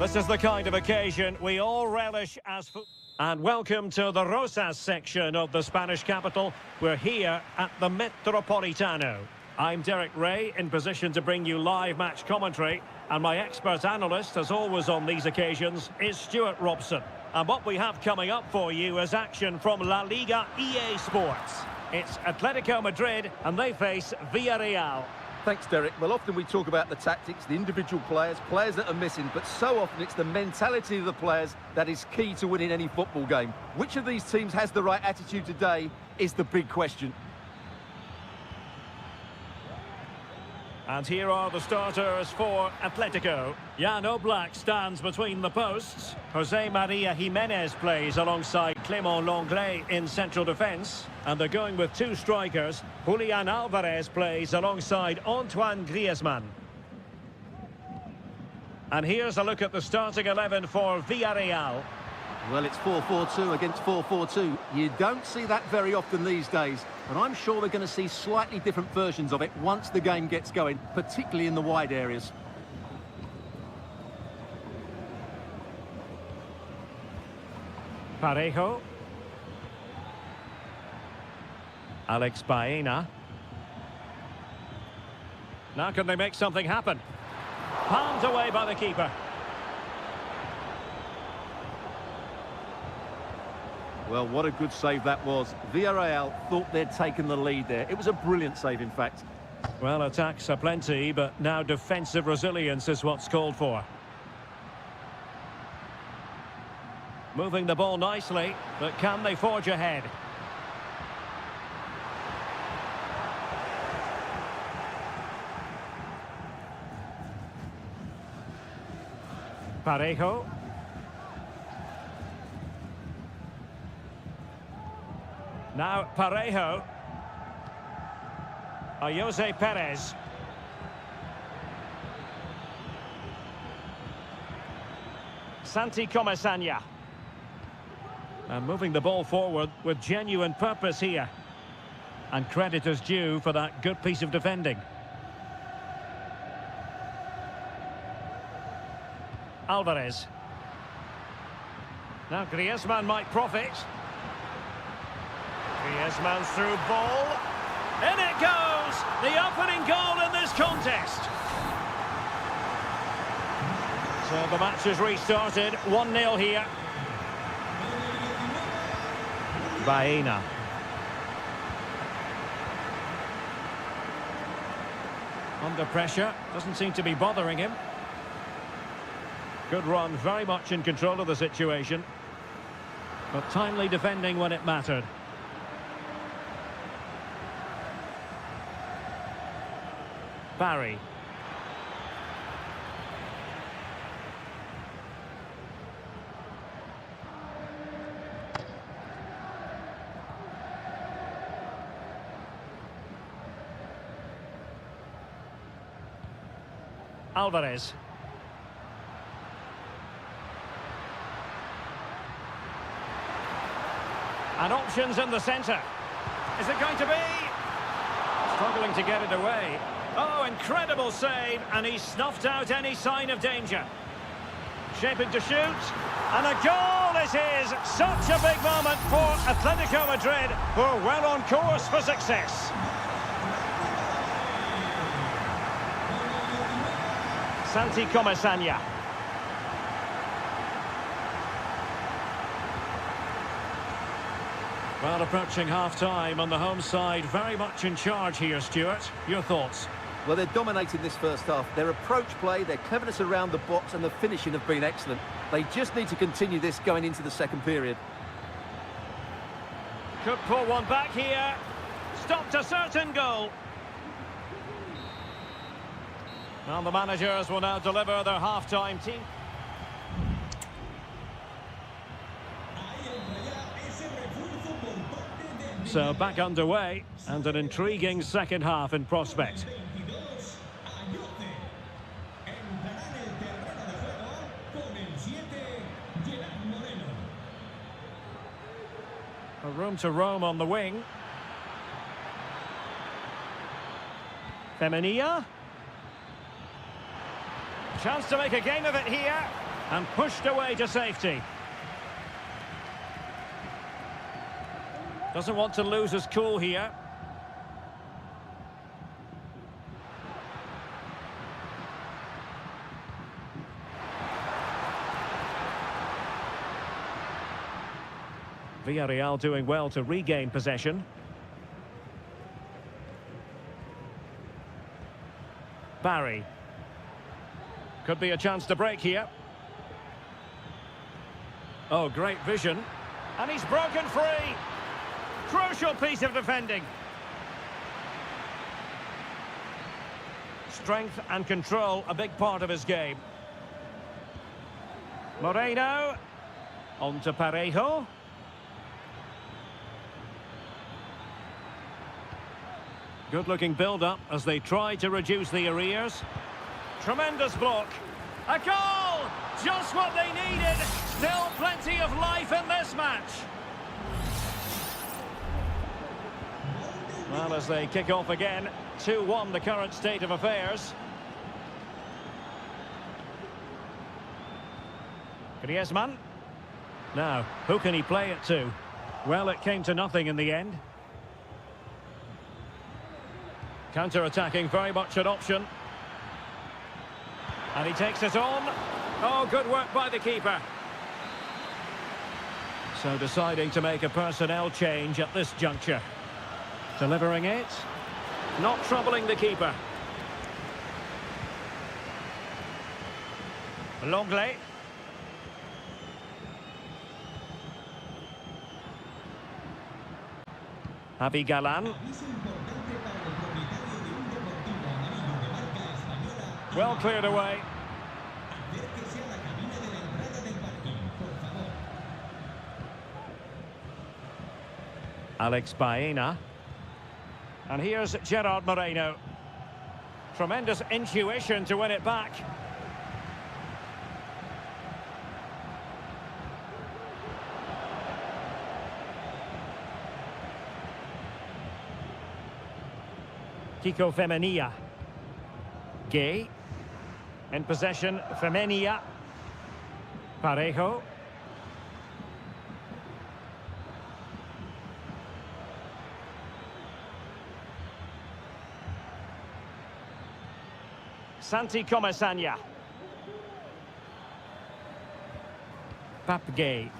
This is the kind of occasion we all relish as And welcome to the Rosas section of the Spanish capital. We're here at the Metropolitano. I'm Derek Ray, in position to bring you live match commentary. And my expert analyst, as always on these occasions, is Stuart Robson. And what we have coming up for you is action from La Liga EA Sports. It's Atletico Madrid, and they face Villarreal. Thanks, Derek. Well, often we talk about the tactics, the individual players that are missing, but so often it's the mentality of the players that is key to winning any football game. Which of these teams has the right attitude today is the big question. And here are the starters for Atletico. Jan Oblak stands between the posts. Jose Maria Jimenez plays alongside Clément Lenglet in central defence. And they're going with two strikers. Julian Alvarez plays alongside Antoine Griezmann. And here's a look at the starting 11 for Villarreal. Well, it's 4-4-2 against 4-4-2. You don't see that very often these days. And I'm sure we're going to see slightly different versions of it once the game gets going, particularly in the wide areas. Parejo. Alex Baena. Now can they make something happen? Palmed away by the keeper. Well, what a good save that was. Villarreal thought they'd taken the lead there. It was a brilliant save, in fact. Well, attacks are plenty, but now defensive resilience is what's called for. Moving the ball nicely, but can they forge ahead? Parejo. Now Parejo. Jose Perez. Santi Comesaña. And moving the ball forward with genuine purpose here. And credit is due for that good piece of defending. Alvarez. Now Griezmann might profit. Griezmann through ball. In it goes! The opening goal in this contest. So the match has restarted. 1-0 here. Baena. Under pressure. Doesn't seem to be bothering him. Good run. Very much in control of the situation. But timely defending when it mattered. Barry. Alvarez. And options in the centre. Is it going to be? Struggling to get it away. Oh, incredible save, and he snuffed out any sign of danger. Shaping to shoot, and a goal is his. Such a big moment for Atletico Madrid, who are well on course for success. Santi Comesaña. Well, approaching half-time on the home side, very much in charge here, Stuart. Your thoughts? Well, they're dominating this first half. Their approach play, their cleverness around the box and the finishing have been excellent. They just need to continue this going into the second period. Could pull one back here. Stopped a certain goal. Well, the managers will now deliver their half-time team. So back underway, and an intriguing second half in prospect. A room to roam on the wing. Femenia. Chance to make a game of it here. And pushed away to safety. Doesn't want to lose his cool here. Villarreal doing well to regain possession. Barry. Could be a chance to break here. Oh, great vision. And he's broken free. Crucial piece of defending. Strength and control, a big part of his game. Moreno. On to Parejo. Good-looking build-up as they try to reduce the arrears. Tremendous block. A goal! Just what they needed. Still plenty of life in this match. Well, as they kick off again, 2-1 the current state of affairs. Griezmann. Now, who can he play it to? Well, it came to nothing in the end. Counter-attacking, very much an option. And he takes it on. Oh, good work by the keeper. So deciding to make a personnel change at this juncture. Delivering it. Not troubling the keeper. Longley. Javi Galan. Well cleared away. Alex Baena. And here's Gerard Moreno. Tremendous intuition to win it back. Kiko Femenia. Gay. In possession, Femenia. Parejo. Santi Comesaña. Pape Gay.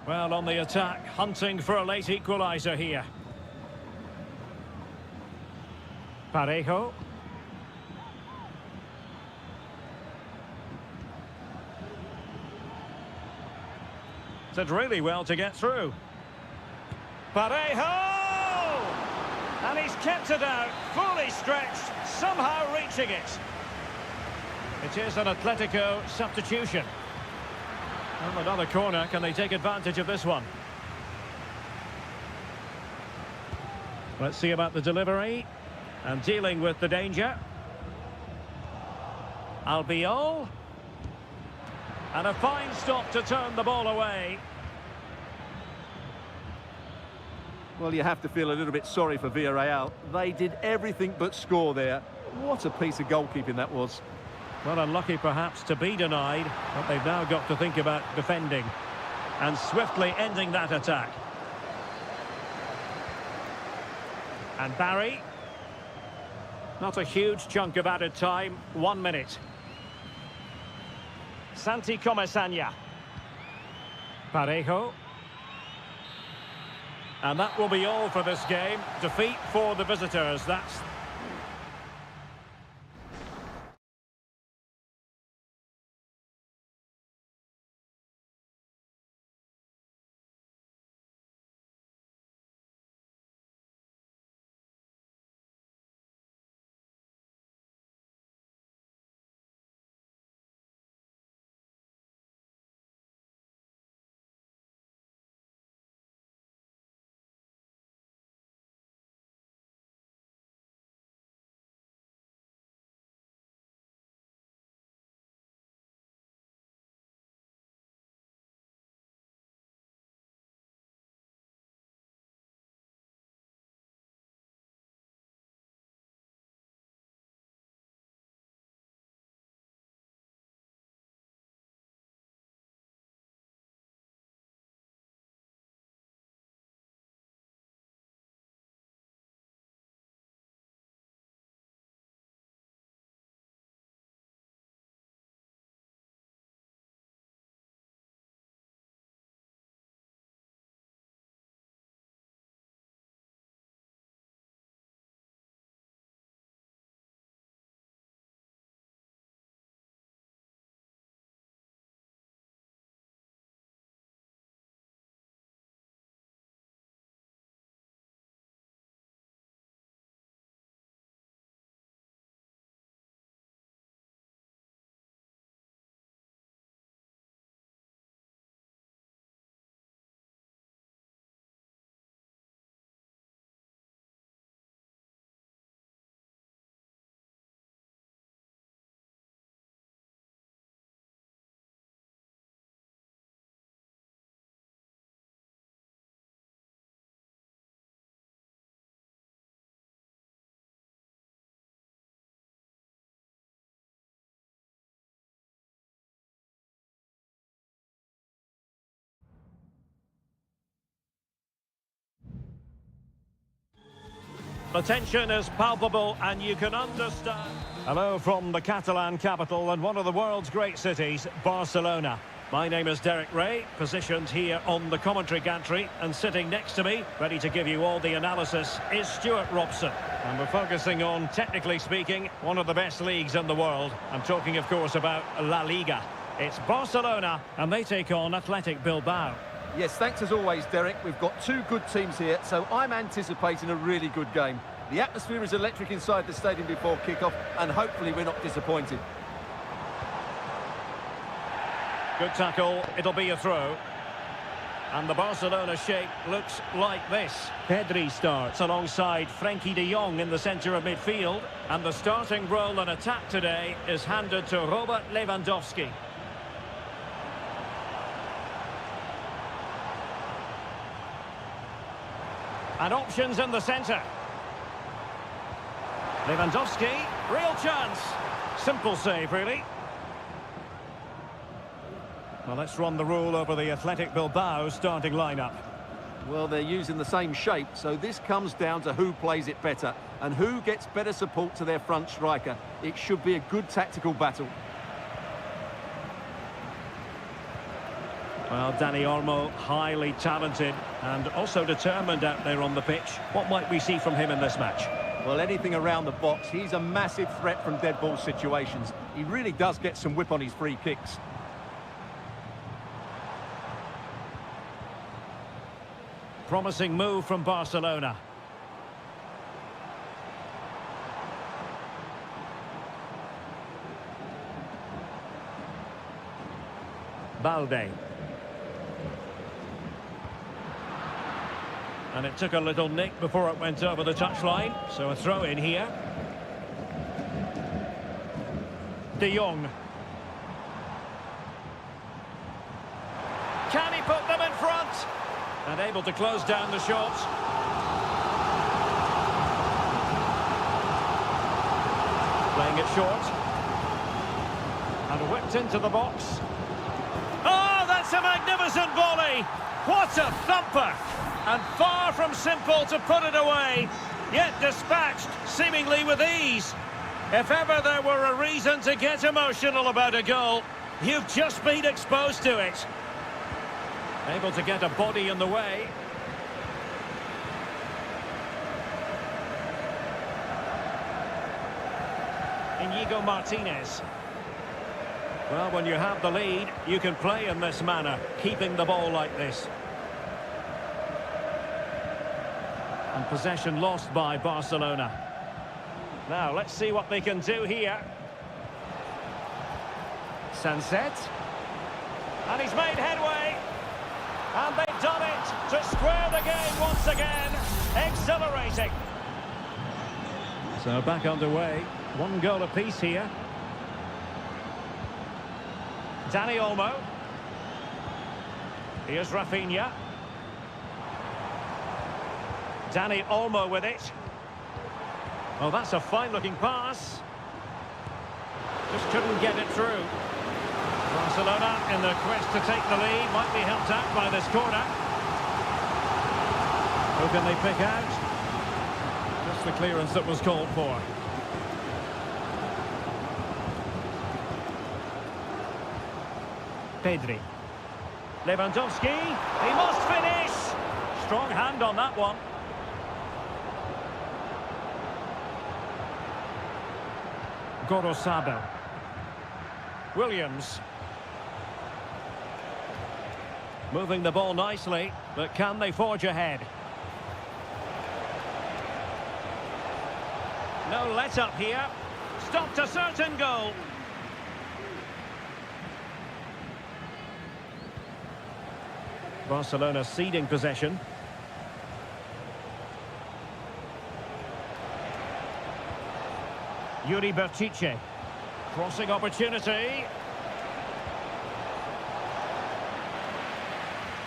Well, on the attack, hunting for a late equaliser here. Parejo. Did really well to get through. Parejo! And he's kept it out, fully stretched, somehow reaching it. It is an Atletico substitution. Well, another corner, can they take advantage of this one? Let's see about the delivery. And dealing with the danger. Albiol. And a fine stop to turn the ball away. Well, you have to feel a little bit sorry for Villarreal. They did everything but score there. What a piece of goalkeeping that was. Well, unlucky perhaps to be denied, but they've now got to think about defending. And swiftly ending that attack. And Barry. Not a huge chunk of added time, 1 minute. Santi Comesaña. Parejo. And that will be all for this game. Defeat for the visitors. That's The tension is palpable and you can understand. Hello from the Catalan capital and one of the world's great cities, Barcelona. My name is Derek Ray, positioned here on the commentary gantry, and sitting next to me, ready to give you all the analysis, is Stuart Robson. And we're focusing on, technically speaking, one of the best leagues in the world. I'm talking, of course, about La Liga. It's Barcelona, and they take on Athletic Bilbao. Yes, thanks as always, Derek. We've got two good teams here, so I'm anticipating a really good game. The atmosphere is electric inside the stadium before kick-off, and hopefully we're not disappointed. Good tackle, it'll be a throw. And the Barcelona shape looks like this. Pedri starts alongside Frenkie de Jong in the centre of midfield. And the starting role in attack today is handed to Robert Lewandowski. And options in the centre. Lewandowski, real chance. Simple save, really. Well, let's run the rule over the Athletic Bilbao starting lineup. Well, they're using the same shape, so this comes down to who plays it better and who gets better support to their front striker. It should be a good tactical battle. Well, Dani Olmo, highly talented and also determined out there on the pitch. What might we see from him in this match? Well, anything around the box. He's a massive threat from dead ball situations. He really does get some whip on his free kicks. Promising move from Barcelona. Balde. And it took a little nick before it went over the touchline, so a throw in here. De Jong. Can he put them in front? And able to close down the shots. Playing it short. And whipped into the box. Oh, that's a magnificent volley! What a thumper! And far from simple to put it away, yet dispatched seemingly with ease. If ever there were a reason to get emotional about a goal, you've just been exposed to it. Able to get a body in the way. Inigo Martinez. Well, when you have the lead, you can play in this manner, keeping the ball like this. And possession lost by Barcelona. Now, let's see what they can do here. Sunset. And he's made headway. And they've done it to square the game once again. Exhilarating. So back underway. One goal apiece here. Dani Olmo. Here's Rafinha. Dani Olmo with it. Oh, that's a fine-looking pass. Just couldn't get it through. Barcelona, in their quest to take the lead, might be helped out by this corner. Who can they pick out? Just the clearance that was called for. Pedri. Lewandowski. He must finish. Strong hand on that one. Gorosabel. Williams. Moving the ball nicely, but can they forge ahead? No let-up here. Stopped a certain goal. Barcelona ceding possession. Yuri Berchiche. Crossing opportunity.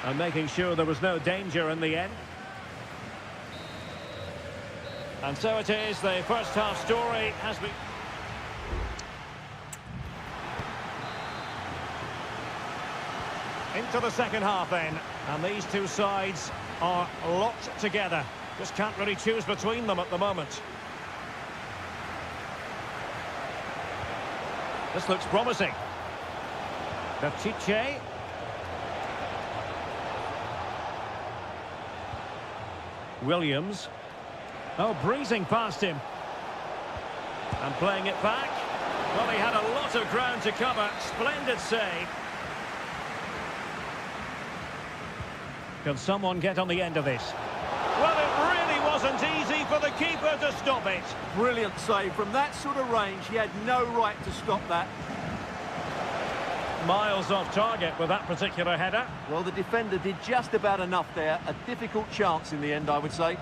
And making sure there was no danger in the end. And so it is, the first half story has been... Into the second half then, and these two sides are locked together. Just can't really choose between them at the moment. This looks promising. Píratськими. Williams. Oh, breezing past him. And playing it back. Well, he had a lot of ground to cover. Splendid save. Can someone get on the end of this? Well, it really wasn't easy for the keeper to stop it. Brilliant save. From that sort of range, he had no right to stop that. Miles off target with that particular header. Well, the defender did just about enough there. A difficult chance in the end, I would say.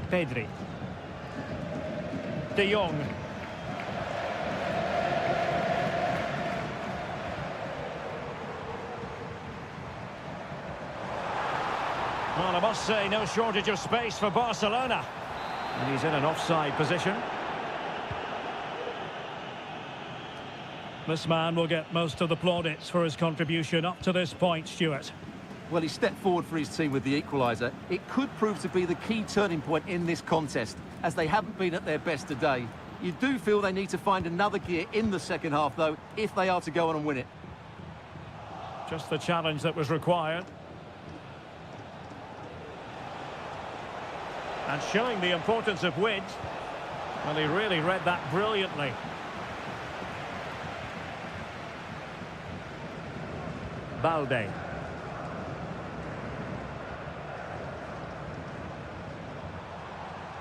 Pedri. De Jong. Well, I must say, no shortage of space for Barcelona. And he's in an offside position. This man will get most of the plaudits for his contribution up to this point, Stuart. Well, he stepped forward for his team with the equaliser. It could prove to be the key turning point in this contest, as they haven't been at their best today. You do feel they need to find another gear in the second half, though, if they are to go on and win it. Just the challenge that was required. And showing the importance of width. Well, he really read that brilliantly. Balde.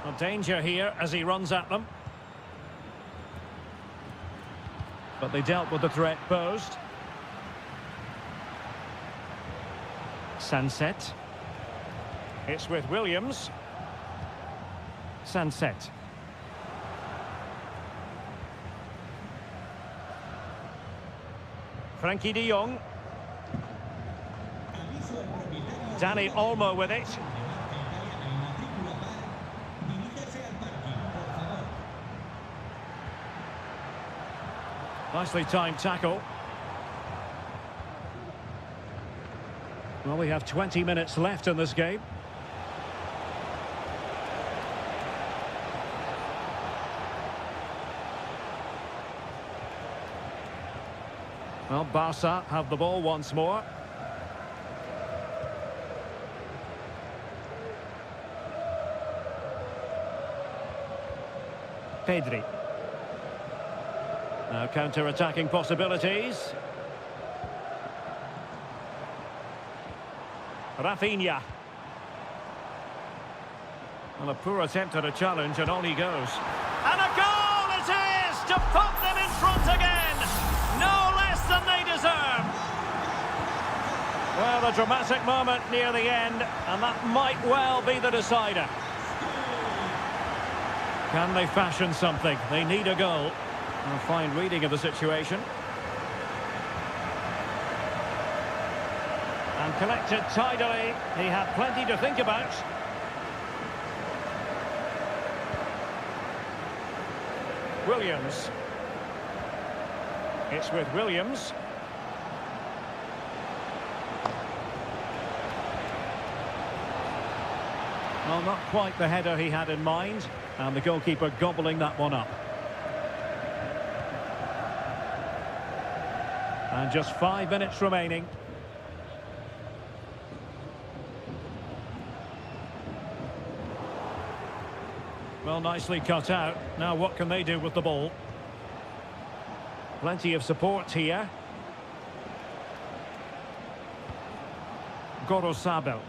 A danger here as he runs at them. But they dealt with the threat posed. Sunset. It's with Williams. Sunset. Frankie de Jong. Dani Olmo with it. Nicely timed tackle. Well, we have 20 minutes left in this game. Well, Barca have the ball once more. Pedri. Now counter-attacking possibilities. Rafinha. Well, a poor attempt at a challenge, and on he goes. And a goal it is to put them in front again! No less than they deserve! Well, a dramatic moment near the end, and that might well be the decider. Can they fashion something? They need a goal. A fine reading of the situation. And collected tidily. He had plenty to think about. Williams. It's with Williams. Well, not quite the header he had in mind. And the goalkeeper gobbling that one up. And just 5 minutes remaining. Well, nicely cut out. Now what can they do with the ball? Plenty of support here. Gorosabel.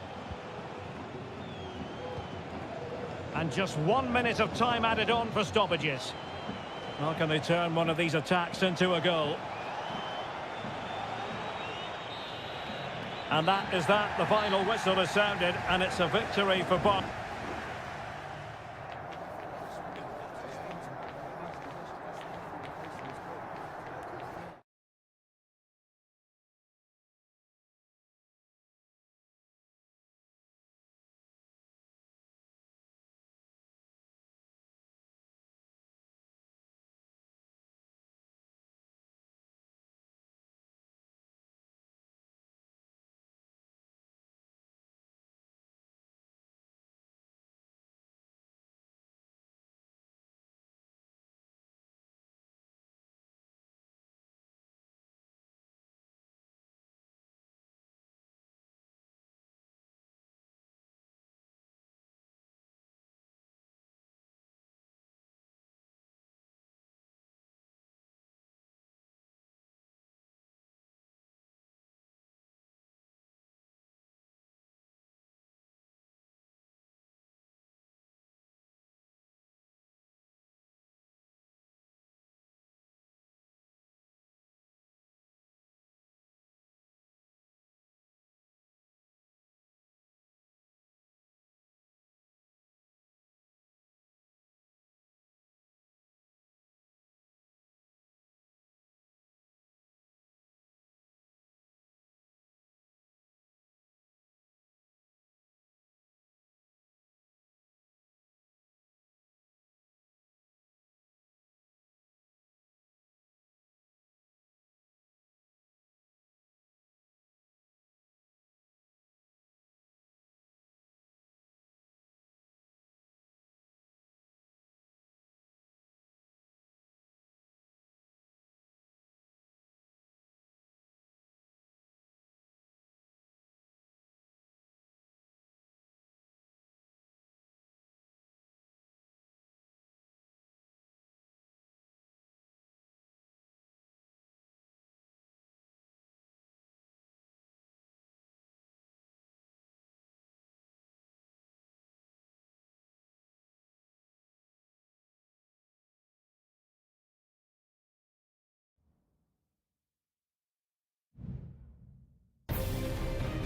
And just 1 minute of time added on for stoppages. Well, can they turn one of these attacks into a goal? And that is that. The final whistle has sounded, and it's a victory for Barca.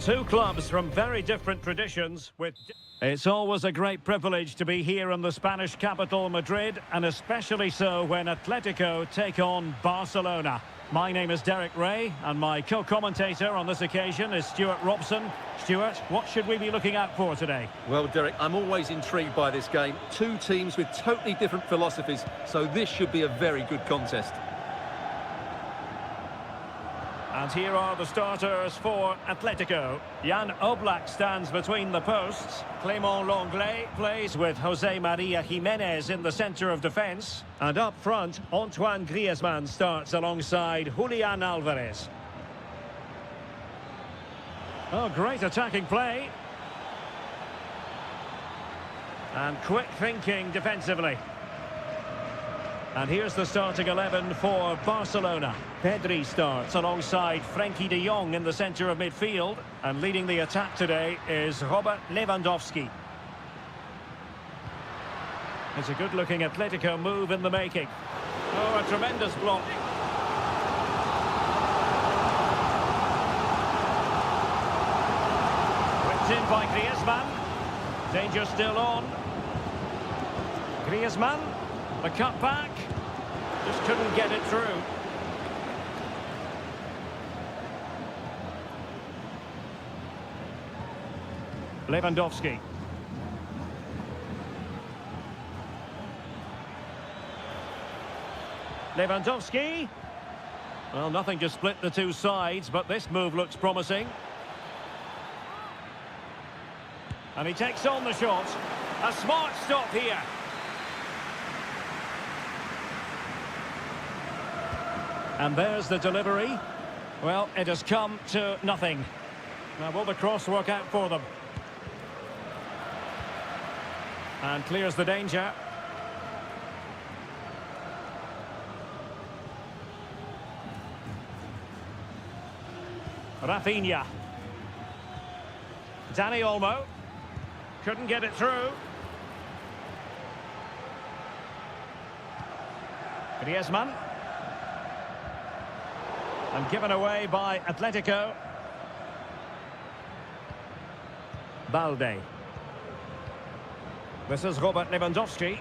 Two clubs from very different traditions with... It's always a great privilege to be here in the Spanish capital, Madrid, and especially so when Atletico take on Barcelona. My name is Derek Ray, and my co-commentator on this occasion is Stuart Robson. Stuart, what should we be looking out for today? Well, Derek, I'm always intrigued by this game. Two teams with totally different philosophies, so this should be a very good contest. And here are the starters for Atletico. Jan Oblak stands between the posts. Clément Lenglet plays with José María Jiménez in the centre of defence. And up front, Antoine Griezmann starts alongside Julián Álvarez. Oh, great attacking play. And quick thinking defensively. And here's the starting 11 for Barcelona. Pedri starts alongside Frenkie de Jong in the centre of midfield. And leading the attack today is Robert Lewandowski. It's a good-looking Atletico move in the making. Oh, a tremendous block. Whipped in by Griezmann. Danger still on. Griezmann. The cutback, just couldn't get it through. Lewandowski. Lewandowski. Well, nothing to split the two sides, but this move looks promising. And he takes on the shot. A smart stop here. And there's the delivery. Well, it has come to nothing. Now, will the cross work out for them? And clears the danger. Rafinha. Dani Olmo. Couldn't get it through. Griezmann. And given away by Atletico. Balde. This is Robert Lewandowski.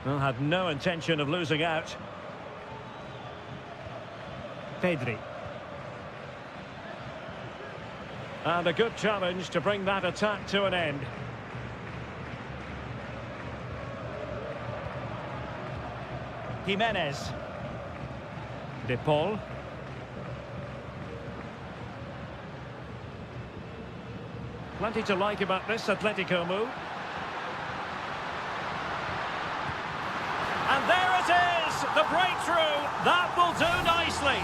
Well, had no intention of losing out. Pedri. And a good challenge to bring that attack to an end. Jimenez. De Paul. Plenty to like about this Atletico move. And there it is! The breakthrough! That will do nicely!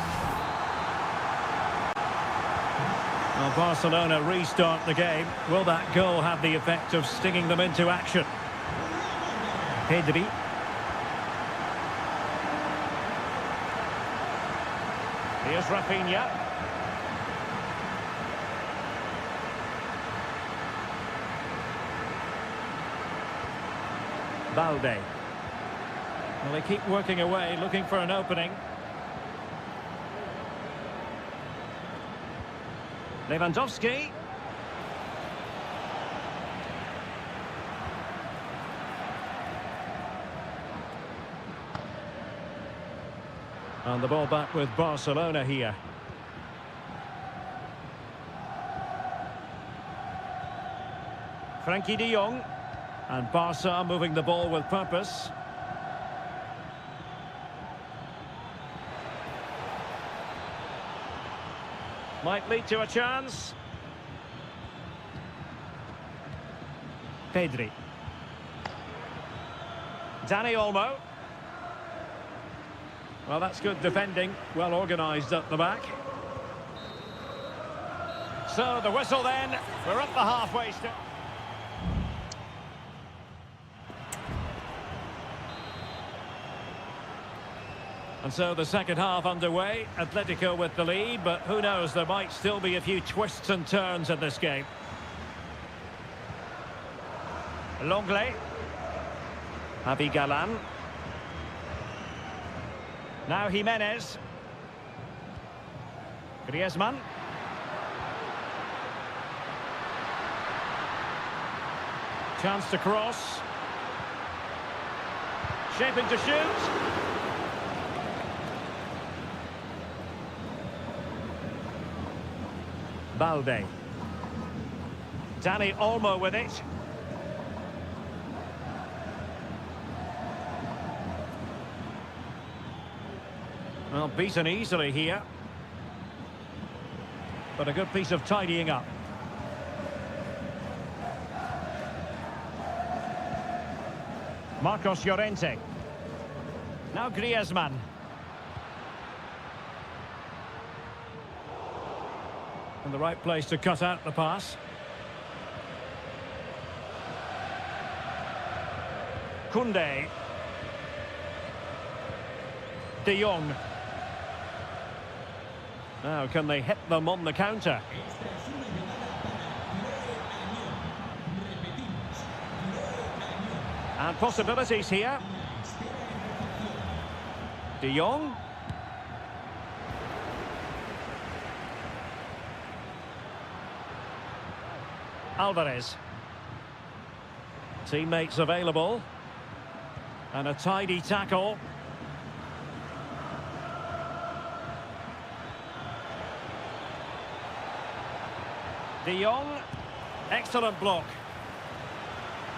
Well, Barcelona restart the game. Will that goal have the effect of stinging them into action? Pedri. Here's Rafinha. Balde. Well, they keep working away, looking for an opening. Lewandowski. And the ball back with Barcelona here. Frenkie de Jong. And Barca moving the ball with purpose. Might lead to a chance. Pedri. Dani Olmo. Well, that's good defending. Well organised up the back. So, the whistle then. We're up the halfway step. And so the second half underway. Atletico with the lead, but who knows, there might still be a few twists and turns in this game. Lenglet. Javi Galán. Now Jimenez. Griezmann. Chance to cross. Shaping to shoot. Balde. Danny Olmo with it. Well, beaten easily here. But a good piece of tidying up. Marcos Llorente. Now Griezmann. In the right place to cut out the pass. Koundé. De Jong. Now, can they hit them on the counter? And possibilities here. De Jong. Alvarez. Teammates available. And a tidy tackle. De Jong. Excellent block.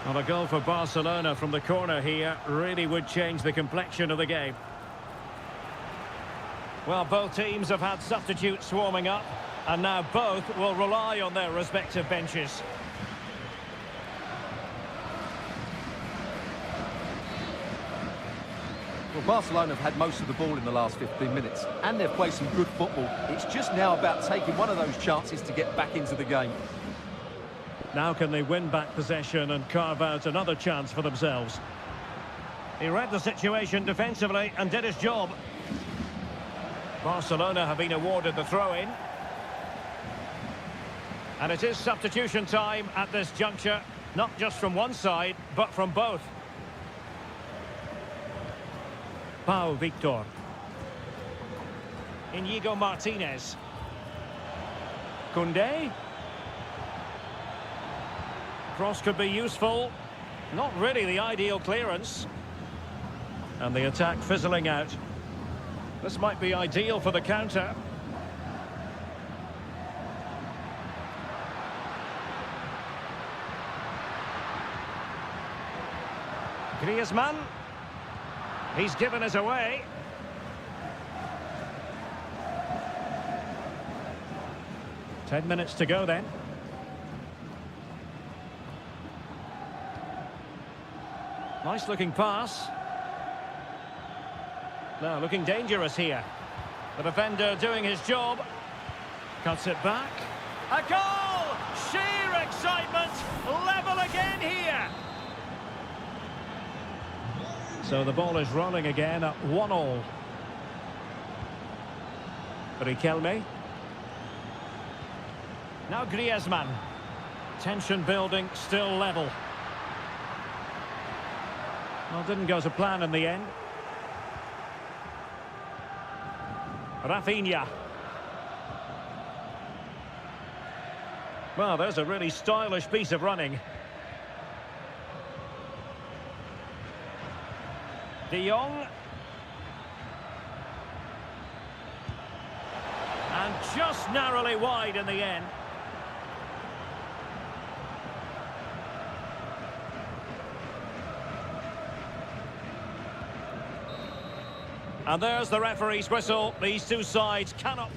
Well, a goal for Barcelona from the corner here really would change the complexion of the game. Well, both teams have had substitutes swarming up, and now both will rely on their respective benches. Well, Barcelona have had most of the ball in the last 15 minutes, and they've played some good football. It's just now about taking one of those chances to get back into the game. Now can they win back possession and carve out another chance for themselves? He read the situation defensively and did his job. Barcelona have been awarded the throw-in. And it is substitution time at this juncture, not just from one side, but from both. Pau Victor. Inigo Martinez. Koundé. Cross could be useful. Not really the ideal clearance. And the attack fizzling out. This might be ideal for the counter. Griezmann. He's given us away. Ten minutes to go then. Nice looking pass. Now looking dangerous here. The defender doing his job. Cuts it back. A goal! Sheer excitement! Level again here! So the ball is rolling again at 1-1. Riquelme. Now Griezmann. Tension building, still level. Well, didn't go to plan in the end. Rafinha. Well, there's a really stylish piece of running. De Jong. And just narrowly wide in the end. And there's the referee's whistle. These two sides cannot...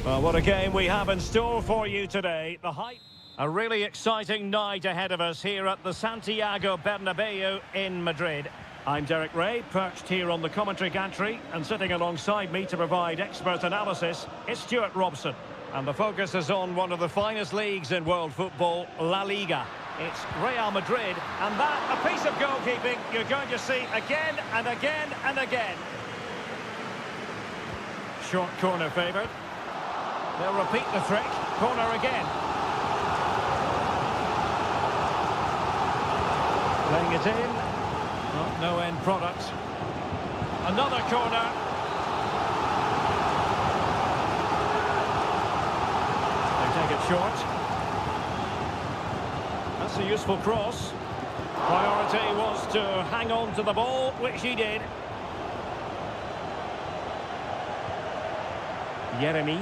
Well, what a game we have in store for you today. The hype. A really exciting night ahead of us here at the Santiago Bernabeu in Madrid. I'm Derek Ray, perched here on the commentary gantry, and sitting alongside me to provide expert analysis is Stuart Robson. And the focus is on one of the finest leagues in world football, La Liga. It's Real Madrid, and that, a piece of goalkeeping you're going to see again and again and again. Short corner favoured. They'll repeat the trick. Corner again. Playing it in. Oh, no end product. Another corner. They take it short. That's a useful cross. Priority was to hang on to the ball, which he did. Jeremy.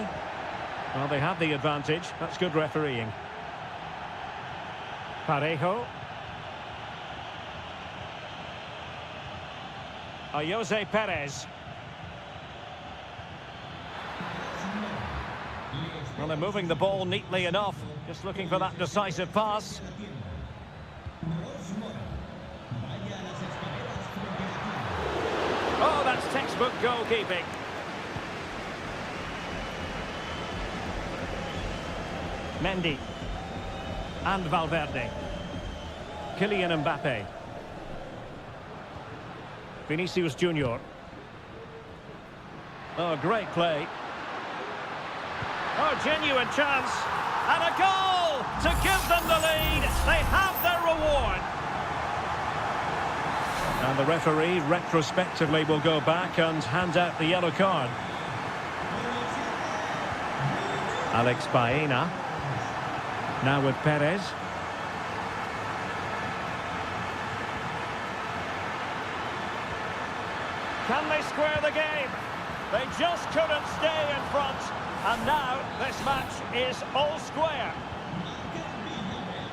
Well, they have the advantage. That's good refereeing. Parejo. Jose Perez. Well, they're moving the ball neatly enough. Just looking for that decisive pass. Oh, that's textbook goalkeeping. Mendy. And Valverde. Kylian Mbappe. Vinicius Junior. Oh, great play. Oh, genuine chance. And a goal to give them the lead. They have their reward. And the referee retrospectively will go back and hand out the yellow card. Alex Baena. Now with Perez. Can they square the game? They just couldn't stay in front. And now this match is all square.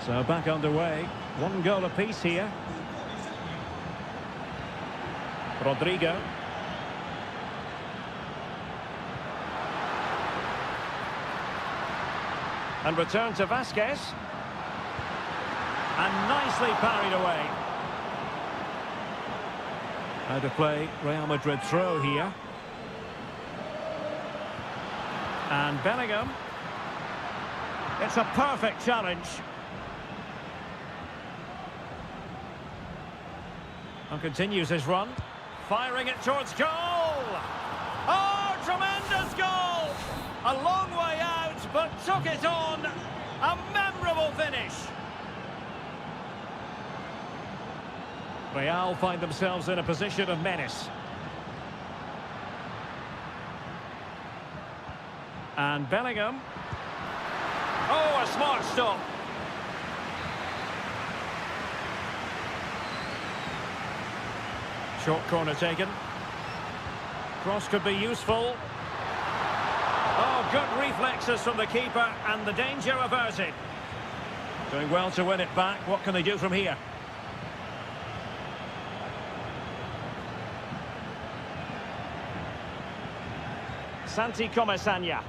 So back underway. One goal apiece here. Rodrigo. And return to Vasquez. And nicely parried away. Out of play, Real Madrid throw here. And Bellingham. It's a perfect challenge. And continues his run. Firing it towards goal. Oh, tremendous goal! A long way out, but took it on. A memorable finish. Real find themselves in a position of menace. And Bellingham. Oh, a smart stop. Short corner taken. Cross could be useful. Oh, good reflexes from the keeper and the danger averted. Doing well to win it back. What can they do from here? Santi Comesaña.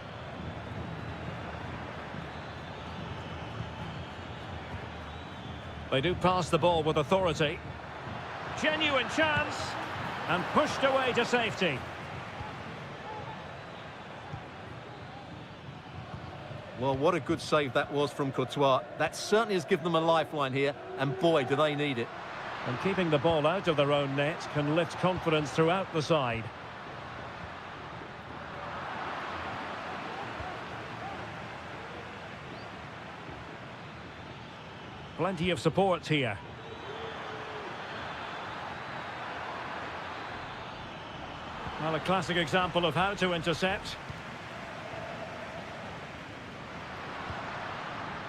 They do pass the ball with authority. Genuine chance. And pushed away to safety. Well, what a good save that was from Courtois. That certainly has given them a lifeline here, and boy, do they need it. And keeping the ball out of their own net can lift confidence throughout the side. Plenty of support here. Well, a classic example of how to intercept.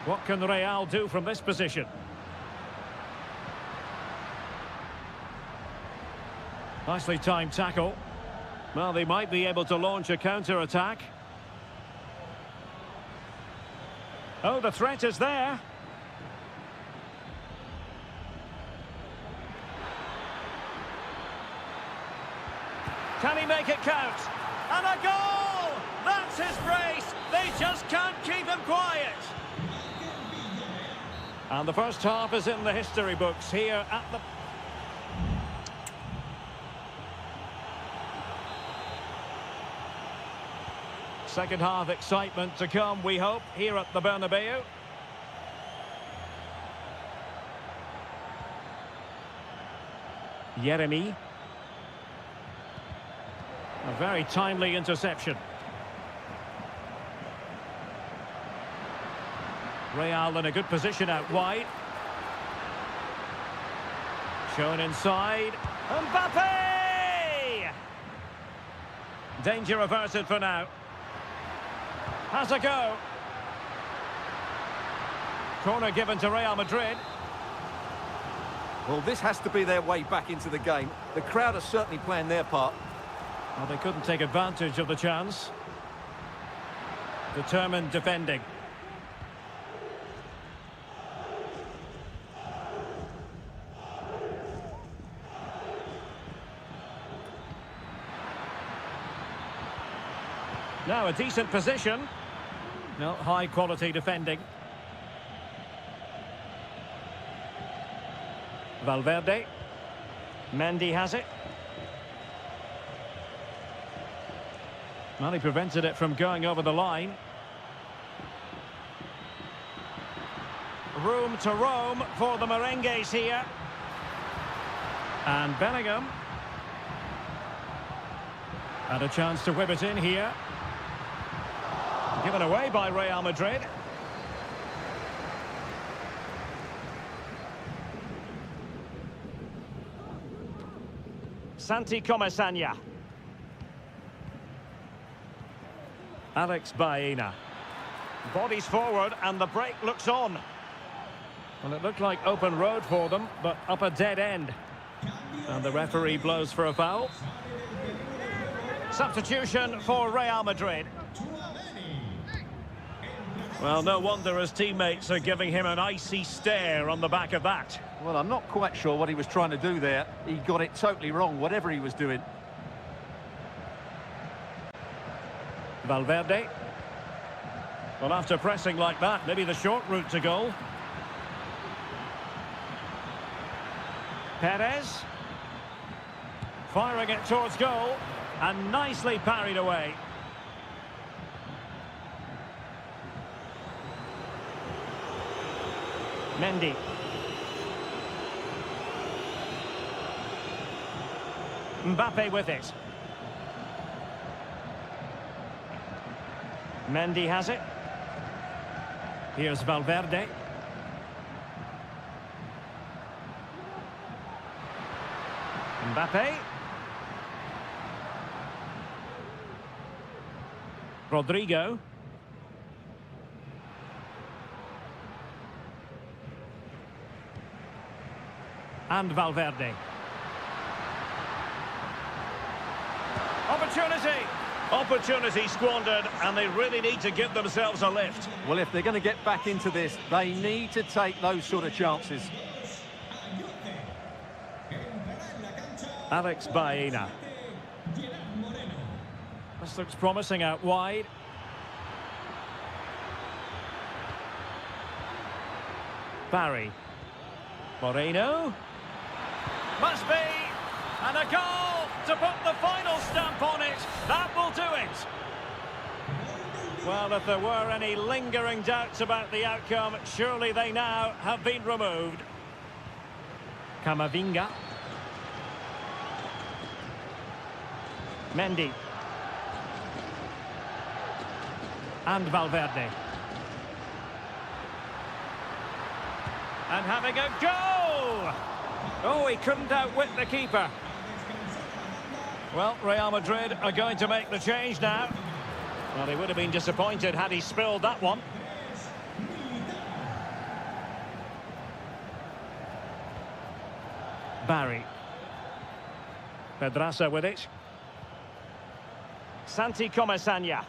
What can Real do from this position? Nicely timed tackle. Well, they might be able to launch a counter-attack. Oh, the threat is there. Can he make it count? And a goal! That's his brace! And the first half is in the history books here at the... Second half excitement to come, we hope, here at the Bernabeu. Jeremy. A very timely interception. Real in a good position out wide. Shown inside. Mbappe! Danger averted for now. Has a go. Corner given to Real Madrid. Well, this has to be their way back into the game. The crowd are certainly playing their part. Well, they couldn't take advantage of the chance. Determined defending. Now a decent position. No, high quality defending. Valverde. Mendy has it. Well, he prevented it from going over the line. Room to roam for the merengues here. And Bellingham. And a chance to whip it in here. Given away by Real Madrid. Santi Comesaña. Alex Baena. Bodies forward and the break looks on. Well, it looked like open road for them, but up a dead end. And the referee blows for a foul. Substitution for Real Madrid. Well, no wonder his teammates are giving him an icy stare on the back of that. Well, I'm not quite sure what he was trying to do there. He got it totally wrong, whatever he was doing. Valverde. Well, after pressing like that, maybe the short route to goal. Perez. Firing it towards goal. And nicely parried away. Mendy. Mbappe with it. Mendy has it. Here's Valverde. Mbappe. Rodrigo. And Valverde. Opportunity squandered, and they really need to give themselves a lift. Well, if they're going to get back into this, they need to take those sort of chances. Alex Baena. This looks promising out wide. Barry. Moreno. Must be. And a goal to put the final stamp on it. That will do it. Well, if there were any lingering doubts about the outcome, surely they now have been removed. Camavinga. Mendy. And Valverde. And having a goal! Oh, he couldn't outwit the keeper. Well, Real Madrid are going to make the change now. Well, he would have been disappointed had he spilled that one. Barry. Pedraza with it. Santi Comesaña.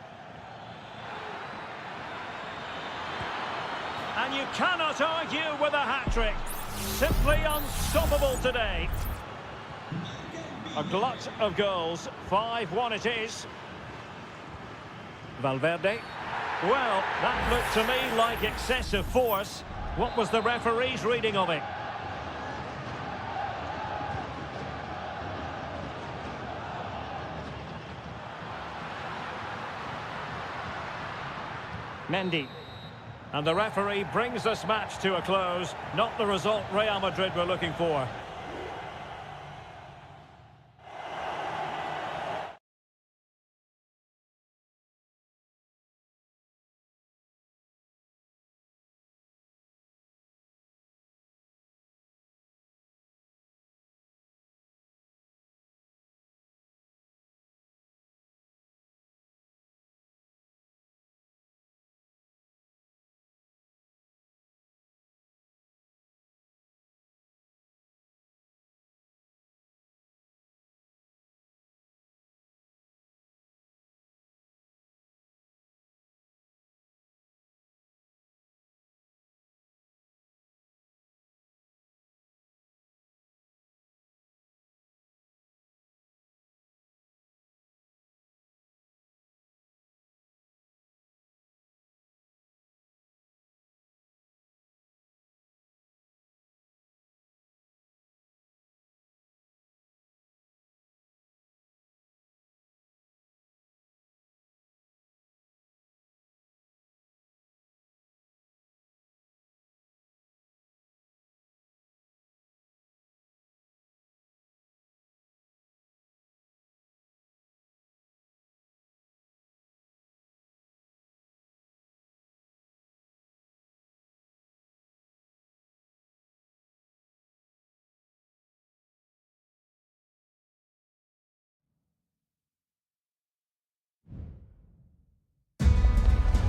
And you cannot argue with a hat-trick. Simply unstoppable today. A glut of goals. 5-1 it is. Valverde. Well, that looked to me like excessive force. What was the referee's reading of it? Mendy. And the referee brings this match to a close. Not the result Real Madrid were looking for.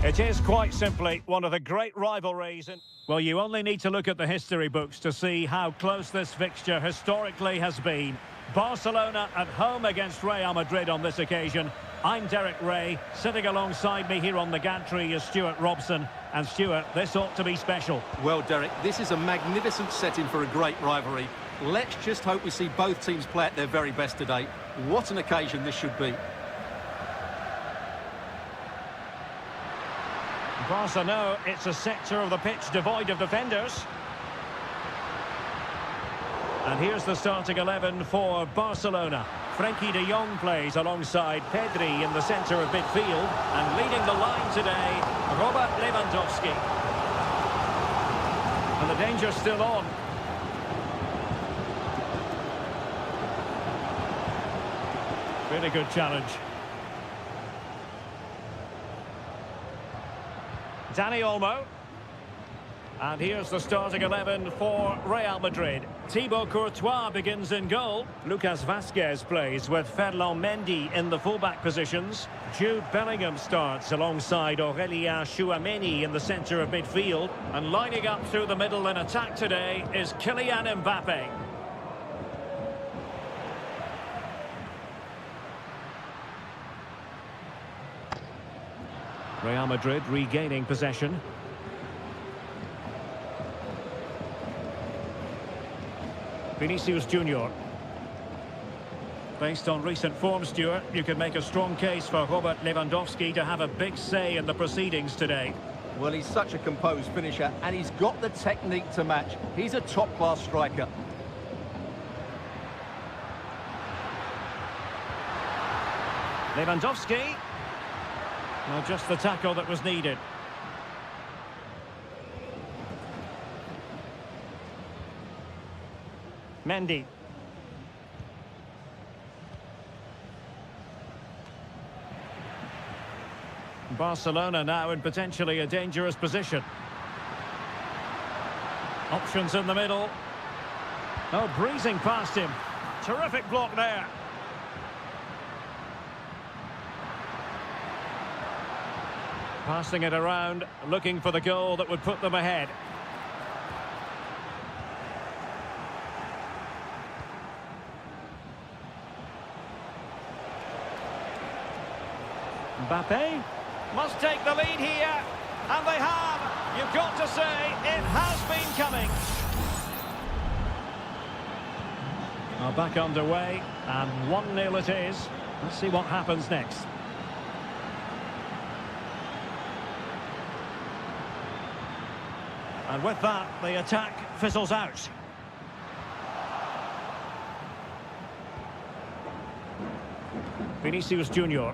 It is quite simply one of the great rivalries. Well, you only need to look at the history books to see how close this fixture historically has been. Barcelona at home against Real Madrid on this occasion. I'm Derek Ray. Sitting alongside me here on the gantry is Stuart Robson. And Stuart, this ought to be special. Well, Derek, this is a magnificent setting for a great rivalry. Let's just hope we see both teams play at their very best today. What an occasion this should be. Barca know it's a sector of the pitch devoid of defenders. And here's the starting 11 for Barcelona. Frenkie de Jong plays alongside Pedri in the centre of midfield. And leading the line today, Robert Lewandowski. And the danger's still on. Really good challenge. Dani Olmo. And here's the starting 11 for Real Madrid. Thibaut Courtois begins in goal. Lucas Vazquez plays with Ferland Mendy in the fullback positions. Jude Bellingham starts alongside Aurélien Tchouameni in the centre of midfield. And lining up through the middle in attack today is Kylian Mbappe. Real Madrid regaining possession. Vinicius Junior. Based on recent form, Stuart, you can make a strong case for Robert Lewandowski to have a big say in the proceedings today. Well, he's such a composed finisher, and he's got the technique to match. He's a top-class striker. Lewandowski. Well, just the tackle that was needed. Mendy. Barcelona now in potentially a dangerous position. Options in the middle. Oh, breezing past him. Terrific block there. Passing it around, looking for the goal that would put them ahead. Mbappe must take the lead here, and they have. You've got to say, it has been coming. Well, back underway, and 1-0 it is. Let's see what happens next. And with that, the attack fizzles out. Vinicius Junior.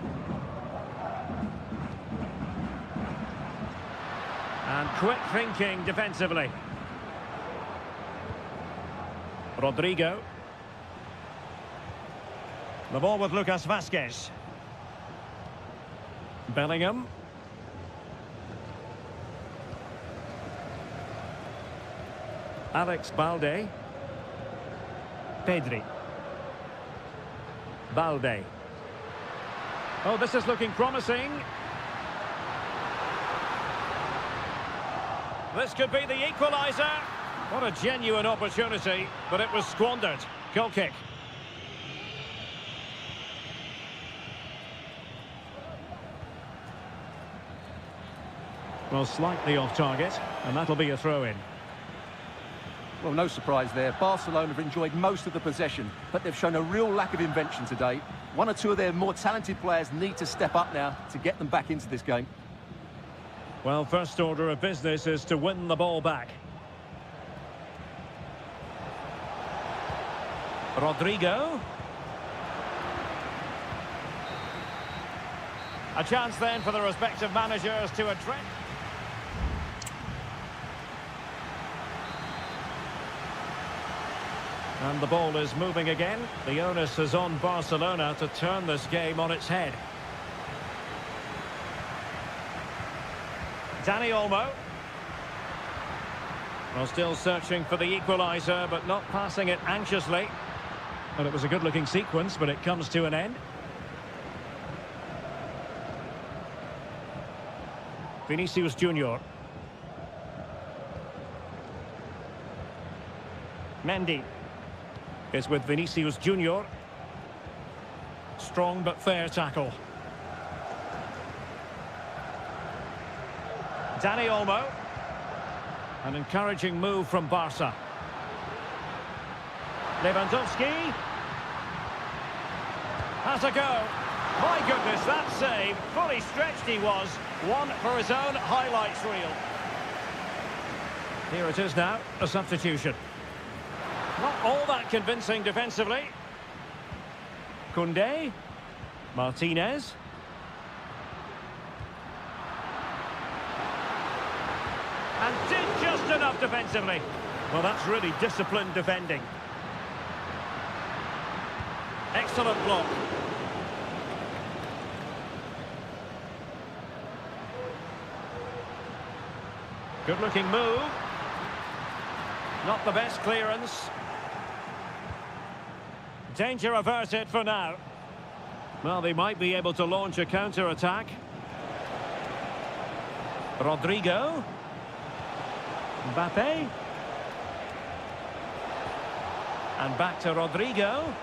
And quick thinking defensively. Rodrigo. The ball with Lucas Vazquez. Bellingham. Alex Balde. Pedri. Balde. Oh, this is looking promising. This could be the equaliser. What a genuine opportunity, but it was squandered. Goal kick. Well, slightly off target, and that'll be a throw-in. Well, no surprise there. Barcelona have enjoyed most of the possession, but they've shown a real lack of invention today. One or two of their more talented players need to step up now to get them back into this game. Well, first order of business is to win the ball back. Rodrigo. A chance then for the respective managers to address. And the ball is moving again. The onus is on Barcelona to turn this game on its head. Dani Olmo. Well, still searching for the equaliser, but not passing it anxiously. Well, it was a good-looking sequence, but it comes to an end. Vinicius Junior. Mendy is with Vinicius Junior. Strong but fair tackle. Dani Olmo. An encouraging move from Barca. Lewandowski. Has a go. My goodness, that save. Fully stretched he was. One for his own highlights reel. Here it is now, a substitution. Not all that convincing defensively. Koundé. Martinez. And did just enough defensively. Well, that's really disciplined defending. Excellent block. Good-looking move. Not the best clearance. Danger averted for now. Well, they might be able to launch a counter-attack. Rodrigo. Mbappe. And back to Rodrigo.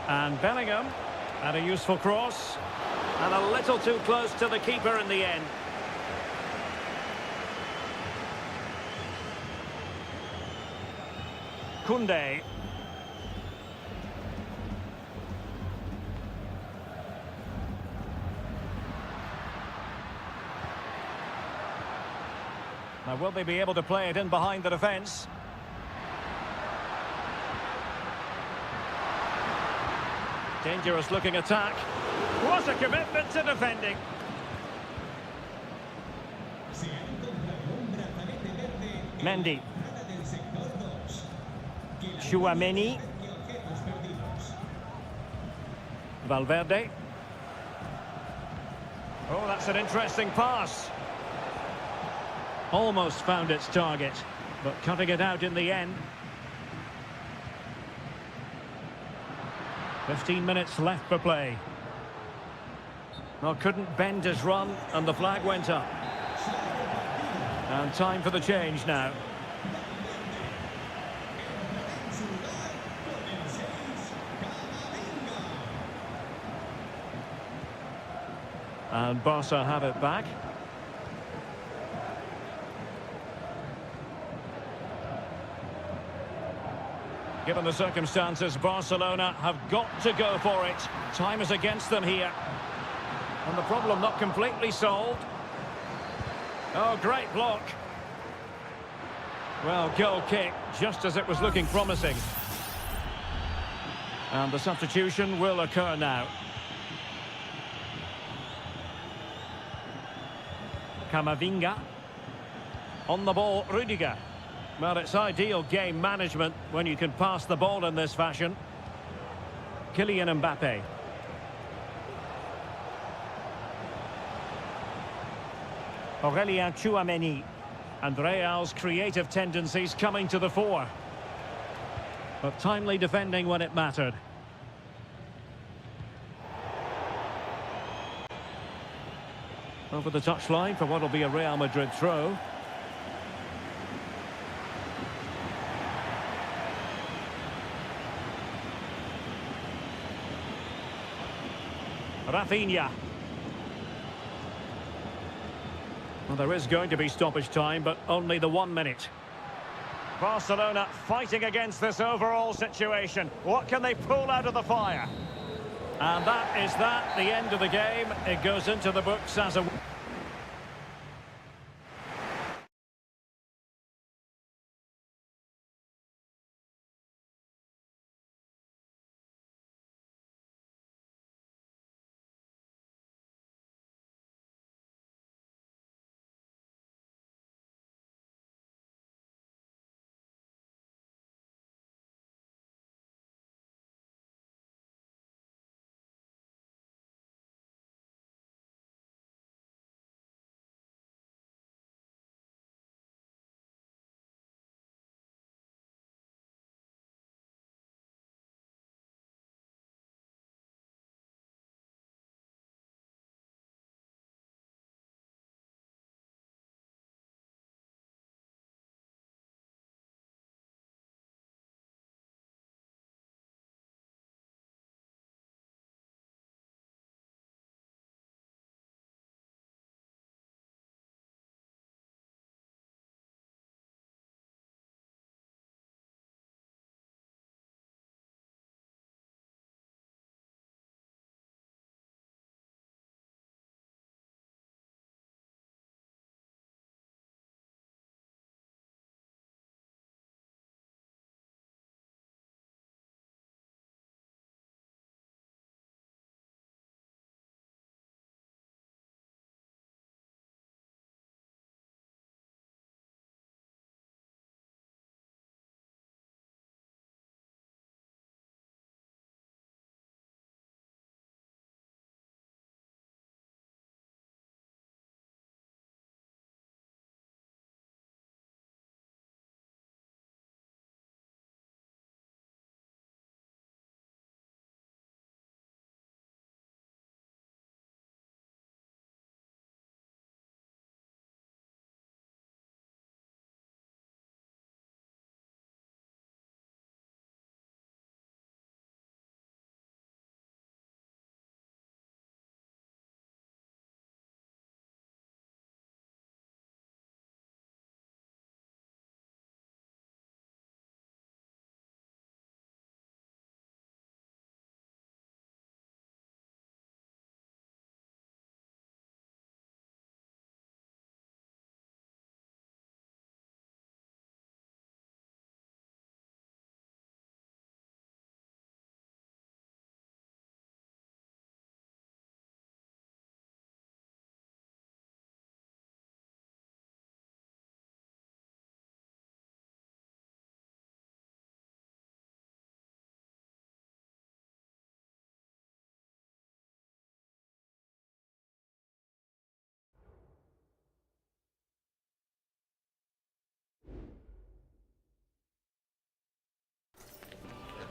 And Bellingham. And a useful cross. And a little too close to the keeper in the end. Koundé. Now, will they be able to play it in behind the defence? Dangerous looking attack. What a commitment to defending. Mendy. Tchouaméni. Valverde. Oh, that's an interesting pass. Almost found its target, but cutting it out in the end. 15 minutes left for play. Well, couldn't bend his run, and the flag went up. And time for the change now. And Barca have it back. Given the circumstances, Barcelona have got to go for it. Time is against them here. And the problem not completely solved. Oh, great block. Well, goal kick, just as it was looking promising. And the substitution will occur now. Camavinga. On the ball, Rudiger. Well, it's ideal game management when you can pass the ball in this fashion. Kylian Mbappe. Aurelien Tchouameni. And Real's creative tendencies coming to the fore. But timely defending when it mattered. Over the touchline for what will be a Real Madrid throw. Rafinha. Well, there is going to be stoppage time, but only the 1 minute. Barcelona fighting against this overall situation. What can they pull out of the fire? And that is that, the end of the game. It goes into the books as a...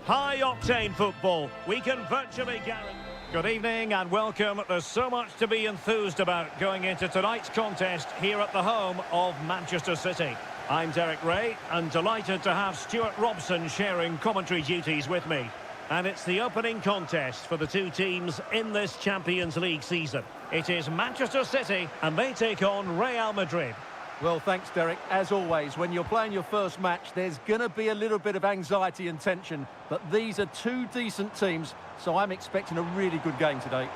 High-octane football. We can virtually guarantee... Good evening and welcome. There's so much to be enthused about going into tonight's contest here at the home of Manchester City. I'm Derek Ray and delighted to have Stuart Robson sharing commentary duties with me. And it's the opening contest for the two teams in this Champions League season. It is Manchester City and they take on Real Madrid. Well, thanks, Derek. As always, when you're playing your first match, there's going to be a little bit of anxiety and tension. But these are two decent teams, so I'm expecting a really good game today.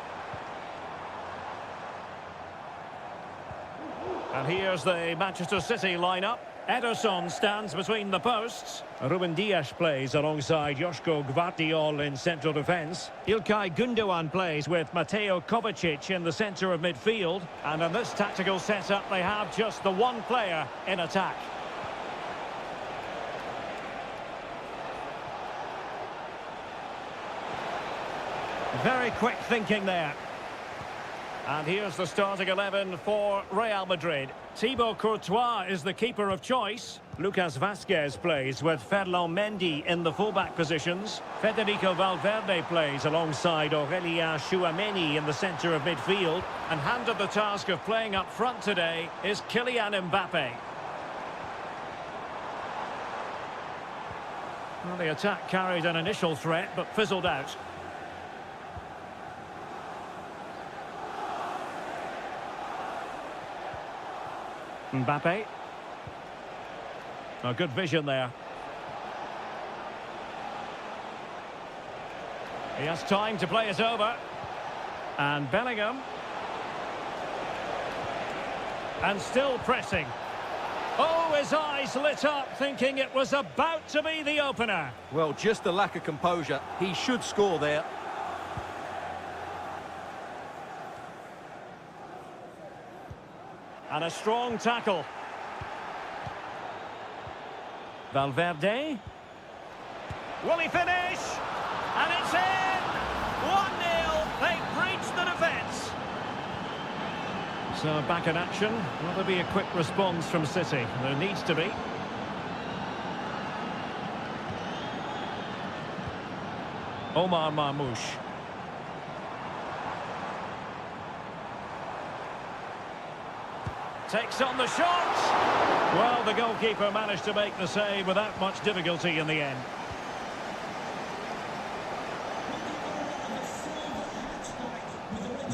And here's the Manchester City lineup. Ederson stands between the posts. Ruben Dias plays alongside Joško Gvardiol in central defence. Ilkay Gundogan plays with Mateo Kovacic in the centre of midfield. And in this tactical setup, they have just the one player in attack. Very quick thinking there. And here's the starting 11 for Real Madrid. Thibaut Courtois is the keeper of choice. Lucas Vazquez plays with Ferland Mendy in the fullback positions. Federico Valverde plays alongside Aurélien Tchouaméni in the centre of midfield. And handed the task of playing up front today is Kylian Mbappe. Well, the attack carried an initial threat but fizzled out. Mbappe. A good vision there. He has time to play it over. And Bellingham. And still pressing. Oh, his eyes lit up, thinking it was about to be the opener. Well, just the lack of composure. He should score there. And a strong tackle. Valverde. Will he finish? And it's in! 1-0. They breached the defence. So back in action. Will there be a quick response from City? There needs to be. Omar Marmoush. Takes on the shot. Well, the goalkeeper managed to make the save without much difficulty in the end.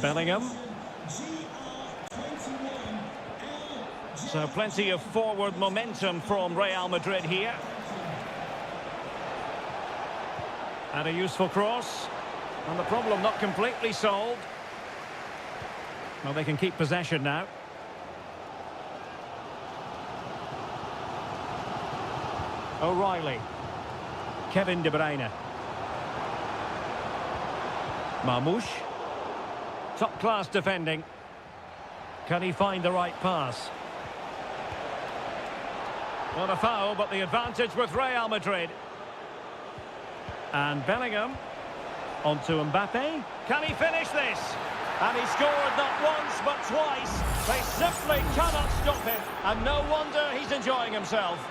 Bellingham. So plenty of forward momentum from Real Madrid here. And a useful cross. And the problem not completely solved. Well, they can keep possession now. O'Reilly. Kevin De Bruyne. Marmoush. Top-class defending. Can he find the right pass? Not a foul, but the advantage with Real Madrid. And Bellingham. On to Mbappe. Can he finish this? And he scored not once, but twice. They simply cannot stop him. And no wonder he's enjoying himself.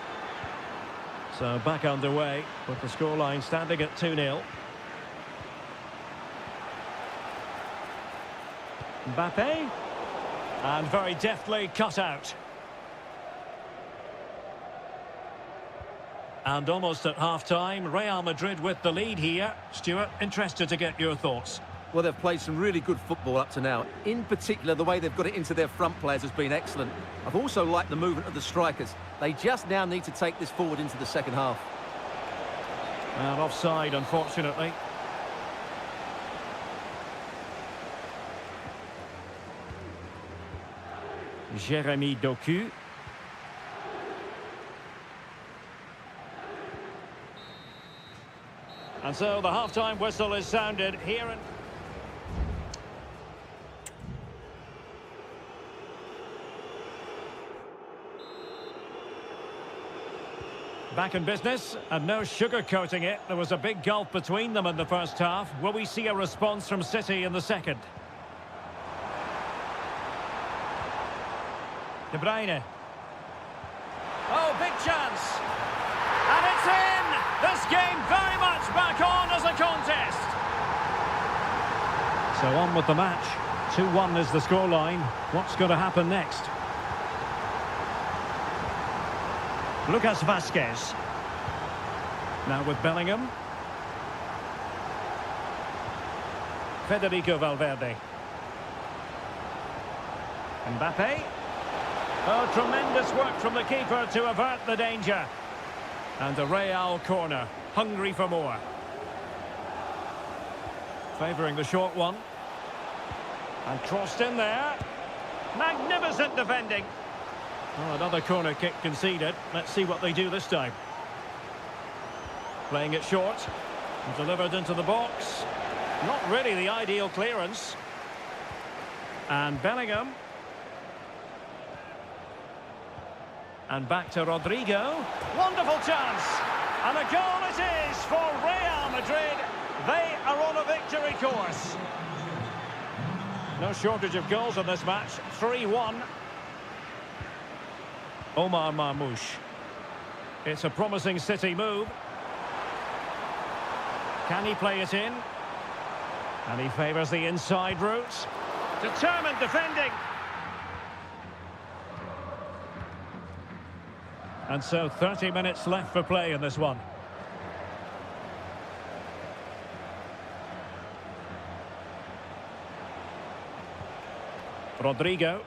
So back underway with the scoreline standing at 2-0. Mbappe. And very deftly cut out. And almost at half-time, Real Madrid with the lead here. Stuart, interested to get your thoughts. Well, they've played some really good football up to now. In particular, the way they've got it into their front players has been excellent. I've also liked the movement of the strikers. They just now need to take this forward into the second half. And offside, unfortunately. Jérémy Doku. And so the half-time whistle is sounded here in... Back in business, and no sugarcoating it. There was a big gulf between them in the first half. Will we see a response from City in the second? De Bruyne. Oh, big chance. And it's in! This game very much back on as a contest. So on with the match. 2-1 is the scoreline. What's going to happen next? Lucas Vazquez. Now with Bellingham. Federico Valverde. Mbappe. Oh, tremendous work from the keeper to avert the danger. And a Real corner, hungry for more. Favouring the short one. And crossed in there. Magnificent defending. Oh, another corner kick conceded. Let's see what they do this time. Playing it short. Delivered into the box. Not really the ideal clearance. And Bellingham. And back to Rodrigo. Wonderful chance. And a goal it is for Real Madrid. They are on a victory course. No shortage of goals in this match. 3-1. Omar Marmoush. It's a promising City move. Can he play it in? And he favours the inside route. Determined defending. And so 30 minutes left for play in this one. Rodrigo.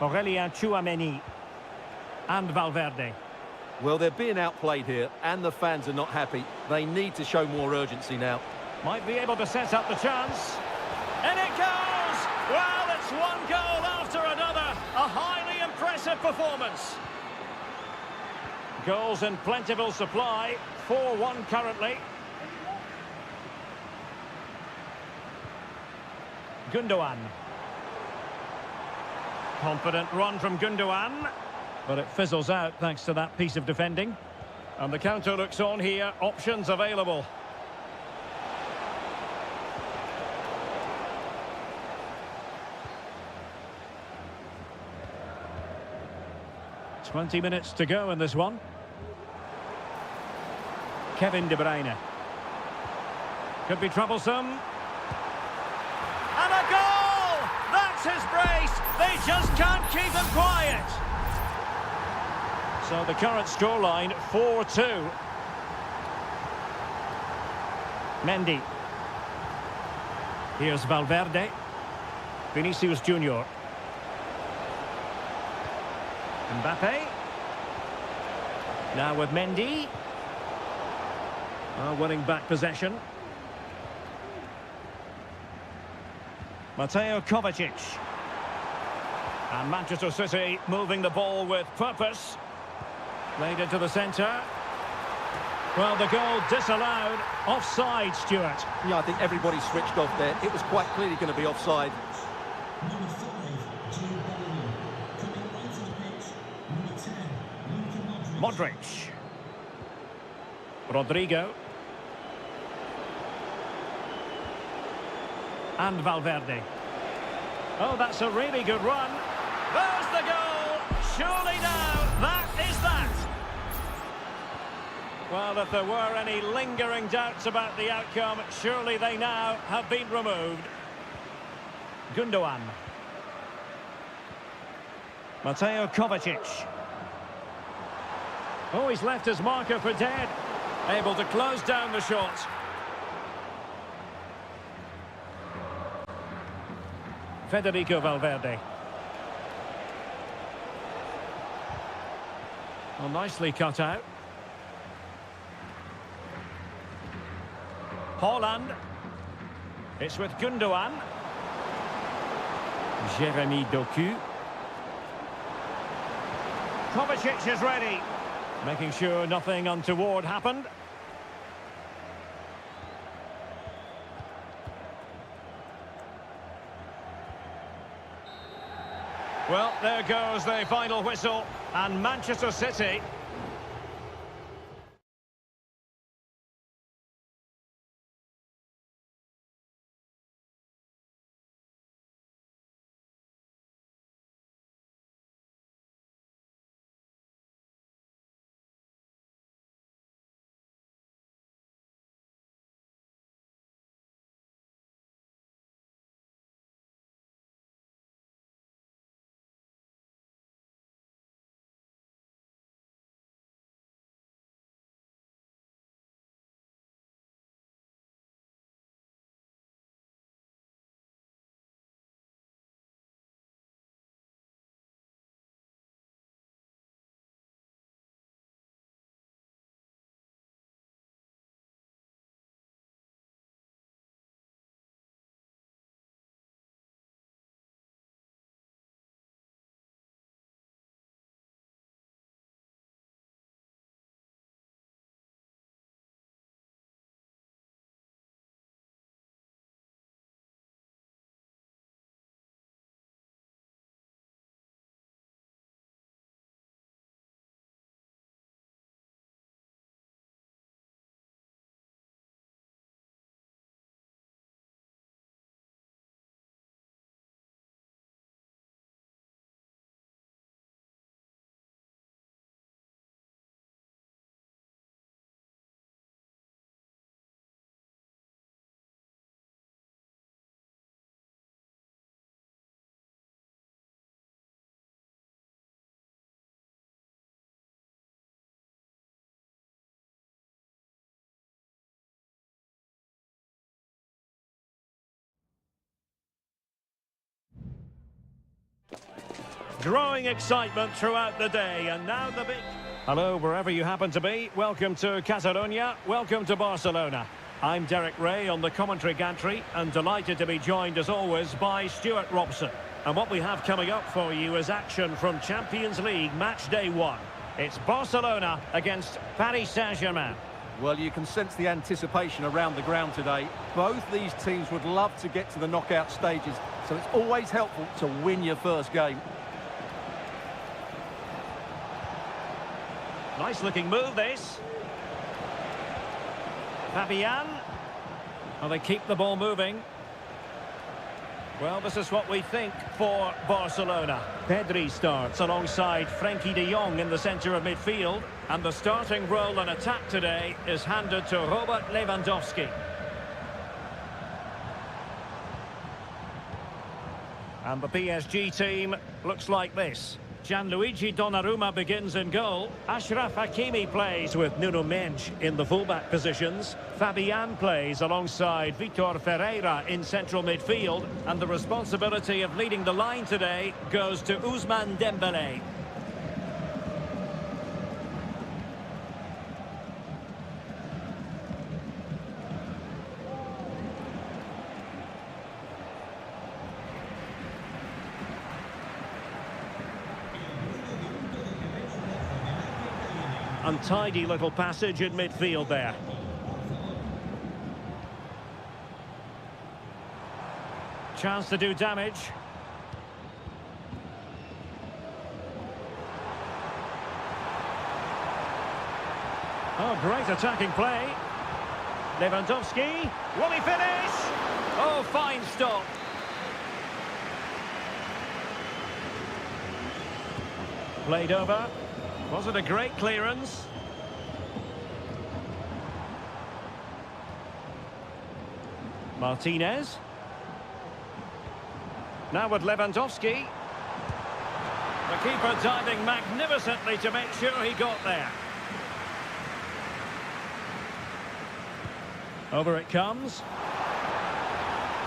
Aurelien Tchouameni. And Valverde. Well, they're being outplayed here, and the fans are not happy. They need to show more urgency now. Might be able to set up the chance. And it goes! Well, it's one goal after another. A highly impressive performance. Goals in plentiful supply. 4-1 currently. Gundogan. Confident run from Gundogan. But it fizzles out thanks to that piece of defending. And the counter looks on here. Options available. "20 minutes to go in this one. Kevin De Bruyne. Could be troublesome. And a goal! That's his brace! They just can't keep him quiet. So the current scoreline, 4-2. Mendy. Here's Valverde. Vinicius Junior. Mbappe. Now with Mendy. Winning back possession. Mateo Kovacic. And Manchester City moving the ball with purpose. Played into the centre. Well, the goal disallowed. Offside, Stuart. Yeah, I think everybody switched off there. It was quite clearly going to be offside. Modric. Rodrigo. And Valverde. Oh, that's a really good run. There's the goal. Surely now, that is that. Well, if there were any lingering doubts about the outcome, surely they now have been removed. Gundogan. Mateo Kovacic. Oh, he's left his marker for dead. Able to close down the shot. Federico Valverde. Well, nicely cut out. Haaland. It's with Gundogan. Jeremy Doku. Kovacic is ready. Making sure nothing untoward happened. Well, there goes the final whistle, and Manchester City Growing excitement throughout the day, and now the big... Hello, wherever you happen to be. Welcome to Catalonia. Welcome to Barcelona. I'm Derek Ray on the commentary gantry, and delighted to be joined, as always, by Stuart Robson. And what we have coming up for you is action from Champions League match day 1. It's Barcelona against Paris Saint-Germain. Well, you can sense the anticipation around the ground today. Both these teams would love to get to the knockout stages, so it's always helpful to win your first game. Nice looking move, this. Fabian. Well, they keep the ball moving. Well, this is what we think for Barcelona. Pedri starts alongside Frenkie de Jong in the centre of midfield. And the starting role in attack today is handed to Robert Lewandowski. And the PSG team looks like this. Gianluigi Donnarumma begins in goal. Achraf Hakimi plays with Nuno Mendes in the fullback positions. Fabian plays alongside Vitor Ferreira in central midfield. And the responsibility of leading the line today goes to Ousmane Dembélé. Untidy little passage in midfield there. Chance to do damage. Oh, great attacking play. Lewandowski. Will he finish? Oh, fine stop. Played over. Was it a great clearance? Martinez. Now with Lewandowski. The keeper diving magnificently to make sure he got there. Over it comes.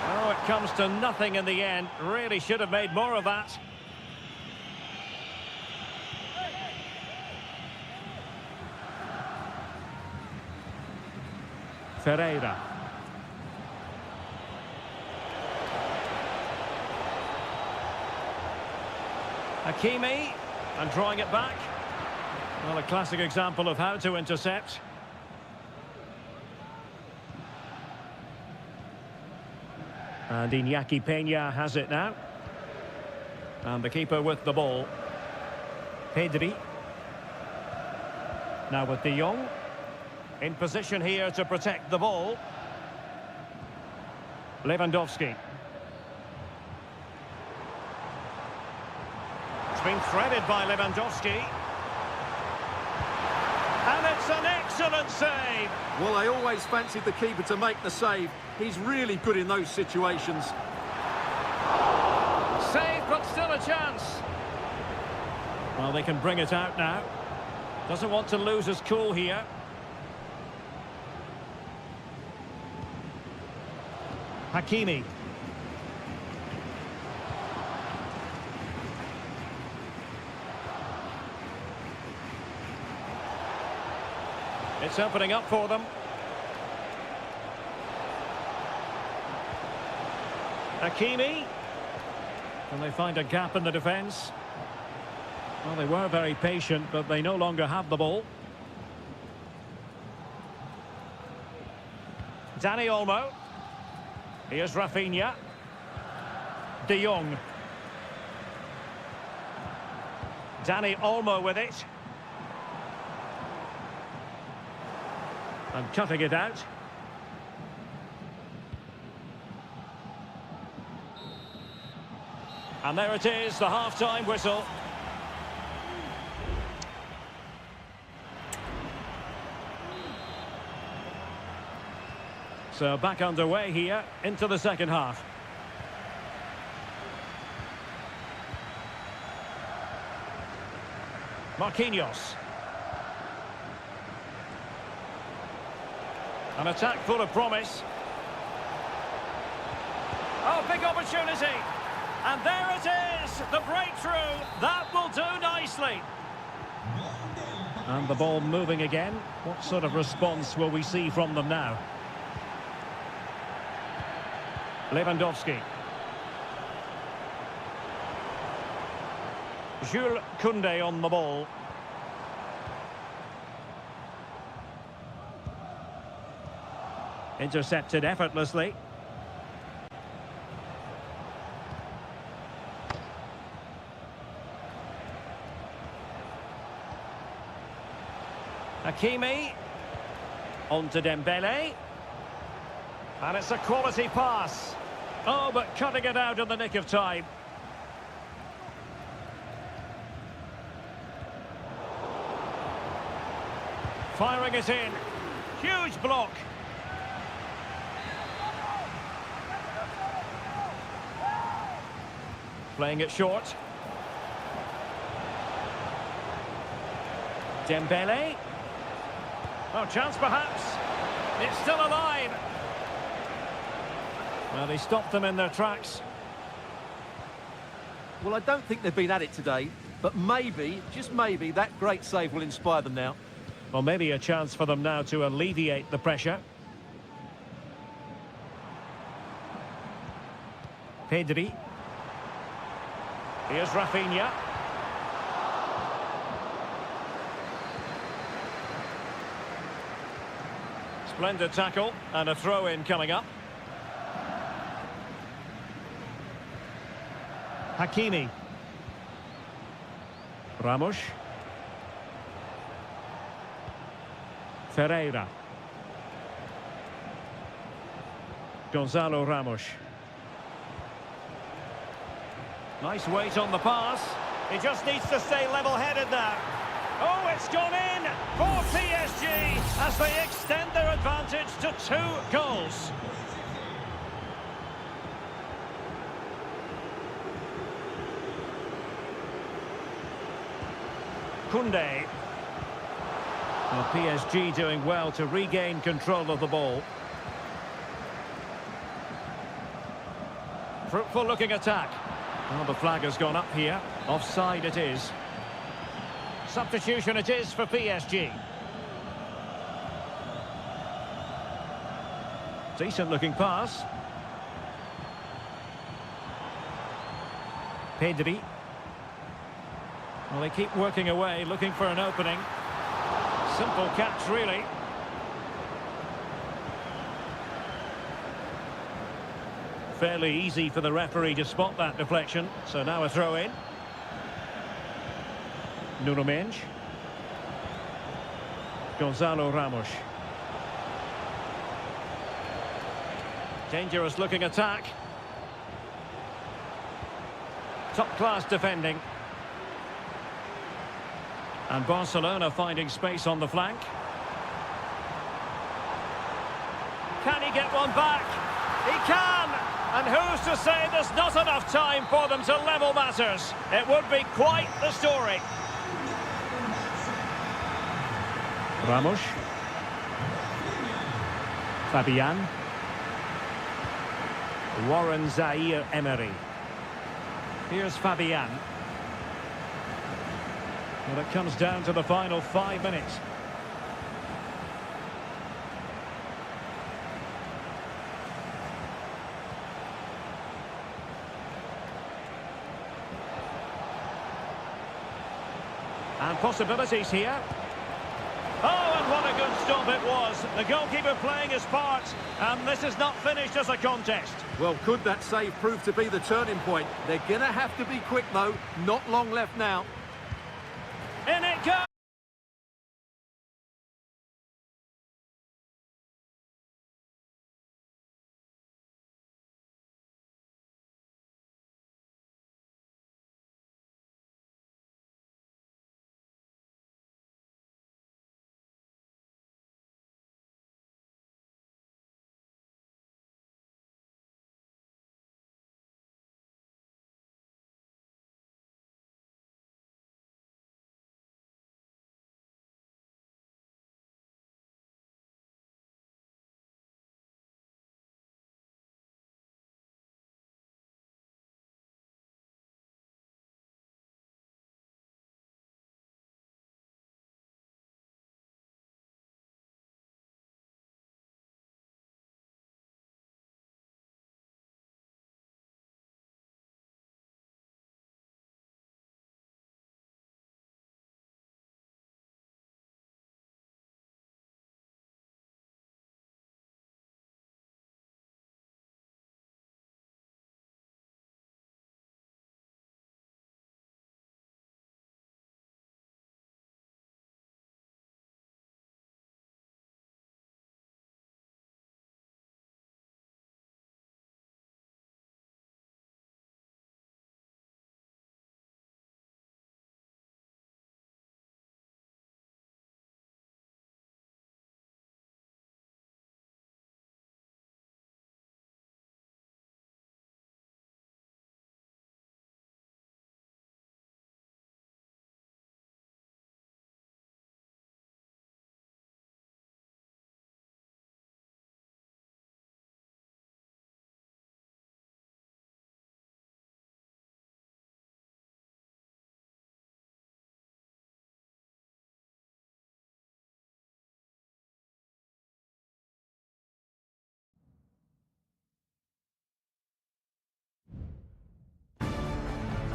Oh, it comes to nothing in the end. Really should have made more of that. Ferreira. Hakimi, and drawing it back. Well, a classic example of how to intercept. And Iñaki Peña has it now. And the keeper with the ball. Pedri. Now with de Jong. In position here to protect the ball. Lewandowski. It's been threaded by Lewandowski. And it's an excellent save. Well, I always fancied the keeper to make the save. He's really good in those situations. Save, but still a chance. Well, they can bring it out now. Doesn't want to lose his cool here. Hakimi. It's opening up for them. Hakimi. Can they find a gap in the defence? Well, they were very patient, but they no longer have the ball. Dani Olmo. Here's Rafinha. De Jong. Dani Olmo with it. And cutting it out. And there it is, the half-time whistle. So back underway here into the second half. Marquinhos. An attack full of promise. Oh, big opportunity. And there it is, the breakthrough. That will do nicely. And the ball moving again. What sort of response will we see from them now? Lewandowski. Jules Koundé on the ball. Intercepted effortlessly. Hakimi. On to Dembele. And it's a quality pass. Oh, but cutting it out in the nick of time. Firing it in. Huge block. Playing it short. Dembele. Oh, chance perhaps. It's still alive. Well, he stopped them in their tracks. Well, I don't think they've been at it today, but maybe, just maybe, that great save will inspire them now. Well, maybe a chance for them now to alleviate the pressure. Pedri. Here's Rafinha. Splendid tackle and a throw-in coming up. Hakimi. Ramos. Ferreira. Gonzalo Ramos. Nice weight on the pass. He just needs to stay level-headed now. Oh, it's gone in for PSG as they extend their advantage to 2 goals. Koundé. Well, PSG doing well to regain control of the ball. Fruitful looking attack. Oh, the flag has gone up here. Offside it is. Substitution it is for PSG. Decent looking pass. Pedri. Well, they keep working away, looking for an opening. Simple catch, really. Fairly easy for the referee to spot that deflection. So now a throw-in. Nuno Mendes. Gonzalo Ramos. Dangerous looking attack. Top-class defending. And Barcelona finding space on the flank. Can he get one back? He can! And who's to say there's not enough time for them to level matters? It would be quite the story. Ramos. Fabian. Warren Zaire-Emery. Here's Fabian. Well, it comes down to the final 5 minutes. And possibilities here. Oh, and what a good stop it was. The goalkeeper playing his part, and this is not finished as a contest. Well, could that save prove to be the turning point? They're going to have to be quick, though. Not long left now. In it goes!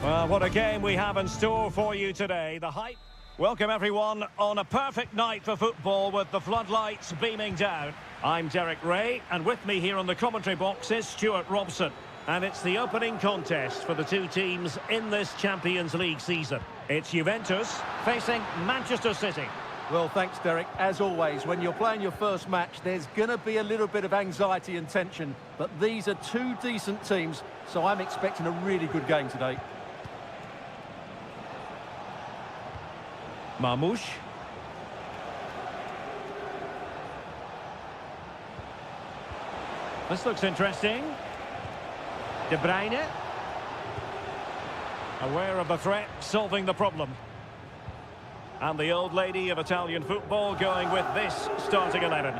Well, what a game we have in store for you today. The hype. Welcome everyone on a perfect night for football with the floodlights beaming down. I'm Derek Ray, and with me here on the commentary box is Stuart Robson. And it's the opening contest for the two teams in this Champions League season. It's Juventus facing Manchester City. Well, thanks, Derek. As always, when you're playing your first match, there's going to be a little bit of anxiety and tension. But these are two decent teams, so I'm expecting a really good game today. Marmoush. This looks interesting. De Bruyne. Aware of the threat, solving the problem. And the old lady of Italian football going with this starting 11.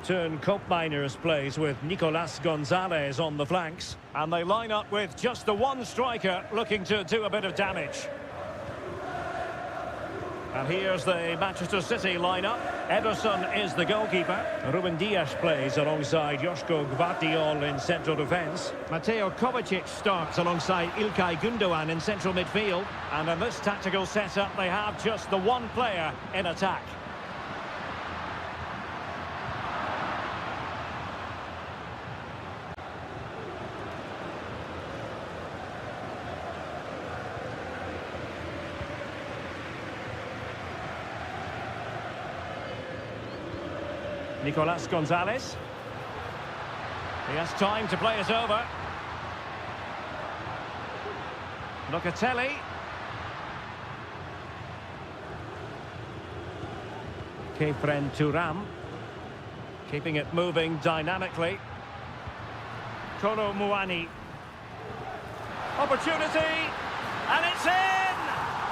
Turn Koopmeiners plays with Nicolas Gonzalez on the flanks. And they line up with just the one striker looking to do a bit of damage. And here's the Manchester City lineup. Ederson is the goalkeeper. Ruben Dias plays alongside Joško Gvardiol in central defence. Mateo Kovacic starts alongside Ilkay Gundogan in central midfield. And in this tactical setup, they have just the one player in attack. Nicolas Gonzalez. He has time to play it over. Locatelli. Kefren Turam. Keeping it moving dynamically. Kolo Muani. Opportunity. And it's in!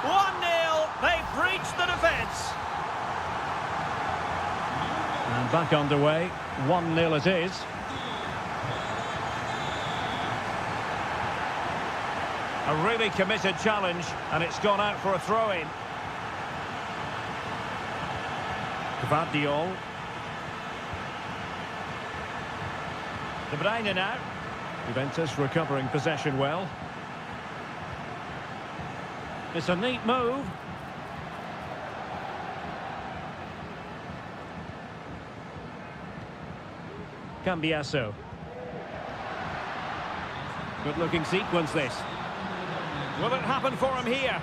1-0. They've breached the defence. And back underway, 1-0 it is. A really committed challenge, and it's gone out for a throw-in. Gvardiol. De Bruyne now. Juventus recovering possession well. It's a neat move. Cambiasso. Good-looking sequence, this. Will it happen for him here?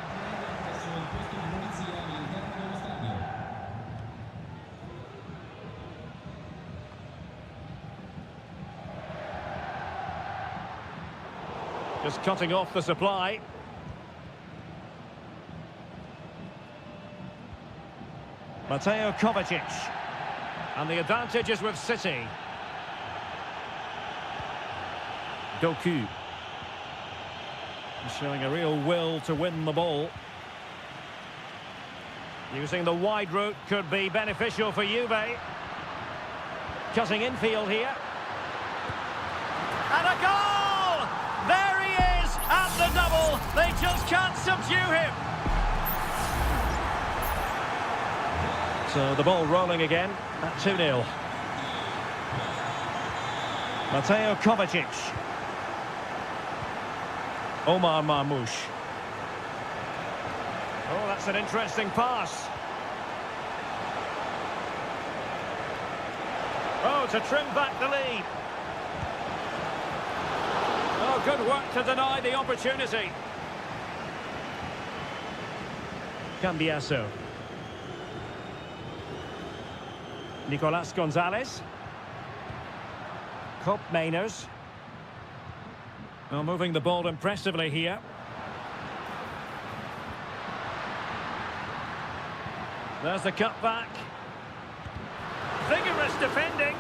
Just cutting off the supply. Mateo Kovacic. And the advantage is with City. Doku. Showing a real will to win the ball. Using the wide route could be beneficial for Juve. Cutting infield here. And a goal! There he is at the double. They just can't subdue him. So the ball rolling again at 2-0. Mateo Kovacic. Omar Marmoush. Oh, that's an interesting pass. Oh, to trim back the lead. Oh, good work to deny the opportunity. Cambiasso. Nicolas Gonzalez. Koopmeiners. Well, moving the ball impressively here. There's the cutback. Vigorous defending.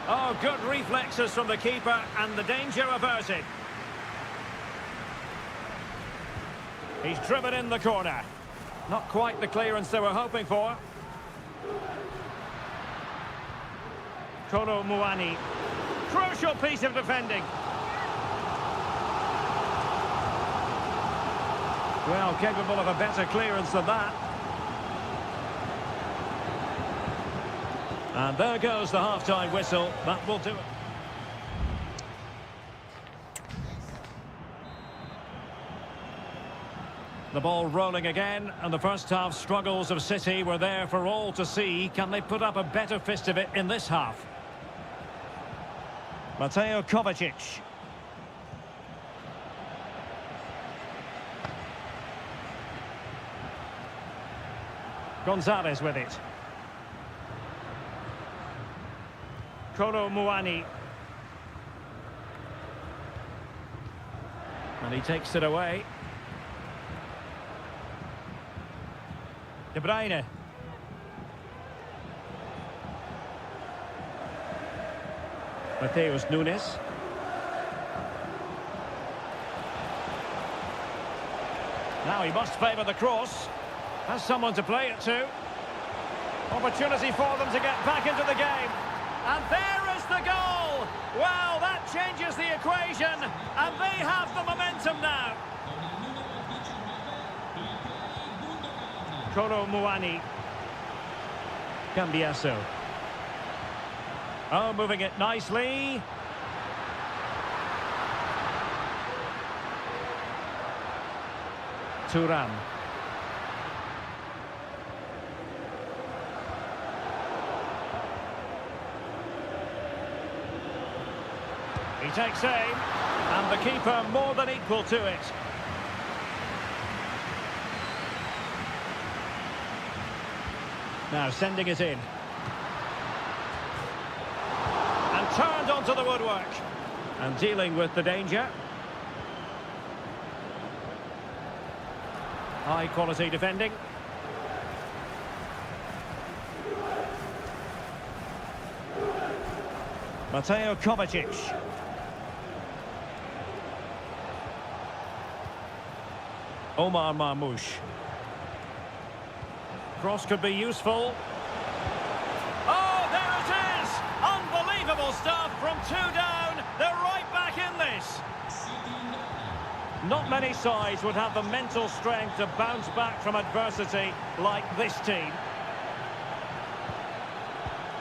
Oh, good reflexes from the keeper and the danger averted. He's driven in the corner. Not quite the clearance they were hoping for. Kolo Muani. Crucial piece of defending. Well, capable of a better clearance than that. And there goes the half-time whistle. That will do it. The ball rolling again, and the first half struggles of City were there for all to see. Can they put up a better fist of it in this half? Mateo Kovacic. Gonzalez with it. Kolo Muani. And he takes it away. De Bruyne. Mateus Nunes. Now he must favour the cross. Has someone to play it to. Opportunity for them to get back into the game. And there is the goal! Wow, that changes the equation. And they have the momentum now. Kolo Muani. Cambiaso. Oh, moving it nicely. Thuram. He takes aim, and the keeper more than equal to it. Now sending it in. And turned onto the woodwork. And dealing with the danger. High quality defending. Mateo Kovacic. Omar Marmoush. Cross could be useful. Oh, there it is! Unbelievable stuff from 2 down. They're right back in this. Not many sides would have the mental strength to bounce back from adversity like this team.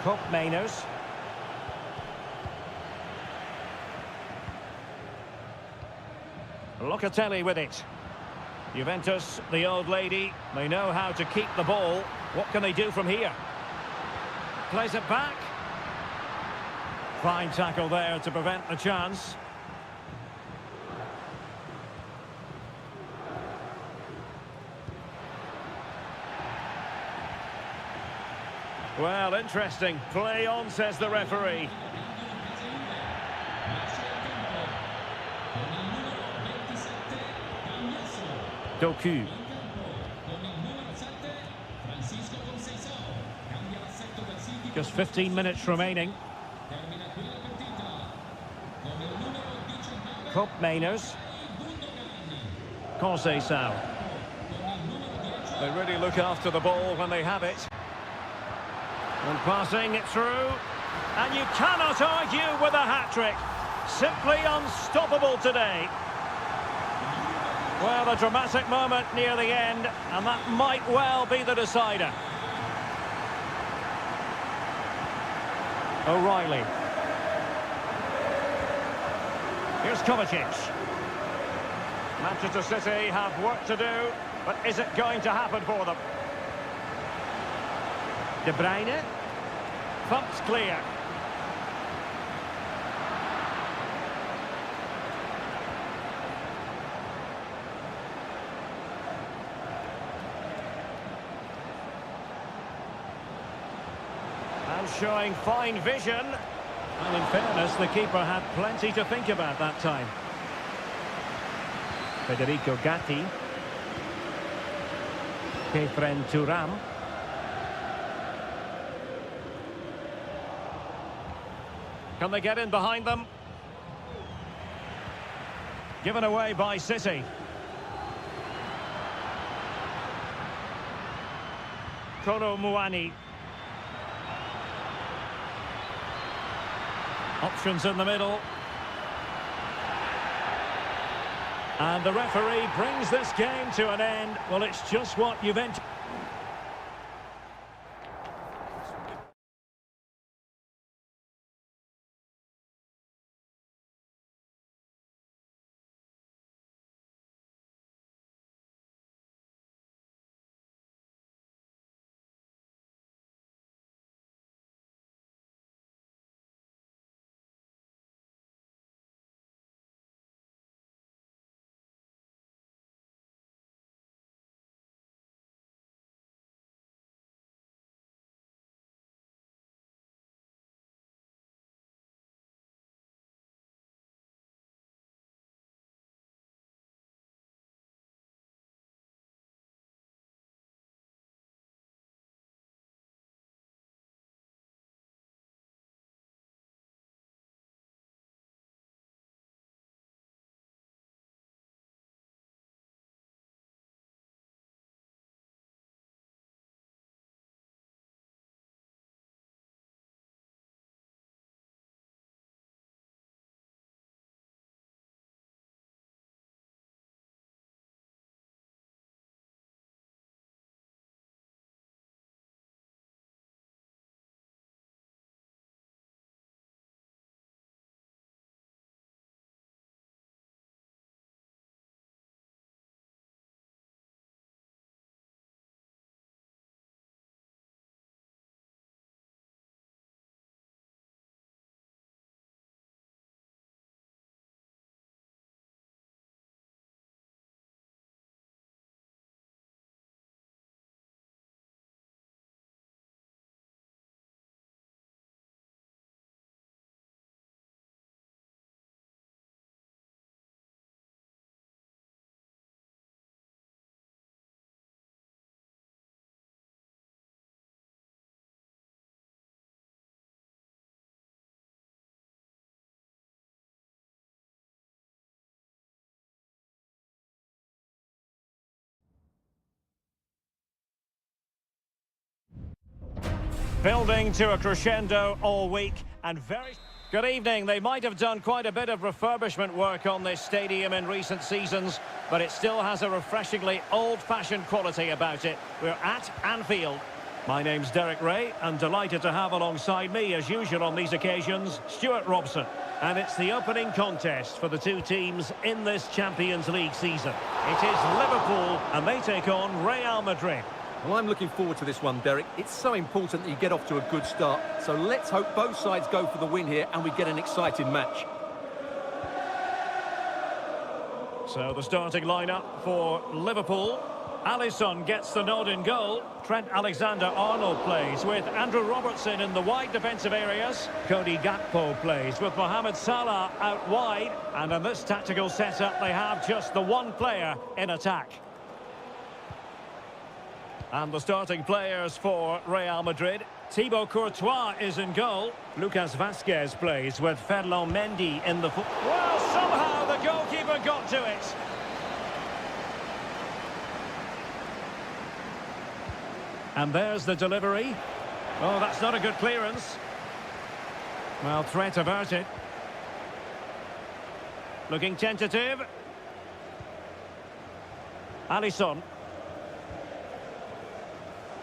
Cup Mainers. Locatelli with it. Juventus, the old lady, they know how to keep the ball. What can they do from here? Plays it back. Fine tackle there to prevent the chance. Well, interesting. Play on, says the referee. Doku. Just 15 minutes remaining. Cup Mainers. Conceição. They really look after the ball when they have it. And passing it through. And you cannot argue with a hat-trick. Simply unstoppable today. Well, a dramatic moment near the end, and that might well be the decider. O'Reilly. Here's Kovacic. Manchester City have work to do, but is it going to happen for them? De Bruyne. Thumped clear. And showing fine vision. And in fairness, the keeper had plenty to think about that time. Federico Gatti. Kefren Thuram. Can they get in behind them? Given away by City. Kolo Muani. Options in the middle. And the referee brings this game to an end. Well, it's just what Juventus... Building to a crescendo all week and very... Good evening. They might have done quite a bit of refurbishment work on this stadium in recent seasons, but it still has a refreshingly old-fashioned quality about it. We're at Anfield. My name's Derek Ray, and delighted to have alongside me, as usual on these occasions, Stuart Robson. And it's the opening contest for the two teams in this Champions League season. It is Liverpool, and they take on Real Madrid. Well, I'm looking forward to this one, Derek. It's so important that you get off to a good start. So let's hope both sides go for the win here and we get an exciting match. So the starting lineup for Liverpool. Alisson gets the nod in goal. Trent Alexander-Arnold plays with Andrew Robertson in the wide defensive areas. Cody Gakpo plays with Mohamed Salah out wide. And in this tactical setup, they have just the one player in attack. And the starting players for Real Madrid. Thibaut Courtois is in goal. Lucas Vazquez plays with Ferland Mendy in the... Well, somehow the goalkeeper got to it. And there's the delivery. Oh, that's not a good clearance. Well, threat averted. Looking tentative. Alisson.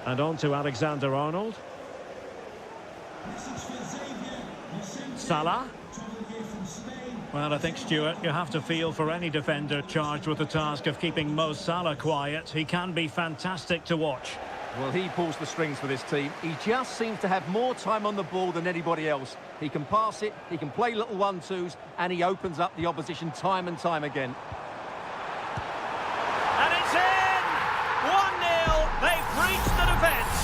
And on to Alexander-Arnold. Salah. Well, I think, Stuart, you have to feel for any defender charged with the task of keeping Mo Salah quiet. He can be fantastic to watch. Well, he pulls the strings for this team. He just seems to have more time on the ball than anybody else. He can pass it, he can play little one-twos, and he opens up the opposition time and time again. And it's in! 1-0. They've breached the defence.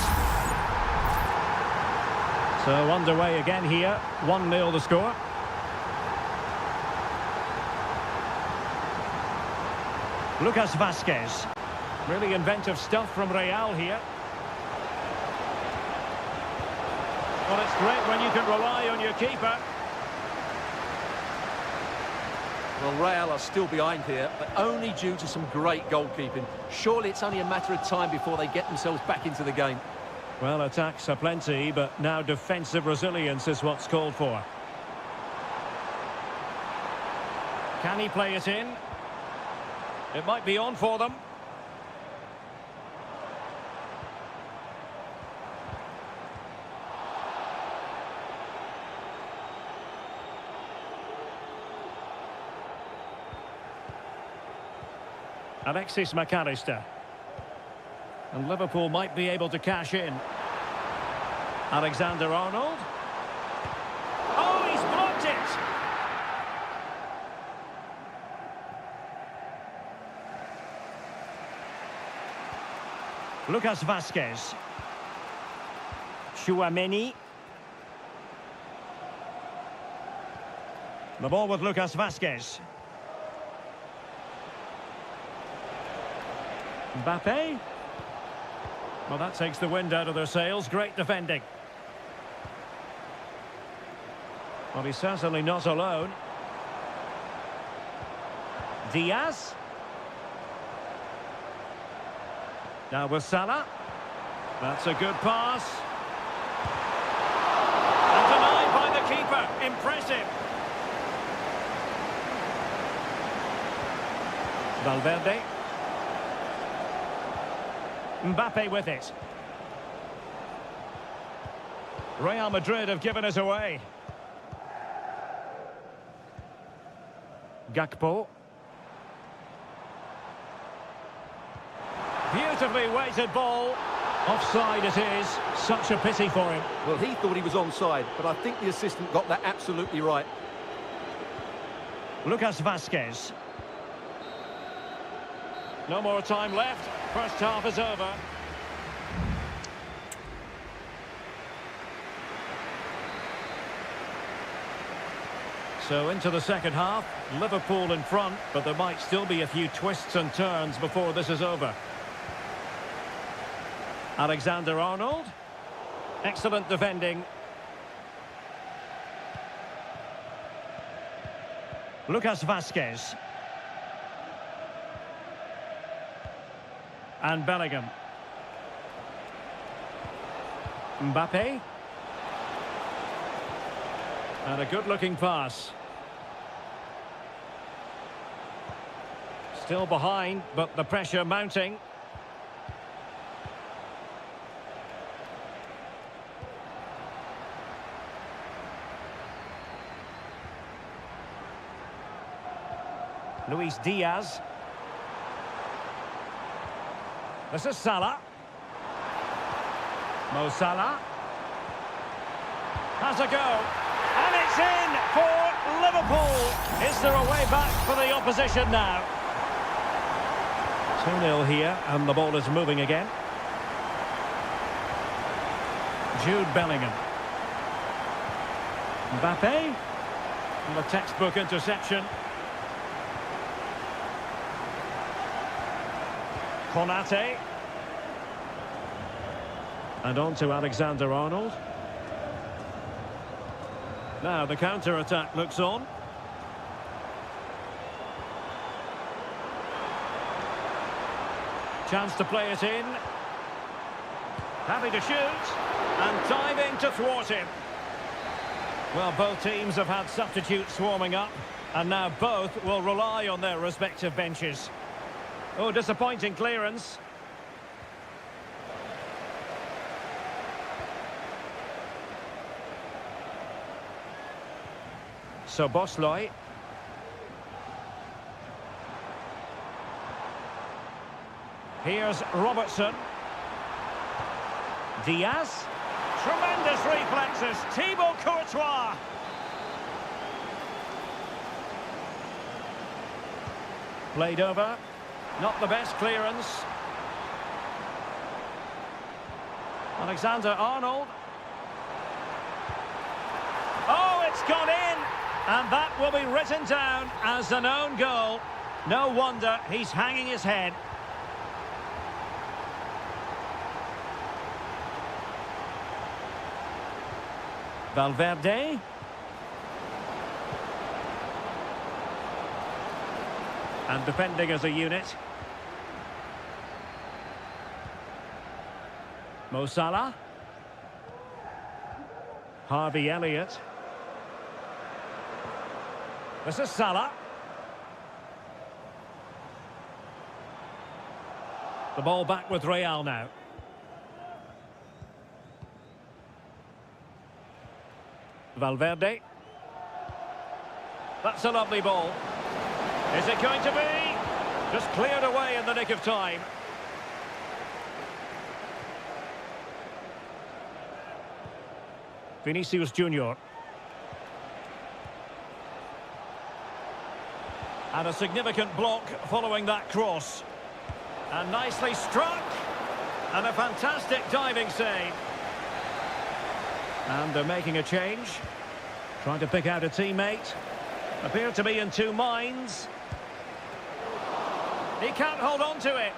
So underway again here. 1-0 the score. Lucas Vazquez. Really inventive stuff from Real here. Well, it's great when you can rely on your keeper. Well, Real are still behind here, but only due to some great goalkeeping. Surely it's only a matter of time before they get themselves back into the game. Well, attacks are plenty, but now defensive resilience is what's called for. Can he play it in? It might be on for them. Alexis McAllister. And Liverpool might be able to cash in. Alexander-Arnold. Oh, he's blocked it! Lucas Vazquez. Chouameni. The ball with Lucas Vazquez. Mbappe. Well, that takes the wind out of their sails. Great defending. Well, he's certainly not alone. Diaz. Now with Salah. That's a good pass. And denied by the keeper. Impressive. Valverde. Mbappe with it. Real Madrid have given it away. Gakpo. Beautifully weighted ball. Offside it is. Such a pity for him. Well, he thought he was onside, but I think the assistant got that absolutely right. Lucas Vazquez. No more time left. First half is over. So into the second half, Liverpool in front, but there might still be a few twists and turns before this is over. Alexander-Arnold. Excellent defending. Lucas Vazquez. And Bellingham. Mbappe. And a good-looking pass. Still behind, but the pressure mounting. Luis Diaz. This is Salah. Mo Salah. Has a go. And it's in for Liverpool. Is there a way back for the opposition now? 2-0 here, and the ball is moving again. Jude Bellingham. Mbappe. And the textbook interception. Konate. And on to Alexander-Arnold. Now the counter-attack looks on. Chance to play it in. Happy to shoot. And diving to thwart him. Well, both teams have had substitutes swarming up. And now both will rely on their respective benches. Oh, disappointing clearance. So Bosley. Here's Robertson. Diaz. Tremendous reflexes. Thibaut Courtois. Played over. Not the best clearance. Alexander-Arnold. Oh, it's gone in. And that will be written down as an own goal. No wonder he's hanging his head. Valverde. And defending as a unit. Mo Salah. Harvey Elliott. This is Salah. The ball back with Real now. Valverde. That's a lovely ball. Is it going to be? Just cleared away in the nick of time. Vinicius Junior. And a significant block following that cross. And nicely struck. And a fantastic diving save. And they're making a change. Trying to pick out a teammate. Appear to be in two minds. He can't hold on to it.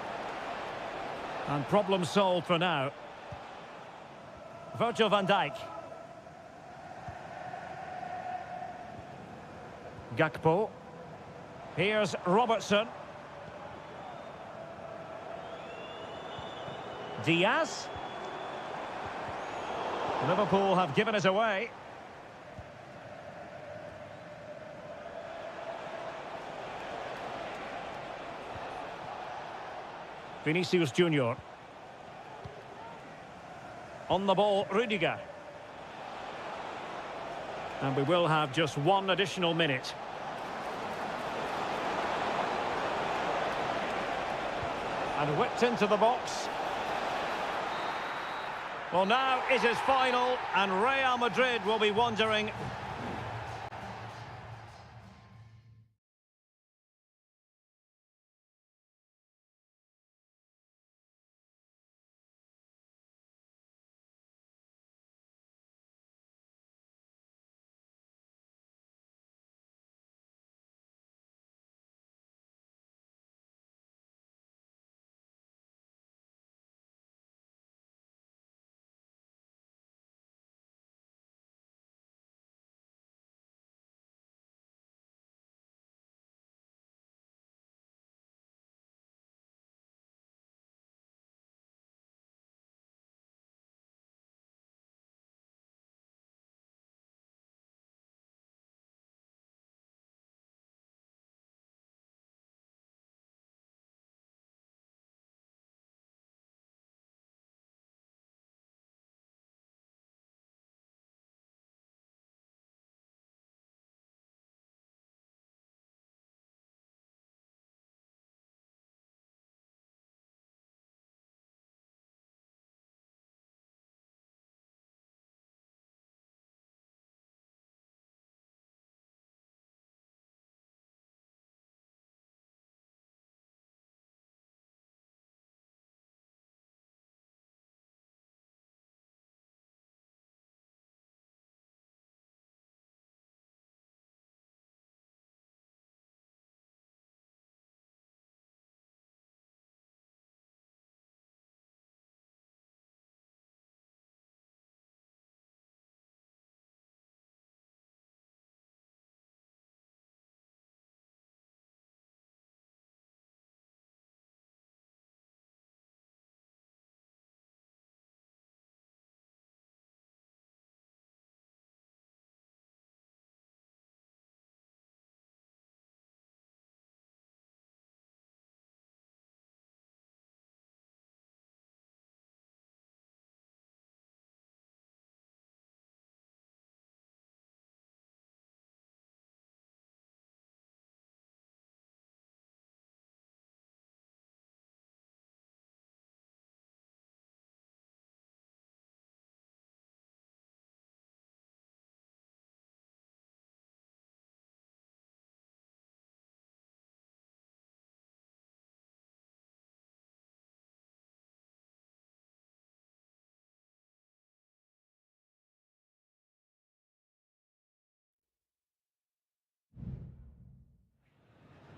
And problem solved for now. Virgil van Dijk. Gakpo. Here's Robertson. Diaz. Liverpool have given it away. Vinicius Junior. On the ball, Rudiger. And we will have just one additional minute. And whipped into the box. Well, now it is final, and Real Madrid will be wondering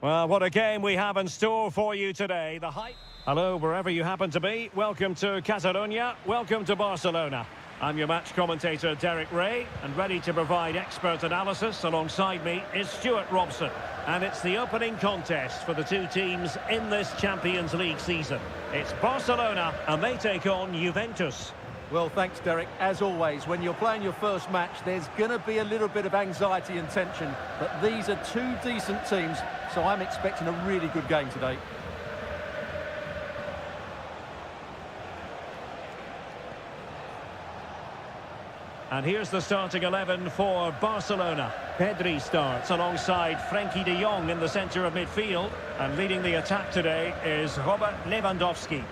Well, what a game we have in store for you today. The hype. Hello, wherever you happen to be. Welcome to Catalonia. Welcome to Barcelona. I'm your match commentator, Derek Ray, and ready to provide expert analysis. Alongside me is Stuart Robson. And it's the opening contest for the two teams in this Champions League season. It's Barcelona, and they take on Juventus. Well, thanks, Derek. As always, when you're playing your first match, there's going to be a little bit of anxiety and tension. But these are two decent teams, so I'm expecting a really good game today. And here's the starting 11 for Barcelona. Pedri starts alongside Frenkie de Jong in the centre of midfield. And leading the attack today is Robert Lewandowski.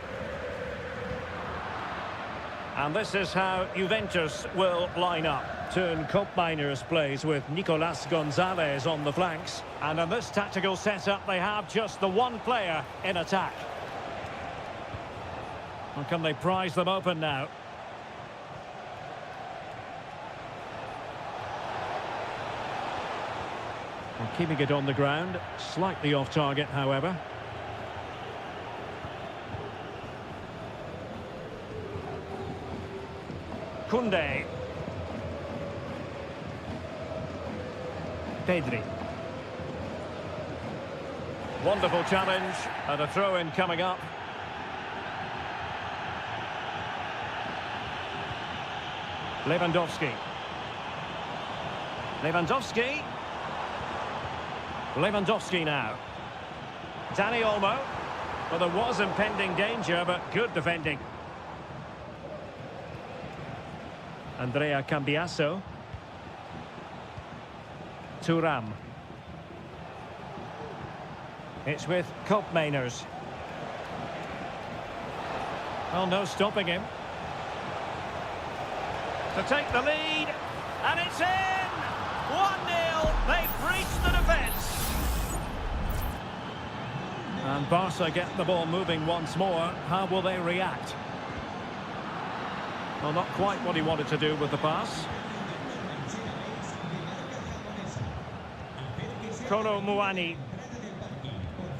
And this is how Juventus will line up. Turn Koopmeiners plays with Nicolas Gonzalez on the flanks. And in this tactical setup, they have just the one player in attack. Well, can they prize them open now? Well, keeping it on the ground, slightly off target, however. Koundé. Pedri. Wonderful challenge, and a throw-in coming up. Lewandowski. Lewandowski. Lewandowski now. Dani Olmo. Well, there was impending danger, but good defending. Andrea Cambiasso. Thuram. It's with Koopmeiners. Well, no stopping him. To take the lead, and it's in! 1-0, they've breached the defence. And Barca get the ball moving once more. How will they react? Well, not quite what he wanted to do with the pass. Kolo Muani.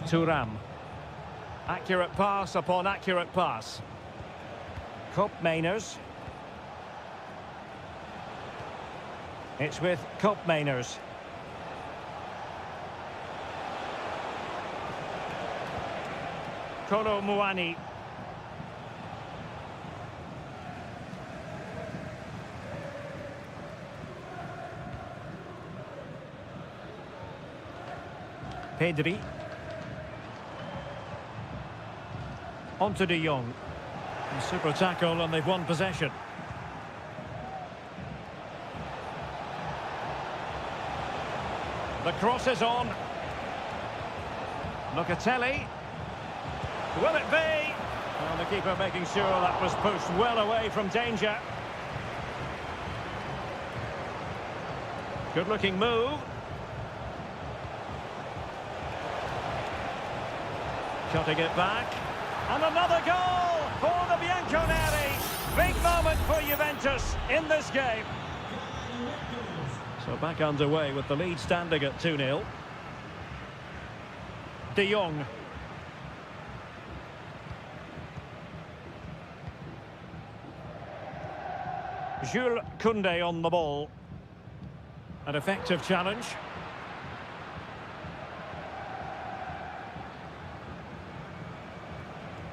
Thuram. Accurate pass upon accurate pass. Koopmeiners. It's with Koopmeiners. Kolo Muani. Pedri. On to de Jong. Super tackle, and they've won possession. The cross is on. Locatelli. Will it be? Well, the keeper making sure that was pushed well away from danger. Good-looking move. Cutting it back. And another goal for the Bianconeri. Big moment for Juventus in this game. So back underway with the lead standing at 2-0. De Jong. Jules Koundé on the ball. An effective challenge.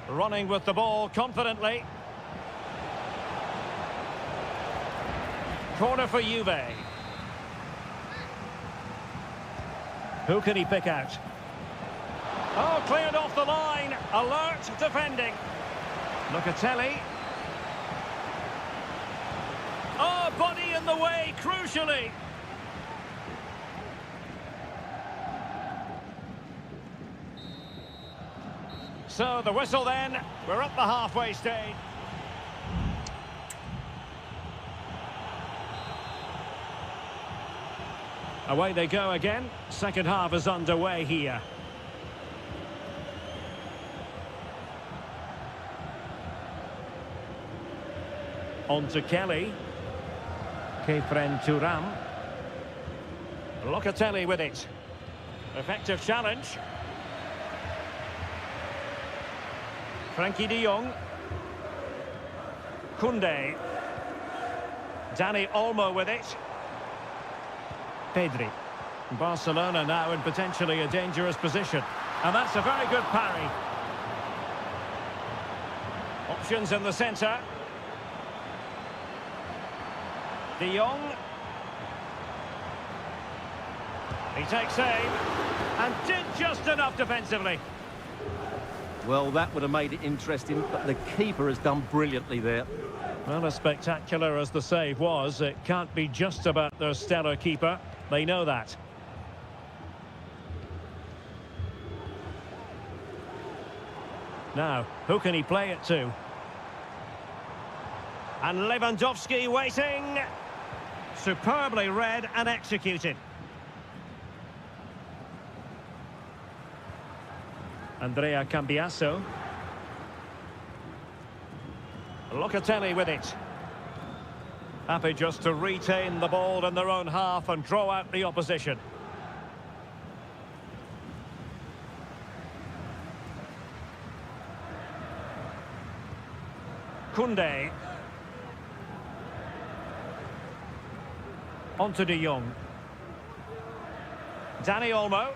Running with the ball confidently. Corner for Juve. Who can he pick out? Oh, cleared off the line. Alert defending. Locatelli. Oh, body in the way, crucially. So the whistle then, we're at the halfway stage. Away they go again. Second half is underway here. On to Kelly. Kefren Thuram. Locatelli with it. Effective challenge. Frankie de Jong. Koundé. Dani Olmo with it. Pedri. Barcelona now in potentially a dangerous position. And that's a very good parry. Options in the centre. De Jong. He takes aim and did just enough defensively. Well, that would have made it interesting, but the keeper has done brilliantly there. Well, as spectacular as the save was, it can't be just about their stellar keeper. They know that. Now, who can he play it to? And Lewandowski waiting. Superbly read and executed. Andrea Cambiasso. Locatelli with it. Happy just to retain the ball in their own half and draw out the opposition. Koundé. On to de Jong. Dani Olmo.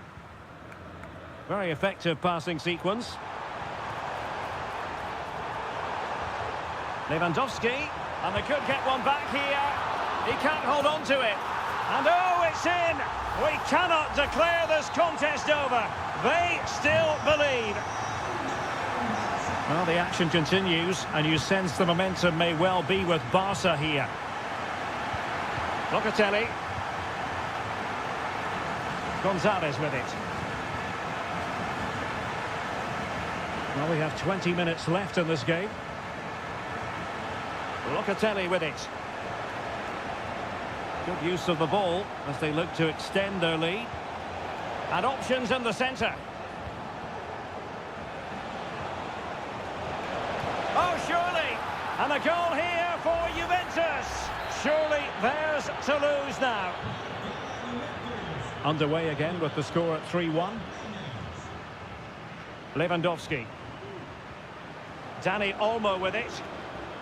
Very effective passing sequence. Lewandowski, and they could get one back here. He can't hold on to it. And oh, it's in! We cannot declare this contest over. They still believe. Well, the action continues, and you sense the momentum may well be with Barca here. Locatelli. Gonzalez with it. Well, we have 20 minutes left in this game. Locatelli with it. Good use of the ball as they look to extend their lead. And options in the centre. Oh, surely! And a goal here for Juventus. Surely theirs to lose now. Underway again with the score at 3-1. Lewandowski. Dani Olmo with it.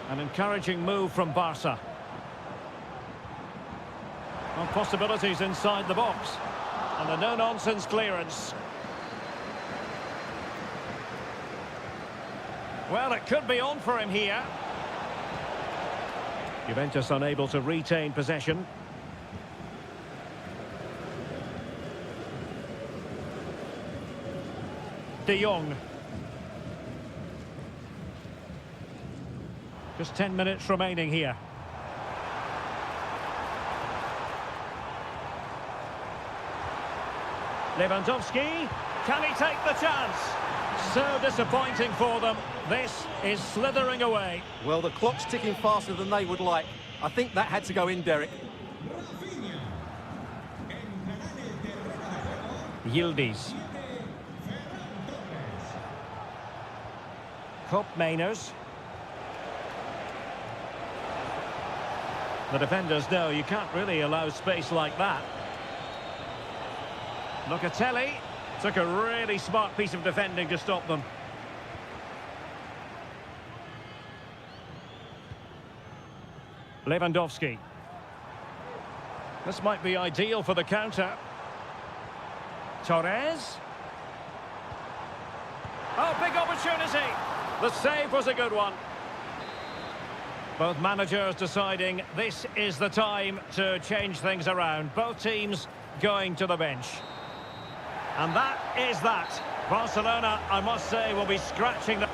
An encouraging move from Barca. Well, possibilities inside the box. And a no-nonsense clearance. Well, it could be on for him here. Juventus unable to retain possession. De Jong. Just 10 minutes remaining here. Lewandowski, can he take the chance? So disappointing for them. This is slithering away. Well, the clock's ticking faster than they would like. I think that had to go in, Derek. Yildiz. Koopmeiners. The defenders know you can't really allow space like that. Locatelli took a really smart piece of defending to stop them. Lewandowski. This might be ideal for the counter. Torres. Oh, big opportunity. The save was a good one. Both managers deciding this is the time to change things around. Both teams going to the bench. And that is that. Barcelona, I must say, will be scratching the...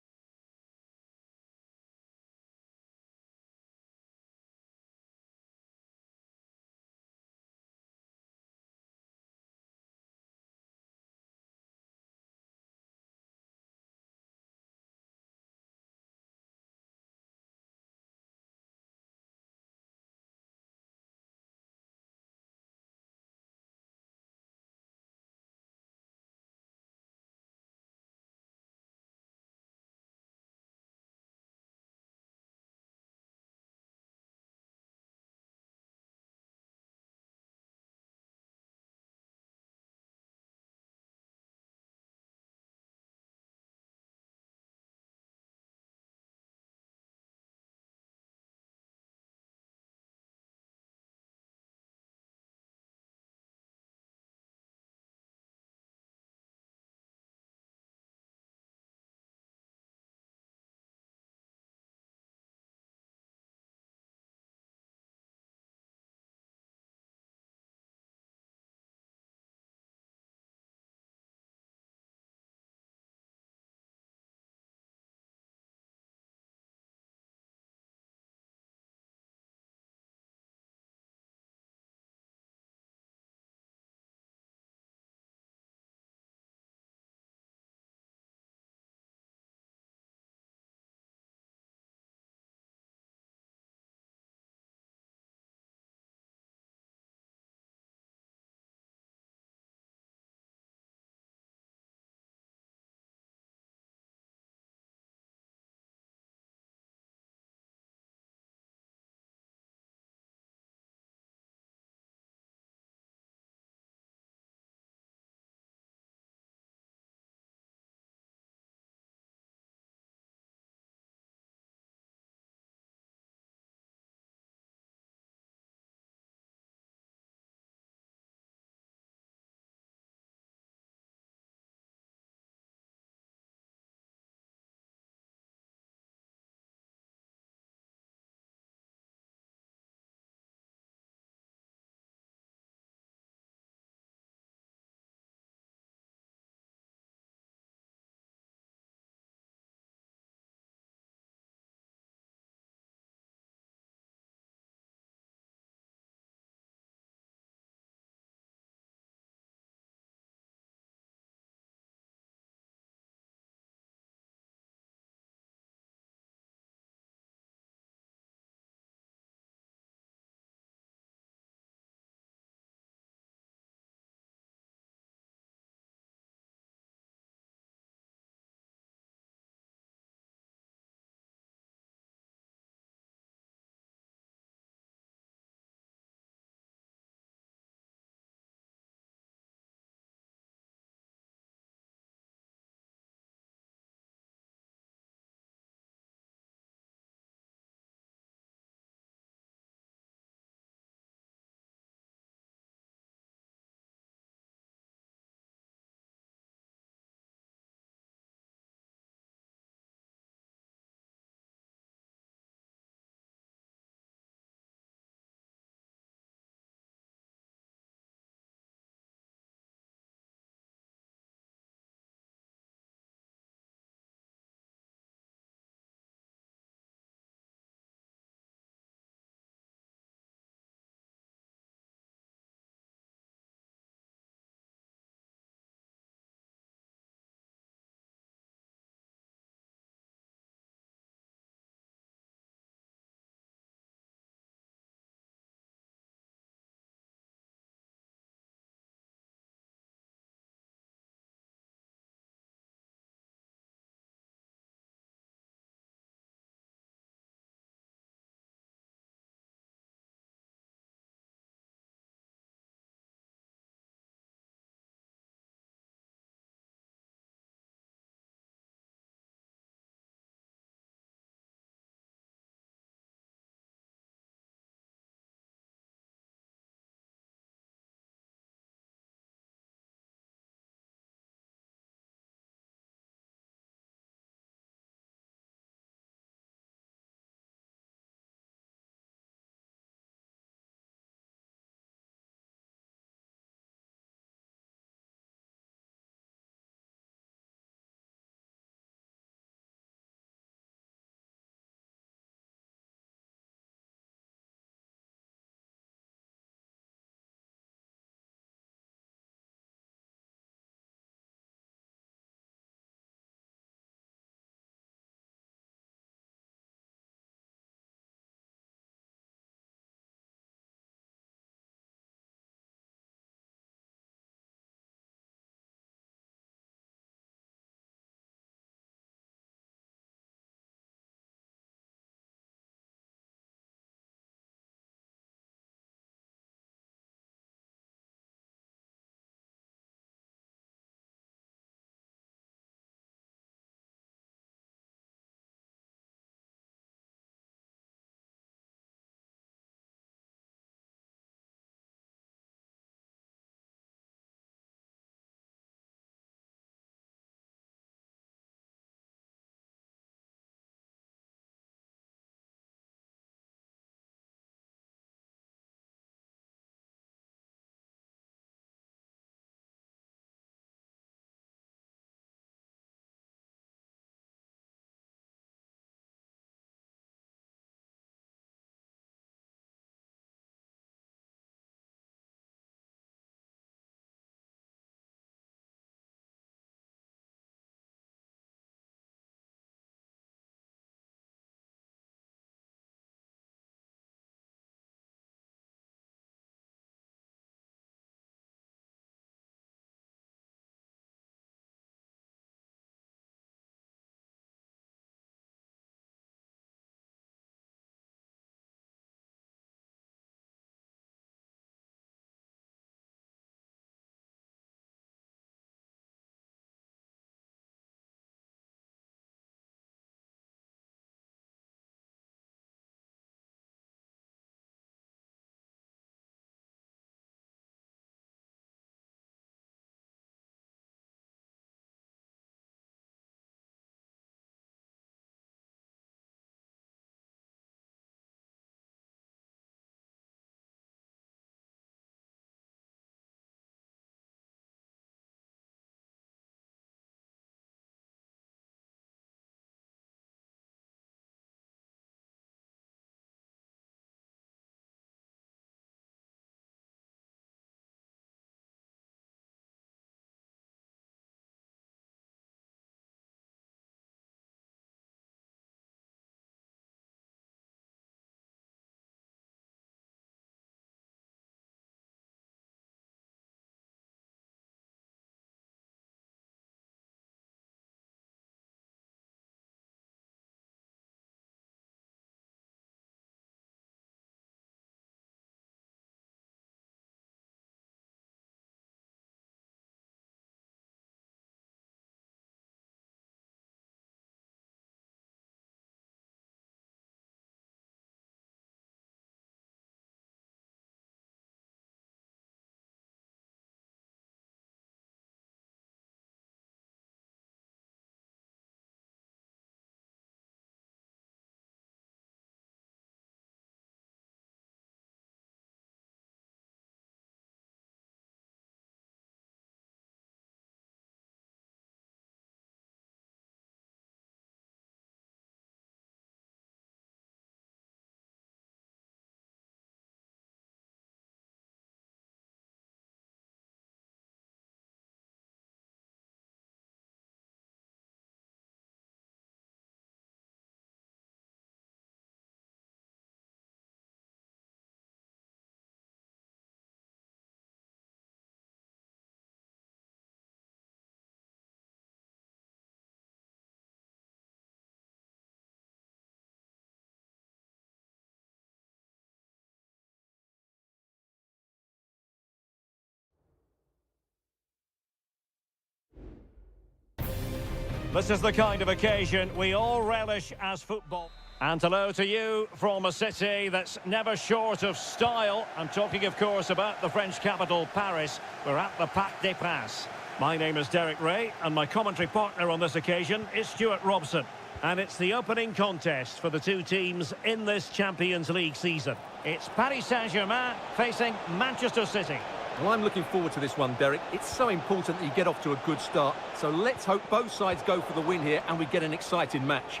This is the kind of occasion we all relish as football. And hello to you from a city that's never short of style. I'm talking, of course, about the French capital, Paris. We're at the Parc des Princes. My name is Derek Ray, and my commentary partner on this occasion is Stuart Robson. And it's the opening contest for the two teams in this Champions League season. It's Paris Saint-Germain facing Manchester City. Well, I'm looking forward to this one, Derek. It's so important that you get off to a good start. So let's hope both sides go for the win here and we get an exciting match.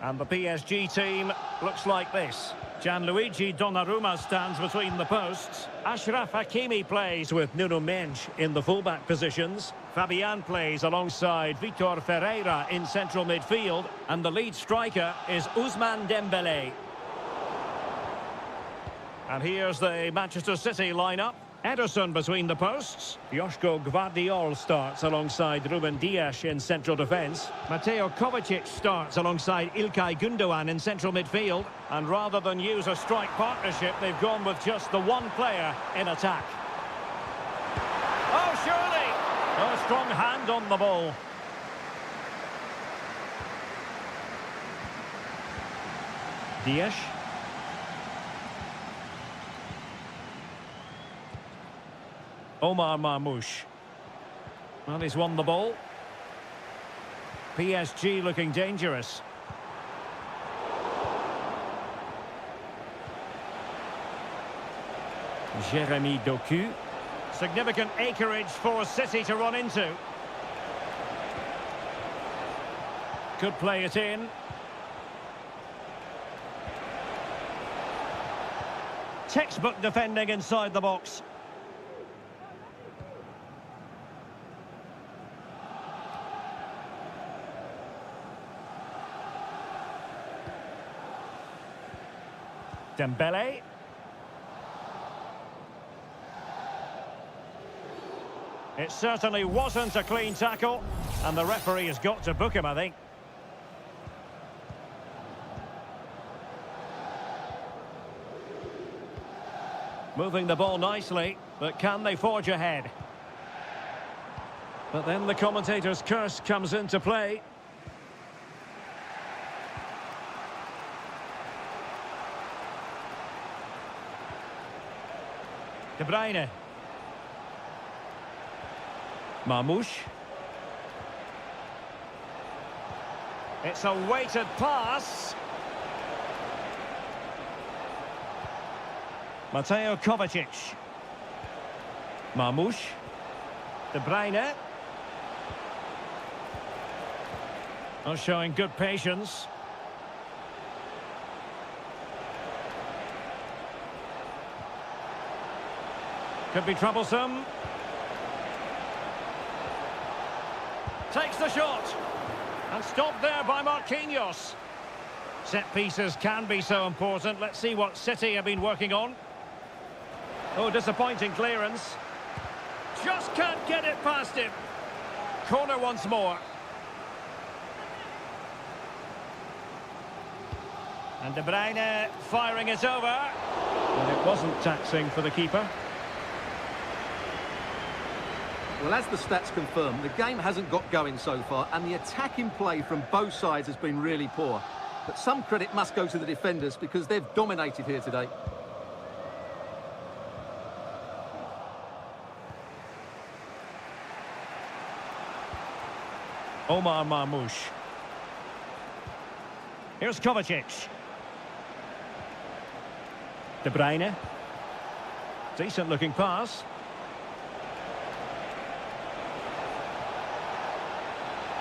And the PSG team looks like this. Gianluigi Donnarumma stands between the posts. Achraf Hakimi plays with Nuno Mendes in the fullback positions. Fabian plays alongside Vitor Ferreira in central midfield. And the lead striker is Ousmane Dembélé. And here's the Manchester City lineup. Ederson between the posts. Joško Gvardiol starts alongside Ruben Dias in central defence. Mateo Kovacic starts alongside İlkay Gündoğan in central midfield. And rather than use a strike partnership, they've gone with just the one player in attack. Oh, surely! A strong hand on the ball. Dias. Omar Marmoush. Well, he's won the ball. PSG looking dangerous. Jeremy Doku. Significant acreage for City to run into. Could play it in. Textbook defending inside the box. Dembélé. It certainly wasn't a clean tackle, and the referee has got to book him, I think. Moving the ball nicely, but can they forge ahead? But then the commentator's curse comes into play. De Bruyne. Marmoush. It's a weighted pass. Mateo Kovacic. Marmoush. De Bruyne. Oh, showing good patience. Could be troublesome. Takes the shot. And stopped there by Marquinhos. Set pieces can be so important. Let's see what City have been working on. Oh, disappointing clearance. Just can't get it past him. Corner once more. And De Bruyne firing it over. And it wasn't taxing for the keeper. Well, as the stats confirm, the game hasn't got going so far, and the attacking play from both sides has been really poor. But some credit must go to the defenders because they've dominated here today. Omar Marmoush. Here's Kovacic. De Bruyne. Decent looking pass.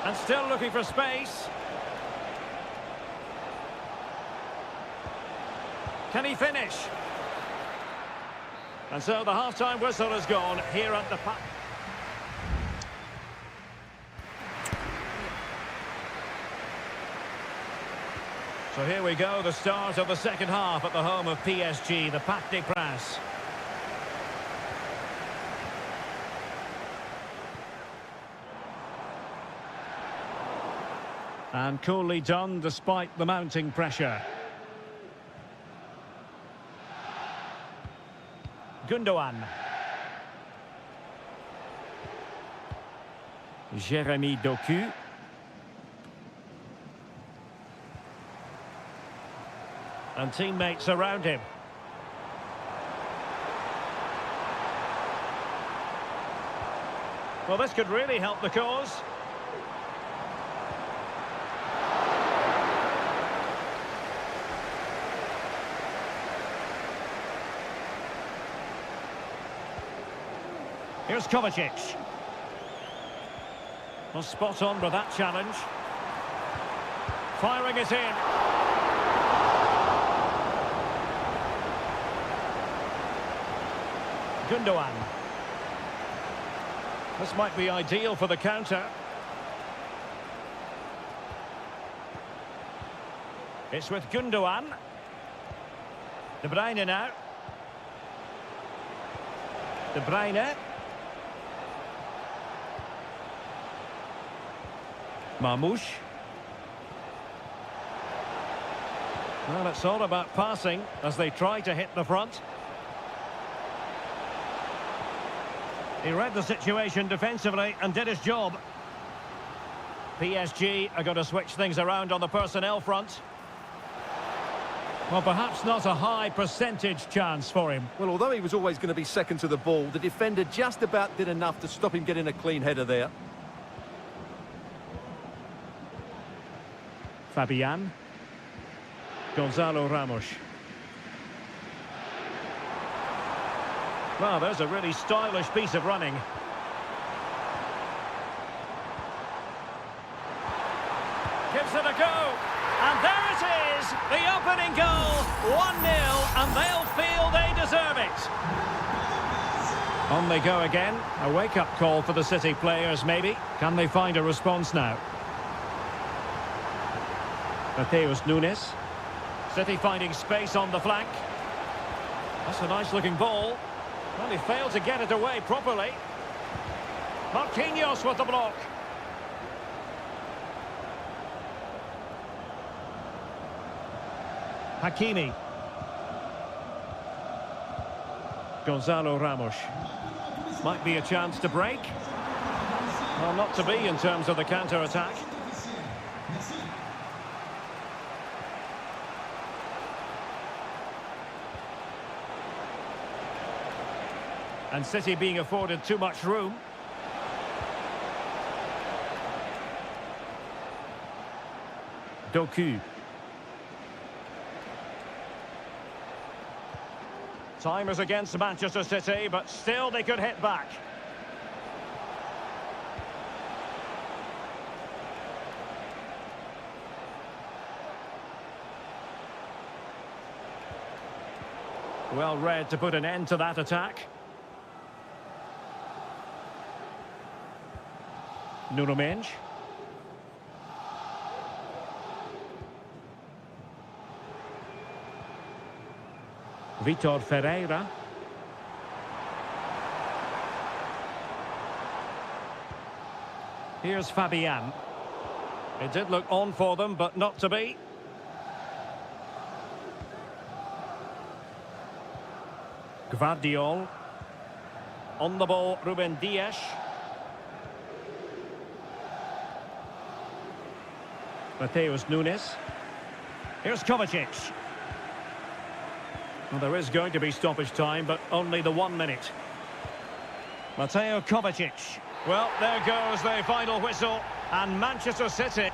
And still looking for space. Can he finish? And so the half-time whistle has gone here at the park. So here we go, the start of the second half at the home of PSG, the Parc des Princes. And coolly done despite the mounting pressure. Gündoğan. Jeremy Doku. And teammates around him. Well, this could really help the cause. Here's Kovacic. Well, spot on with that challenge. Firing it in. Gundogan. This might be ideal for the counter. It's with Gundogan. De Bruyne now. De Bruyne. Marmoush. Well, it's all about passing as they try to hit the front. He read the situation defensively and did his job. PSG are going to switch things around on the personnel front. Well, perhaps not a high percentage chance for him. Well, although he was always going to be second to the ball, the defender just about did enough to stop him getting a clean header there. Fabian. Gonzalo Ramos. Well, there's a really stylish piece of running. Gives it a go. And there it is, the opening goal. 1-0, and they'll feel they deserve it. On they go again. A wake-up call for the City players, maybe. Can they find a response now? Mateus Nunes. City finding space on the flank. That's a nice-looking ball. Well, he failed to get it away properly. Marquinhos with the block. Hakimi. Gonzalo Ramos. Might be a chance to break. Well, not to be in terms of the counter-attack. And City being afforded too much room. Doku. Time is against Manchester City, but still they could hit back. Well read to put an end to that attack. Nuno Mendes. Vitor Ferreira. Here's Fabian. It did look on for them, but not to be. Gvardiol. On the ball, Ruben Dias. Mateus Nunes. Here's Kovacic. Well, there is going to be stoppage time, but only the 1 minute. Mateo Kovacic. Well, there goes the final whistle, and Manchester City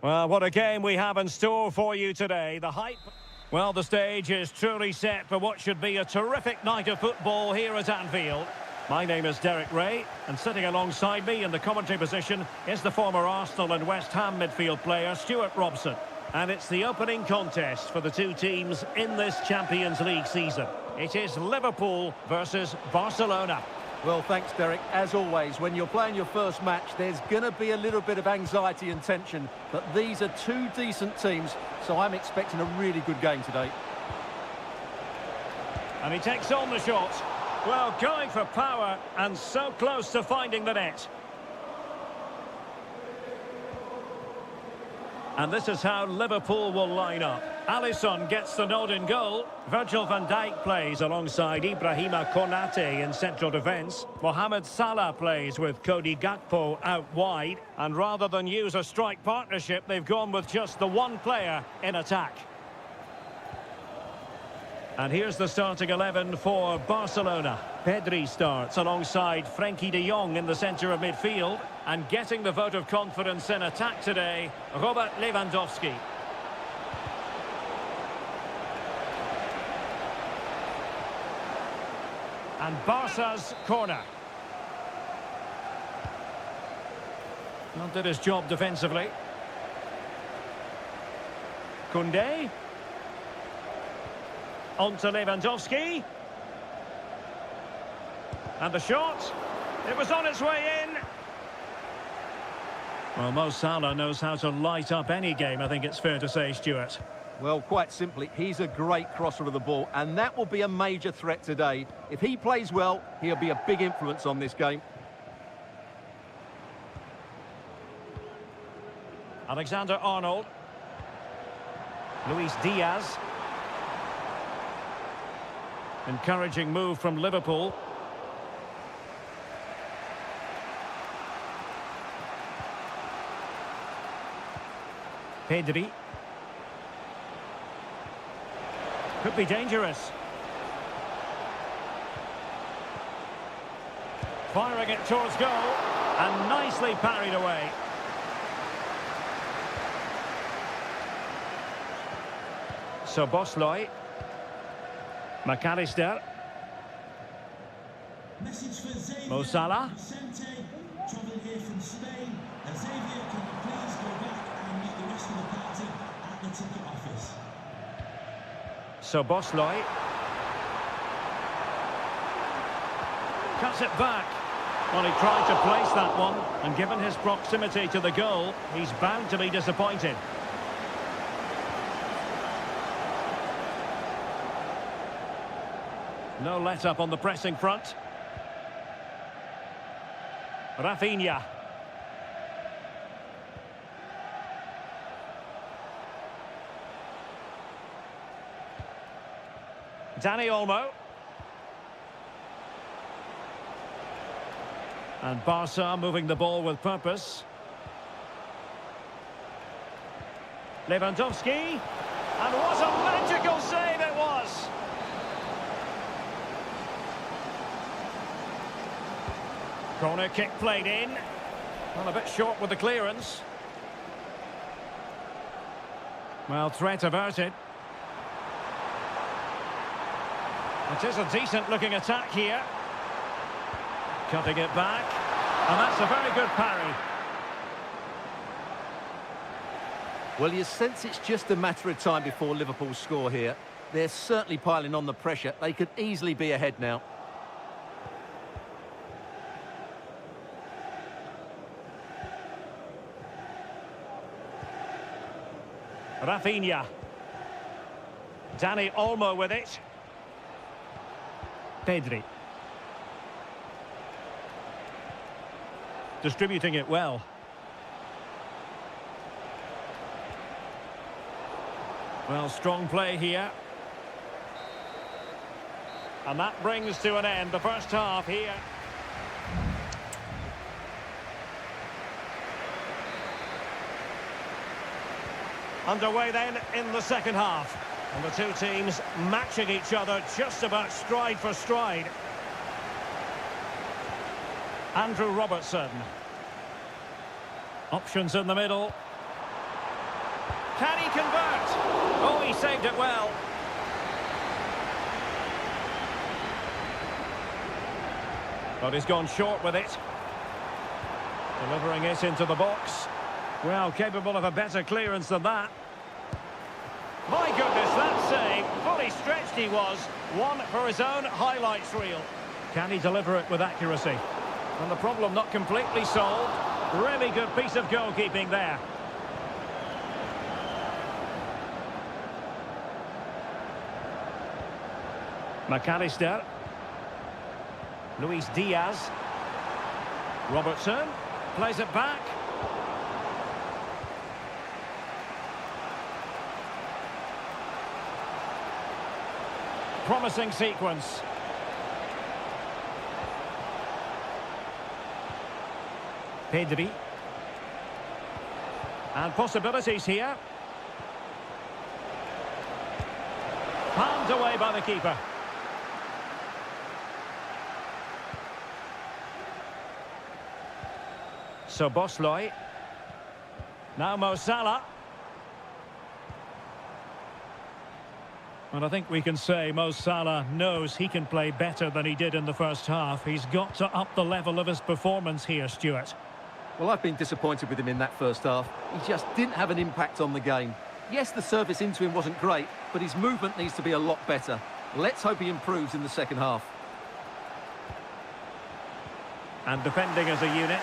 Well, what a game we have in store for you today. The hype... Well, the stage is truly set for what should be a terrific night of football here at Anfield. My name is Derek Ray, and sitting alongside me in the commentary position is the former Arsenal and West Ham midfield player, Stuart Robson. And it's the opening contest for the two teams in this Champions League season. It is Liverpool versus Barcelona. Well, thanks, Derek. As always, when you're playing your first match, there's going to be a little bit of anxiety and tension. But these are two decent teams, so I'm expecting a really good game today. And he takes on the shot. Well, going for power and so close to finding the net. And this is how Liverpool will line up. Alisson gets the nod in goal. Virgil van Dijk plays alongside Ibrahima Konate in central defence. Mohamed Salah plays with Cody Gakpo out wide. And rather than use a strike partnership, they've gone with just the one player in attack. And here's the starting 11 for Barcelona. Pedri starts alongside Frenkie de Jong in the centre of midfield. And getting the vote of confidence in attack today, Robert Lewandowski. And Barca's corner. Well, did his job defensively. Koundé. On to Lewandowski. And the shot. It was on its way in. Well, Mo Salah knows how to light up any game, I think it's fair to say, Stuart. Well, quite simply, he's a great crosser of the ball, and that will be a major threat today. If he plays well, he'll be a big influence on this game. Alexander-Arnold. Luis Diaz. Encouraging move from Liverpool. Pedri. Could be dangerous. Firing it towards goal. And nicely parried away. Szoboszlai. McAllister. Mo Salah. Travelling here from Spain. Xavier, can you please go back and meet the rest of the party at the ticket office? Szoboszlai. Cuts it back. Well, he tried to place that one, and given his proximity to the goal, he's bound to be disappointed. No let-up on the pressing front. Rafinha. Dani Olmo. And Barca moving the ball with purpose. Lewandowski. And what a magical save it was! Corner kick played in. Well, a bit short with the clearance. Well, threat averted. It is a decent-looking attack here. Cutting it back. And that's a very good parry. Well, you sense it's just a matter of time before Liverpool score here. They're certainly piling on the pressure. They could easily be ahead now. Rafinha. Dani Olmo with it. Pedri. Distributing it well. Well, strong play here. And that brings to an end the first half here. Underway then in the second half. And the two teams matching each other just about stride for stride. Andrew Robertson. Options in the middle. Can he convert? Oh, he saved it well. But he's gone short with it. Delivering it into the box. Well, capable of a better clearance than that. My goodness, that save. Fully stretched he was. One for his own highlights reel. Can he deliver it with accuracy? And the problem not completely solved. Really good piece of goalkeeping there. McAllister. Luis Diaz. Robertson. Plays it back. Promising sequence. Pedri. And possibilities here. Palmed away by the keeper. So Bosloy. Now Mo Salah. And I think we can say Mo Salah knows he can play better than he did in the first half. He's got to up the level of his performance here, Stuart. Well, I've been disappointed with him in that first half. He just didn't have an impact on the game. Yes, the service into him wasn't great, but his movement needs to be a lot better. Let's hope he improves in the second half. And defending as a unit.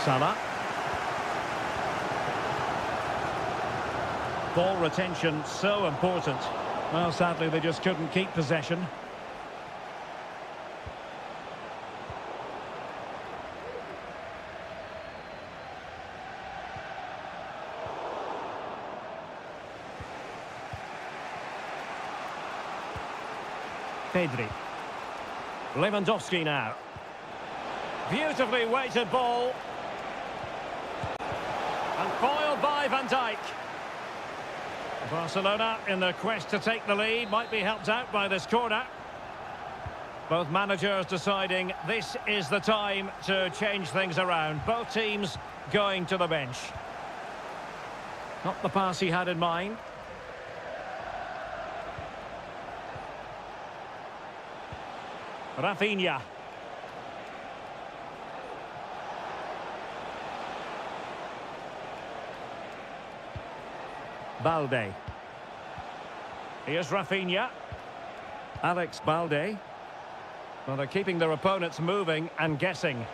Salah. Ball retention so important. Well, sadly, they just couldn't keep possession. Pedri. Lewandowski now. Beautifully weighted ball. And foiled by Van Dijk. Barcelona, in their quest to take the lead, might be helped out by this corner. Both managers deciding this is the time to change things around. Both teams going to the bench. Not the pass he had in mind. Rafinha. Balde. Here's Rafinha. Alex Balde. Well, they're keeping their opponents moving and guessing.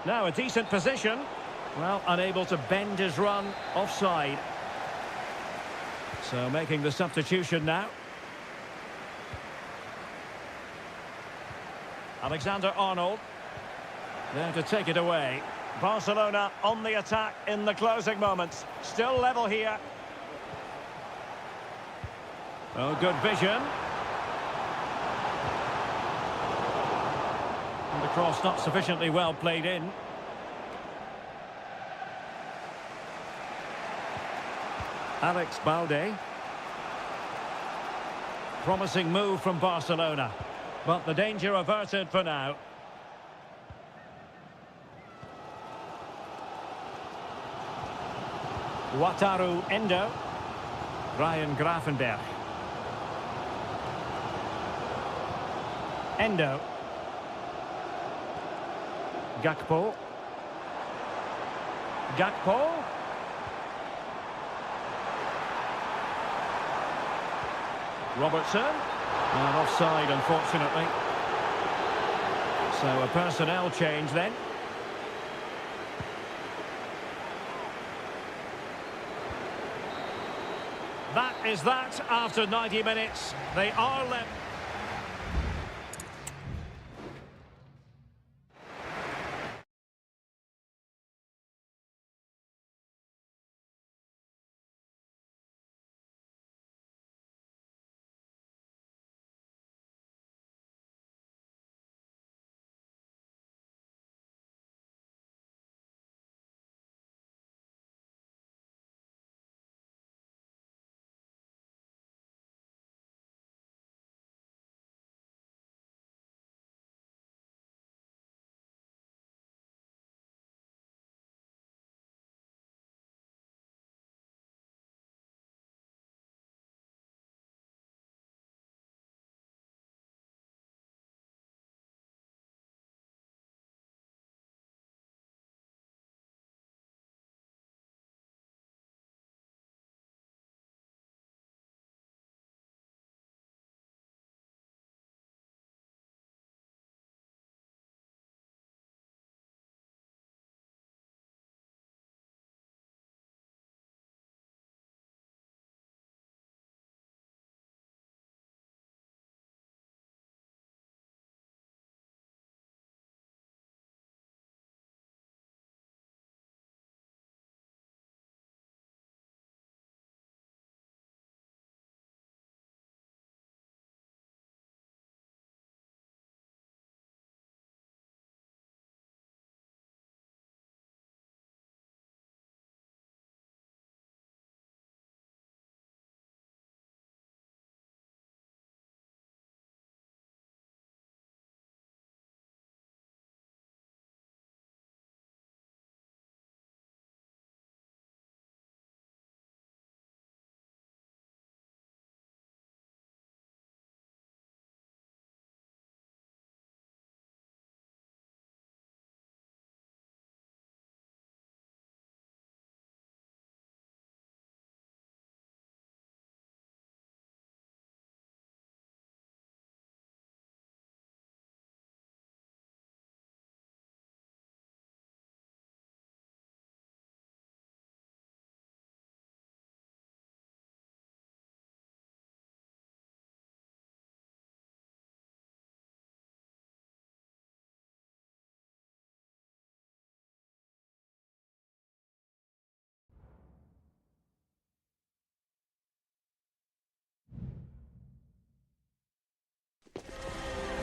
Now a decent position. Well, unable to bend his run offside. So making the substitution now. Alexander-Arnold. There to take it away. Barcelona on the attack in the closing moments. Still level here. Oh, good vision. And the cross not sufficiently well played in. Alex Balde. Promising move from Barcelona. But the danger averted for now. Wataru Endo. Ryan Gravenberch. Endo. Gakpo. Gakpo. Robertson. And offside, unfortunately. So a personnel change then. That is that after 90 minutes. They are left.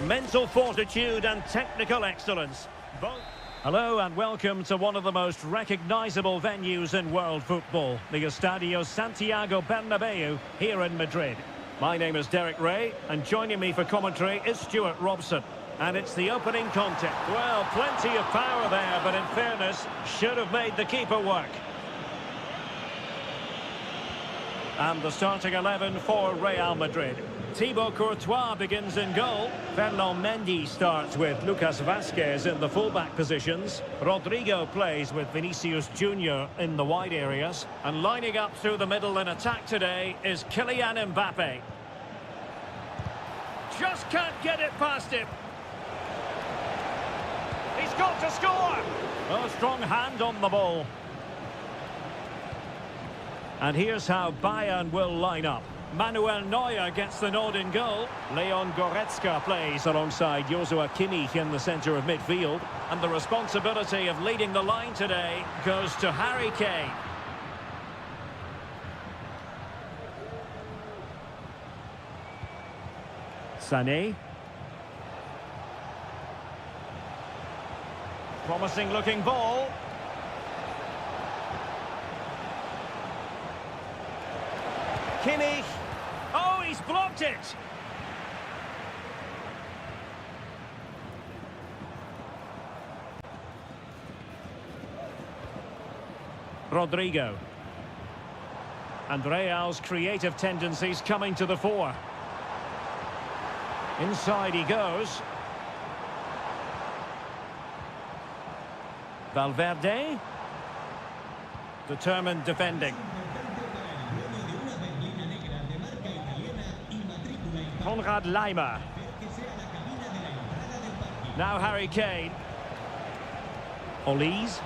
mental fortitude and technical excellence. Hello and welcome to one of the most recognisable venues in world football, the Estadio Santiago Bernabeu here in Madrid. My name is Derek Ray, and joining me for commentary is Stuart Robson. And it's the opening contact. Well, plenty of power there, but in fairness, should have made the keeper work. And the starting 11 for Real Madrid. Thibaut Courtois begins in goal. Ferland Mendy starts with Lucas Vazquez in the fullback positions. Rodrigo plays with Vinicius Junior in the wide areas. And lining up through the middle in attack today is Kylian Mbappe. Just can't get it past him. He's got to score! Oh, strong hand on the ball. And here's how Bayern will line up. Manuel Neuer gets the nod in goal. Leon Goretzka plays alongside Joshua Kimmich in the centre of midfield. And the responsibility of leading the line today goes to Harry Kane. Sané. Promising looking ball. Kimmich. Oh, he's blocked it. Rodrigo. And Real's creative tendencies coming to the fore. Inside he goes. Valverde. Determined defending. Konrad Laimer. Now Harry Kane. Olise.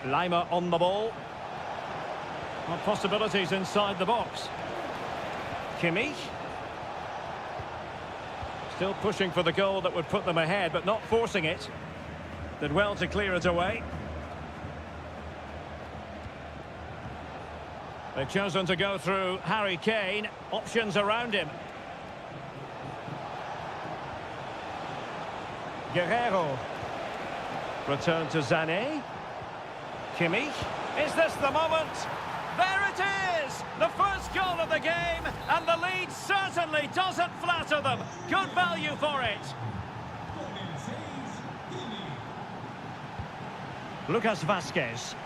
Laimer on the ball. Well, possibilities inside the box. Kimmich. Still pushing for the goal that would put them ahead, but not forcing it. Did well to clear it away. They've chosen to go through Harry Kane. Options around him. Guerrero. Return to Sané. Kimmich. Is this the moment? There it is! The first goal of the game, and the lead certainly doesn't flatter them. Good value for it. Lucas Vazquez.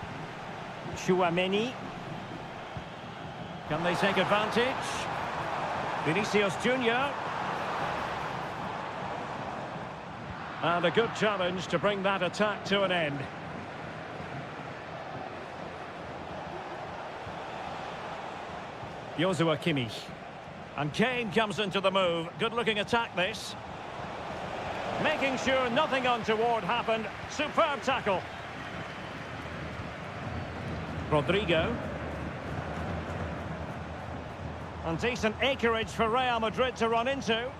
Tchouaméni. Can they take advantage? Vinicius Junior. And a good challenge to bring that attack to an end. Joshua Kimmich. And Kane comes into the move. Good-looking attack, this. Making sure nothing untoward happened. Superb tackle. Rodrigo. And decent acreage for Real Madrid to run into.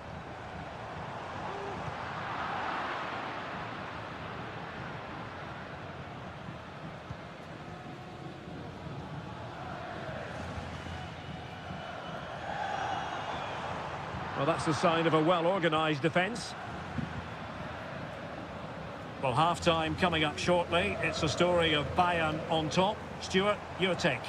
Well, that's a sign of a well-organised defence. Well, half-time coming up shortly. It's a story of Bayern on top. Stuart, your take.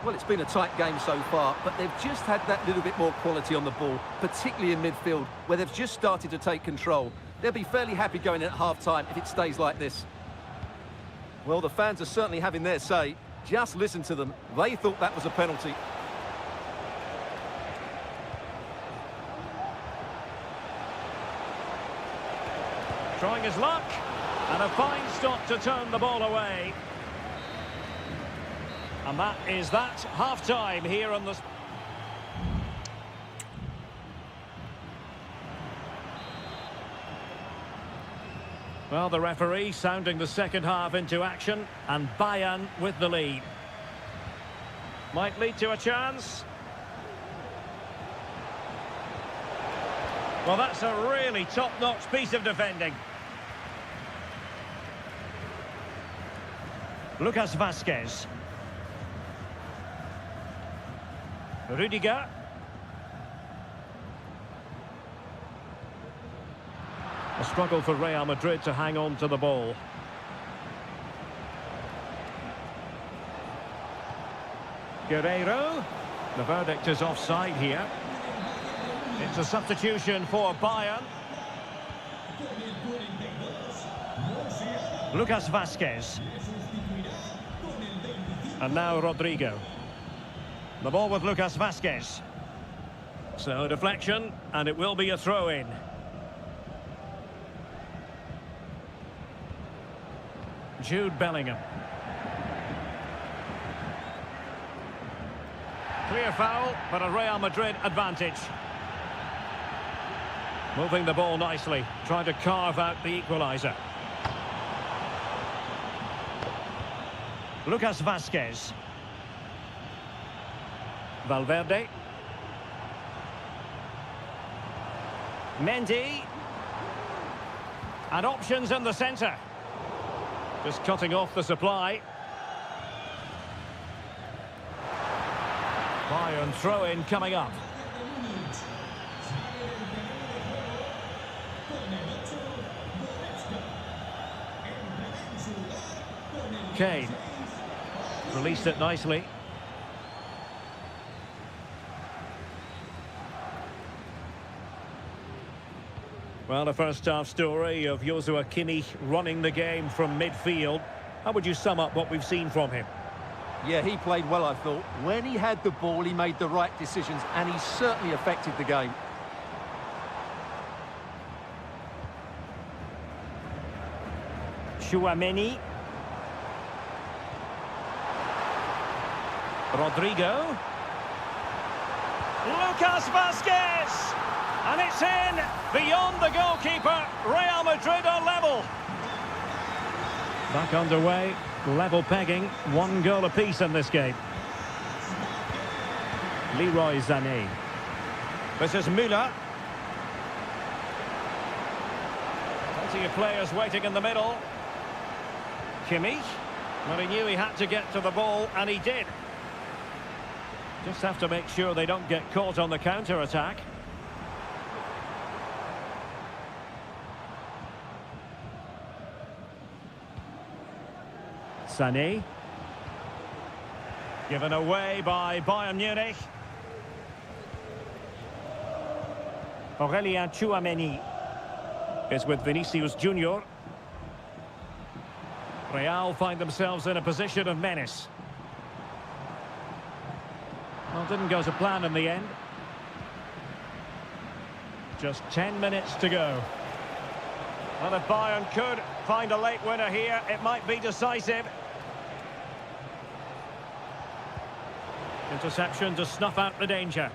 Well, it's been a tight game so far, but they've just had that little bit more quality on the ball, particularly in midfield, where they've just started to take control. They'll be fairly happy going in at half-time if it stays like this. Well, the fans are certainly having their say. Just listen to them. They thought that was a penalty. Trying his luck, and a fine stop to turn the ball away. And that is that, half-time here on the... Well, the referee sounding the second half into action, and Bayern with the lead. Might lead to a chance. Well, that's a really top-notch piece of defending. Lucas Vazquez. Rudiger. A struggle for Real Madrid to hang on to the ball. Guerreiro. The verdict is offside here. It's a substitution for Bayern. Lucas Vazquez. And now Rodrigo. The ball with Lucas Vazquez. So deflection, and it will be a throw-in. Jude Bellingham. Clear foul, but a Real Madrid advantage. Moving the ball nicely, trying to carve out the equaliser. Lucas Vazquez. Valverde. Mendy. And options in the centre. Just cutting off the supply. Bayern throw-in coming up. Kane. Released it nicely. Well, the first half story of Joshua Kimmich running the game from midfield. How would you sum up what we've seen from him? Yeah, he played well, I thought. When he had the ball, he made the right decisions, and he certainly affected the game. Tchouaméni. Rodrigo. Lucas Vazquez! And it's in! Beyond the goalkeeper, Real Madrid are level. Back underway, level pegging, 1 goal apiece in this game. Leroy Sané. This is Müller. Plenty of players waiting in the middle. Kimmich. Well, he knew he had to get to the ball, and he did. Just have to make sure they don't get caught on the counter-attack. Sané. Given away by Bayern Munich. Aurélien Tchouaméni is with Vinicius Junior. Real find themselves in a position of menace. Well, didn't go to plan in the end. Just 10 minutes to go. Well, if Bayern could find a late winner here, it might be decisive. Interception to snuff out the danger.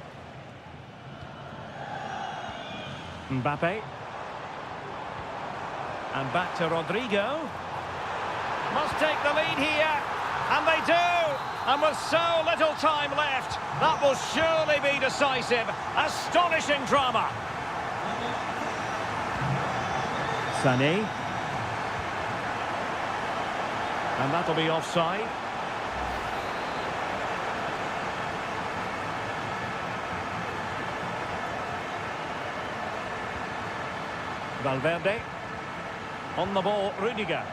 Mbappe. And back to Rodrigo. Must take the lead here. And they do. And with so little time left, that will surely be decisive. Astonishing drama. Sané. And that'll be offside. Valverde. On the ball, Rudiger.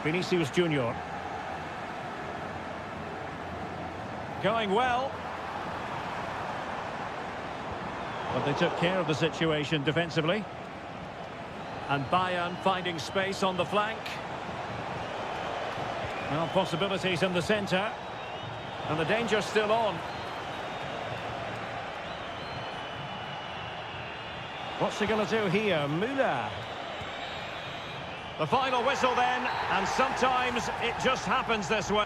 Vinicius Junior. Going well. But they took care of the situation defensively. And Bayern finding space on the flank. Well, possibilities in the centre. And the danger's still on. What's he going to do here? Müller. The final whistle then, and sometimes it just happens this way.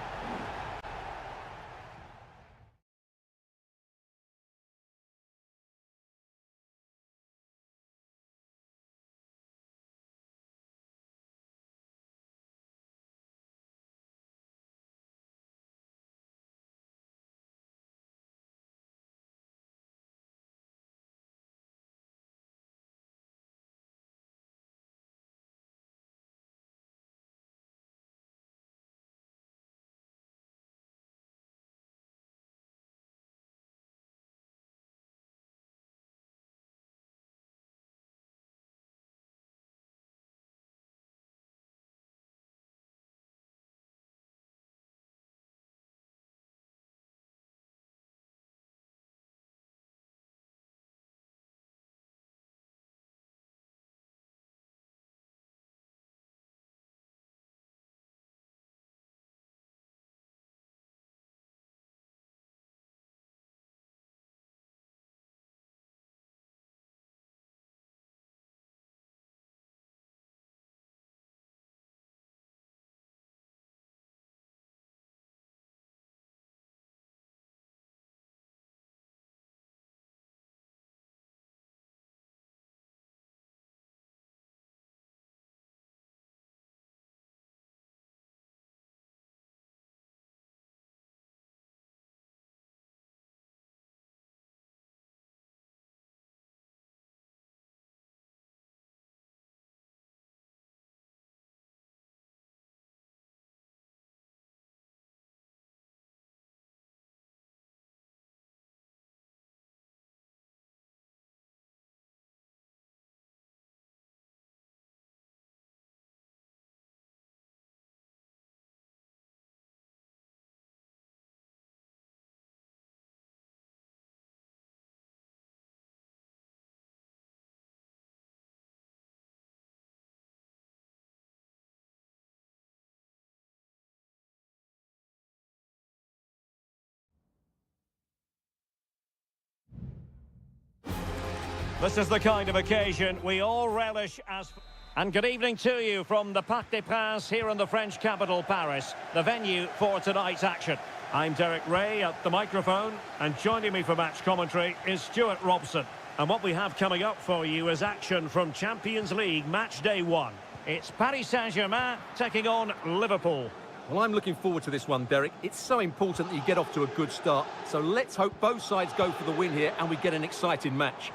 This is the kind of occasion we all relish as... And good evening to you from the Parc des Princes here in the French capital, Paris, the venue for tonight's action. I'm Derek Ray at the microphone, and joining me for match commentary is Stuart Robson. And what we have coming up for you is action from Champions League match day 1. It's Paris Saint-Germain taking on Liverpool. Well, I'm looking forward to this one, Derek. It's so important that you get off to a good start. So let's hope both sides go for the win here and we get an exciting match.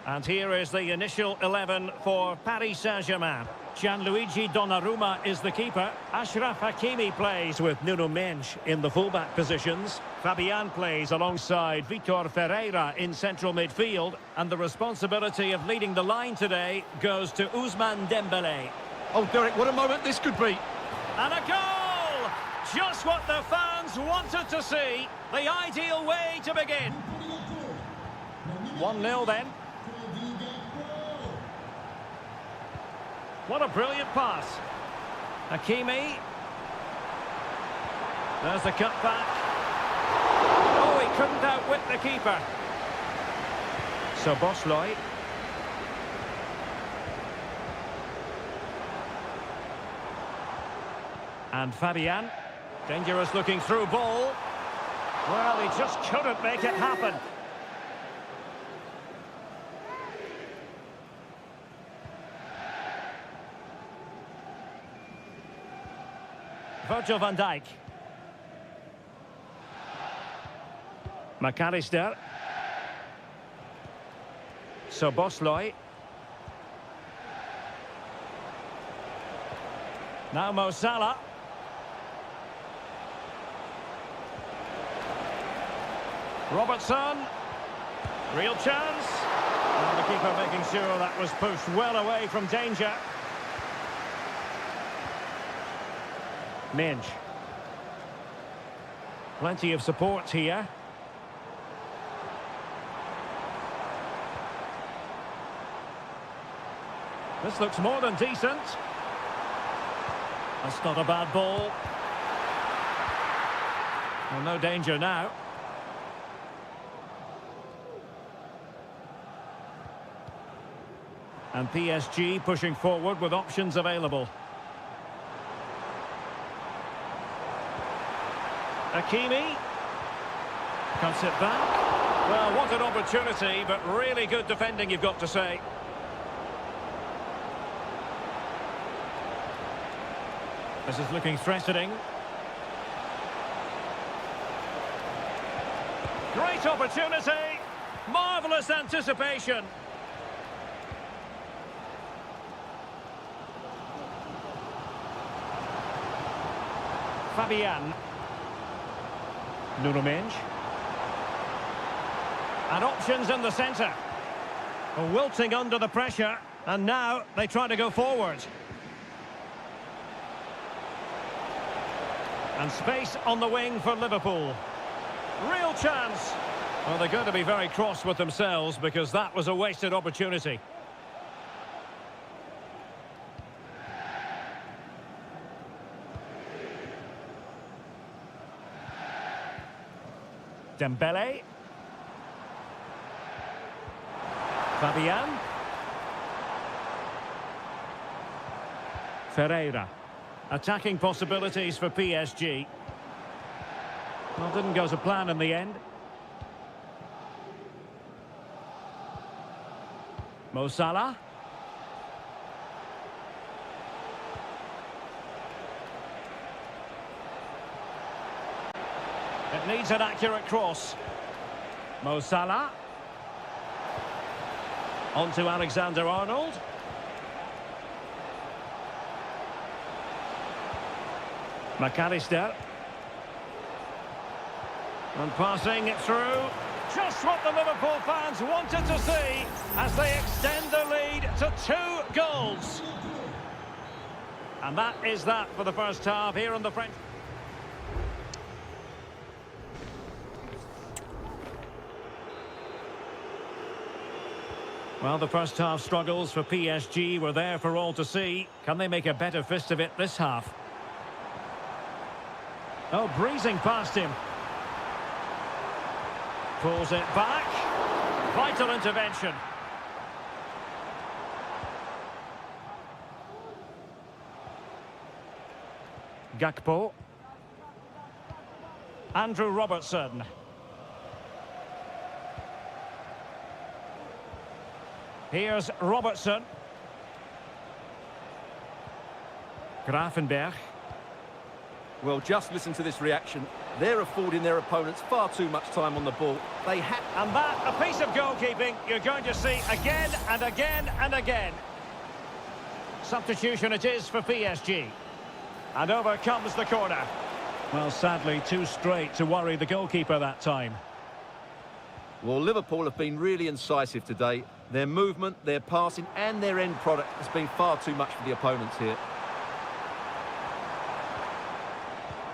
And here is the initial 11 for Paris Saint-Germain. Gianluigi Donnarumma is the keeper. Achraf Hakimi plays with Nuno Mendes in the fullback positions. Fabian plays alongside Vitor Ferreira in central midfield. And the responsibility of leading the line today goes to Ousmane Dembélé. Oh, Derek, what a moment this could be. And a goal! Just what the fans wanted to see. The ideal way to begin. 1-0 then. What a brilliant pass. Hakimi. There's the cut back. Oh, he couldn't outwit the keeper. Szoboszlai. And Fabian. Dangerous looking through ball. Well, he just couldn't make it happen. Virgil van Dijk. McAllister. Szoboszlai. Now Mo Salah. Robertson. Real chance. And the keeper making sure that was pushed well away from danger. Mendes. Plenty of support here. This looks more than decent. That's not a bad ball. Well, no danger now. And PSG pushing forward with options available. Hakimi cuts it back. Well, what an opportunity, but really good defending, you've got to say. This is looking threatening. Great opportunity. Marvellous anticipation. Fabian. Nuno Mendes. And options in the centre. Wilting under the pressure. And now they try to go forward. And space on the wing for Liverpool. Real chance. Well, they're going to be very cross with themselves because that was a wasted opportunity. Dembélé. Fabian. Ferreira. Attacking possibilities for PSG. Well, didn't go to plan in the end. Mo Salah. It needs an accurate cross. Mo Salah. On to Alexander-Arnold. McAllister. And passing it through. Just what the Liverpool fans wanted to see as they extend the lead to 2 goals. And that is that for the first half here in the French. Well, the first half struggles for PSG were there for all to see. Can they make a better fist of it this half? Oh, breezing past him. Pulls it back. Vital intervention. Gakpo. Andrew Robertson. Here's Robertson. Grafenberg. Well, just listen to this reaction. They're affording their opponents far too much time on the ball. They had... And that, a piece of goalkeeping you're going to see again and again and again. Substitution it is for PSG. And over comes the corner. Well, sadly, too straight to worry the goalkeeper that time. Well, Liverpool have been really incisive today. Their movement, their passing and their end product has been far too much for the opponents here.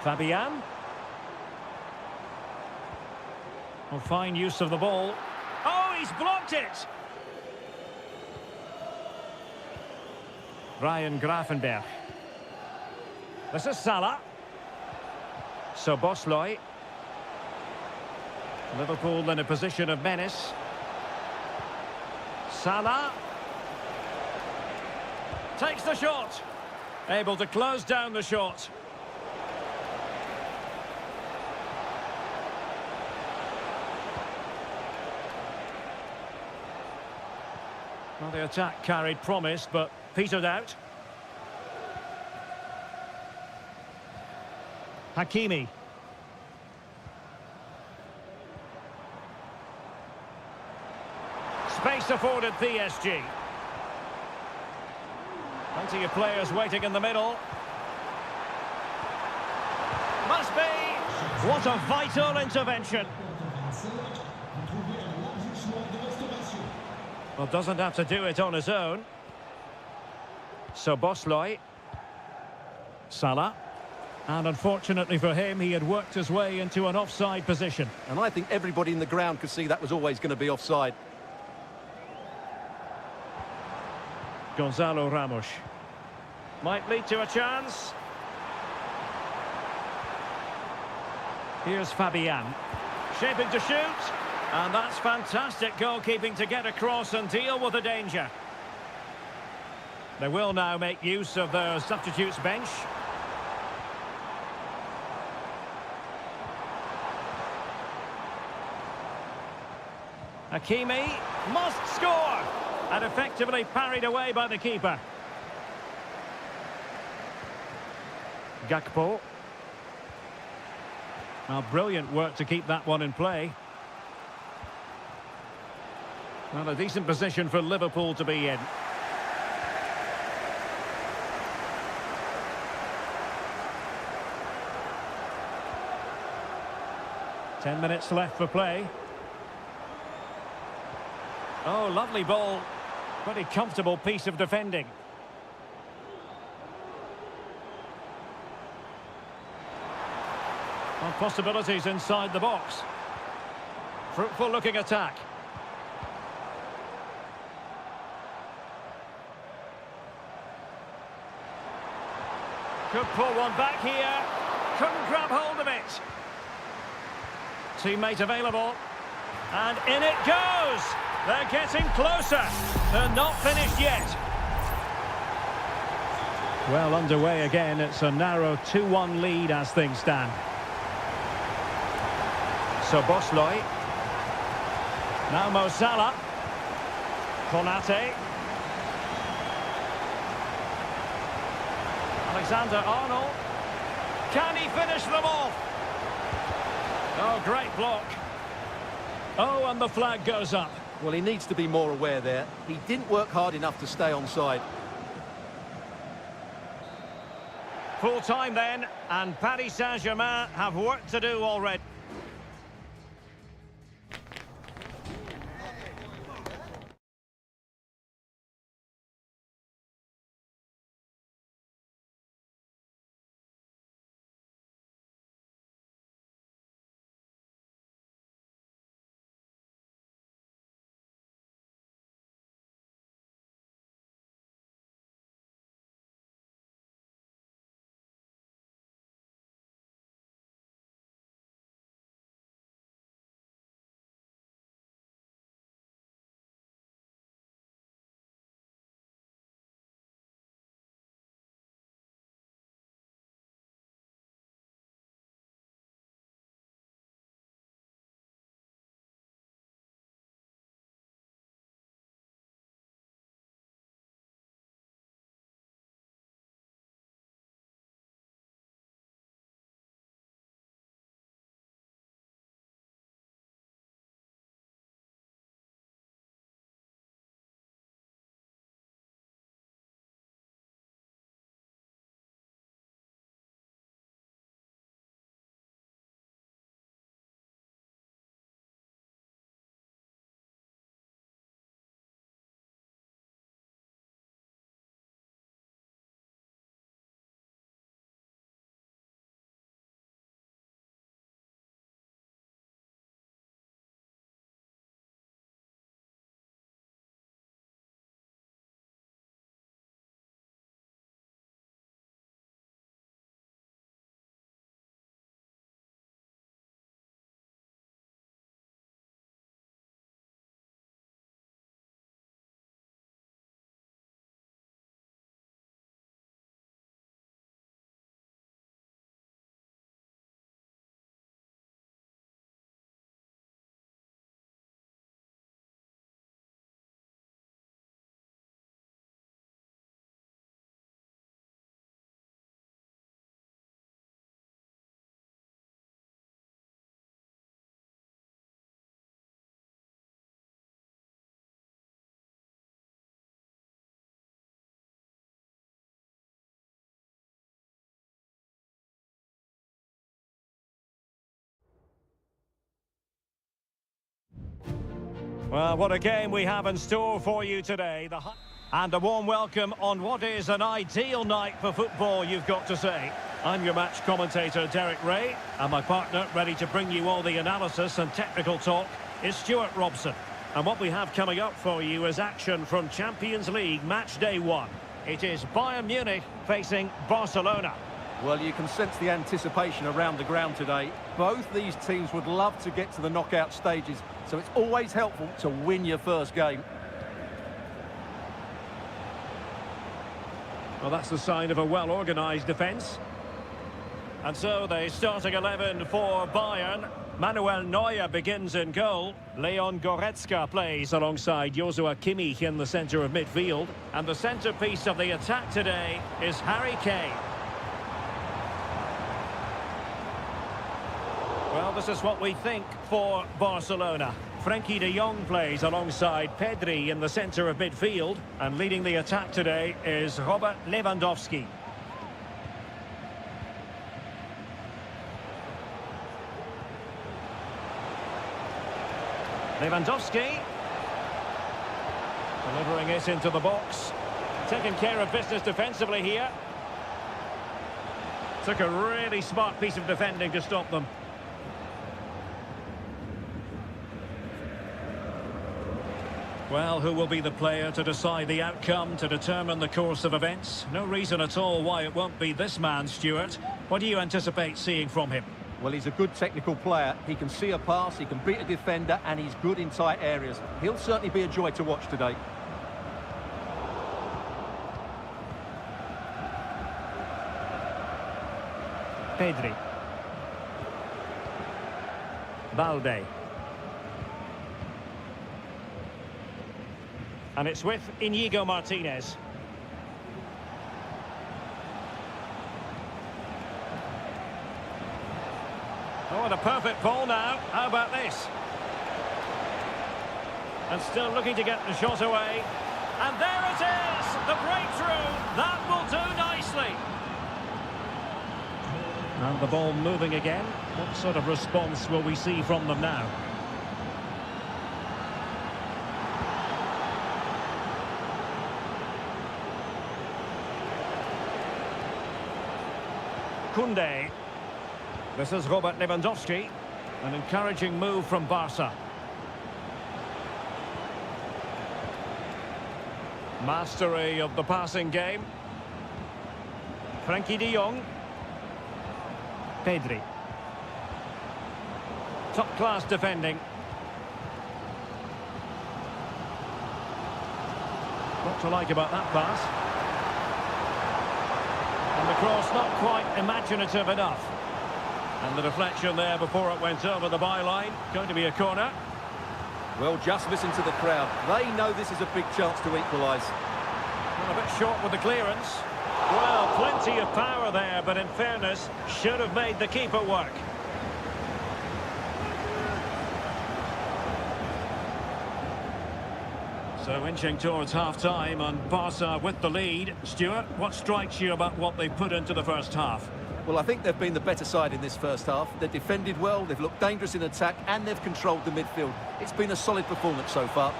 Fabian. Well, fine use of the ball. Oh, he's blocked it! Ryan Grafenberg. This is Salah. Szoboszlai. Liverpool in a position of menace. Salah. Takes the shot. Able to close down the shot. Well, the attack carried promise, but petered out. Hakimi. Space afforded PSG. Plenty of players waiting in the middle. Must be. What a vital intervention. Well, doesn't have to do it on his own. Szoboszlai. Salah. And unfortunately for him, he had worked his way into an offside position. And I think everybody in the ground could see that was always going to be offside. Gonzalo Ramos. Might lead to a chance. Here's Fabian. Shaping to shoot. And that's fantastic goalkeeping to get across and deal with the danger. They will now make use of their substitutes bench. Hakimi must score, and effectively parried away by the keeper. Gakpo. Well, brilliant work to keep that one in play. Well, a decent position for Liverpool to be in. Ten minutes left for play. Oh, lovely ball. Pretty comfortable piece of defending. Well, possibilities inside the box. Fruitful looking attack. Could pull one back here. Couldn't grab hold of it. Teammate available. And in it goes. They're getting closer. They're not finished yet. Well, underway again. It's a narrow 2-1 lead as things stand. Szoboszlai. Now Mo Salah. Konate. Alexander-Arnold. Can he finish them off? Oh, great block. Oh, and the flag goes up. Well, he needs to be more aware there. He didn't work hard enough to stay onside. Full time then, and Paris Saint-Germain have work to do already. Well, what a game we have in store for you today. And a warm welcome on what is an ideal night for football, you've got to say. I'm your match commentator, Derek Ray, and my partner, ready to bring you all the analysis and technical talk, is Stuart Robson. And what we have coming up for you is action from Champions League match day 1. It is Bayern Munich facing Barcelona. Well, you can sense the anticipation around the ground today. Both these teams would love to get to the knockout stages, so it's always helpful to win your first game. Well, that's the sign of a well-organised defence. And so the starting 11 for Bayern. Manuel Neuer begins in goal. Leon Goretzka plays alongside Joshua Kimmich in the centre of midfield. And the centrepiece of the attack today is Harry Kane. Well, this is what we think for Barcelona. Frenkie de Jong plays alongside Pedri in the centre of midfield. And leading the attack today is Robert Lewandowski. Lewandowski. Delivering it into the box. Taking care of business defensively here. Took a really smart piece of defending to stop them. Well, who will be the player to decide the outcome, to determine the course of events? No reason at all why it won't be this man, Stuart. What do you anticipate seeing from him? Well, he's a good technical player. He can see a pass, he can beat a defender, and he's good in tight areas. He'll certainly be a joy to watch today. Pedri. Balde. And it's with Inigo Martinez. Oh, and a perfect ball now. How about this? And still looking to get the shot away. And there it is! The breakthrough! That will do nicely. And the ball moving again. What sort of response will we see from them now? Koundé. This is Robert Lewandowski. An encouraging move from Barca. Mastery of the passing game. Frenkie de Jong. Pedri. Top-class defending. What to like about that pass? And the cross not quite imaginative enough. And the deflection there before it went over the byline. Going to be a corner. Well, just listen to the crowd. They know this is a big chance to equalise. Well, a bit short with the clearance. Well, plenty of power there, but in fairness, should have made the keeper work. So inching towards half-time and Barca with the lead. Stuart, what strikes you about what they put into the first half? Well, I think they've been the better side in this first half. They've defended well, they've looked dangerous in attack, and they've controlled the midfield. It's been a solid performance so far.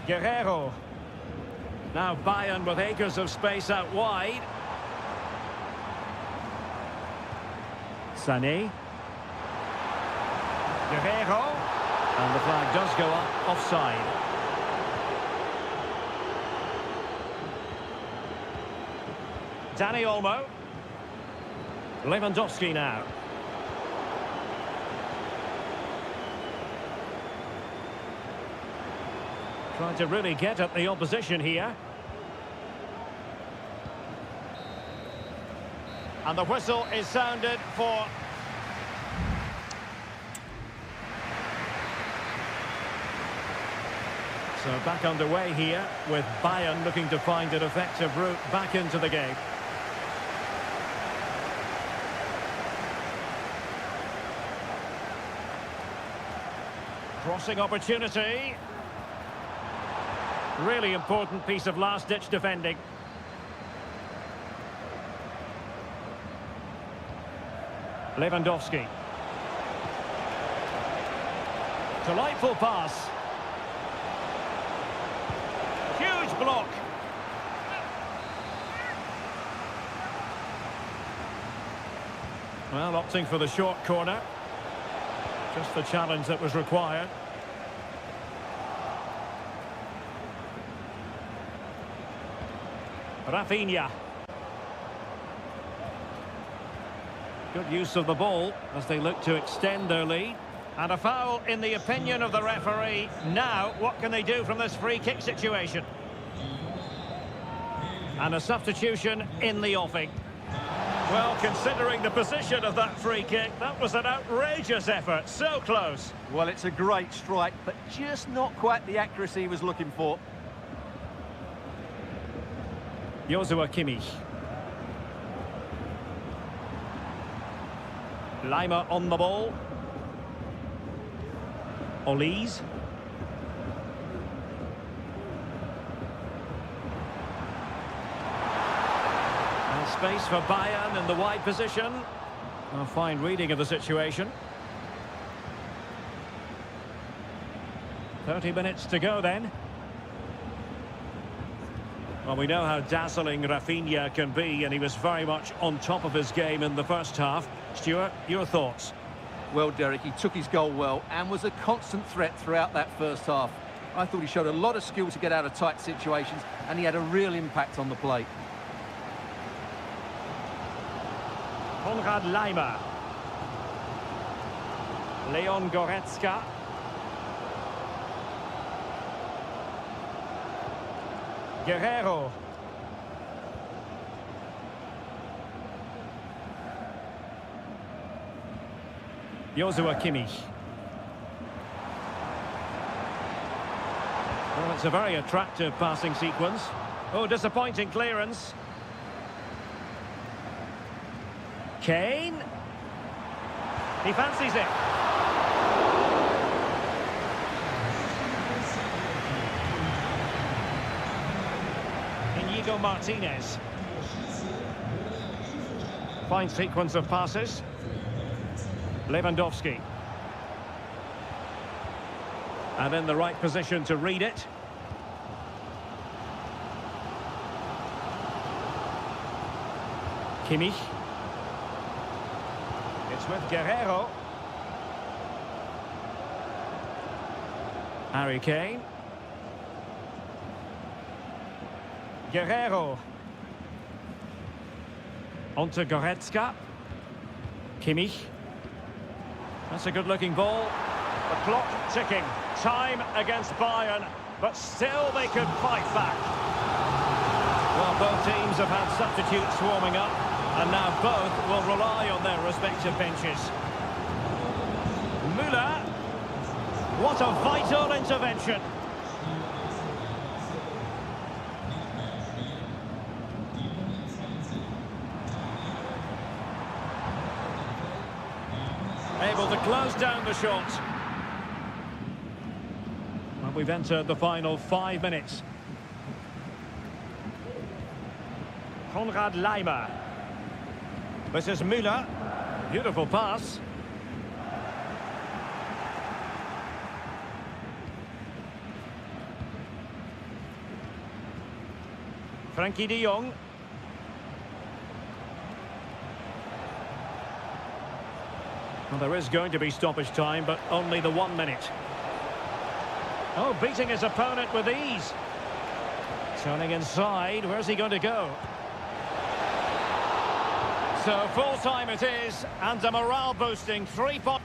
Guerrero. Now Bayern with acres of space out wide. Sané. Guerrero. And the flag does go up offside. Dani Olmo. Lewandowski now. Trying to really get at the opposition here. And the whistle is sounded for... So back underway here with Bayern looking to find an effective route back into the game. Crossing opportunity. Really important piece of last-ditch defending. Lewandowski. Delightful pass. Huge block. Well, opting for the short corner. Just the challenge that was required. Rafinha. Good use of the ball as they look to extend their lead. And a foul in the opinion of the referee. Now, what can they do from this free kick situation? And a substitution in the offing. Well, considering the position of that free kick, that was an outrageous effort. So close. Well, it's a great strike, but just not quite the accuracy he was looking for. Joshua Kimmich. Lima on the ball. Olise. And space for Bayern in the wide position. A fine reading of the situation. 30 minutes to go then. Well, we know how dazzling Rafinha can be, and he was very much on top of his game in the first half. Stuart, your thoughts? Well, Derek, he took his goal well and was a constant threat throughout that first half. I thought he showed a lot of skill to get out of tight situations, and he had a real impact on the plate. Konrad Laimer. Leon Goretzka. Guerrero. Joshua Kimmich. Well, it's a very attractive passing sequence. Oh, disappointing clearance. Kane. He fancies it. Inigo Martinez. Fine sequence of passes. Lewandowski. And in the right position to read it. Kimmich. It's with Guerrero. Harry Kane. Guerrero. Onto Goretzka. Kimmich. That's a good-looking ball. The clock ticking. Time against Bayern, but still they could fight back. Well, both teams have had substitutes warming up, and now both will rely on their respective benches. Müller. What a vital intervention. Able to close down the shot. And we've entered the final 5 minutes. Konrad Laimer. This is Müller. Beautiful pass. Frankie de Jong. Well, there is going to be stoppage time, but only the 1 minute. Oh, beating his opponent with ease. Turning inside, where's he going to go? So full time it is, and a morale-boosting 3-point...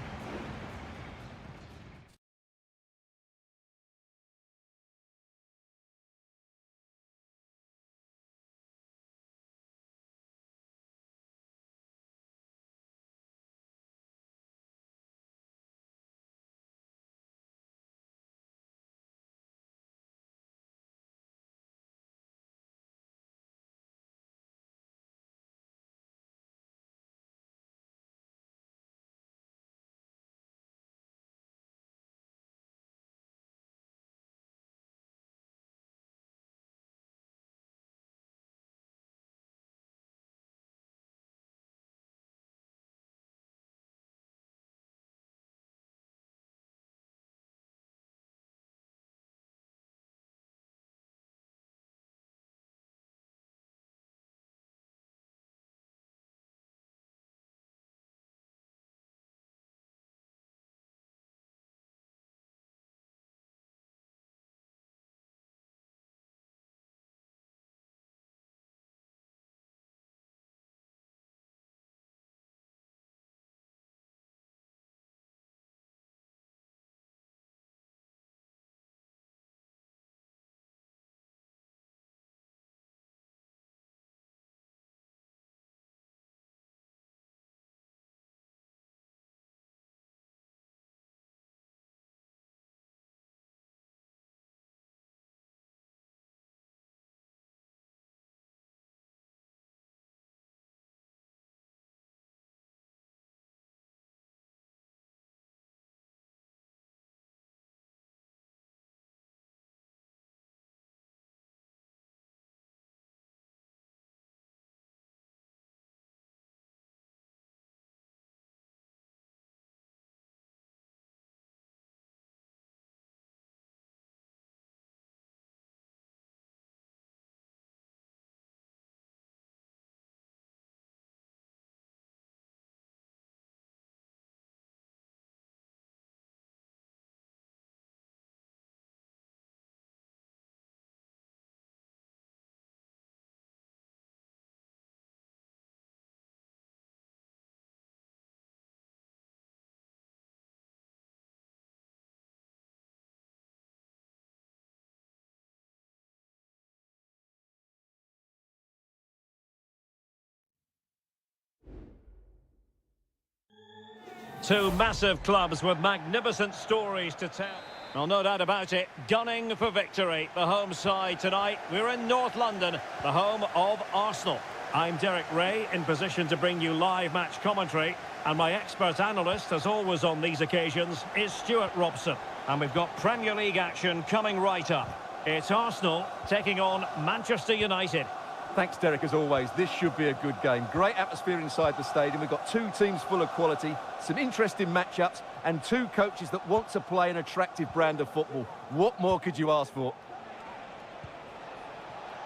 Two massive clubs with magnificent stories to tell. Well, no doubt about it, gunning for victory. The home side tonight. We're in North London, the home of Arsenal. I'm Derek Ray, in position to bring you live match commentary. And my expert analyst, as always on these occasions, is Stuart Robson. And we've got Premier League action coming right up. It's Arsenal taking on Manchester United. Thanks, Derek, as always. This should be a good game. Great atmosphere inside the stadium. We've got two teams full of quality, some interesting matchups, and two coaches that want to play an attractive brand of football. What more could you ask for?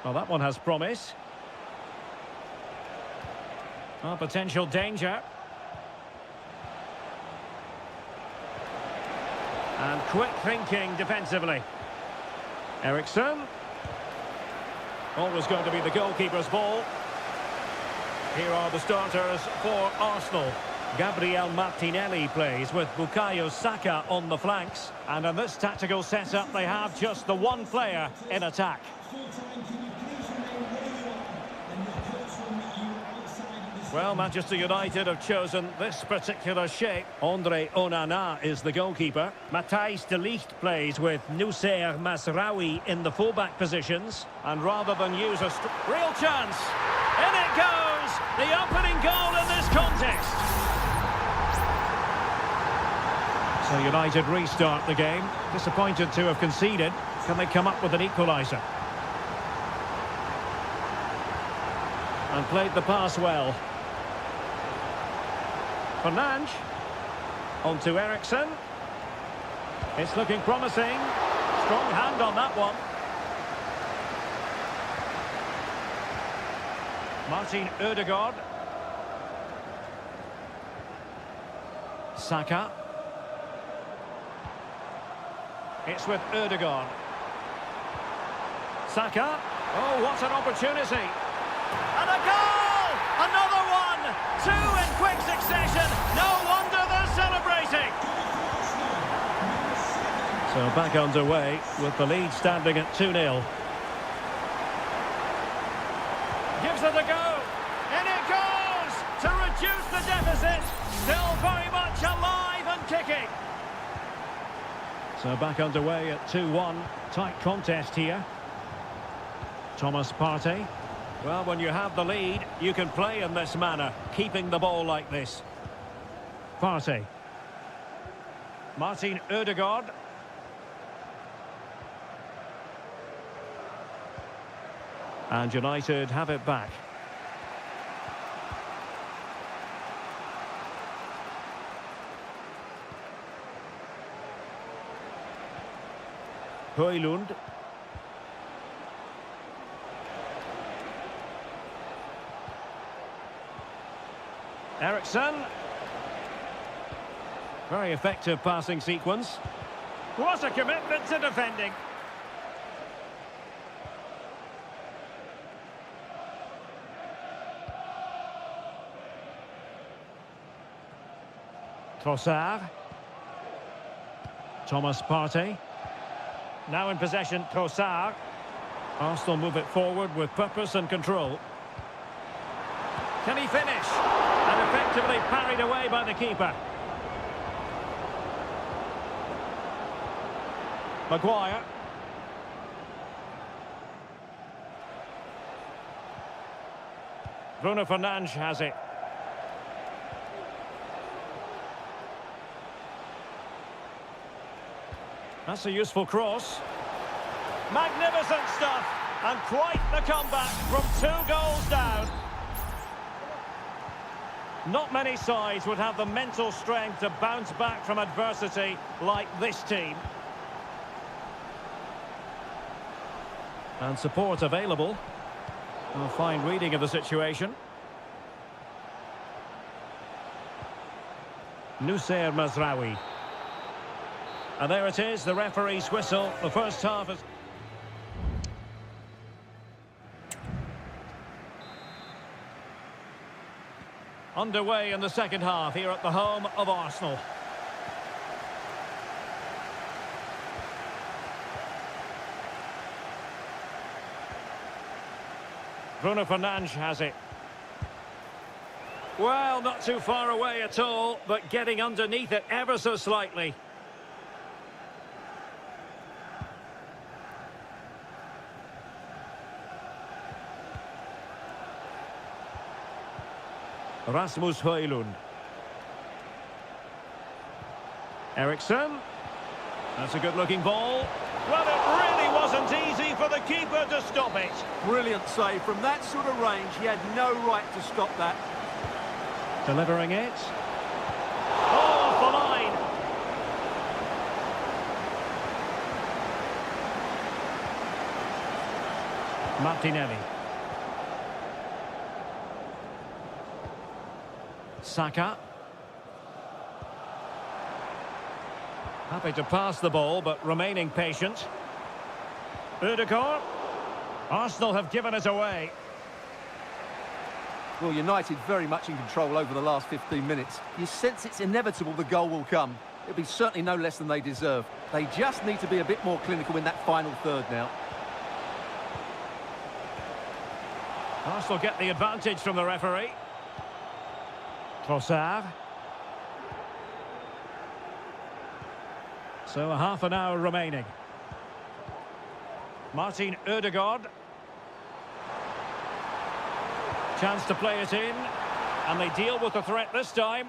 Well, that one has promise. Oh, potential danger. And quick thinking defensively. Eriksson. Always going to be the goalkeeper's ball. Here are the starters for Arsenal. Gabriel Martinelli plays with Bukayo Saka on the flanks. And in this tactical setup, they have just the one player in attack. Well, Manchester United have chosen this particular shape. Andre Onana is the goalkeeper. Matthijs de Ligt plays with Nussair Mazraoui in the fullback positions. And rather than use a real chance, in it goes! The opening goal in this contest. So United restart the game. Disappointed to have conceded. Can they come up with an equaliser? And played the pass well. Fernandes, on to Eriksson. It's looking promising. Strong hand on that one. Martin Ødegaard. Saka. It's with Ødegaard. Saka. Oh, what an opportunity. And a goal! Another one! Two in quick succession. No wonder they're celebrating. So back underway with the lead standing at 2-0. Gives it a go. And it goes to reduce the deficit. Still very much alive and kicking. So back underway at 2-1. Tight contest here. Thomas Partey. Well, when you have the lead, you can play in this manner, keeping the ball like this. Partey. Martin Ødegaard. And United have it back. Højlund. Eriksson. Very effective passing sequence. What a commitment to defending. Trossard. Thomas Partey. Now in possession, Trossard. Arsenal move it forward with purpose and control. Can he finish? And effectively parried away by the keeper. Maguire. Bruno Fernandes has it. That's a useful cross. Magnificent stuff. And quite the comeback from 2 goals down. Not many sides would have the mental strength to bounce back from adversity like this team. And support available. A fine reading of the situation. Nussair Mazraoui. And there it is, the referee's whistle. The first half is... underway in the second half here at the home of Arsenal. Bruno Fernandes has it. Well, not too far away at all, but getting underneath it ever so slightly. Rasmus Højlund. Eriksson. That's a good-looking ball. Well, it really wasn't easy for the keeper to stop it. Brilliant save. From that sort of range, he had no right to stop that. Delivering it. Oh, off the line. Martinelli. Saka. Happy to pass the ball, but remaining patient. Ødegaard. Arsenal have given it away. Well, United very much in control over the last 15 minutes. You sense it's inevitable the goal will come. It'll be certainly no less than they deserve. They just need to be a bit more clinical in that final third now. Arsenal get the advantage from the referee. Trossard. So a half an hour remaining. Martin Ødegaard. Chance to play it in. And they deal with the threat this time.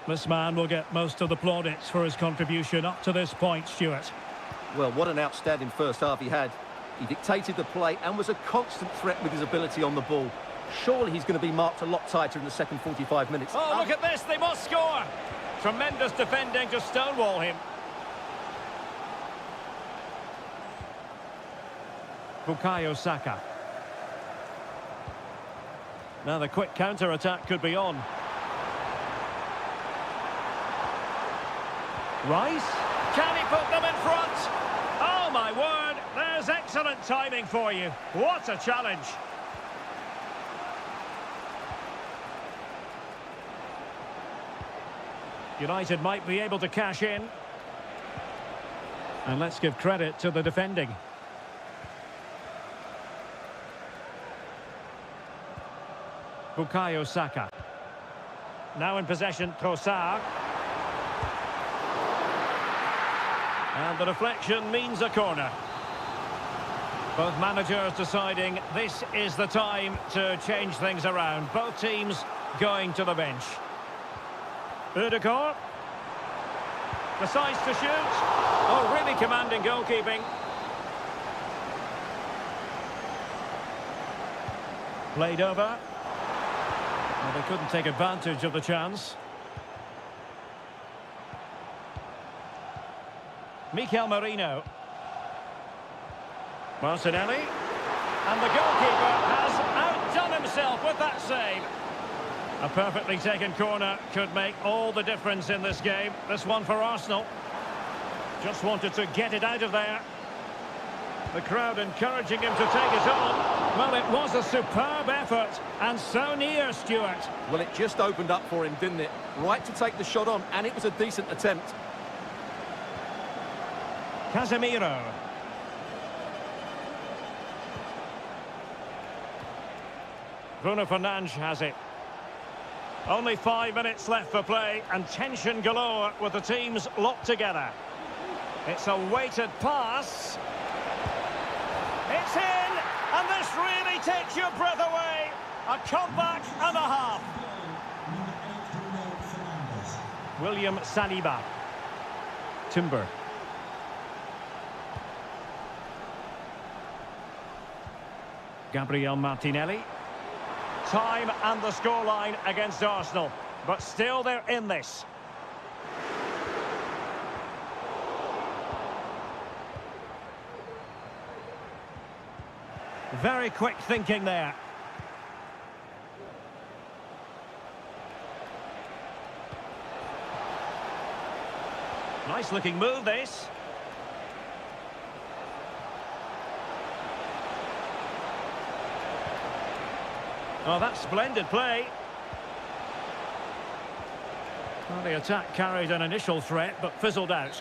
This man will get most of the plaudits for his contribution up to this point, Stuart. Well, what an outstanding first half he had. He dictated the play and was a constant threat with his ability on the ball. Surely he's going to be marked a lot tighter in the second 45 minutes. Oh, look at this. They must score. Tremendous defending to stonewall him. Bukayo Saka. Now the quick counter-attack could be on. Rice. Can he put them in front? Oh, my word. There's excellent timing for you. What a challenge. United might be able to cash in. And let's give credit to the defending. Bukayo Saka. Now in possession, Trossard. And the deflection means a corner. Both managers deciding this is the time to change things around. Both teams going to the bench. Ødegaard decides to shoot. Oh, really commanding goalkeeping. Played over. Well, they couldn't take advantage of the chance. Mikel Merino. Martinelli. And the goalkeeper has outdone himself with that save. A perfectly taken corner could make all the difference in this game. This one for Arsenal. Just wanted to get it out of there. The crowd encouraging him to take it on. Well, it was a superb effort, and so near, Stuart. Well, it just opened up for him, didn't it? Right to take the shot on, and it was a decent attempt. Casemiro. Bruno Fernandes has it. Only 5 minutes left for play, and tension galore with the teams locked together. It's a weighted pass. It's in, and this really takes your breath away. A comeback and a half. William Saliba. Timber. Gabriel Martinelli. Time and the scoreline against Arsenal, but still they're in this. Very quick thinking there. Nice looking move, this. Oh, that's splendid play. Well, the attack carried an initial threat, but fizzled out.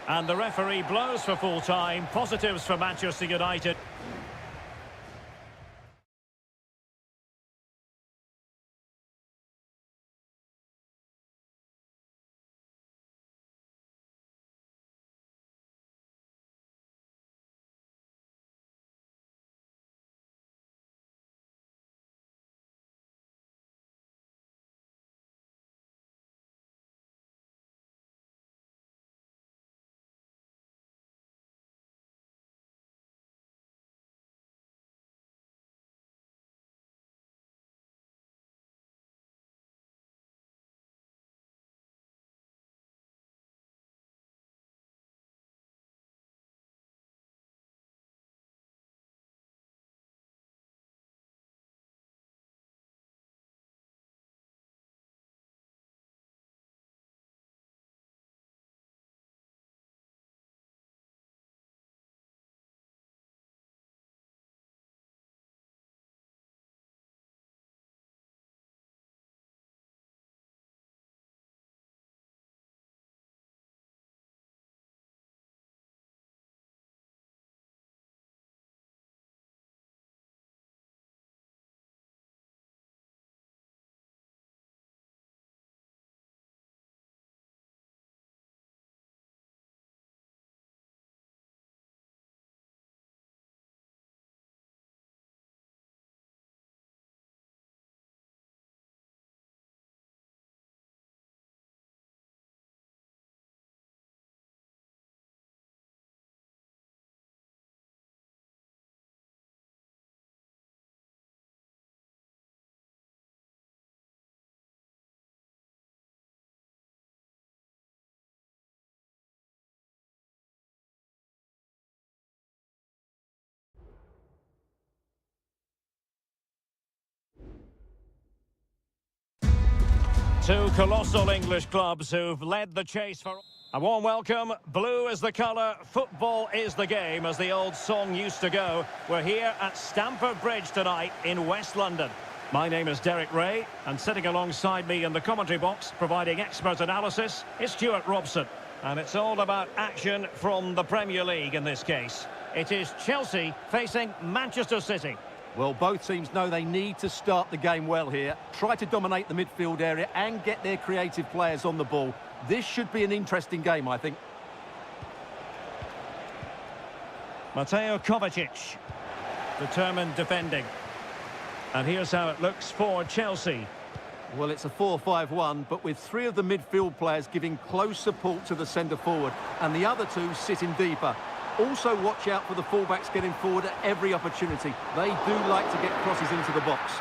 And the referee blows for full time. Positives for Manchester United. Two colossal English clubs who've led the chase for... A warm welcome. Blue is the colour, football is the game, as the old song used to go. We're here at Stamford Bridge tonight in West London. My name is Derek Ray, and sitting alongside me in the commentary box, providing expert analysis, is Stuart Robson. And it's all about action from the Premier League in this case. It is Chelsea facing Manchester City. Well, both teams know they need to start the game well here. Try to dominate the midfield area and get their creative players on the ball. This should be an interesting game, I think. Mateo Kovacic, determined defending. And here's how it looks for Chelsea. Well, it's a 4-5-1, but with three of the midfield players giving close support to the centre-forward, and the other two sitting deeper. Also, watch out for the fullbacks getting forward at every opportunity. They do like to get crosses into the box.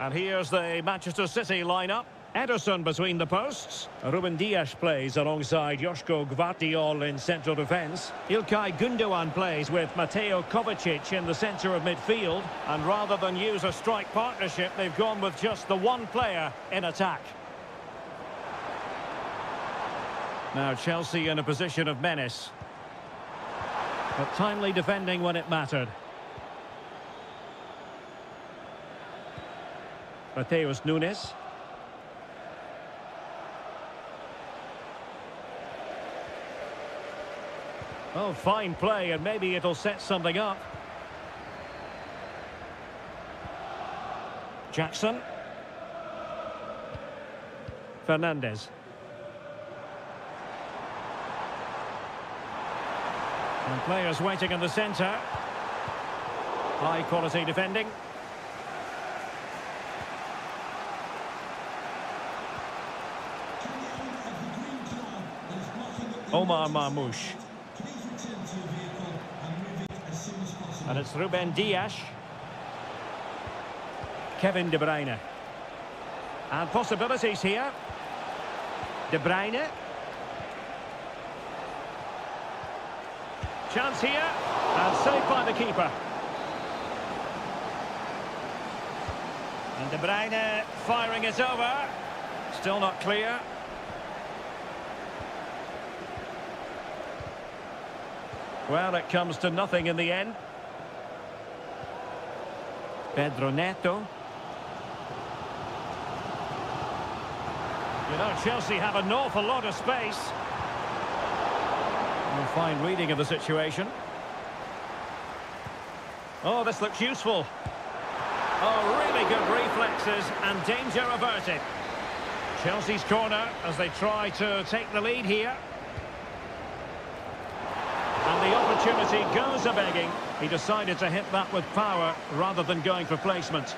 And here's the Manchester City lineup. Ederson between the posts. Ruben Dias plays alongside Joško Gvardiol in central defence. Ilkay Gundogan plays with Mateo Kovacic in the centre of midfield. And rather than use a strike partnership, they've gone with just the one player in attack. Now Chelsea in a position of menace, but timely defending when it mattered. Mateus Nunes. Oh, fine play, and maybe it'll set something up. Jackson. Fernandes. And players waiting in the centre. High quality defending. Omar Marmoush. And it's Ruben Dias. Kevin De Bruyne. And possibilities here. De Bruyne. Chance here, and saved by the keeper. And De Bruyne firing it over. Still not clear. Well, it comes to nothing in the end. Pedro Neto. You know, Chelsea have an awful lot of space. A fine reading of the situation. Oh, this looks useful. Oh, really good reflexes and danger averted. Chelsea's corner as they try to take the lead here. And the opportunity goes a-begging. He decided to hit that with power rather than going for placement.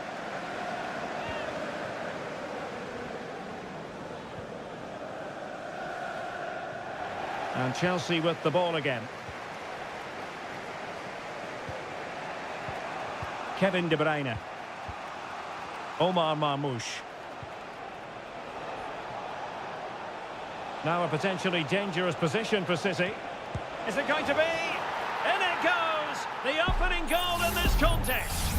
And Chelsea with the ball again. Kevin De Bruyne. Omar Marmoush. Now a potentially dangerous position for City. Is it going to be? In it goes! The opening goal in this contest.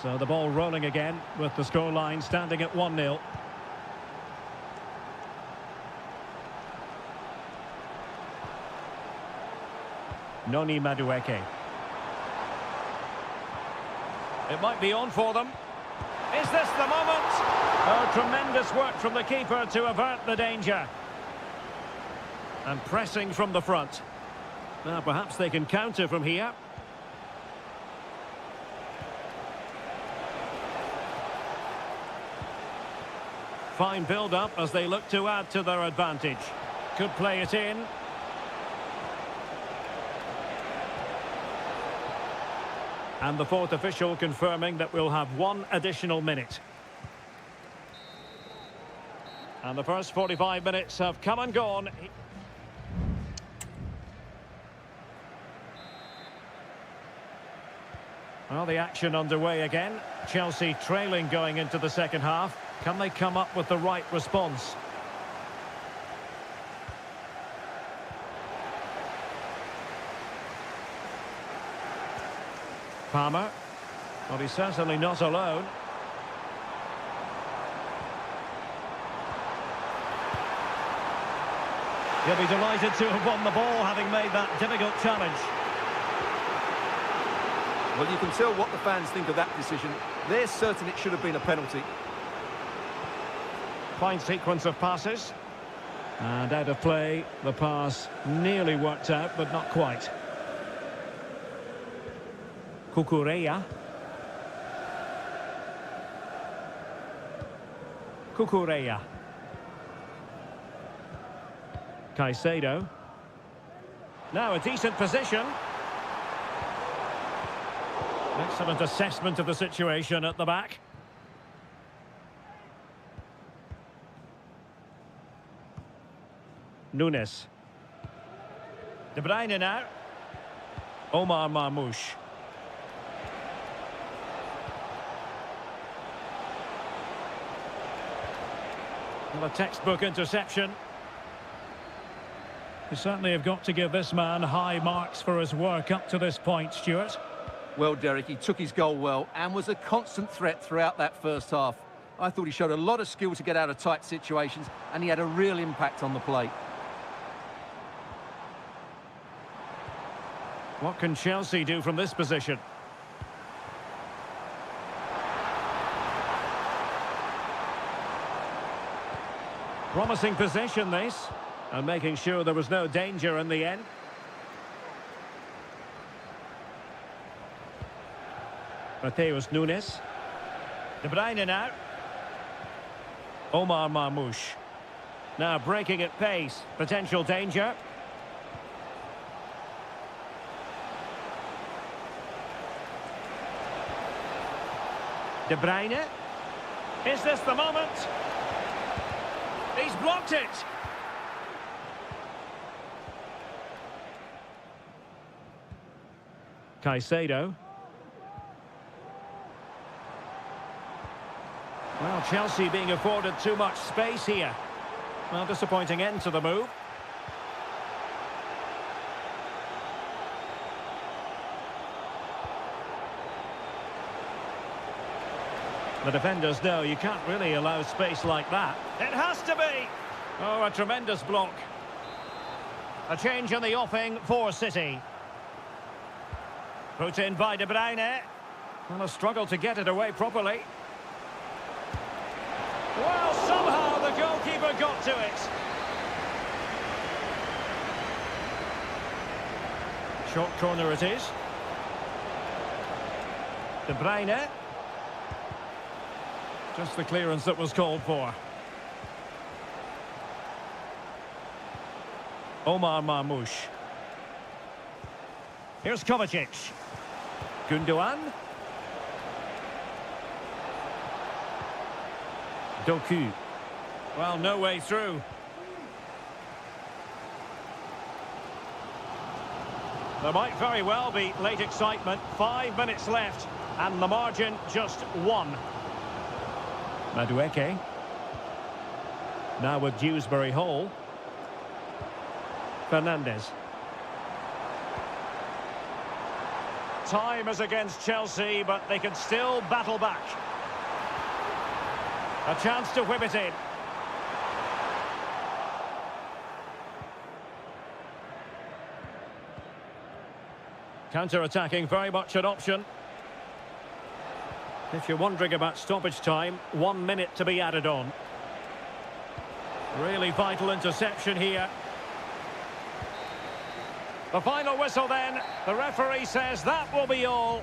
So the ball rolling again with the scoreline standing at 1-0. Noni Madueke. It might be on for them. Is this the moment? Oh, tremendous work from the keeper to avert the danger. And pressing from the front. Now perhaps they can counter from here. Fine build-up as they look to add to their advantage. Could play it in. And the fourth official confirming that we'll have one additional minute. And the first 45 minutes have come and gone. Well, the action underway again. Chelsea trailing going into the second half. Can they come up with the right response? Palmer. Well, he's certainly not alone. He'll be delighted to have won the ball, having made that difficult challenge. Well, you can tell what the fans think of that decision. They're certain it should have been a penalty. Fine sequence of passes. And out of play, the pass nearly worked out, but not quite. Cucurella. Cucurella. Caicedo. Now a decent position. Excellent assessment of the situation at the back. Nunes. De Bruyne now. Omar Marmoush. Well, a textbook interception. You certainly have got to give this man high marks for his work up to this point, Stuart. Well, Derek, he took his goal well and was a constant threat throughout that first half. I thought he showed a lot of skill to get out of tight situations, and he had a real impact on the plate. What can Chelsea do from this position? Promising possession, this. And making sure there was no danger in the end. Mateus Nunes. De Bruyne now. Omar Marmoush. Now breaking at pace. Potential danger. De Bruyne. Is this the moment? He's blocked it. Caicedo. Well, Chelsea being afforded too much space here. Well, disappointing end to the move. The defenders know you can't really allow space like that. It has to be! Oh, a tremendous block. A change in the offing for City. Put in by De Bruyne. Well, a struggle to get it away properly. Well, somehow the goalkeeper got to it. Short corner it is. De Bruyne. Just the clearance that was called for. Omar Marmoush. Here's Kovacic. Gundogan. Doku. Well, no way through. There might very well be late excitement. 5 minutes left, and the margin just 1. Madueke. Now with Dewsbury Hall. Fernandes. Time is against Chelsea, but they can still battle back. A chance to whip it in. Counter-attacking, very much an option. If you're wondering about stoppage time, 1 minute to be added on. Really vital interception here. The final whistle then. The referee says that will be all.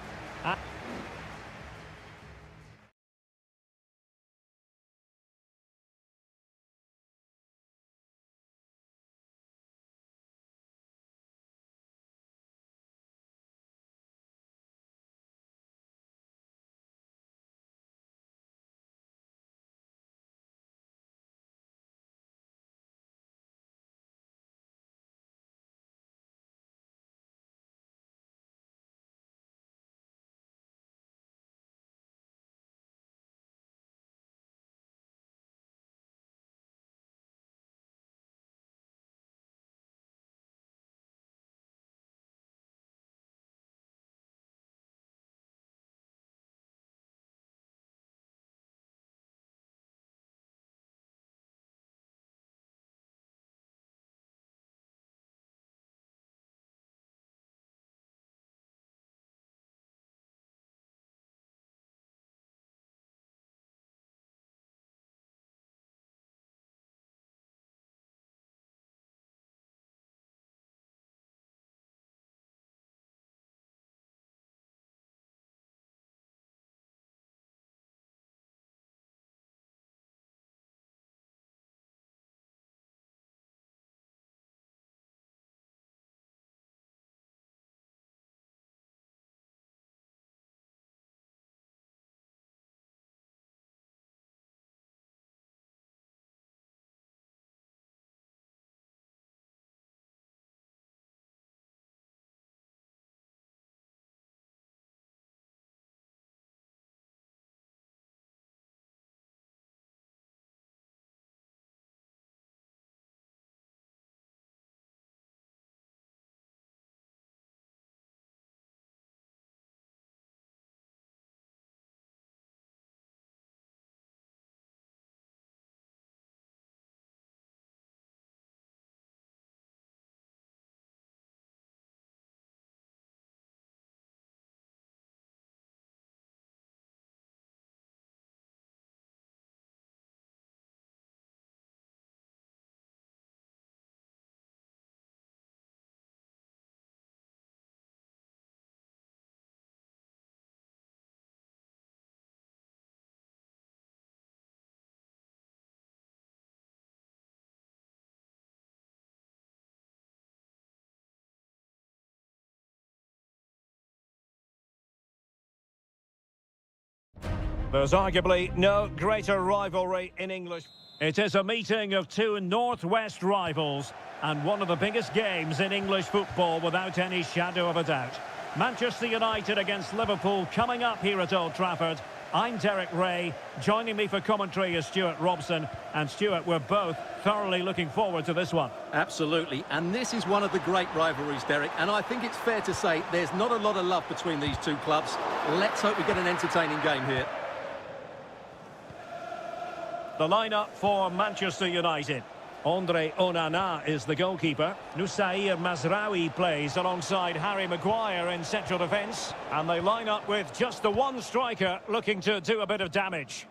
There's arguably no greater rivalry in English. It is a meeting of two northwest rivals and one of the biggest games in English football without any shadow of a doubt. Manchester United against Liverpool coming up here at Old Trafford. I'm Derek Ray. Joining me for commentary is Stuart Robson. And Stuart, we're both thoroughly looking forward to this one. Absolutely, and this is one of the great rivalries, Derek, and I think it's fair to say there's not a lot of love between these two clubs. Let's hope we get an entertaining game here. The lineup for Manchester United. Andre Onana is the goalkeeper. Nusair Mazraoui plays alongside Harry Maguire in central defence. And they line up with just the one striker looking to do a bit of damage.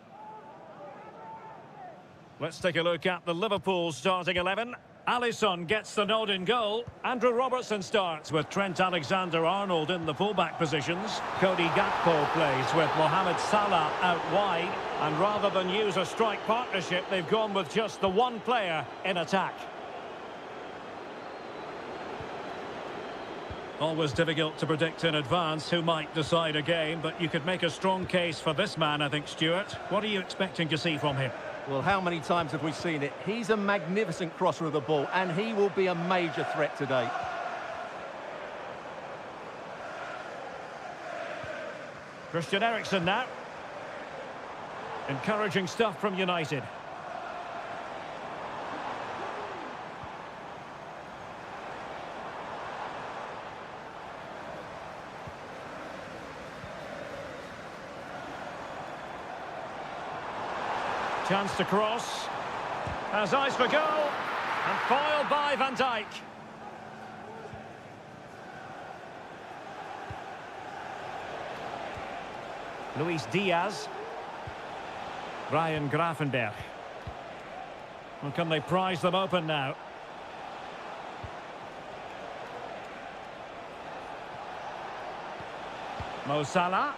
Let's take a look at the Liverpool starting 11. Alisson gets the nod in goal. Andrew Robertson starts with Trent Alexander-Arnold in the fullback positions. Cody Gakpo plays with Mohamed Salah out wide. And rather than use a strike partnership, they've gone with just the one player in attack. Always difficult to predict in advance who might decide a game, but you could make a strong case for this man, I think, Stuart. What are you expecting to see from him? Well, how many times have we seen it? He's a magnificent crosser of the ball, and he will be a major threat today. Christian Eriksen now. Encouraging stuff from United. Chance to cross. Has eyes for goal. And foiled by Van Dijk. Luis Diaz. Ryan Gravenberch. Well, can they prise them open now? Mo Salah.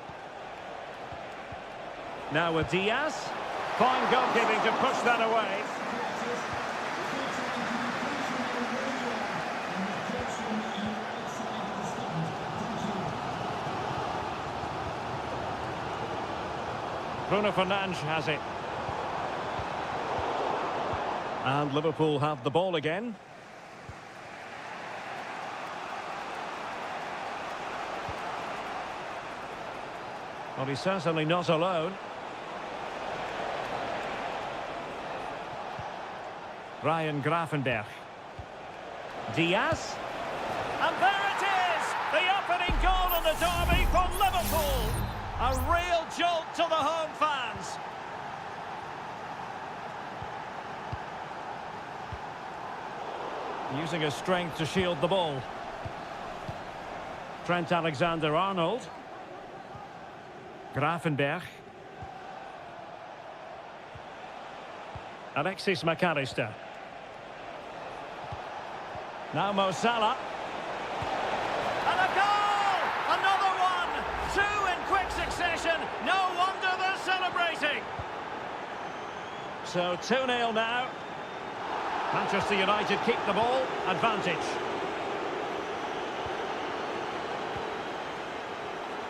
Now with Diaz. Fine goalkeeping to push that away. Bruno Fernandes has it. And Liverpool have the ball again. Well, he's certainly not alone. Ryan Gravenberch. Diaz. And there it is! The opening goal in the derby for Liverpool. A real jolt to the home fans. Using his strength to shield the ball. Trent Alexander-Arnold. Gravenberch. Alexis McAllister. Now Mo Salah. And a goal! Another one! Two in quick succession. No wonder they're celebrating. So 2-0 now. Manchester United keep the ball. Advantage.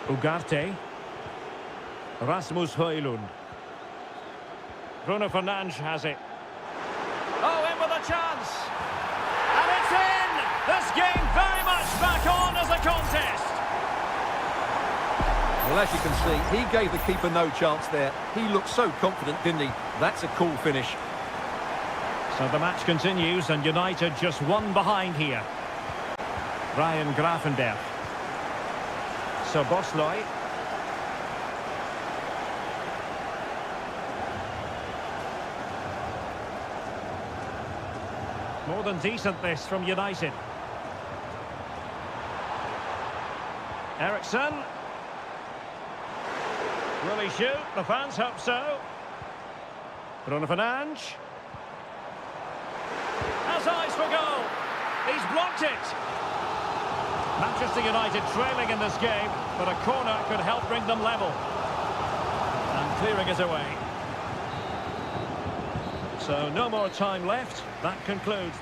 Ugarte. Rasmus Højlund. Bruno Fernandes has it. Oh, in with a chance. And it's in! This game very much back on as a contest. Well, as you can see, he gave the keeper no chance there. He looked so confident, didn't he? That's a cool finish. So the match continues and United just one behind here. Ryan Gravenberch. So Bosley. More than decent this from United. Eriksen. Will he shoot? The fans hope so. Bruno Fernandes. Has eyes for goal. He's blocked it. Manchester United trailing in this game, but a corner could help bring them level. And clearing it away. So no more time left. That concludes.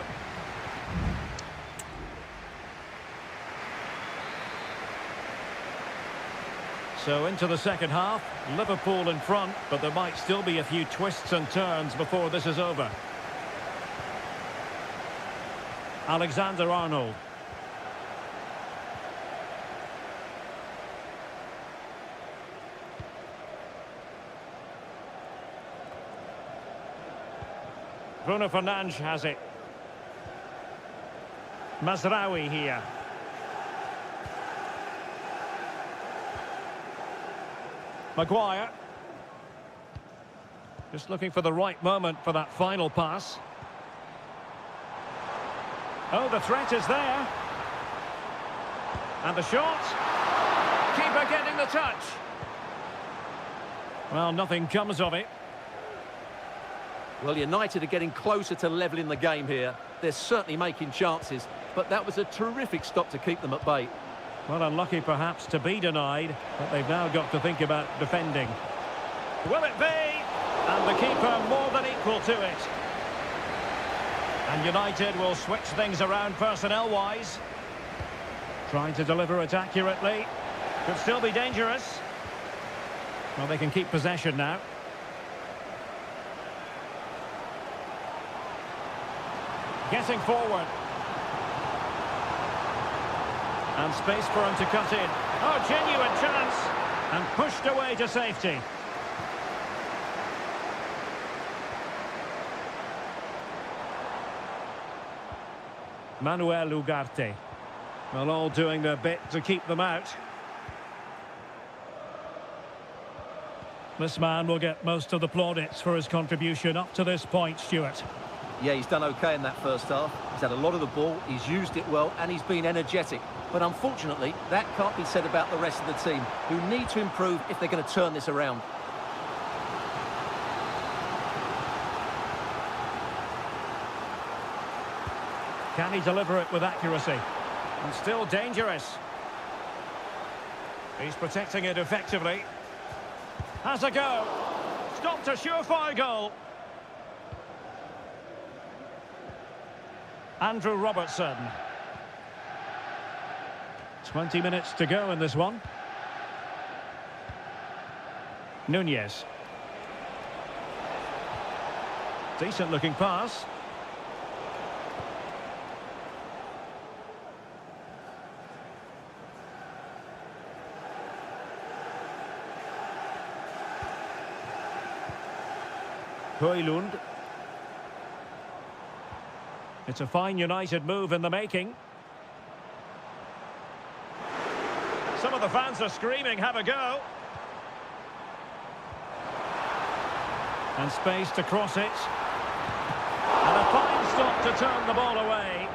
So into the second half, Liverpool in front, but there might still be a few twists and turns before this is over. Alexander-Arnold. Bruno Fernandes has it. Mazraoui here. Maguire. Just looking for the right moment for that final pass. Oh, the threat is there. And the shot. Keeper getting the touch. Well, nothing comes of it. Well, United are getting closer to levelling the game here. They're certainly making chances, but that was a terrific stop to keep them at bay. Well, unlucky perhaps to be denied, but they've now got to think about defending. Will it be? And the keeper more than equal to it. And United will switch things around personnel-wise. Trying to deliver it accurately. Could still be dangerous. Well, they can keep possession now. Getting forward. And space for him to cut in. Oh, genuine chance. And pushed away to safety. Manuel Ugarte. Well, all doing their bit to keep them out. This man will get most of the plaudits for his contribution up to this point, Stuart. Yeah, he's done okay in that first half. He's had a lot of the ball, he's used it well, and he's been energetic. But unfortunately, that can't be said about the rest of the team, who need to improve if they're going to turn this around. Can he deliver it with accuracy? And still dangerous. He's protecting it effectively. Has a go. Stopped a surefire goal. Andrew Robertson. 20 minutes to go in this one. Nunez. Decent looking pass. Højlund. It's a fine United move in the making. Some of the fans are screaming, have a go. And space to cross it. And a fine stop to turn the ball away.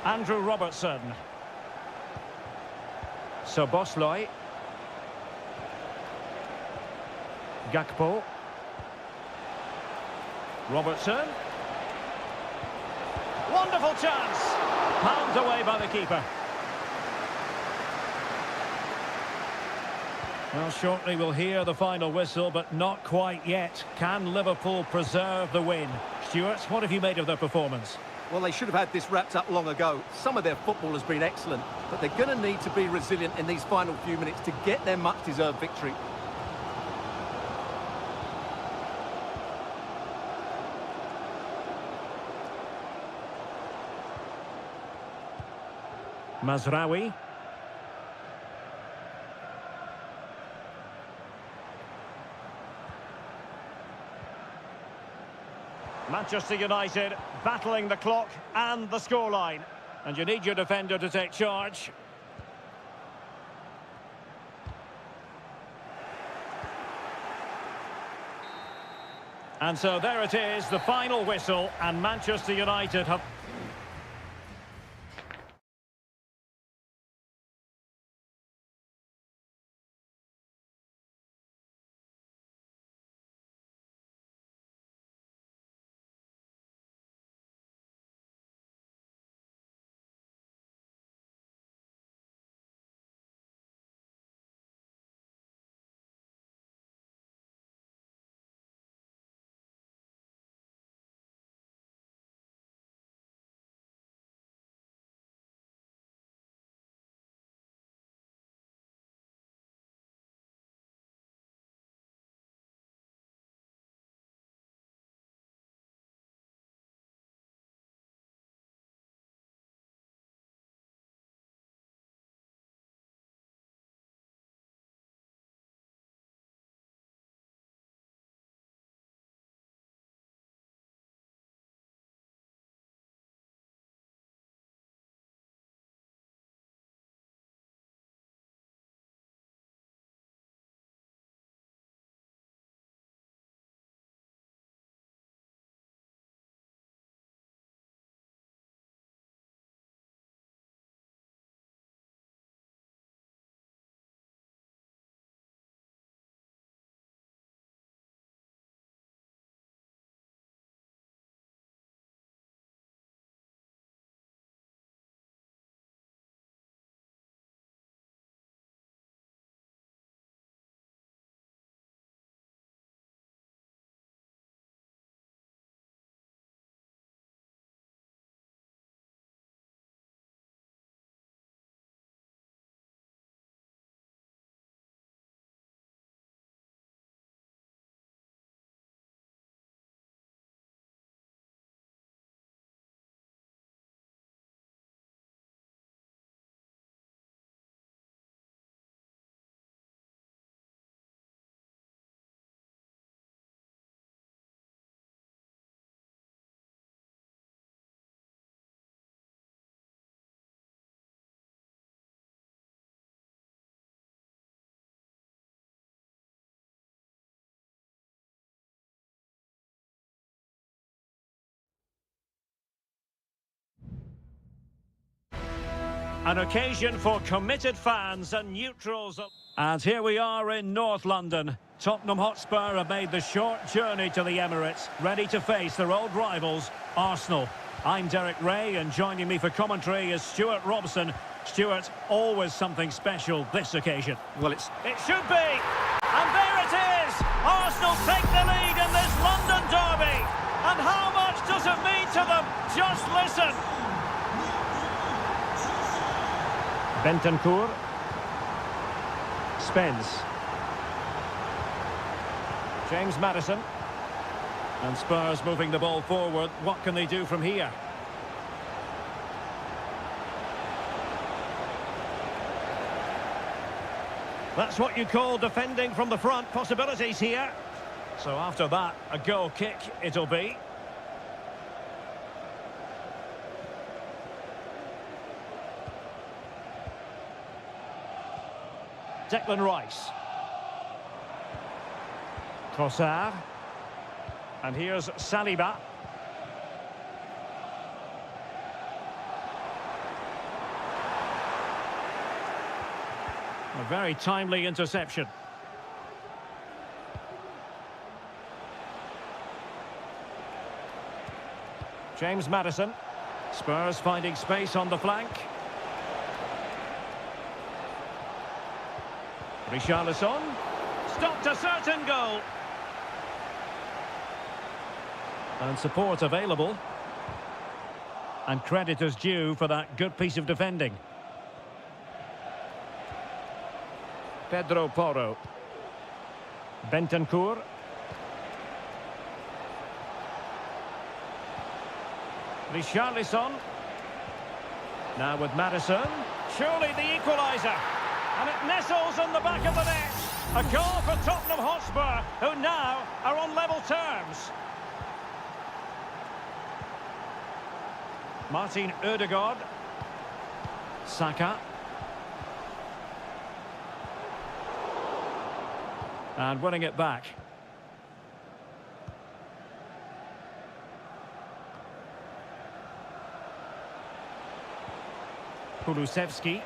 Andrew Robertson. Szoboszlai. Gakpo. Robertson. Wonderful chance. Palmed away by the keeper. Well, shortly we'll hear the final whistle, but not quite yet. Can Liverpool preserve the win? Stuart, what have you made of their performance? Well, they should have had this wrapped up long ago. Some of their football has been excellent, but they're going to need to be resilient in these final few minutes to get their much-deserved victory. Mazraoui. Manchester United battling the clock and the scoreline. And you need your defender to take charge. And so there it is, the final whistle, and Manchester United have... An occasion for committed fans and neutrals. And here we are in North London. Tottenham Hotspur have made the short journey to the Emirates, ready to face their old rivals, Arsenal. I'm Derek Ray, and joining me for commentary is Stuart Robson. Stuart, always something special this occasion. Well, It should be! And there it is! Arsenal take the lead in this London derby! And how much does it mean to them? Just listen! Bentancur. Spence. James Maddison. And Spurs moving the ball forward. What can they do from here? That's what you call defending from the front. Possibilities here. So after that, a goal kick it'll be. Declan Rice. Trossard. And here's Saliba. A very timely interception. James Maddison. Spurs finding space on the flank. Richarlison. Stopped a certain goal. And support available. And credit is due for that good piece of defending. Pedro Porro. Bentancur. Richarlison. Now with Maddison. Surely the equaliser. And it nestles in the back of the net. A goal for Tottenham Hotspur, who now are on level terms. Martin Ødegaard. Saka. And winning it back. Kulusevski.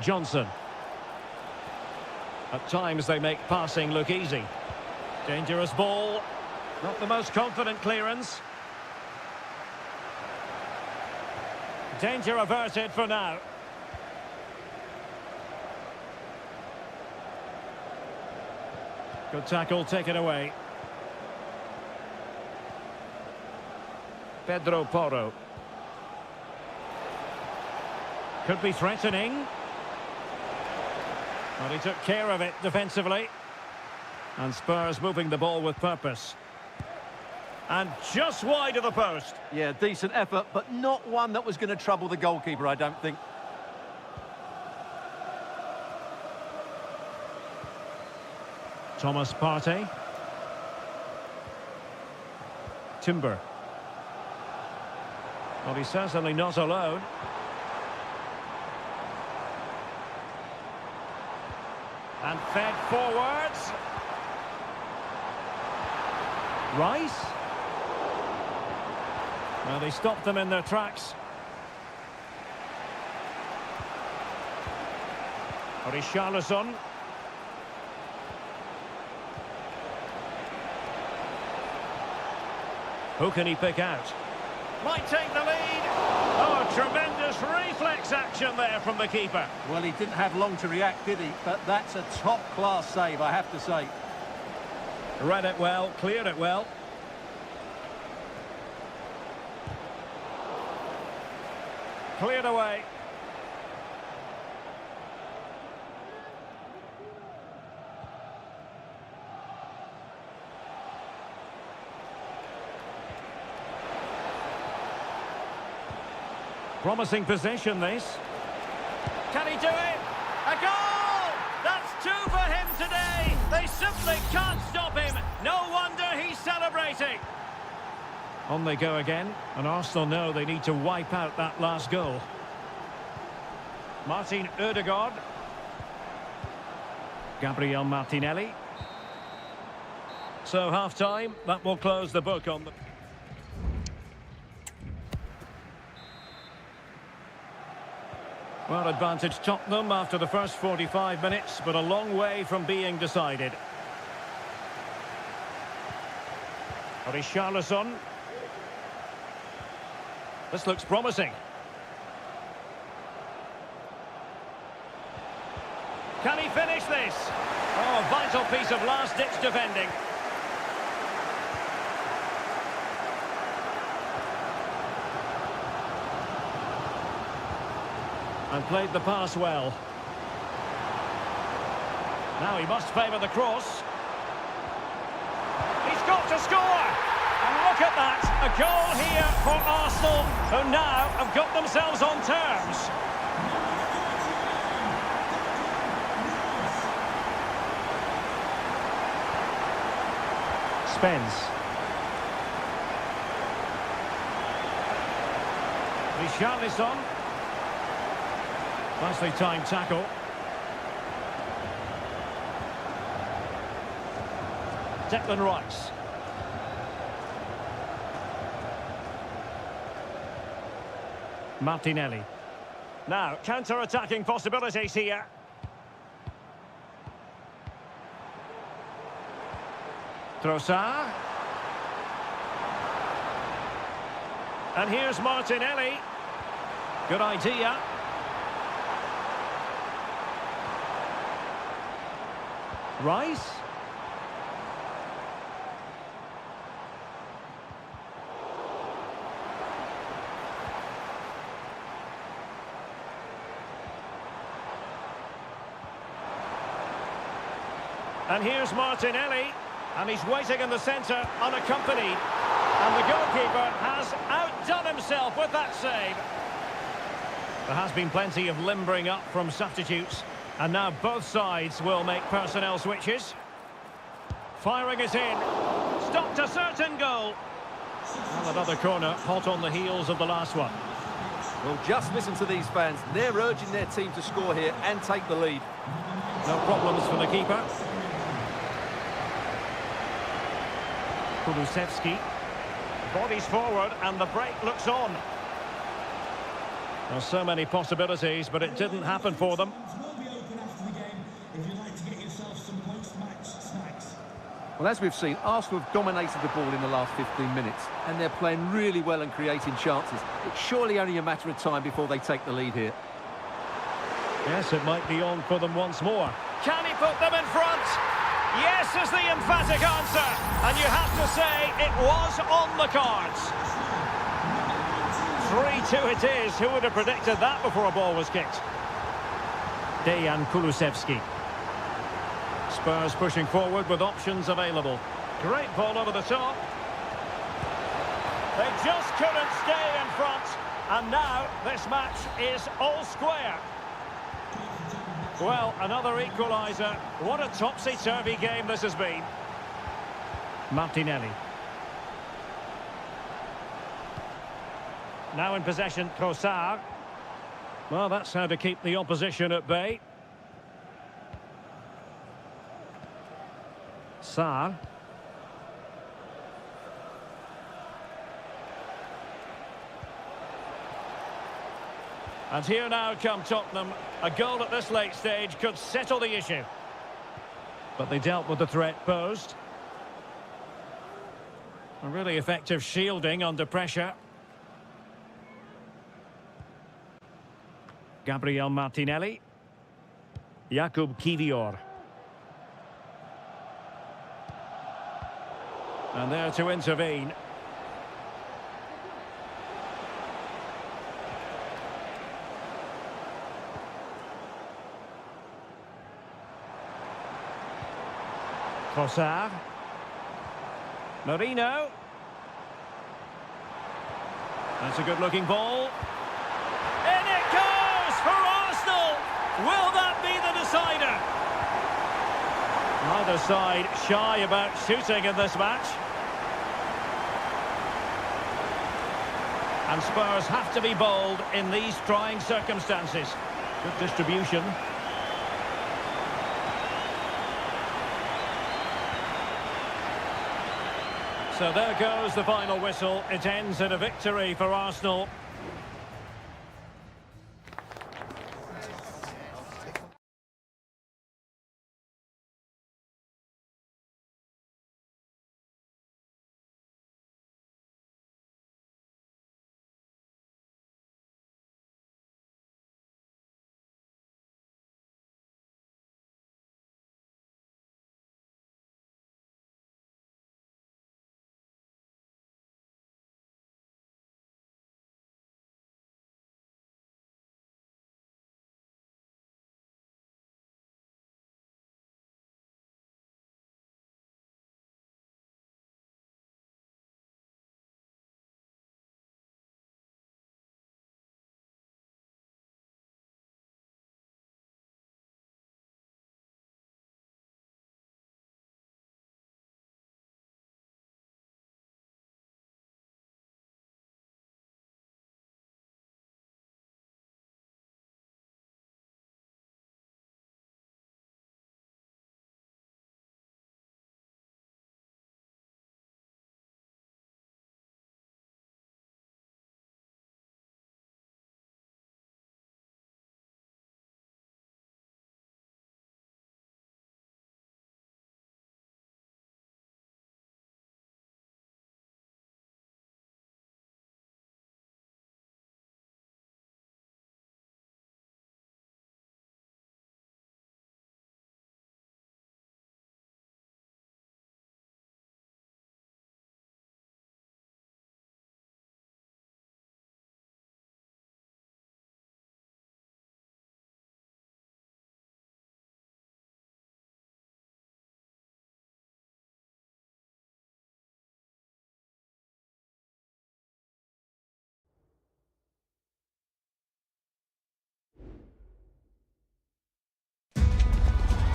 Johnson. At times they make passing look easy. Dangerous ball. Not the most confident clearance. Danger averted for now. Good tackle taken away. Pedro Porro. Could be threatening. But he took care of it defensively. And Spurs moving the ball with purpose. And just wide of the post. Yeah, decent effort, but not one that was going to trouble the goalkeeper, I don't think. Thomas Partey. Timber. Well, he's certainly not alone. And fed forwards. Rice. Well, they stopped them in their tracks. Richarlison. Who can he pick out? Might take the lead. Oh, tremendous reflex action there from the keeper. Well, he didn't have long to react, did he? But that's a top-class save, I have to say. Read it well, cleared it well. Cleared away. Promising possession, this. Can he do it? A goal! That's two for him today. They simply can't stop him. No wonder he's celebrating. On they go again, and Arsenal know they need to wipe out that last goal. Martin Ødegaard. Gabriel Martinelli. So half-time, that will close the book on the... Well, advantage Tottenham after the first 45 minutes, but a long way from being decided. Richarlison. This looks promising. Can he finish this? Oh, a vital piece of last-ditch defending. And played the pass well. Now he must favour the cross. He's got to score! And look at that! A goal here for Arsenal, who now have got themselves on terms. Spence. Richarlison. Nicely timed tackle. Declan Rice. Martinelli. Now, counter-attacking possibilities here. Trossard. And here's Martinelli. Good idea. Rice. And here's Martinelli, and he's waiting in the centre, unaccompanied. And the goalkeeper has outdone himself with that save. There has been plenty of limbering up from substitutes, and now both sides will make personnel switches. Firing it in. Stopped a certain goal. Well, another corner, hot on the heels of the last one. Well, just listen to these fans. They're urging their team to score here and take the lead. No problems for the keeper. Kulusevski. Bodies forward and the break looks on. There's so many possibilities, but it didn't happen for them. Well, as we've seen, Arsenal have dominated the ball in the last 15 minutes, and they're playing really well and creating chances. It's surely only a matter of time before they take the lead here. Yes, it might be on for them once more. Can he put them in front? Yes is the emphatic answer, and you have to say it was on the cards. 3-2 it is. Who would have predicted that before a ball was kicked? Dejan Kulusevski. Spurs pushing forward with options available. Great ball over the top. They just couldn't stay in front, and now this match is all square. Well, another equaliser. What a topsy-turvy game this has been. Martinelli. Now in possession, Trossard. Well, that's how to keep the opposition at bay. Sarr. And here now come Tottenham. A goal at this late stage could settle the issue. But they dealt with the threat posed. A really effective shielding under pressure. Gabriel Martinelli. Jakub Kivior. And there to intervene. Trossard. Marino. That's a good-looking ball. In it goes for Arsenal! Will that be the decider? Neither side shy about shooting in this match. And Spurs have to be bold in these trying circumstances. Good distribution. So there goes the final whistle. It ends in a victory for Arsenal.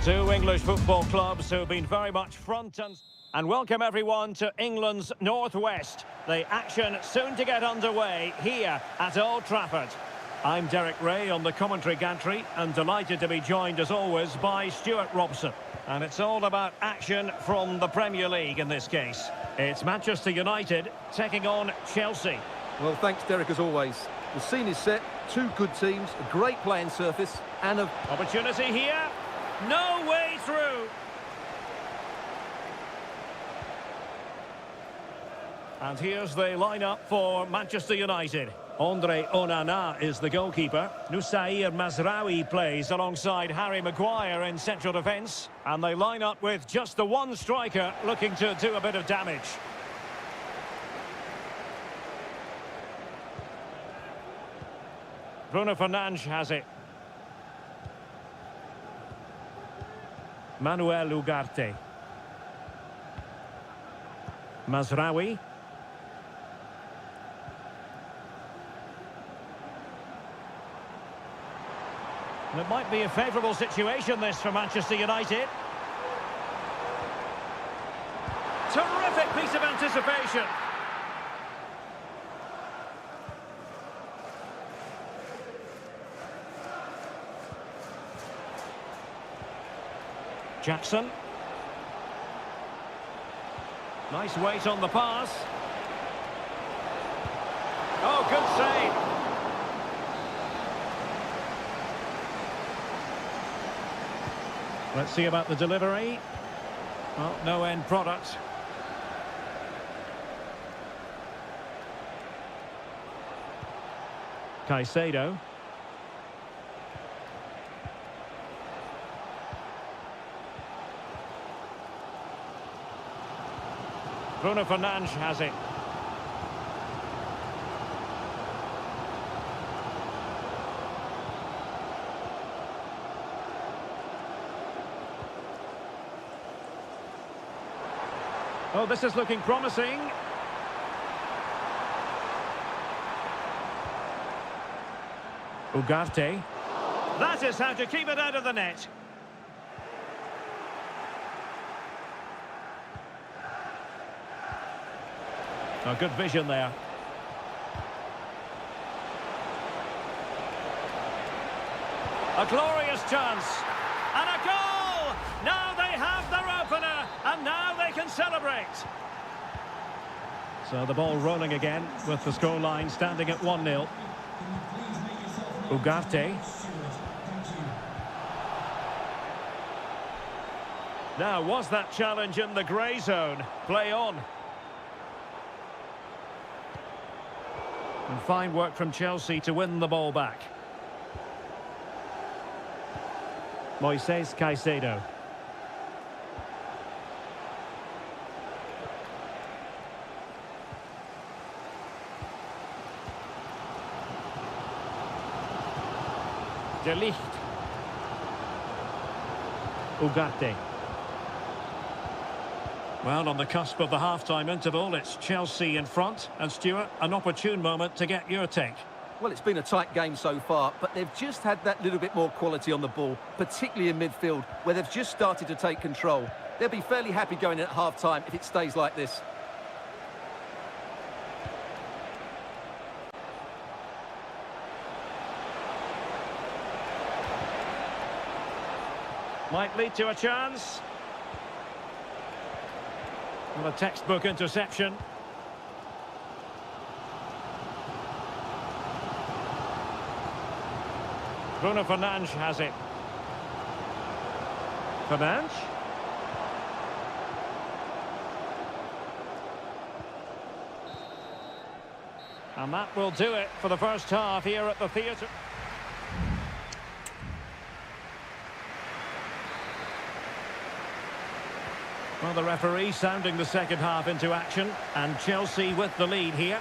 Two English football clubs who've been very much front and welcome everyone to England's northwest. The action soon to get underway here at Old Trafford. I'm Derek Ray on the commentary gantry and delighted to be joined as always by Stuart Robson. And it's all about action from the Premier League in this case. It's Manchester United taking on Chelsea. Well, thanks, Derek, as always. The scene is set, two good teams, a great playing surface, and a... Opportunity here. No way through. And here's the lineup for Manchester United. Andre Onana is the goalkeeper. Nusair Mazraoui plays alongside Harry Maguire in central defence. And they line up with just the one striker looking to do a bit of damage. Bruno Fernandes has it. Manuel Ugarte. Mazraoui. And it might be a favourable situation, this, for Manchester United. Terrific piece of anticipation. Jackson. Nice weight on the pass. Oh, good save. Let's see about the delivery. Well, no end product. Caicedo. Bruno Fernandes has it. Oh, this is looking promising. Ugarte. That is how to keep it out of the net. Oh, good vision there. A glorious chance. And a goal! Now they have their opener, and now they can celebrate. So the ball rolling again with the scoreline standing at 1-0. Ugarte. Now, was that challenge in the grey zone? Play on. And fine work from Chelsea to win the ball back. Moises Caicedo. De Ligt. Ugarte. Well, on the cusp of the half-time interval, it's Chelsea in front. And Stuart, an opportune moment to get your take. Well, it's been a tight game so far, but they've just had that little bit more quality on the ball, particularly in midfield, where they've just started to take control. They'll be fairly happy going in at half-time if it stays like this. Might lead to a chance. Well, a textbook interception. Bruno Fernandes has it. Fernandes. And that will do it for the first half here at the theatre. Well, the referee sounding the second half into action, and Chelsea with the lead here.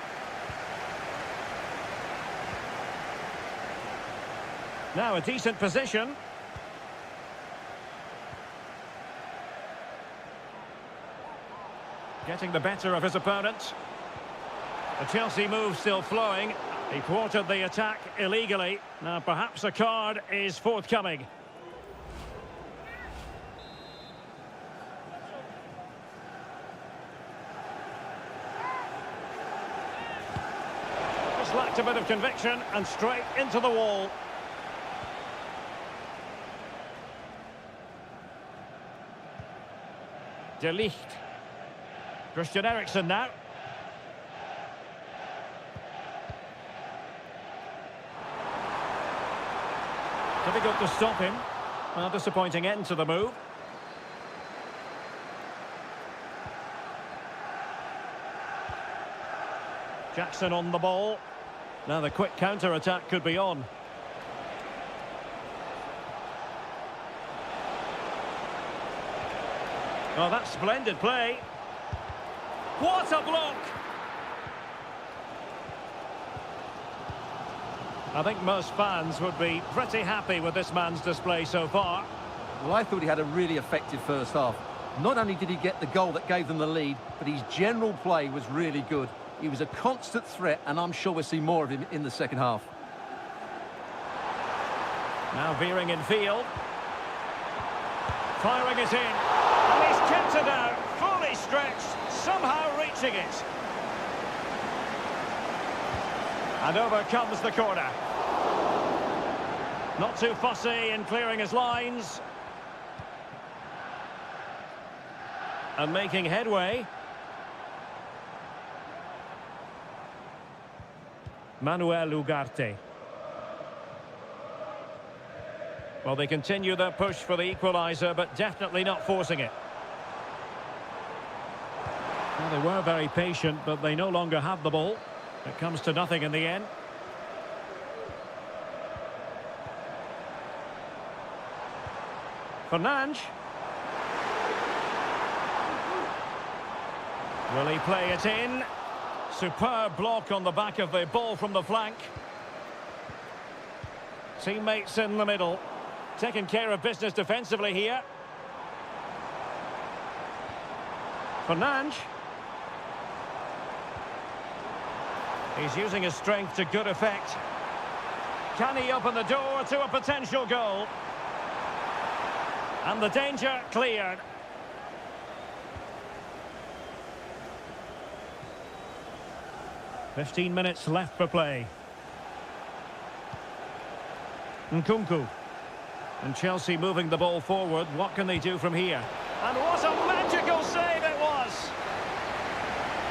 Now a decent position. Getting the better of his opponent. The Chelsea move still flowing. He thwarted the attack illegally. Now perhaps a card is forthcoming. a bit of conviction and straight into the wall. De Ligt. Christian Eriksen now. Difficult to stop him. A disappointing end to the move. Jackson on the ball. Now the quick counter-attack could be on. Oh, that's splendid play. What a block! I think most fans would be pretty happy with this man's display so far. Well, I thought he had a really effective first half. Not only did he get the goal that gave them the lead, but his general play was really good. He was a constant threat, and I'm sure we'll see more of him in the second half. Now veering in field. Firing it in. And he's kept it out, fully stretched, somehow reaching it. And over comes the corner. Not too fussy in clearing his lines. And making headway. Manuel Ugarte. Well, they continue their push for the equaliser, but definitely not forcing it. Well, they were very patient, but they no longer have the ball. It comes to nothing in the end. Fernandes. Will he play it in? Superb block on the back of the ball from the flank. Teammates in the middle. Taking care of business defensively here. Fernandes. He's using his strength to good effect. Can he open the door to a potential goal? And the danger cleared. "15 minutes left for play. Nkunku. And Chelsea moving the ball forward. What can they do from here? And what a magical save it was!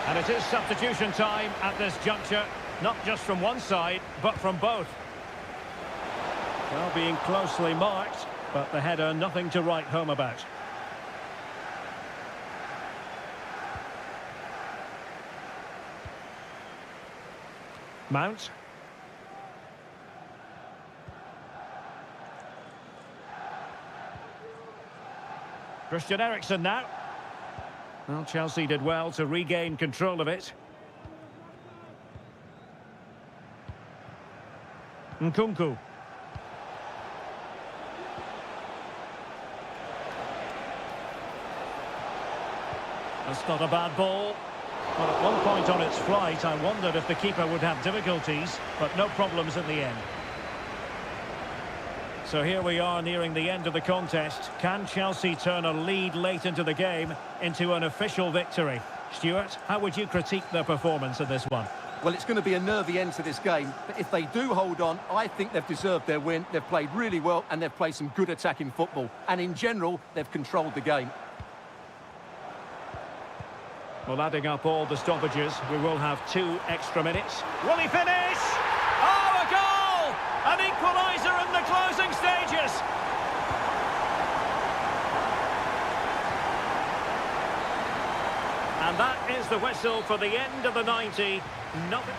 And it is substitution time at this juncture. Not just from one side, but from both. Well, being closely marked, but the header nothing to write home about. Mount. Christian Eriksen now. Well, Chelsea did well to regain control of it. Nkunku. That's not a bad ball. But at one point on its flight, I wondered if the keeper would have difficulties, but no problems in the end. So here we are nearing the end of the contest. Can Chelsea turn a lead late into the game into an official victory? Stuart, how would you critique their performance in this one? Well, it's going to be a nervy end to this game, but if they do hold on, I think they've deserved their win. They've played really well and they've played some good attacking football. And in general, they've controlled the game. Well, adding up all the stoppages, we will have 2 extra minutes. Will he finish? Oh, a goal! An equaliser in the closing stages! And that is the whistle for the end of the 90. Nothing.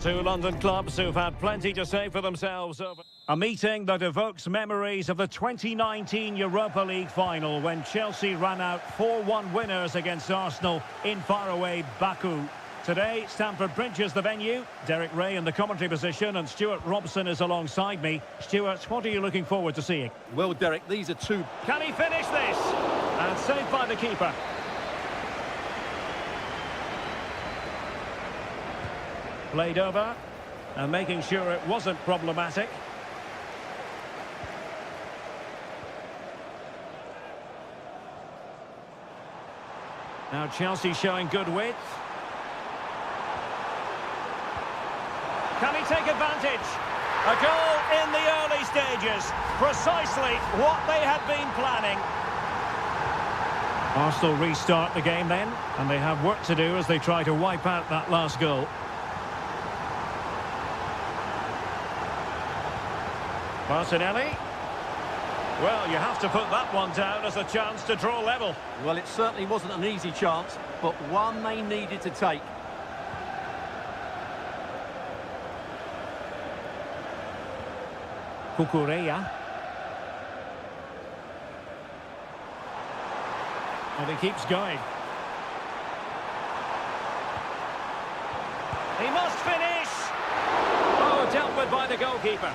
Two London clubs who've had plenty to say for themselves over a meeting that evokes memories of the 2019 Europa League final when Chelsea ran out 4-1 winners against Arsenal in faraway Baku. Today, Stamford Bridge is the venue. Derek Ray in the commentary position and Stuart Robson is alongside me. Stuart, what are you looking forward to seeing? Well, Derek, these are two... Can he finish this? And saved by the keeper. Played over and making sure it wasn't problematic. Now Chelsea showing good width. Can he take advantage? A goal in the early stages. Precisely what they had been planning. Arsenal restart the game then, and they have work to do as they try to wipe out that last goal. Martinelli. Well, you have to put that one down as a chance to draw level. Well, it certainly wasn't an easy chance, but one they needed to take. Kukureya. And he keeps going. He must finish! Oh, dealt with by the goalkeeper.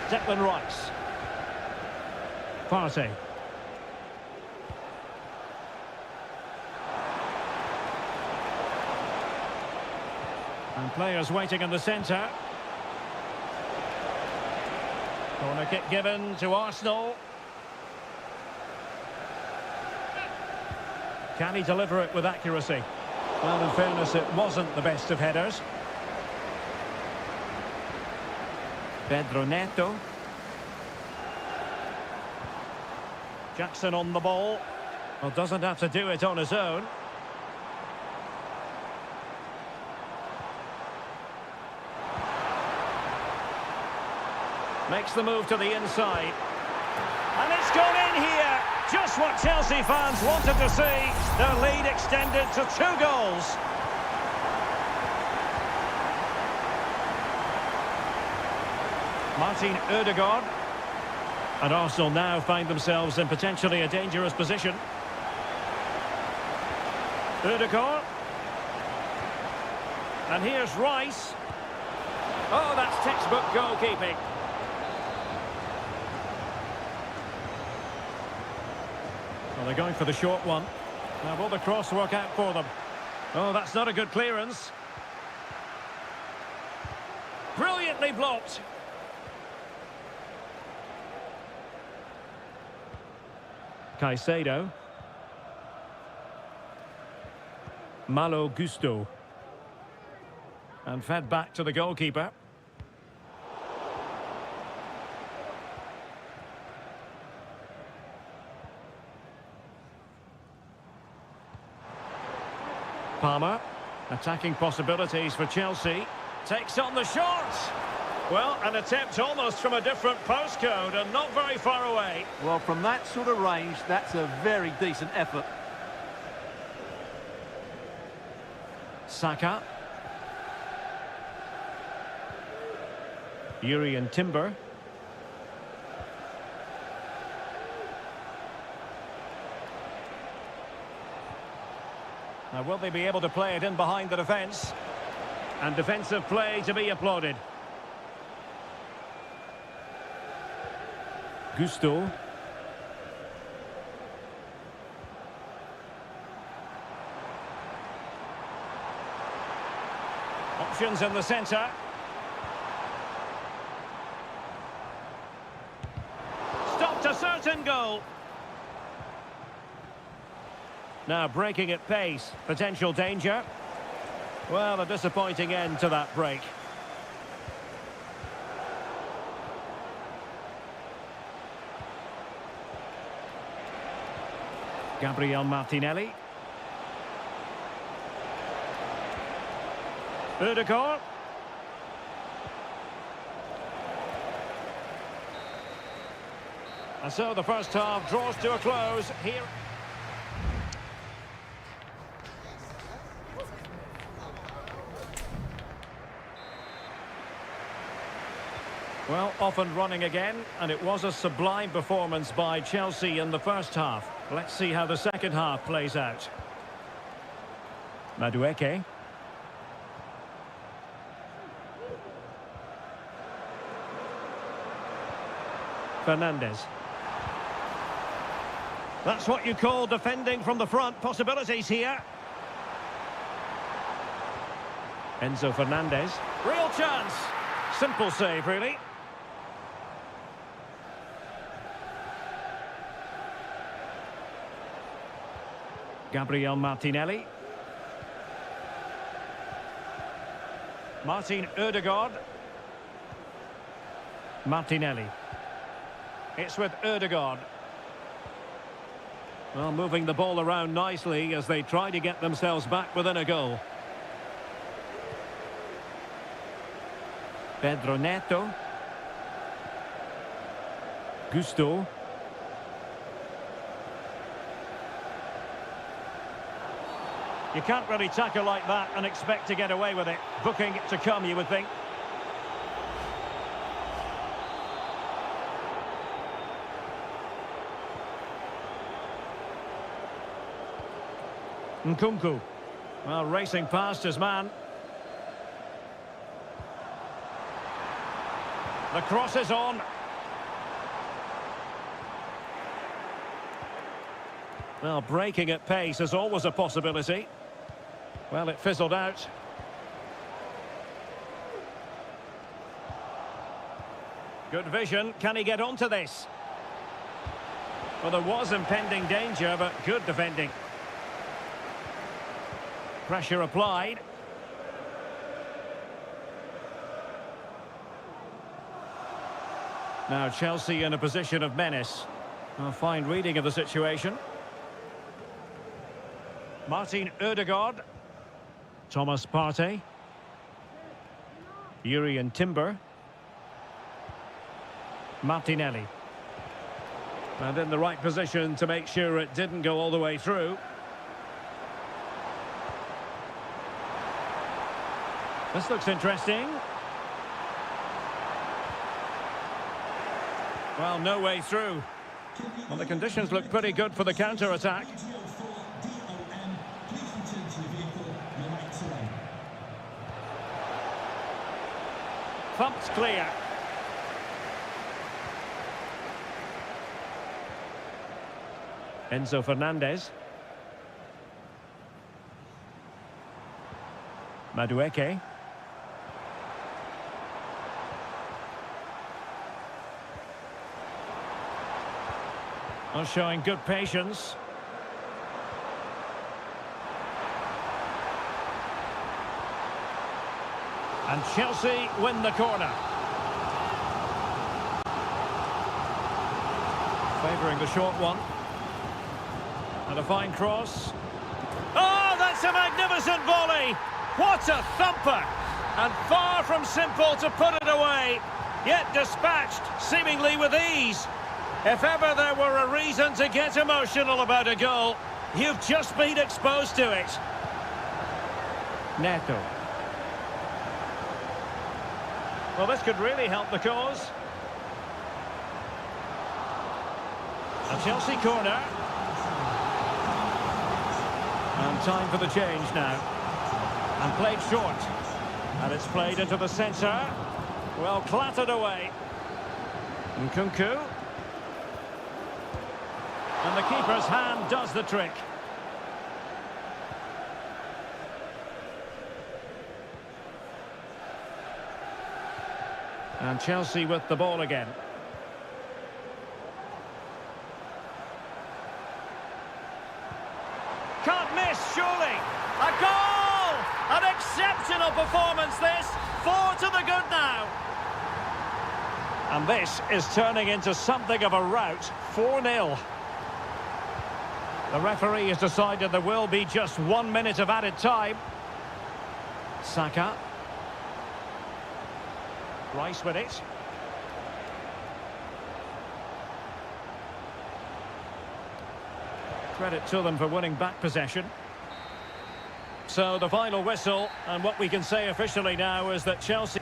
Declan Rice. Partey. And players waiting in the centre. Corner kick given to Arsenal. Can he deliver it with accuracy? Well, in fairness, it wasn't the best of headers. Pedro Neto. Jackson on the ball. Well, doesn't have to do it on his own. Makes the move to the inside. And it's gone in here. Just what Chelsea fans wanted to see. Their lead extended to 2 goals. Martin Ødegaard. And Arsenal now find themselves in potentially a dangerous position. Ødegaard. And here's Rice. Oh, that's textbook goalkeeping. Well, they're going for the short one. Now, will the cross work out for them? Oh, that's not a good clearance. Brilliantly blocked. Caicedo. Malo Gusto. And fed back to the goalkeeper. Palmer. Attacking possibilities for Chelsea. Takes on the shot. Well, an attempt almost from a different postcode and not very far away. Well, from that sort of range, that's a very decent effort. Saka. Yuri and Timber. Now, will they be able to play it in behind the defence? And defensive play to be applauded. Gusto. Options in the centre. Stopped a certain goal. Now breaking at pace. Potential danger. Well, a disappointing end to that break. Gabriel Martinelli. Ødegaard. And so the first half draws to a close here. Well, off and running again, and it was a sublime performance by Chelsea in the first half. Let's see how the second half plays out. Madueke. Fernandez. That's what you call defending from the front. Possibilities here. Enzo Fernandez. Real chance. Simple save, really. Gabriel Martinelli. Martin Ødegaard. Martinelli. It's with Ødegaard. Well, moving the ball around nicely as they try to get themselves back within a goal. Pedro Neto. Gusto. You can't really tackle like that and expect to get away with it. Booking to come, you would think. Nkunku. Well, racing past his man. The cross is on. Well, breaking at pace is always a possibility. Well, it fizzled out. Good vision. Can he get onto this? Well, there was impending danger, but good defending. Pressure applied. Now Chelsea in a position of menace. A fine reading of the situation. Martin Ødegaard. Thomas Partey. Urian Timber. Martinelli. And in the right position to make sure it didn't go all the way through. This looks interesting. Well, no way through. Well, the conditions look pretty good for the counter-attack. Thumped clear. Enzo Fernandez. Madueke. Well, showing good patience. And Chelsea win the corner. Favouring the short one. And a fine cross. Oh, that's a magnificent volley! What a thumper! And far from simple to put it away, yet dispatched seemingly with ease. If ever there were a reason to get emotional about a goal, you've just been exposed to it. Neto. Well, this could really help the cause. A Chelsea corner. And time for the change now. And played short. And it's played into the centre. Well, clattered away. Nkunku. And the keeper's hand does the trick. And Chelsea with the ball again. Can't miss, surely. A goal! An exceptional performance, this. 4 to the good now. And this is turning into something of a rout. 4-0. The referee has decided there will be just 1 minute of added time. Saka. Rice with it. Credit to them for winning back possession. So the final whistle, and what we can say officially now is that Chelsea...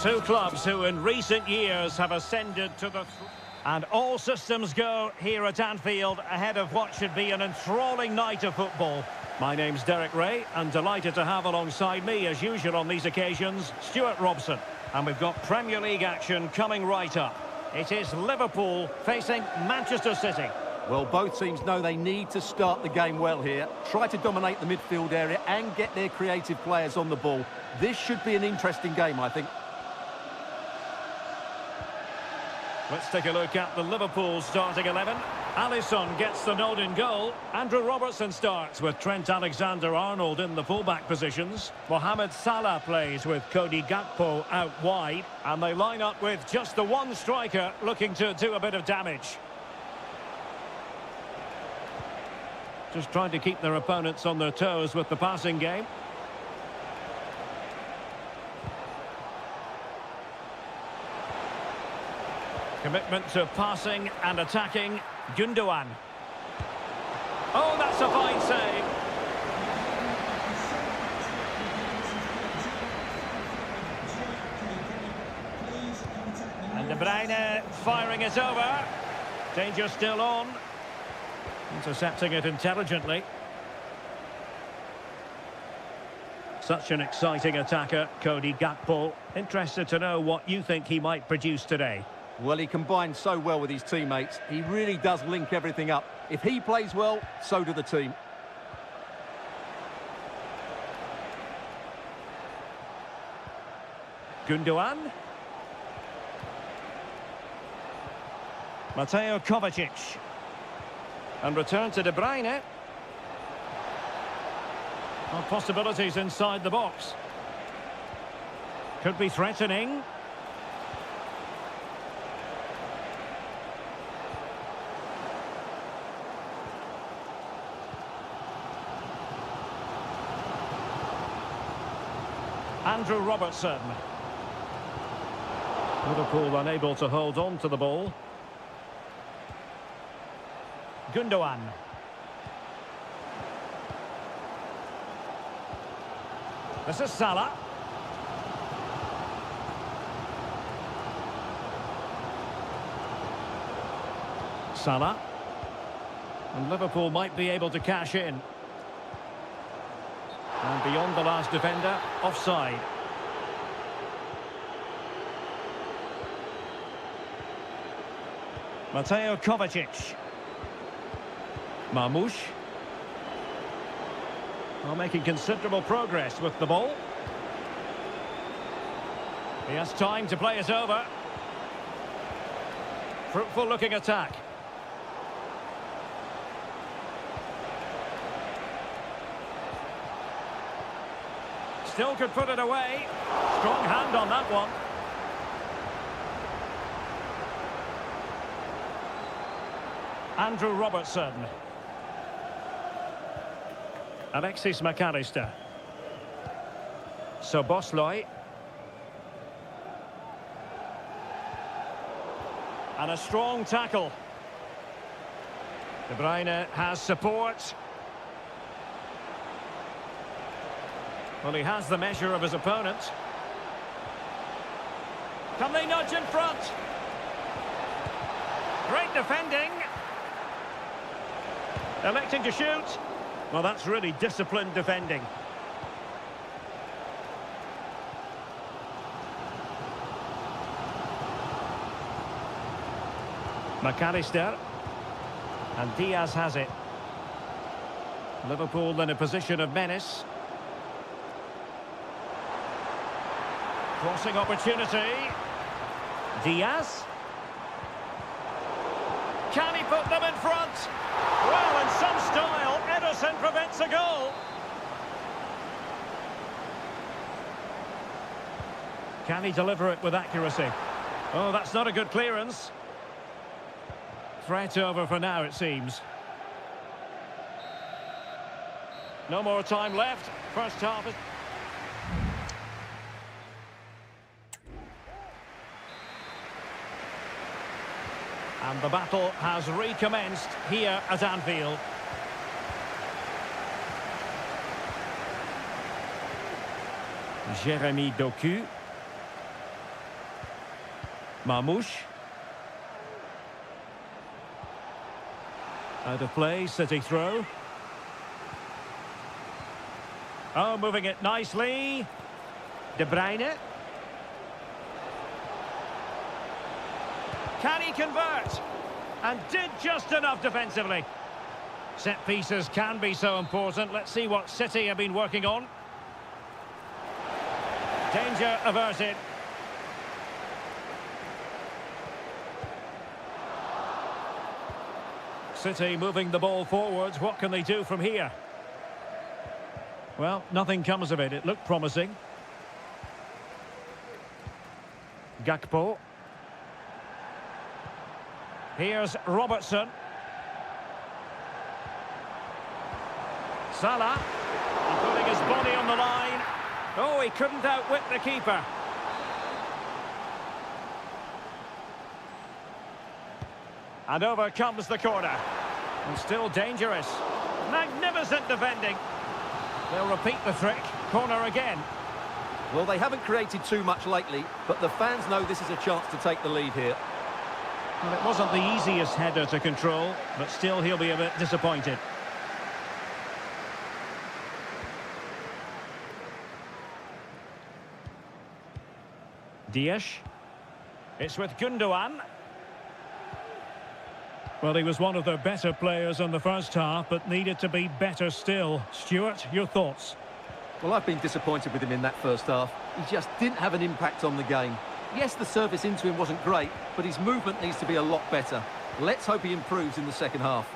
Two clubs who in recent years have ascended to the... And all systems go here at Anfield ahead of what should be an enthralling night of football. My name's Derek Ray, and delighted to have alongside me, as usual on these occasions, Stuart Robson. And we've got Premier League action coming right up. It is Liverpool facing Manchester City. Well, both teams know they need to start the game well here. Try to dominate the midfield area and get their creative players on the ball. This should be an interesting game, I think. Let's take a look at the Liverpool starting 11. Alisson gets the nod in goal. Andrew Robertson starts with Trent Alexander-Arnold in the fullback positions. Mohamed Salah plays with Cody Gakpo out wide. And they line up with just the one striker looking to do a bit of damage. Just trying to keep their opponents on their toes with the passing game. Commitment to passing and attacking. Gundogan. Oh, that's a fine save. And De Bruyne firing it over. Danger still on. Intercepting it intelligently. Such an exciting attacker, Cody Gakpo. Interested to know what you think he might produce today. Well, he combines so well with his teammates. He really does link everything up. If he plays well, so do the team. Gundogan. Mateo Kovacic. And return to De Bruyne. Well, possibilities inside the box. Could be threatening. Andrew Robertson. Liverpool unable to hold on to the ball. Gundogan. This is Salah. Salah. And Liverpool might be able to cash in. And beyond the last defender, offside. Mateo Kovacic. Marmoush. Well, making considerable progress with the ball. He has time to play it over. Fruitful looking attack. Still could put it away. Strong hand on that one. Andrew Robertson. Alexis McAllister. Sobosloy. And a strong tackle. De Bruyne has support. Well, he has the measure of his opponent. Can they nudge in front? Great defending. Electing to shoot. Well, that's really disciplined defending. McAllister. And Diaz has it. Liverpool in a position of menace. Crossing opportunity. Diaz. Can he put them in front? Well, in some style, Ederson prevents a goal. Can he deliver it with accuracy? Oh, that's not a good clearance. Threat over for now, it seems. No more time left. First half is... And the battle has recommenced here at Anfield. Jeremy Doku. Marmoush. Out of play, City throw. Oh, moving it nicely. De Bruyne. Can he convert? And did just enough defensively. Set pieces can be so important. Let's see what City have been working on. Danger averted. City moving the ball forwards. What can they do from here? Well, nothing comes of it. It looked promising. Gakpo. Here's Robertson. Salah. Putting his body on the line. Oh, he couldn't outwit the keeper. And over comes the corner. And still dangerous. Magnificent defending. They'll repeat the trick. Corner again. Well, they haven't created too much lately, but the fans know this is a chance to take the lead here. Well, it wasn't the easiest header to control, but still he'll be a bit disappointed. Dias. It's with Gundogan. Well, he was one of their better players in the first half, but needed to be better still. Stuart, your thoughts? Well, I've been disappointed with him in that first half. He just didn't have an impact on the game. Yes, the service into him wasn't great, but his movement needs to be a lot better. Let's hope he improves in the second half.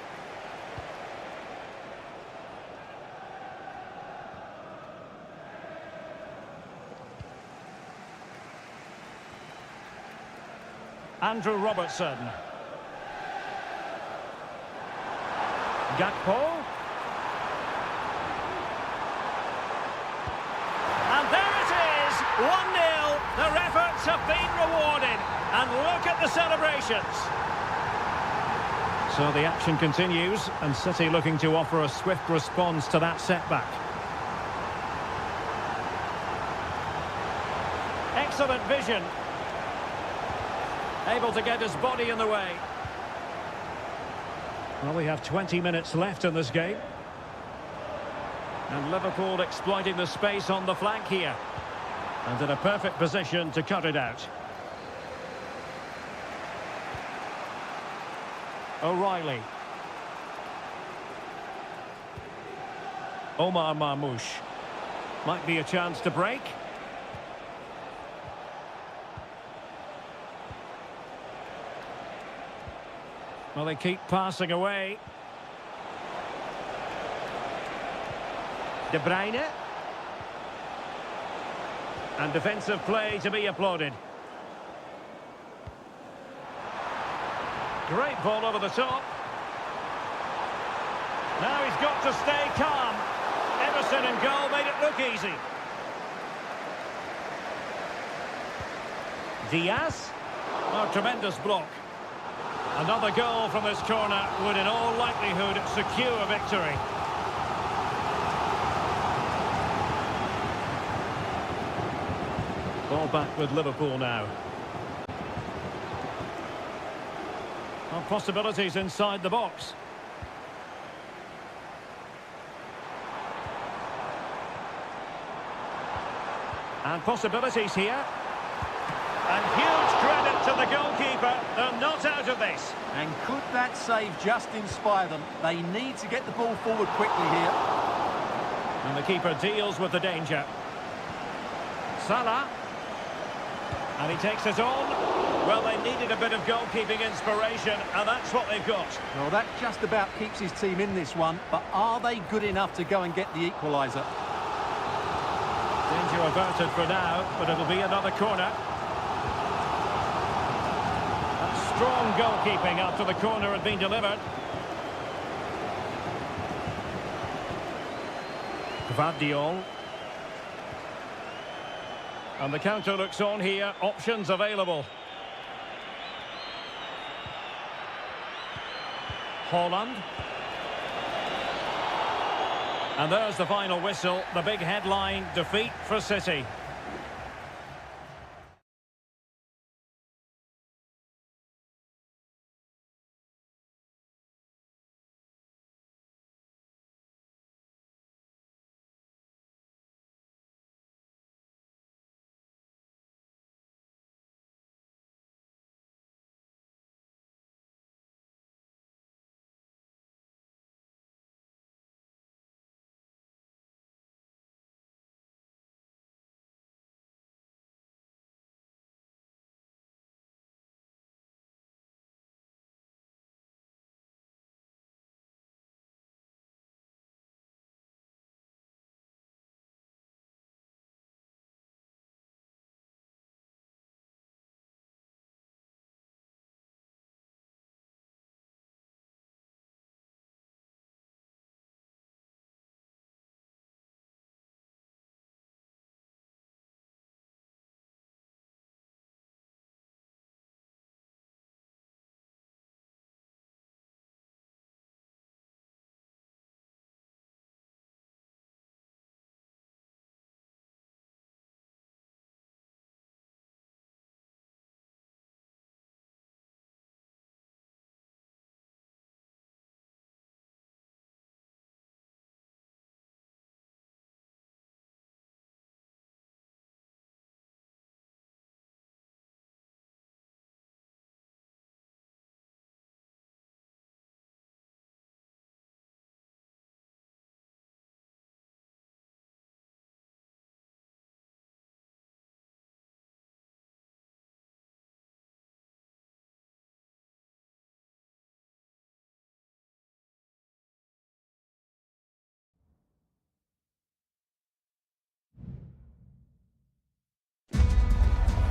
Andrew Robertson. Gakpo. And there it is, 1-0. Their efforts have been rewarded. And look at the celebrations. So the action continues, and City looking to offer a swift response to that setback. Excellent vision. Able to get his body in the way. Well, we have 20 minutes left in this game. And Liverpool exploiting the space on the flank here. And in a perfect position to cut it out. O'Reilly. Omar Marmoush. Might be a chance to break. Well, they keep passing away. De Bruyne. And defensive play to be applauded. Great ball over the top. Now he's got to stay calm. Emerson in goal made it look easy. Diaz. Oh, tremendous block. Another goal from this corner would in all likelihood secure a victory. Ball back with Liverpool now. Well, possibilities inside the box. And possibilities here. And huge credit to the goalkeeper. They're not out of this. And could that save just inspire them? They need to get the ball forward quickly here. And the keeper deals with the danger. Salah. And he takes it on. Well, they needed a bit of goalkeeping inspiration, and that's what they've got. Well, that just about keeps his team in this one, but are they good enough to go and get the equaliser? Danger averted for now, but it'll be another corner. Strong goalkeeping after the corner had been delivered. Gvardiol. And the counter looks on here. Options available. Holland. And there's the final whistle. The big headline, defeat for City.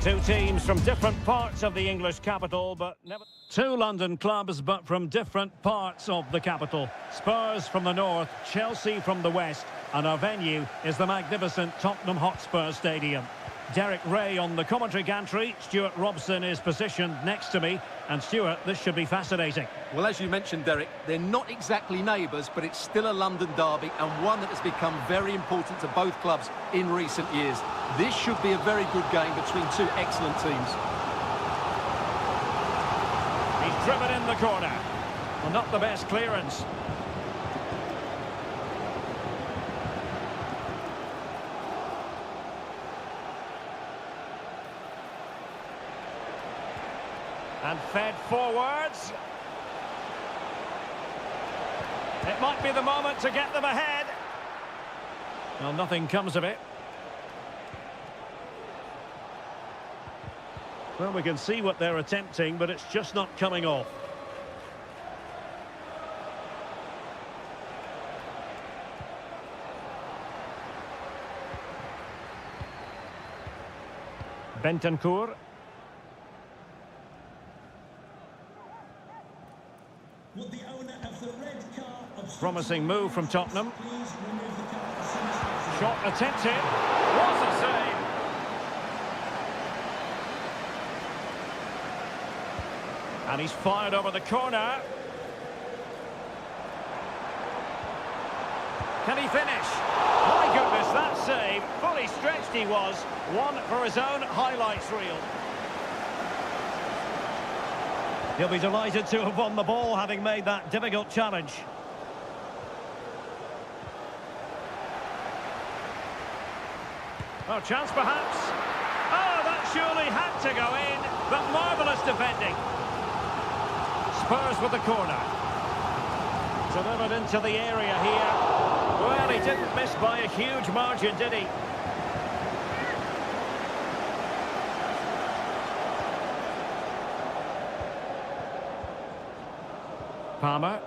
Two teams from different parts of the English capital, but never... Two London clubs, but from different parts of the capital. Spurs from the north, Chelsea from the west, and our venue is the magnificent Tottenham Hotspur Stadium. Derek Ray on the commentary gantry. Stuart Robson is positioned next to me. And Stuart, this should be fascinating. Well, as you mentioned, Derek, they're not exactly neighbours, but it's still a London derby and one that has become very important to both clubs in recent years. This should be a very good game between two excellent teams. He's driven in the corner. Well, not the best clearance. And fed forwards. It might be the moment to get them ahead. Well, nothing comes of it. Well, we can see what they're attempting, but it's just not coming off. Bentancur. Would the owner of the red car Promising move from Tottenham. Shot attempted. Was a save. And he's fired over the corner. Can he finish? My goodness, that save. Fully stretched he was. One for his own highlights reel. He'll be delighted to have won the ball, having made that difficult challenge. Oh, chance perhaps. Oh, that surely had to go in, but marvellous defending. Spurs with the corner. Delivered into the area here. Well, he didn't miss by a huge margin, did he? Palmer.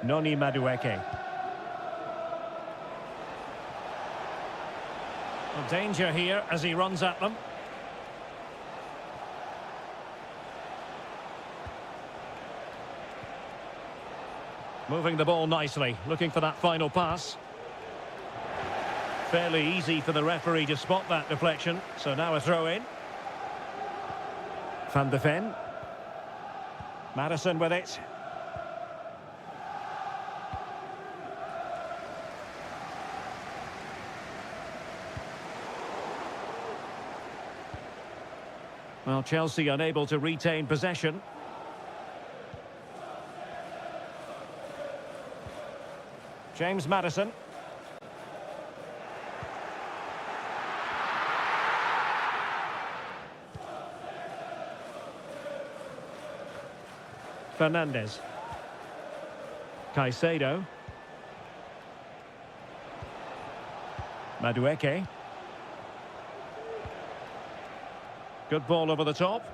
Noni Madueke. Well, danger here as he runs at them. Moving the ball nicely, looking for that final pass. Fairly easy for the referee to spot that deflection, so now a throw-in. Van de Ven. Madison with it. Well, Chelsea unable to retain possession. James Madison. Fernandez. Caicedo. Madueke. Good ball over the top.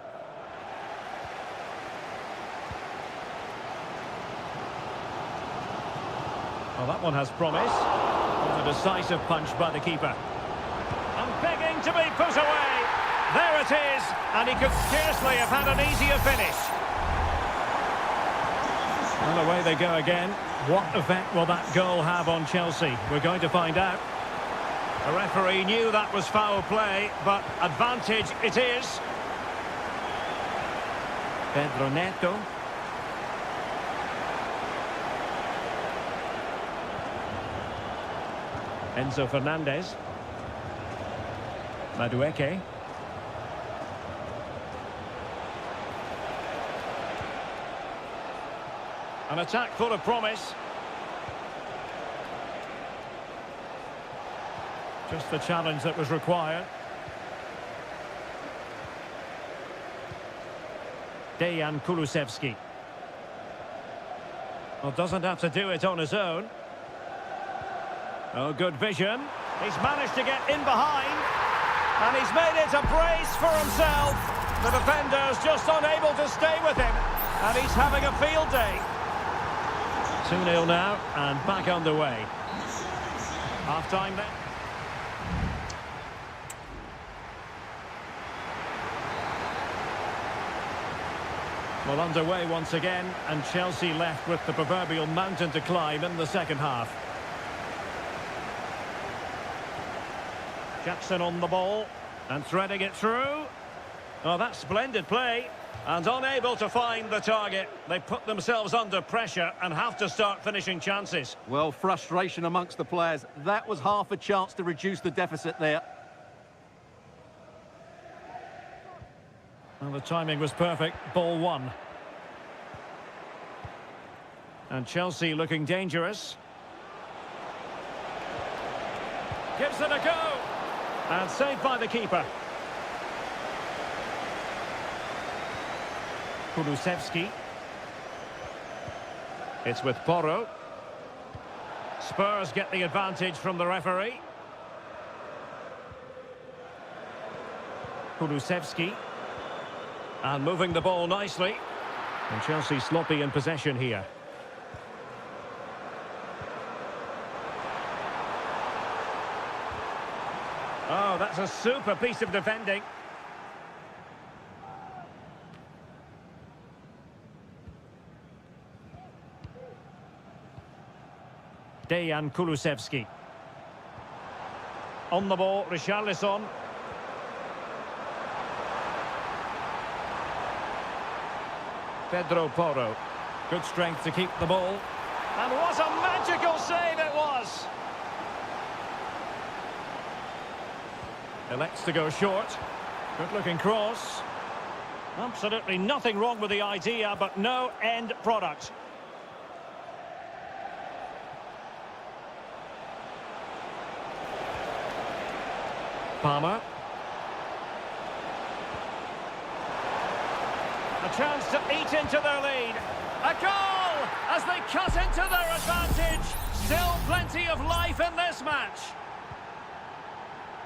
Well, that one has promise. A decisive punch by the keeper. And begging to be put away. There it is. And he could scarcely have had an easier finish. Well, away they go again. What effect will that goal have on Chelsea? We're going to find out. The referee knew that was foul play, but advantage it is. Pedro Neto. Enzo Fernandez. Madueke. An attack full of promise. Just the challenge that was required. Dejan Kulusevski. Well, doesn't have to do it on his own. Oh, good vision. He's managed to get in behind. And he's made it a brace for himself. The defender's just unable to stay with him. And he's having a field day. 2-0 now, and back underway. Half-time then. Well, underway once again, and Chelsea left with the proverbial mountain to climb in the second half. Jackson on the ball, and threading it through. Oh, that's splendid play. And unable to find the target. They put themselves under pressure and have to start finishing chances. Well, frustration amongst the players. That was half a chance to reduce the deficit there. Well, the timing was perfect. Ball one. And Chelsea looking dangerous. Gives it a go. And saved by the keeper. Kulusevski. It's with Porro. Spurs get the advantage from the referee. Kulusevski. And moving the ball nicely. And Chelsea sloppy in possession here. Oh, that's a super piece of defending. Dejan Kulusevski. On the ball, Richarlison. Pedro Porro. Good strength to keep the ball. And what a magical save it was! Elects to go short. Good-looking cross. Absolutely nothing wrong with the idea, but no end product. Palmer. A chance to eat into their lead. A goal as they cut into their advantage. Still plenty of life in this match.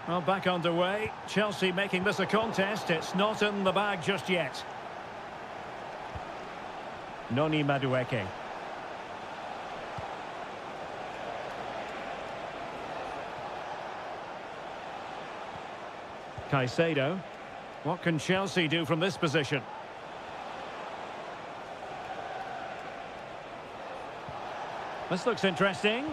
Well, back underway. Chelsea making this a contest. It's not in the bag just yet. Noni Madueke. Caicedo. What can Chelsea do from this position? This looks interesting.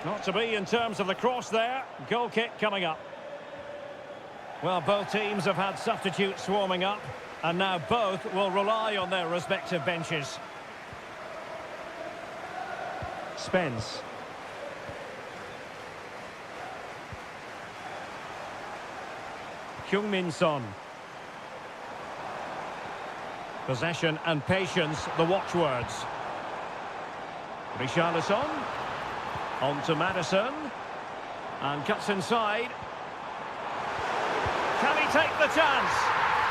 Not to be in terms of the cross there. Goal kick coming up. Well, both teams have had substitutes warming up, and now both will rely on their respective benches. Spence. Heung-min Son. Possession and patience, the watchwords. Richarlison. On to Maddison. And cuts inside. Can he take the chance?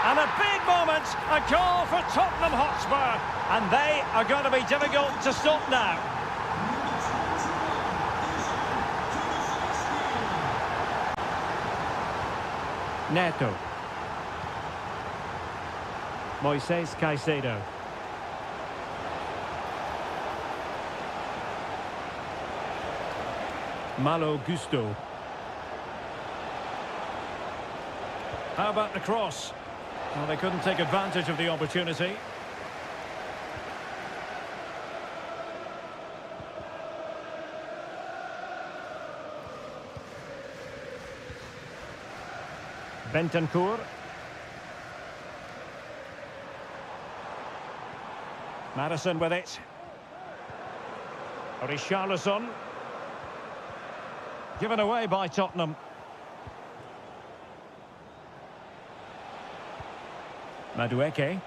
And a big moment, a goal for Tottenham Hotspur. And they are going to be difficult to stop now. Neto. Moises Caicedo. Malo Gusto. How about the cross? Well, they couldn't take advantage of the opportunity. Bentancur. Maddison with it. Richarlison. Given away by Tottenham. Madueke.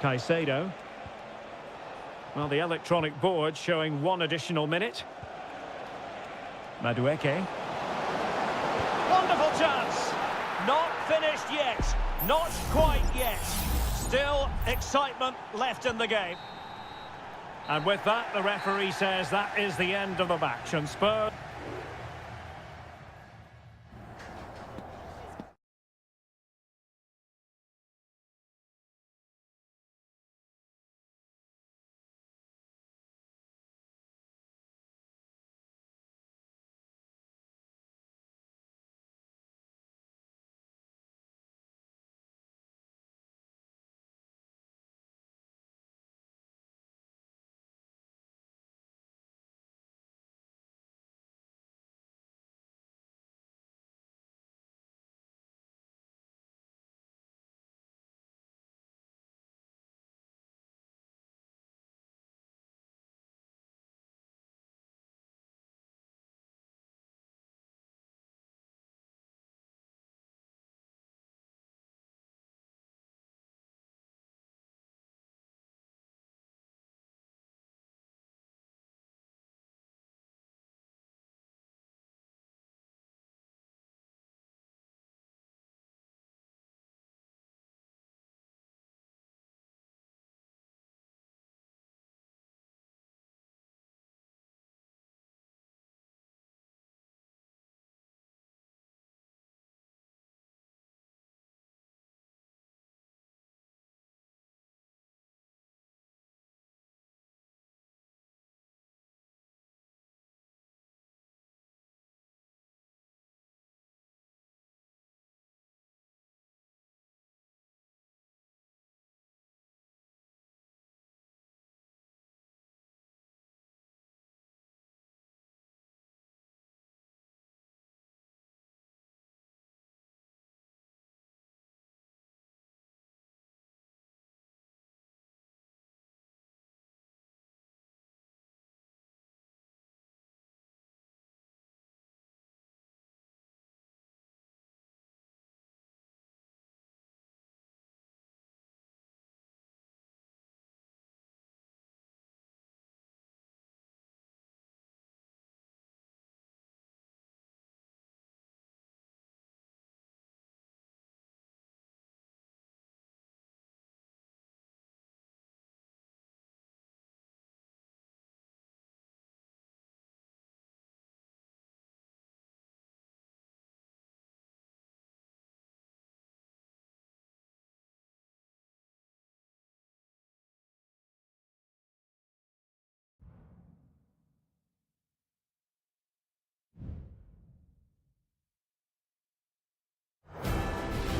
Caicedo. Well, the electronic board showing one additional minute. Madueke. Wonderful chance. Not finished yet. Not quite yet. Still excitement left in the game. And with that, the referee says that is the end of the match. And Spurs...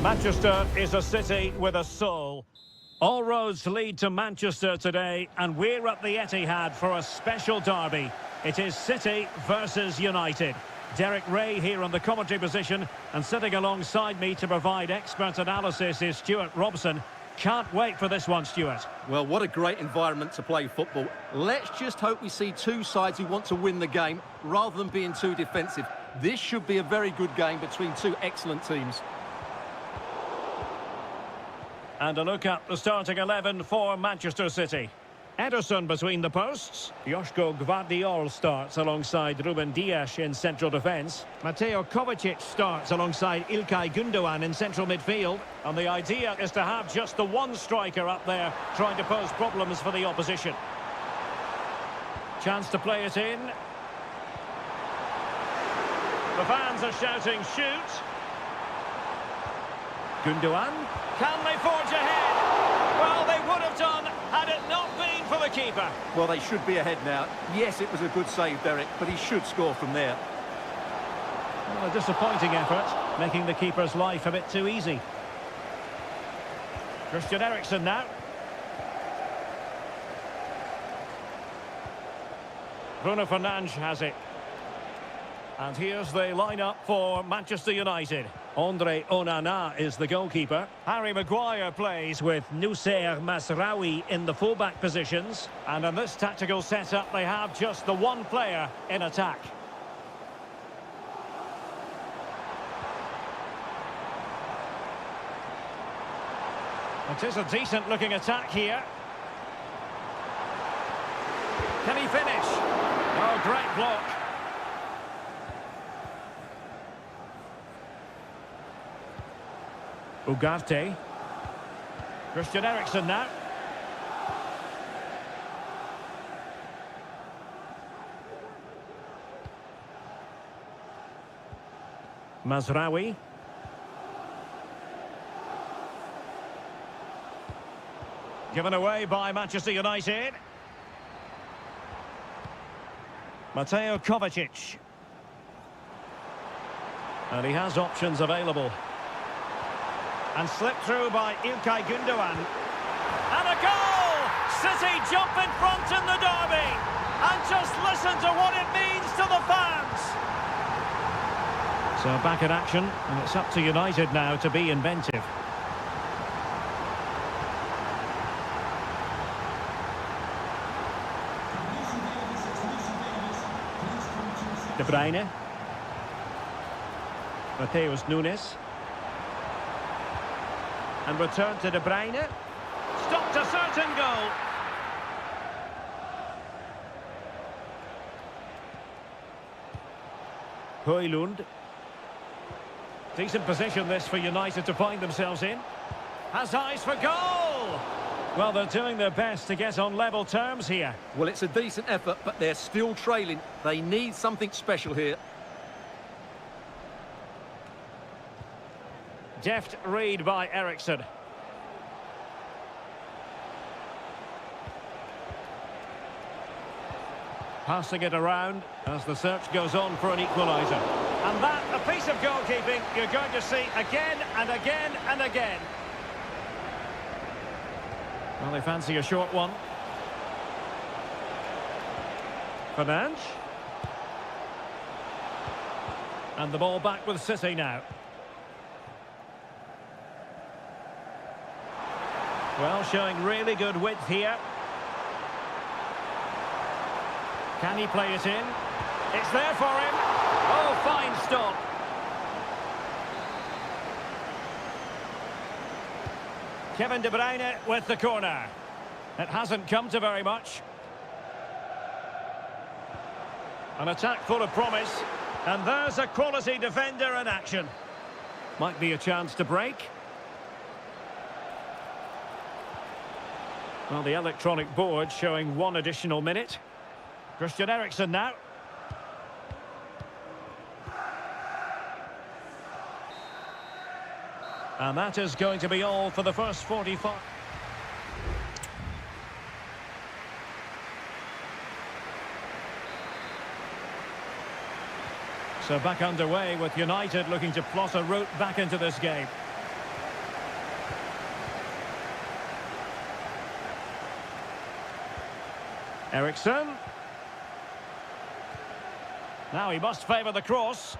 Manchester is a city with a soul. All roads lead to Manchester today, and we're at the Etihad for a special derby. It is City versus United. Derek Ray here on the commentary position, and sitting alongside me to provide expert analysis is Stuart Robson. Can't wait for this one, Stuart. Well, what a great environment to play football. Let's just hope we see two sides who want to win the game rather than being too defensive. This should be a very good game between two excellent teams. And a look at the starting 11 for Manchester City. Ederson between the posts. Joško Gvardiol starts alongside Ruben Dias in central defence. Mateo Kovacic starts alongside İlkay Gündoğan in central midfield. And the idea is to have just the one striker up there trying to pose problems for the opposition. Chance to play it in. The fans are shouting shoot. Gündoğan. Can they forge ahead? Well, they would have done had it not been for the keeper. Well, they should be ahead now. Yes, it was a good save, Derek, but he should score from there. Well, a disappointing effort, making the keeper's life a bit too easy. Christian Eriksen now. Bruno Fernandes has it. And here's the lineup for Manchester United. Andre Onana is the goalkeeper. Harry Maguire plays with Noussair Mazraoui in the fullback positions. And in this tactical setup, they have just the one player in attack. It is a decent-looking attack here. Can he finish? Oh, great block. Ugarte. Christian Eriksen now. Mazraoui. Given away by Manchester United. Mateo Kovacic. And he has options available. And slipped through by İlkay Gündoğan. And a goal! City jump in front in the derby. And just listen to what it means to the fans. So back in action, and it's up to United now to be inventive. De Bruyne. Mateus Nunes. And return to De Bruyne. Stopped a certain goal. Højlund. Decent position this for United to find themselves in. Has eyes for goal! Well, they're doing their best to get on level terms here. Well, it's a decent effort, but they're still trailing. They need something special here. Deft read by Eriksen. Passing it around as the search goes on for an equaliser. And that, a piece of goalkeeping you're going to see again and again and again. Well, they fancy a short one. Fernandes. And the ball back with City now. Well, showing really good width here. Can he play it in? It's there for him. Oh, fine stop. Kevin De Bruyne with the corner. It hasn't come to very much. An attack full of promise. And there's a quality defender in action. Might be a chance to break. Well, the electronic board showing one additional minute. Christian Eriksen now. And that is going to be all for the first 45. So back underway with United looking to plot a route back into this game. Ericsson. Now he must favour the cross.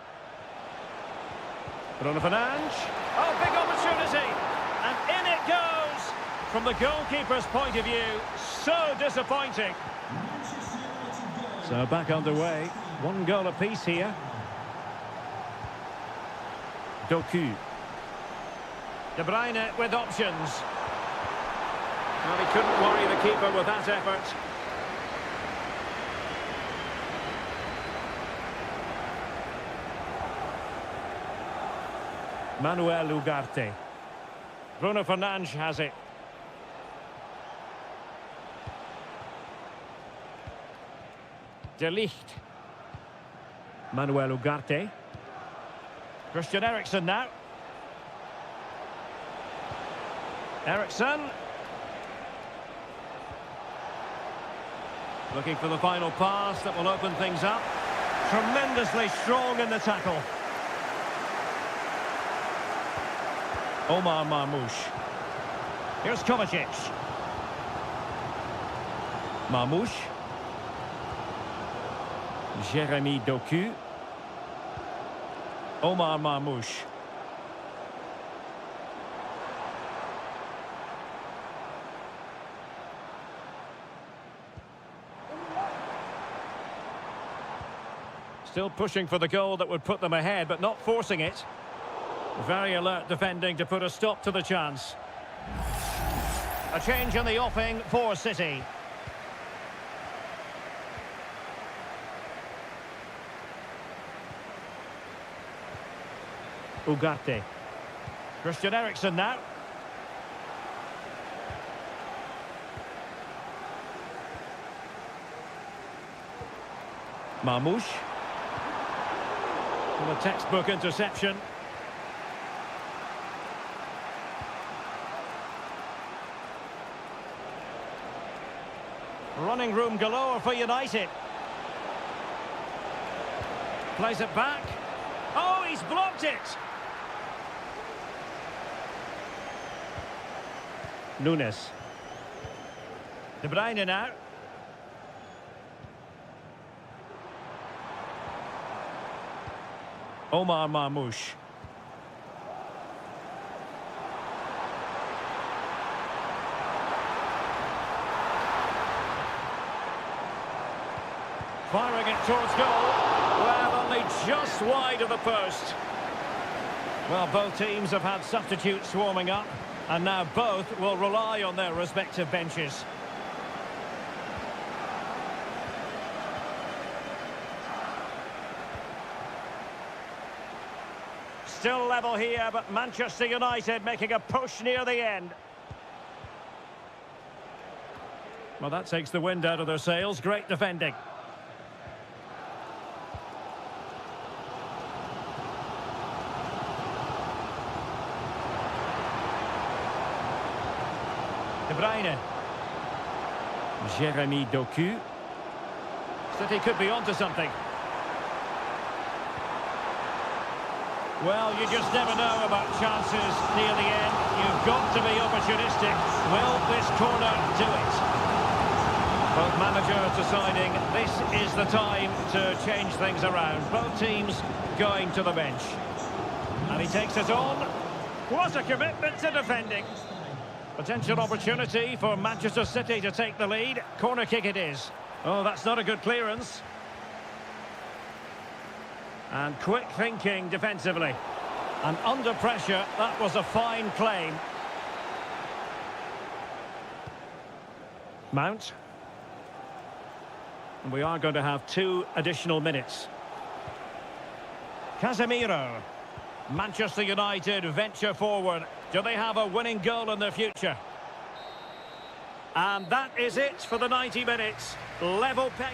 Bruno Fernandes. Oh, big opportunity. And in it goes. From the goalkeeper's point of view, so disappointing. So back underway. One goal apiece here. Doku. De Bruyne with options. Well, he couldn't worry the keeper with that effort. Manuel Ugarte. Bruno Fernandes has it. De Ligt. Manuel Ugarte. Christian Eriksen now. Eriksen. Looking for the final pass that will open things up. Tremendously strong in the tackle. Omar Marmoush. Here's Kovacic. Marmoush. Jeremy Doku. Omar Marmoush. Still pushing for the goal that would put them ahead, but not forcing it. Very alert defending to put a stop to the chance. A change in the offing for City. Ugarte. Christian Eriksen now. Marmoush. And a textbook interception. Running room galore for United. Plays it back. Oh, he's blocked it! Nunes. De Bruyne now. Omar Marmoush. Firing it towards goal. Well, only just wide of the post. Well, both teams have had substitutes warming up, and now both will rely on their respective benches. Still level here, but Manchester United making a push near the end. Well, that takes the wind out of their sails. Great defending. De Bruyne. Jeremy Doku. City could be onto something. Well, you just never know about chances near the end. You've got to be opportunistic. Will this corner do it? Both managers deciding this is the time to change things around. Both teams going to the bench. And he takes it on. What a commitment to defending. Potential opportunity for Manchester City to take the lead. Corner kick it is. Oh, that's not a good clearance. And quick thinking defensively. And under pressure, that was a fine claim. Mount. And we are going to have 2 additional minutes. Casemiro. Manchester United venture forward. Do they have a winning goal in their future? And that is it for the 90 minutes. Level peg.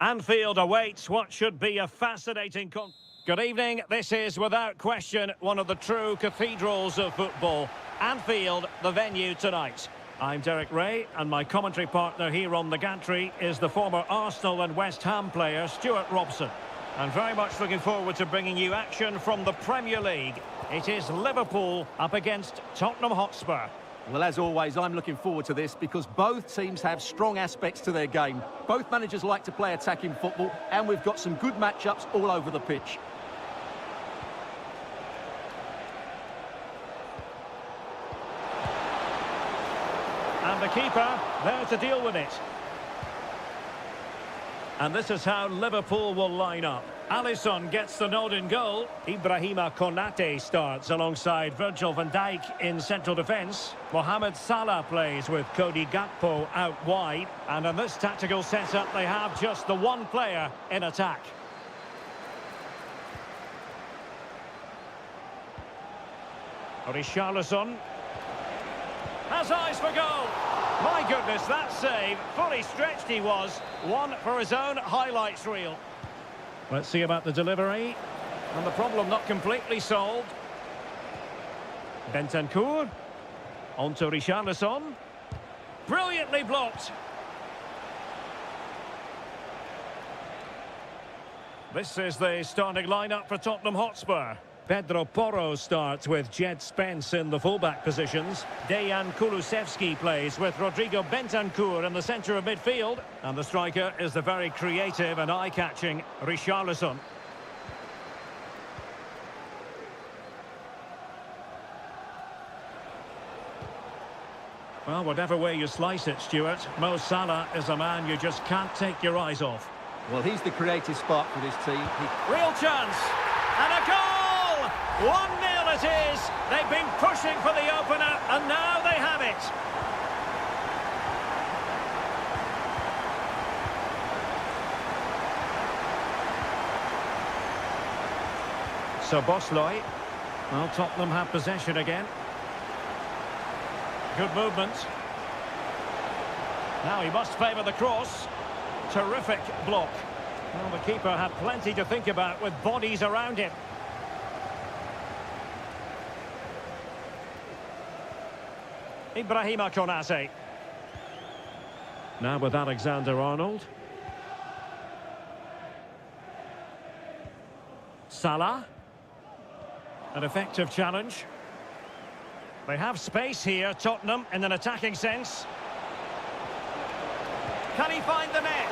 Anfield awaits what should be a fascinating Good evening. This is, without question, one of the true cathedrals of football. Anfield, the venue tonight. I'm Derek Ray, and my commentary partner here on the gantry is the former Arsenal and West Ham player, Stuart Robson. And very much looking forward to bringing you action from the Premier League. It is Liverpool up against Tottenham Hotspur. Well, as always, I'm looking forward to this because both teams have strong aspects to their game. Both managers like to play attacking football, and we've got some good matchups all over the pitch. And the keeper there to deal with it. And this is how Liverpool will line up. Alisson gets the nod in goal. Ibrahima Konate starts alongside Virgil van Dijk in central defence. Mohamed Salah plays with Cody Gakpo out wide. And in this tactical setup, they have just the one player in attack. Richarlison has eyes for goal. My goodness, that save. Fully stretched he was. One for his own highlights reel. Let's see about the delivery. And the problem not completely solved. Bentancur. On to Richarlison. Brilliantly blocked. This is the starting lineup for Tottenham Hotspur. Pedro Porro starts with Jed Spence in the fullback positions. Dejan Kulusevski plays with Rodrigo Bentancur in the centre of midfield. And the striker is the very creative and eye-catching Richarlison. Well, whatever way you slice it, Stuart, Mo Salah is a man you just can't take your eyes off. Well, he's the creative spark for this team. Real chance! And a goal! 1-0 it is. They've been pushing for the opener, and now they have it. So Bosloy. Well, Tottenham have possession again. Good movement. Now he must favour the cross. Terrific block. Well, the keeper had plenty to think about with bodies around him. Ibrahima Konate. Now with Alexander-Arnold. Salah. An effective challenge. They have space here, Tottenham, in an attacking sense. Can he find the net?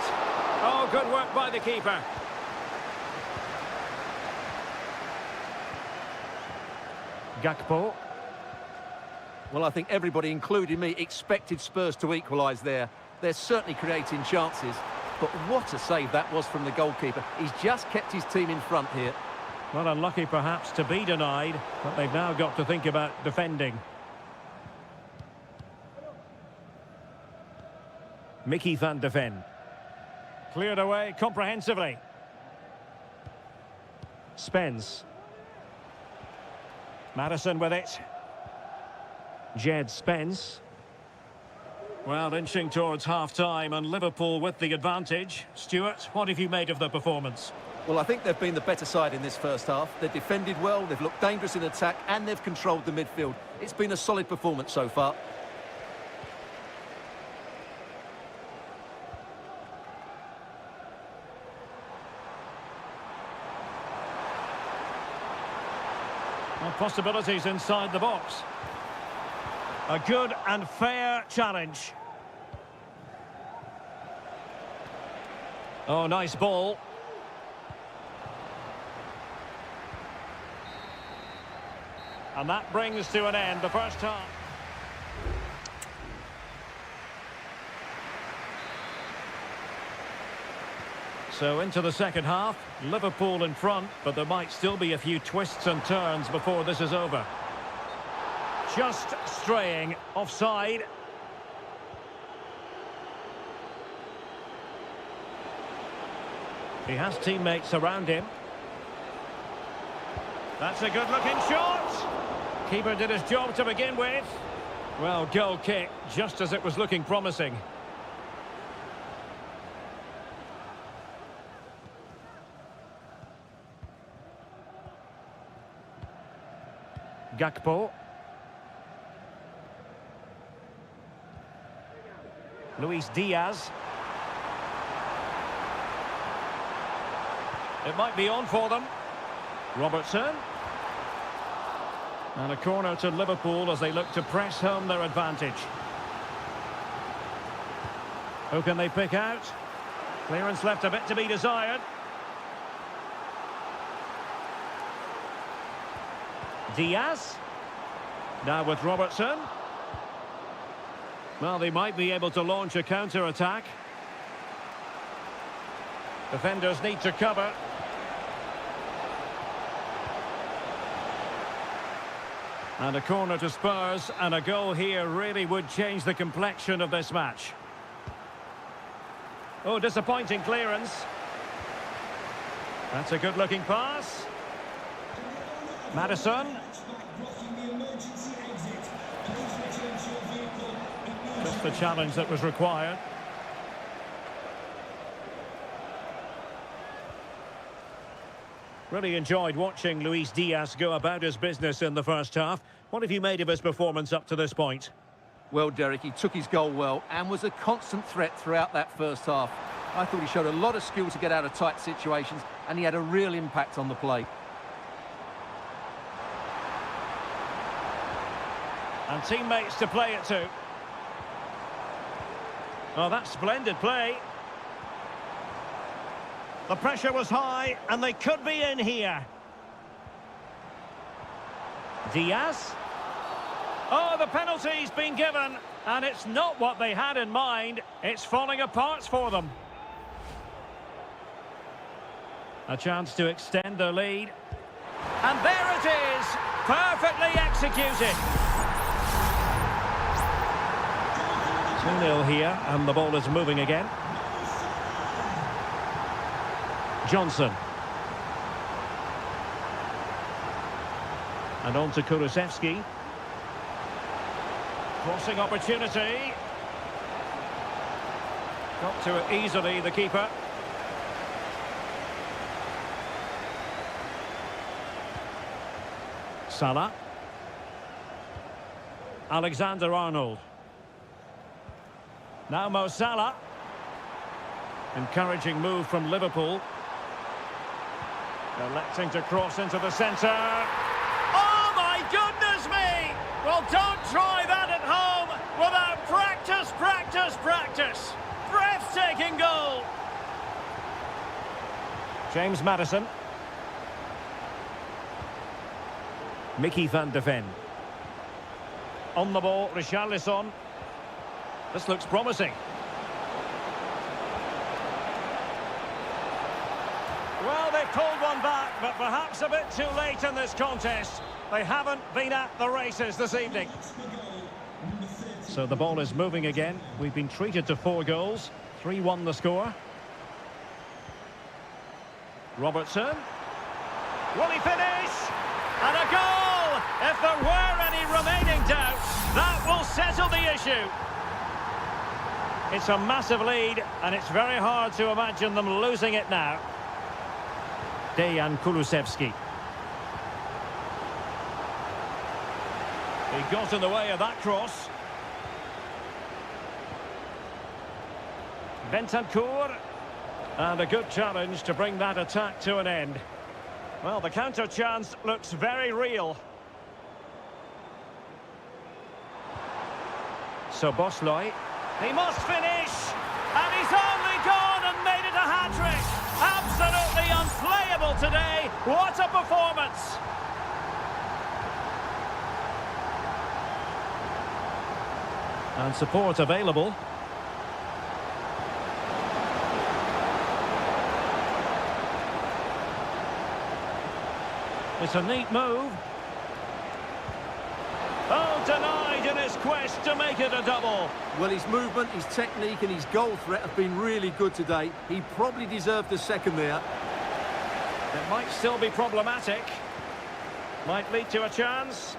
Oh, good work by the keeper. Gakpo. Well, I think everybody, including me, expected Spurs to equalise there. They're certainly creating chances, but what a save that was from the goalkeeper. He's just kept his team in front here. Well, unlucky perhaps to be denied, but they've now got to think about defending. Mickey van de Ven. Cleared away comprehensively. Spence. Madison with it. Jed Spence. Well, inching towards half-time and Liverpool with the advantage. Stuart, what have you made of the performance? Well, I think they've been the better side in this first half. They've defended well, they've looked dangerous in attack, and they've controlled the midfield. It's been a solid performance so far. Well, possibilities inside the box. A good and fair challenge. Oh, nice ball. And that brings to an end the first half. So into the second half, Liverpool in front, but there might still be a few twists and turns before this is over. Just straying offside. He has teammates around him. That's a good-looking shot. Keeper did his job to begin with. Well, goal kick, just as it was looking promising. Gakpo. Luis Diaz. It might be on for them. Robertson. And a corner to Liverpool as they look to press home their advantage. Who can they pick out? Clearance left a bit to be desired. Diaz. Now with Robertson. Well, they might be able to launch a counter-attack. Defenders need to cover. And a corner to Spurs, and a goal here really would change the complexion of this match. Oh, disappointing clearance. That's a good-looking pass. Maddison. Just the challenge that was required. Really enjoyed watching Luis Diaz go about his business in the first half. What have you made of his performance up to this point? Well, Derek, he took his goal well and was a constant threat throughout that first half. I thought he showed a lot of skill to get out of tight situations, and he had a real impact on the play. And teammates to play it to. Oh, that's splendid play. The pressure was high, and they could be in here. Diaz. Oh, the penalty's been given, and it's not what they had in mind. It's falling apart for them. A chance to extend their lead. And there it is, perfectly executed. 2-0 here, and the ball is moving again. Johnson. And on to Kulusevski. Crossing opportunity. Got to it easily, the keeper. Salah. Alexander-Arnold. Now Mo Salah. Encouraging move from Liverpool. Electing to cross into the centre. Oh my goodness me! Well, don't try that at home without practice, practice, practice. Breathtaking goal. James Maddison. Mickey van de Ven. On the ball, Richarlison. This looks promising. Well, they pulled one back, but perhaps a bit too late in this contest. They haven't been at the races this evening. So the ball is moving again. We've been treated to 4 goals. 3-1 the score. Robertson. Will he finish? And a goal! If there were any remaining doubts, that will settle the issue. It's a massive lead, and it's very hard to imagine them losing it now. Dejan Kulusevski. He got in the way of that cross. Bentancur. And a good challenge to bring that attack to an end. Well, the counter chance looks very real. So Bosley. He must finish. And he's only gone and made it a hat-trick. Absolutely unplayable today. What a performance. And support available. It's a neat move. Oh, denied in his quest to make it a double. Well, his movement, his technique and his goal threat have been really good today. He probably deserved a second there. It might still be problematic. Might lead to a chance.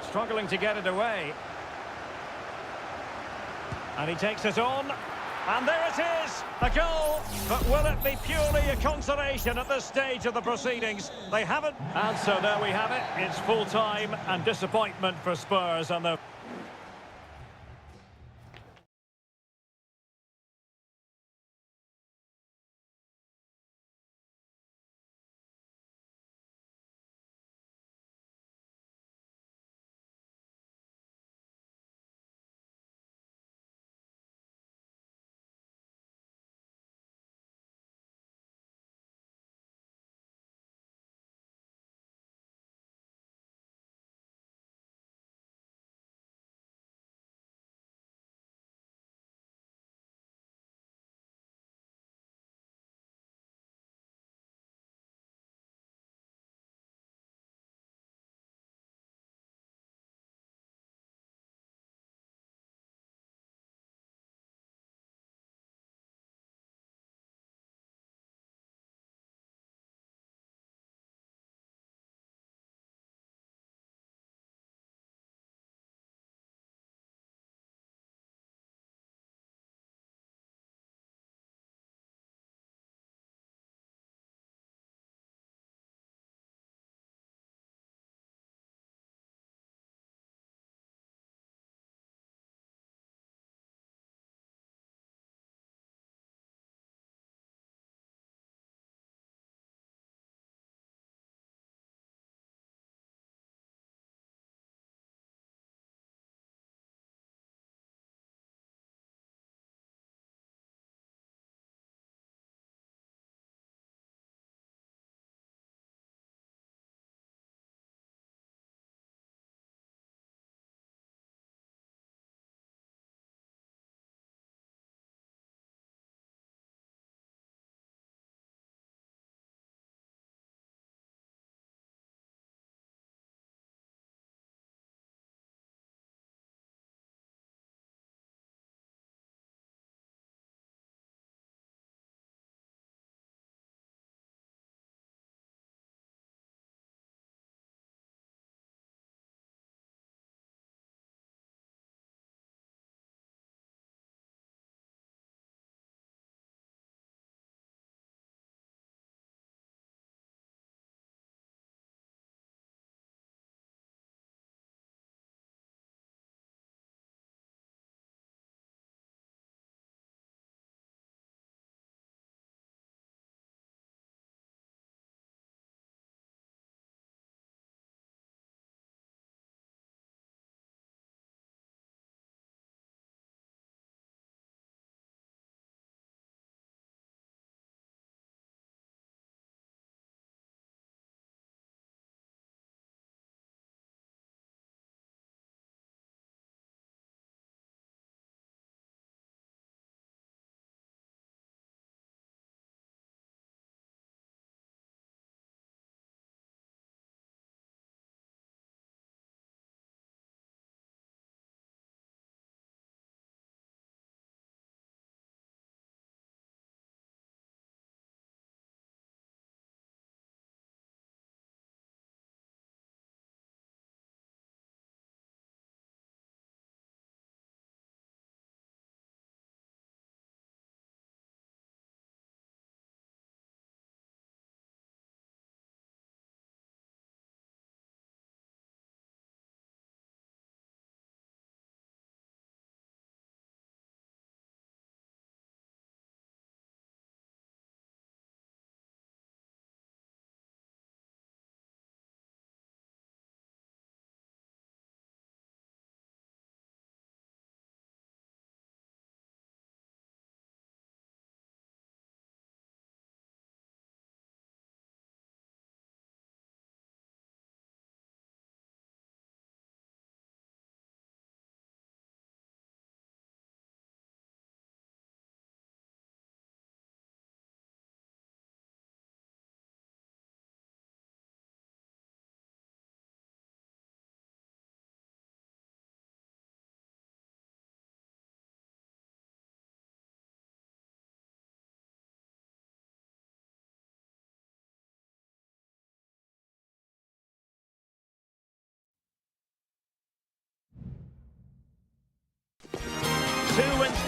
Struggling to get it away. And he takes it on. And there it is, a goal. But will it be purely a consolation at this stage of the proceedings? They haven't. And so there we have it. It's full time and disappointment for Spurs and the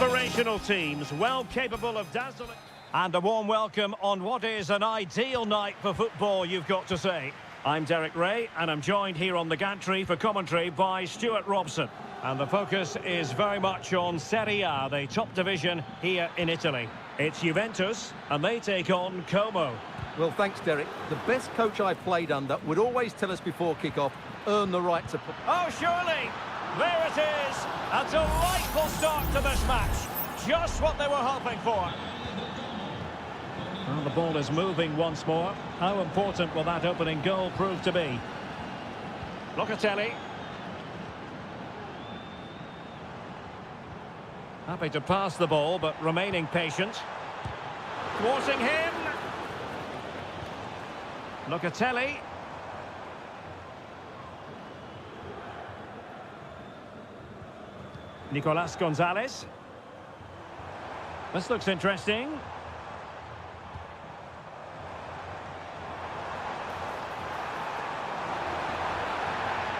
Inspirational teams, well capable of dazzling. And a warm welcome on what is an ideal night for football, you've got to say. I'm Derek Ray, and I'm joined here on the gantry for commentary by Stuart Robson. And the focus is very much on Seria, the top division here in Italy. It's Juventus, and they take on Como. Well, thanks, Derek. The best coach I played under would always tell us before kick-off, earn the right to... Oh, surely! There it is! A delightful start to this match. Just what they were hoping for. Well, the ball is moving once more. How important will that opening goal prove to be? Locatelli. Happy to pass the ball, but remaining patient. Thwarting him. Locatelli. Nicolas Gonzalez. This looks interesting.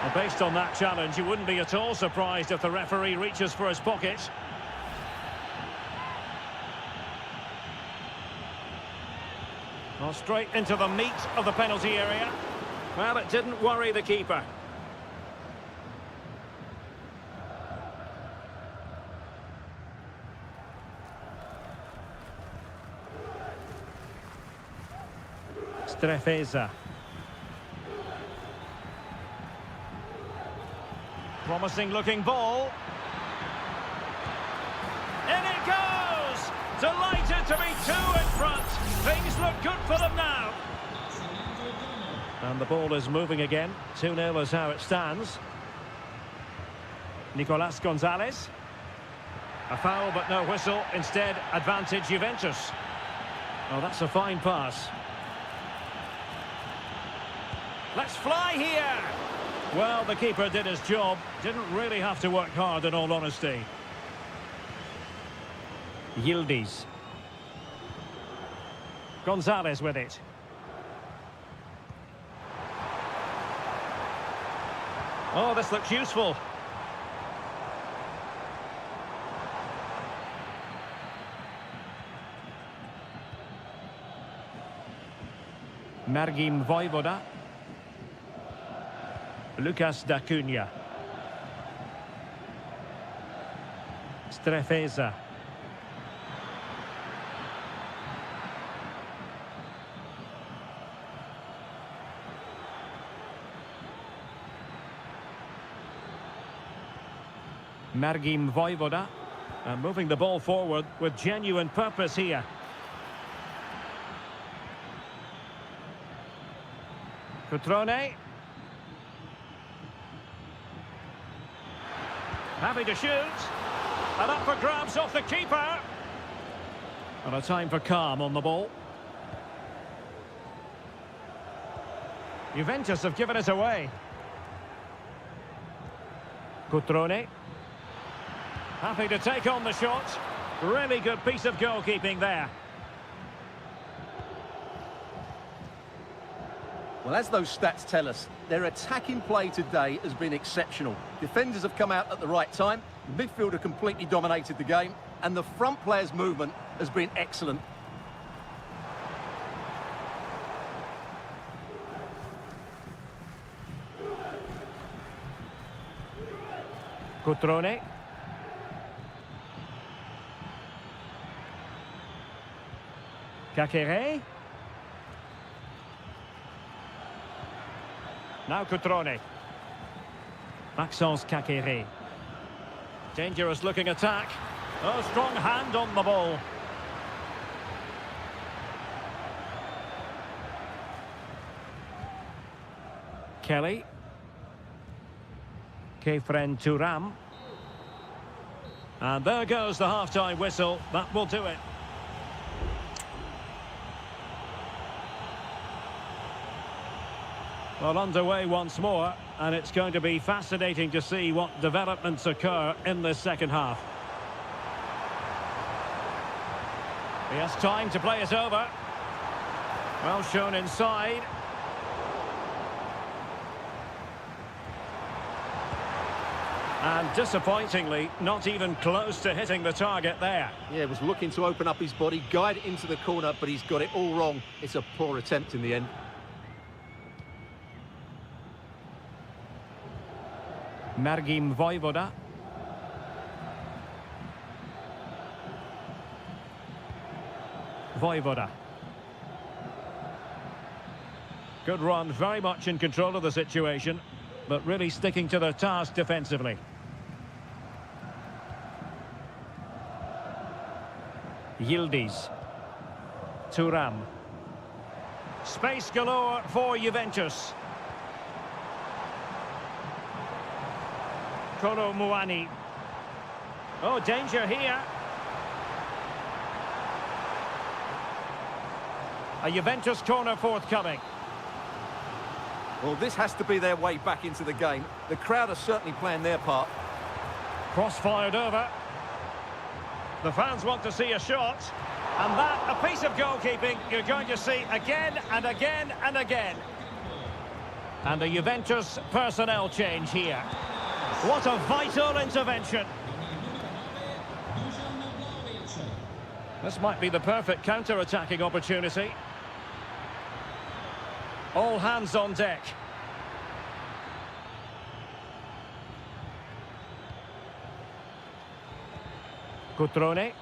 Well, based on that challenge, you wouldn't be at all surprised if the referee reaches for his pocket. Well, straight into the meat of the penalty area. Well, it didn't worry the keeper. Strefeza. Promising looking ball. In it goes! Delighted to be two in front. Things look good for them now. And the ball is moving again. 2-0 is how it stands. Nicolas Gonzalez. A foul but no whistle. Instead, advantage Juventus. Oh, that's a fine pass. Let's fly here! Well, the keeper did his job. Didn't really have to work hard, in all honesty. Yildiz. Gonzalez with it. Oh, this looks useful. Margim Vojvoda. Lucas da Cunha. Strefeza. Margim Vojvoda. And moving the ball forward with genuine purpose here. Cutrone. Happy to shoot. And up for grabs off the keeper. And a time for calm on the ball. Juventus have given it away. Cutrone. Happy to take on the shot. Really good piece of goalkeeping there. Well, as those stats tell us, their attacking play today has been exceptional. Defenders have come out at the right time, the midfielder completely dominated the game, and the front players' movement has been excellent. Cutrone. Kakere. Now Cutrone. Maxence Kakere. Dangerous looking attack. Oh, strong hand on the ball. Kelly. Kefren Turam. And there goes the half-time whistle. That will do it. Well, underway once more, and it's going to be fascinating to see what developments occur in this second half. He has time to play it over. Well shown inside. And disappointingly, not even close to hitting the target there. Yeah, was looking to open up his body, guide it into the corner, but he's got it all wrong. It's a poor attempt in the end. Mergim Vojvoda. Vojvoda. Good run, very much in control of the situation, but really sticking to their task defensively. Yildiz. Thuram. Space galore for Juventus. Kolo Muani. Oh, danger here. A Juventus corner forthcoming. Well, this has to be their way back into the game. The crowd are certainly playing their part. Cross-fired over. The fans want to see a shot. And that, a piece of goalkeeping you're going to see again and again and again. And a Juventus personnel change here. What a vital intervention. This might be the perfect counter-attacking opportunity. All hands on deck. Cutrone.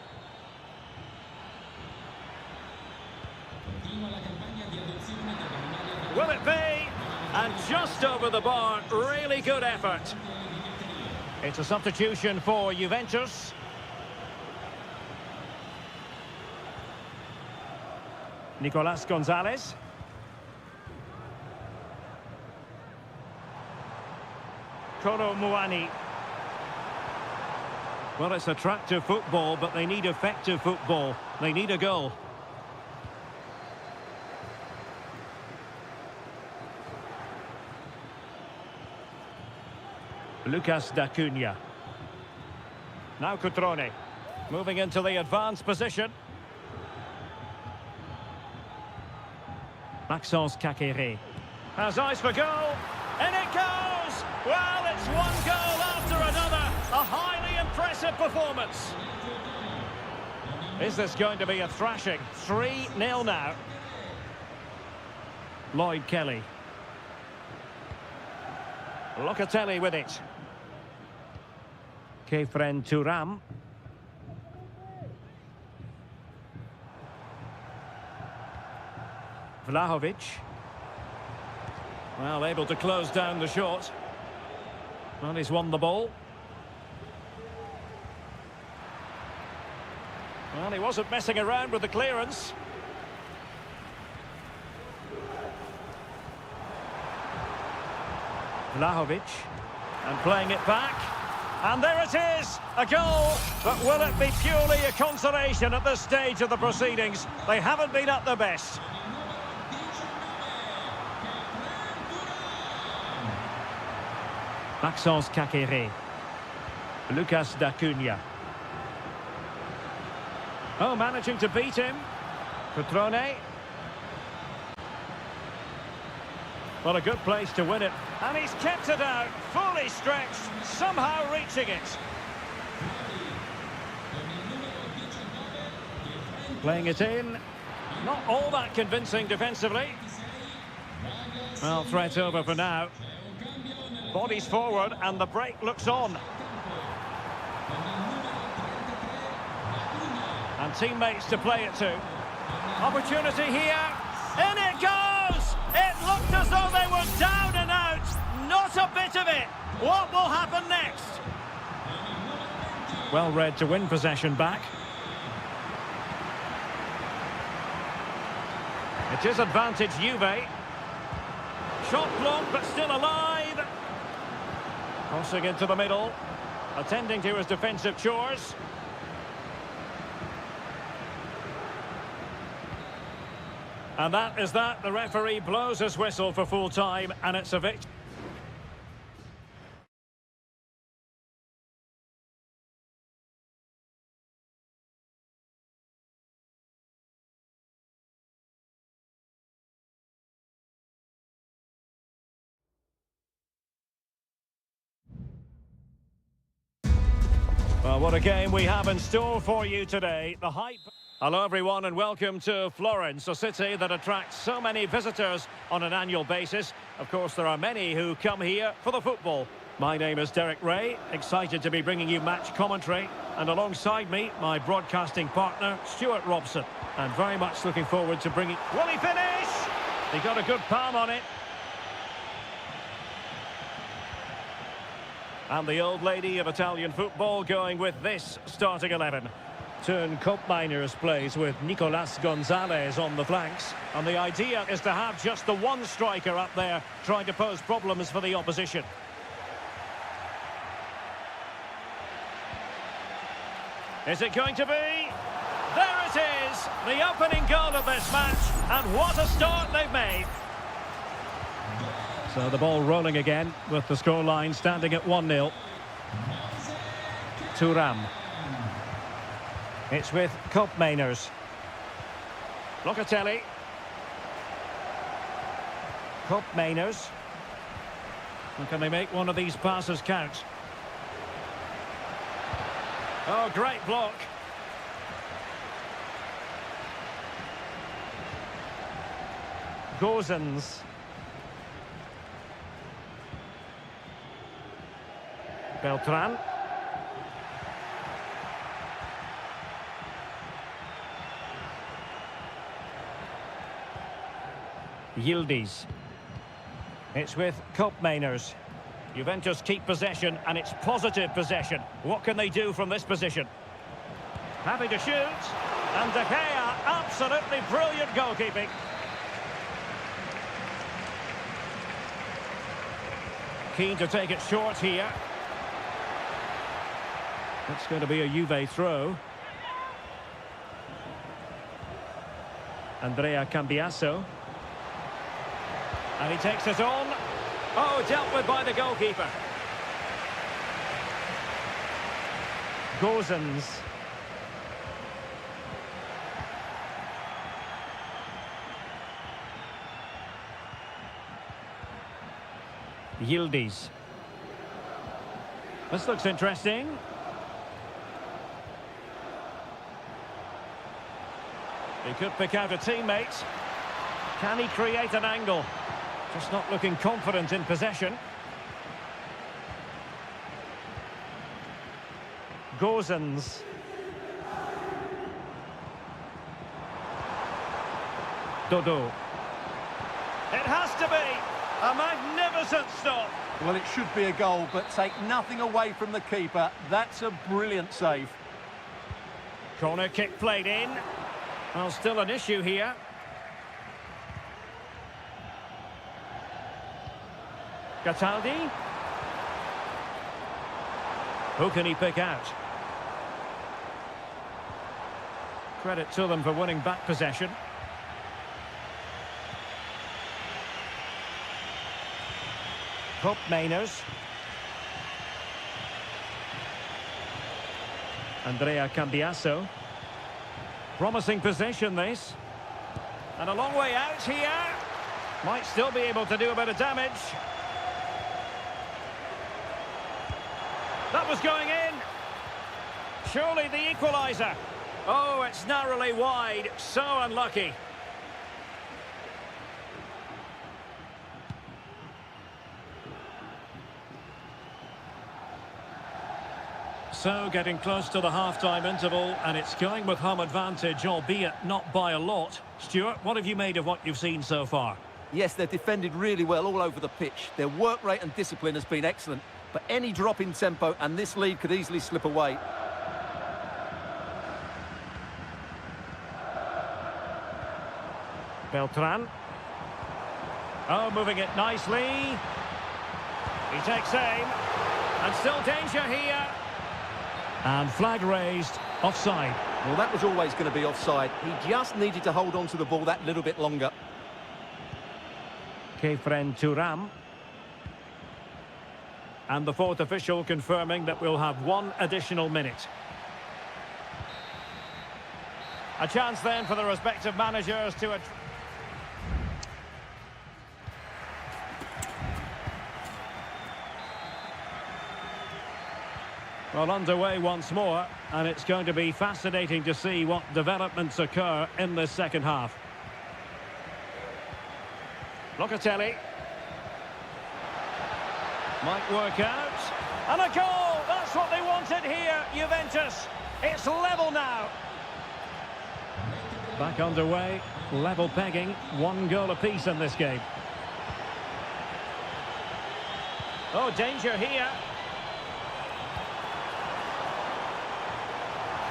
Will it be? And just over the bar, really good effort. It's a substitution for Juventus. Nicolas Gonzalez. Kolo Muani. Well, it's attractive football, but they need effective football. They need a goal. Lucas D'Acunha. Now Cutrone. Moving into the advanced position. Maxence Kakere. Has eyes for goal. And it goes! Well, it's one goal after another. A highly impressive performance. Is this going to be a thrashing? 3-0 now. Lloyd Kelly. Locatelli with it. Kefren Thuram. Vlahovic. Well, able to close down the shot. Well, he's won the ball. Well, he wasn't messing around with the clearance. Vlahovic. And playing it back. And there it is! A goal! But will it be purely a consolation at this stage of the proceedings? They haven't been at their best. Maxence Kakere. Lucas D'Acunha. Oh, managing to beat him. Cutrone. Well, a good place to win it. And he's kept it out, fully stretched, somehow reaching it. Playing it in. Not all that convincing defensively. Well, threat over for now. Bodies forward and the break looks on. And teammates to play it to. Opportunity here. In it goes! It looked as though they were down and out. Not a bit of it. What will happen next? Well read to win possession back. It is advantage Juve. Shot blocked but still alive. Crossing into the middle. Attending to his defensive chores. And that is that. The referee blows his whistle for full time, and it's a victory. Well, what a game we have in store for you today. The hype. Hello, everyone, and welcome to Florence, a city that attracts so many visitors on an annual basis. Of course, there are many who come here for the football. My name is Derek Ray, excited to be bringing you match commentary. And alongside me, my broadcasting partner, Stuart Robson. And very much looking forward to bringing... Will he finish? He got a good palm on it. And the old lady of Italian football going with this starting 11. Turn Koopmeiners plays with Nicolas Gonzalez on the flanks. And the idea is to have just the one striker up there trying to pose problems for the opposition. Is it going to be? There it is! The opening goal of this match. And what a start they've made. So the ball rolling again with the scoreline standing at 1-0. Thuram. It's with Koopmeiners. Locatelli. Koopmeiners. And can they make one of these passes count? Oh, great block. Gozens. Beltran. Yildiz. It's with Koopmeiners. Juventus keep possession, and it's positive possession. What can they do from this position? Happy to shoot. And De Gea, absolutely brilliant goalkeeping. Keen to take it short here. It's going to be a Juve throw. Andrea Cambiasso. And he takes it on. Oh, dealt with by the goalkeeper. Gozens. Yildiz. This looks interesting. He could pick out a teammate. Can he create an angle? Just not looking confident in possession. Gozens. Dodo. It has to be a magnificent stop. Well, it should be a goal, but take nothing away from the keeper. That's a brilliant save. Corner kick played in. Well, still an issue here. Cataldi. Who can he pick out? Credit to them for winning back possession. Koopmeiners. Andrea Cambiasso. Promising possession, this. And a long way out here. Might still be able to do a bit of damage. That was going in. Surely the equaliser. Oh, it's narrowly wide. So unlucky. So, getting close to the half-time interval, and it's going with home advantage, albeit not by a lot. Stuart, what have you made of what you've seen so far? Yes, they've defended really well all over the pitch. Their work rate and discipline has been excellent. But any drop in tempo, and this lead could easily slip away. Beltran. Oh, moving it nicely. He takes aim. And still danger here. And flag raised, offside. Well, that was always going to be offside. He just needed to hold on to the ball that little bit longer. Kefren Thuram. And the fourth official confirming that we'll have one additional minute. A chance then for the respective managers to... Well, underway once more, and it's going to be fascinating to see what developments occur in this second half. Locatelli. Might work out. And a goal! That's what they wanted here, Juventus. It's level now. Back underway, level pegging, 1 goal apiece in this game. Oh, danger here.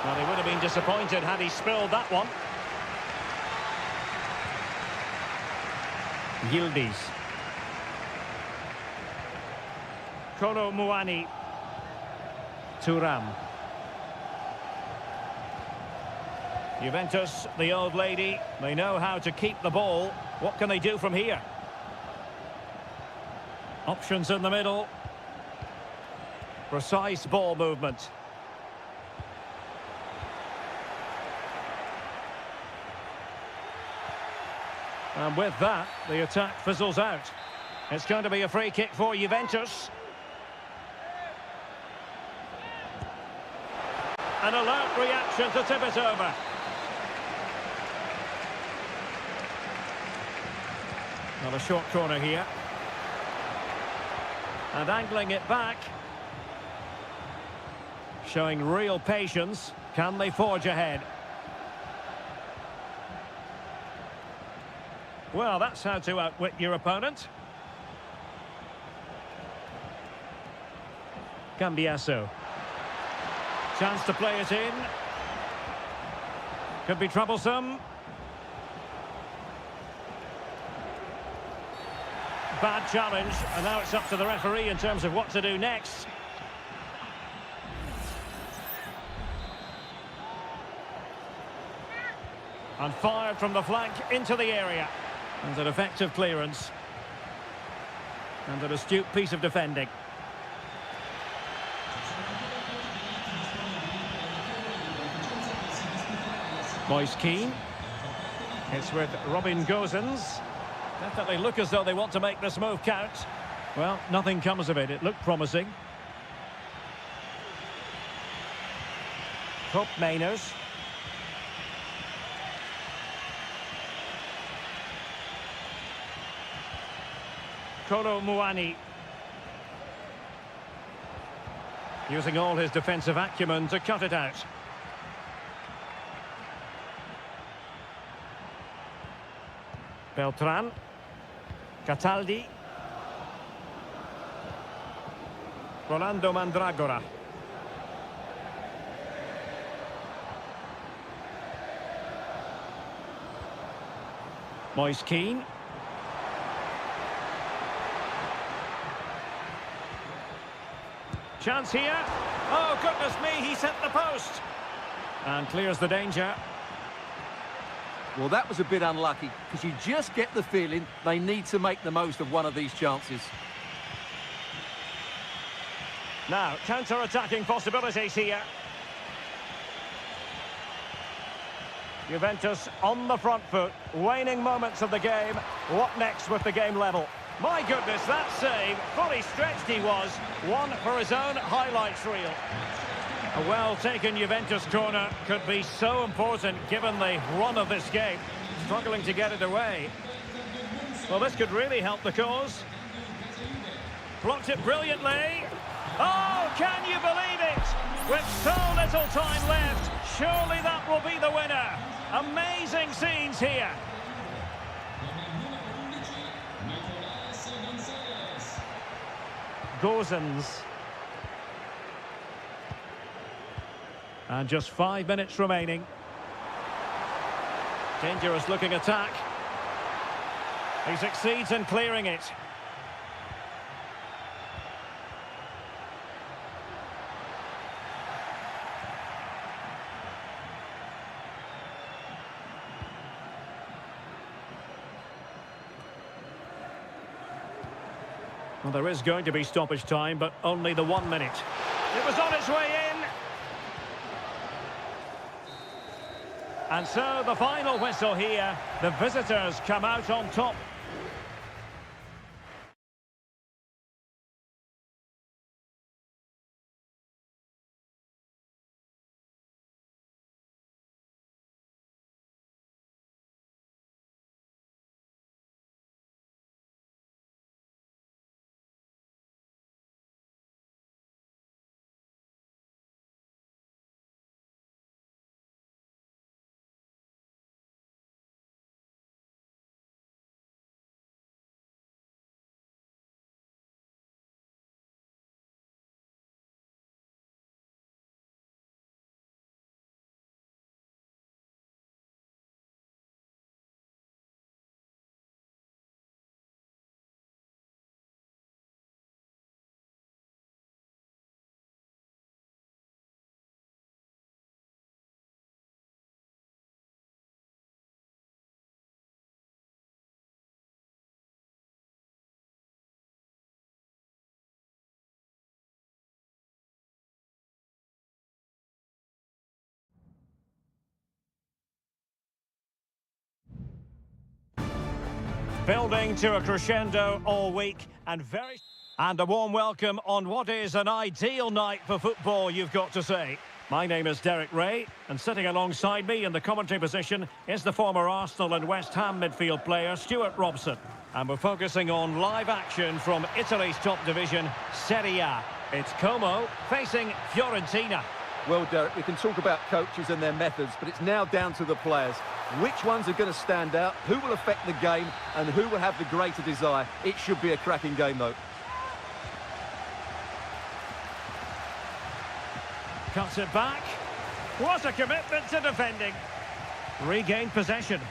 Well, he would have been disappointed had he spilled that one. Yildiz. Kolo Muani. Thuram. Juventus, the old lady, they know how to keep the ball. What can they do from here? Options in the middle. Precise ball movement. And with that, the attack fizzles out. It's going to be a free kick for Juventus. An alert reaction to tip it over. Now a short corner here. And angling it back. Showing real patience. Can they forge ahead? Well, that's how to outwit your opponent. Cambiasso. Chance to play it in. Could be troublesome. Bad challenge, and now it's up to the referee in terms of what to do next. And fired from the flank into the area. And an effective clearance. And an astute piece of defending. Moise Keane. It's with Robin Gosens. Definitely look as though they want to make this move count. Well, nothing comes of it. It looked promising. Top Mainers. Kolo Muani. Using all his defensive acumen to cut it out. Beltran. Cataldi. Rolando Mandragora. Moise Keane. Chance here. Oh, goodness me, he's hit the post. And clears the danger. Well, that was a bit unlucky, because you just get the feeling they need to make the most of one of these chances. Now, counter-attacking possibilities here. Juventus on the front foot, waning moments of the game. What next with the game level? My goodness, that save, fully stretched he was. One for his own highlights reel. A well-taken Juventus corner could be so important given the run of this game. Struggling to get it away. Well, this could really help the cause. Blocked it brilliantly. Oh, can you believe it? With so little time left, surely that will be the winner. Amazing scenes here. Gosens. And just 5 minutes remaining. Dangerous looking attack. He succeeds in clearing it. Well, there is going to be stoppage time, but only the 1 minute. It was on its way in. And so the final whistle here. The visitors come out on top. Building to a crescendo all week and a warm welcome on what is an ideal night for football, you've got to say. My name is Derek Ray, and sitting alongside me in the commentary position is the former Arsenal and West Ham midfield player Stuart Robson. And we're focusing on live action from Italy's top division, Seria. It's Como facing Fiorentina. Well, Derek, we can talk about coaches and their methods, but it's now down to the players. Which ones are going to stand out, who will affect the game, and who will have the greater desire? It should be a cracking game, though. Cuts it back. What a commitment to defending. Regained possession.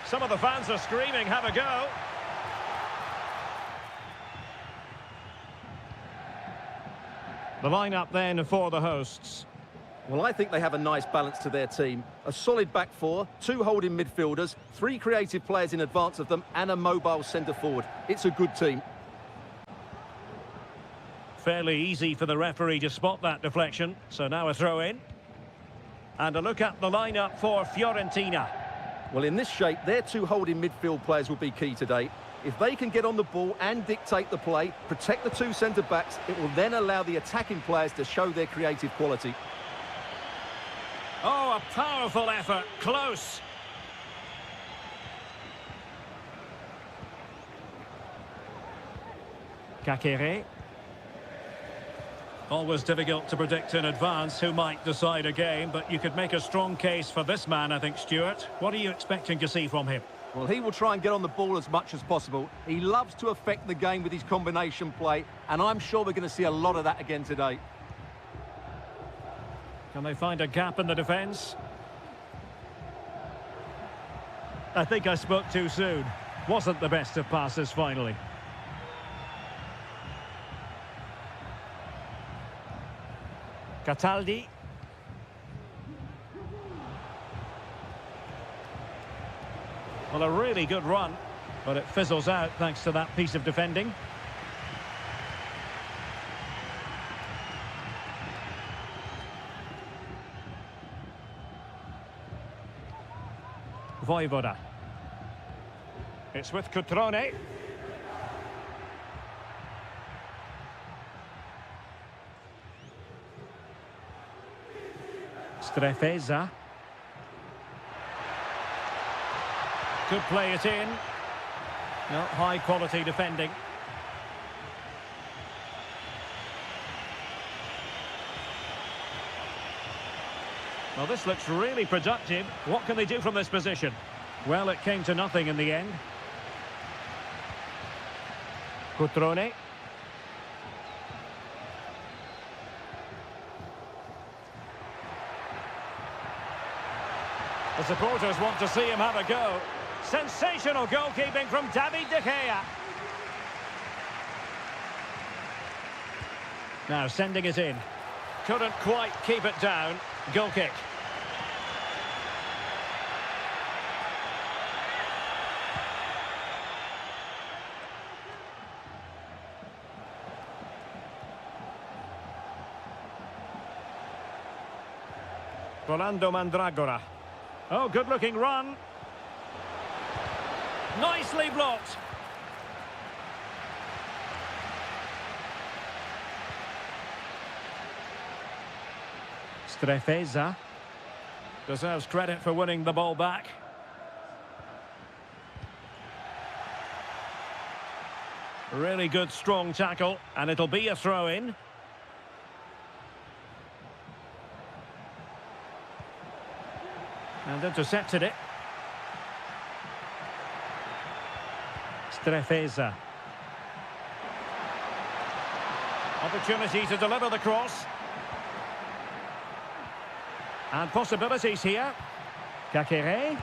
Some of the fans are screaming, have a go. The lineup then for the hosts. Well, I think they have a nice balance to their team. A solid back four, two holding midfielders, three creative players in advance of them, and a mobile centre-forward. It's a good team. Fairly easy for the referee to spot that deflection. So now a throw-in. And a look at the lineup for Fiorentina. Well, in this shape, their two holding midfield players will be key today. If they can get on the ball and dictate the play, protect the two centre-backs, it will then allow the attacking players to show their creative quality. Oh, a powerful effort. Close. Kakere. Always difficult to predict in advance who might decide a game, but you could make a strong case for this man, I think, Stuart. What are you expecting to see from him? Well, he will try and get on the ball as much as possible. He loves to affect the game with his combination play, and I'm sure we're going to see a lot of that again today. Can they find a gap in the defence? I think I spoke too soon. Wasn't the best of passes finally. Cataldi. Well, a really good run, but it fizzles out thanks to that piece of defending. Voivoda. It's with Cutrone. Strefeza. Could play it in. No, high quality defending. Well, this looks really productive. What can they do from this position? Well, it came to nothing in the end. Cutrone. The supporters want to see him have a go. Sensational goalkeeping from David De Gea. Now sending it in. Couldn't quite keep it down. Goal kick. Rolando Mandragora. Oh, good-looking run. Nicely blocked. Strefeza deserves credit for winning the ball back. Really good, strong tackle, and it'll be a throw-in. And intercepted it. Strefeza. Opportunity to deliver the cross. And possibilities here. Kakere.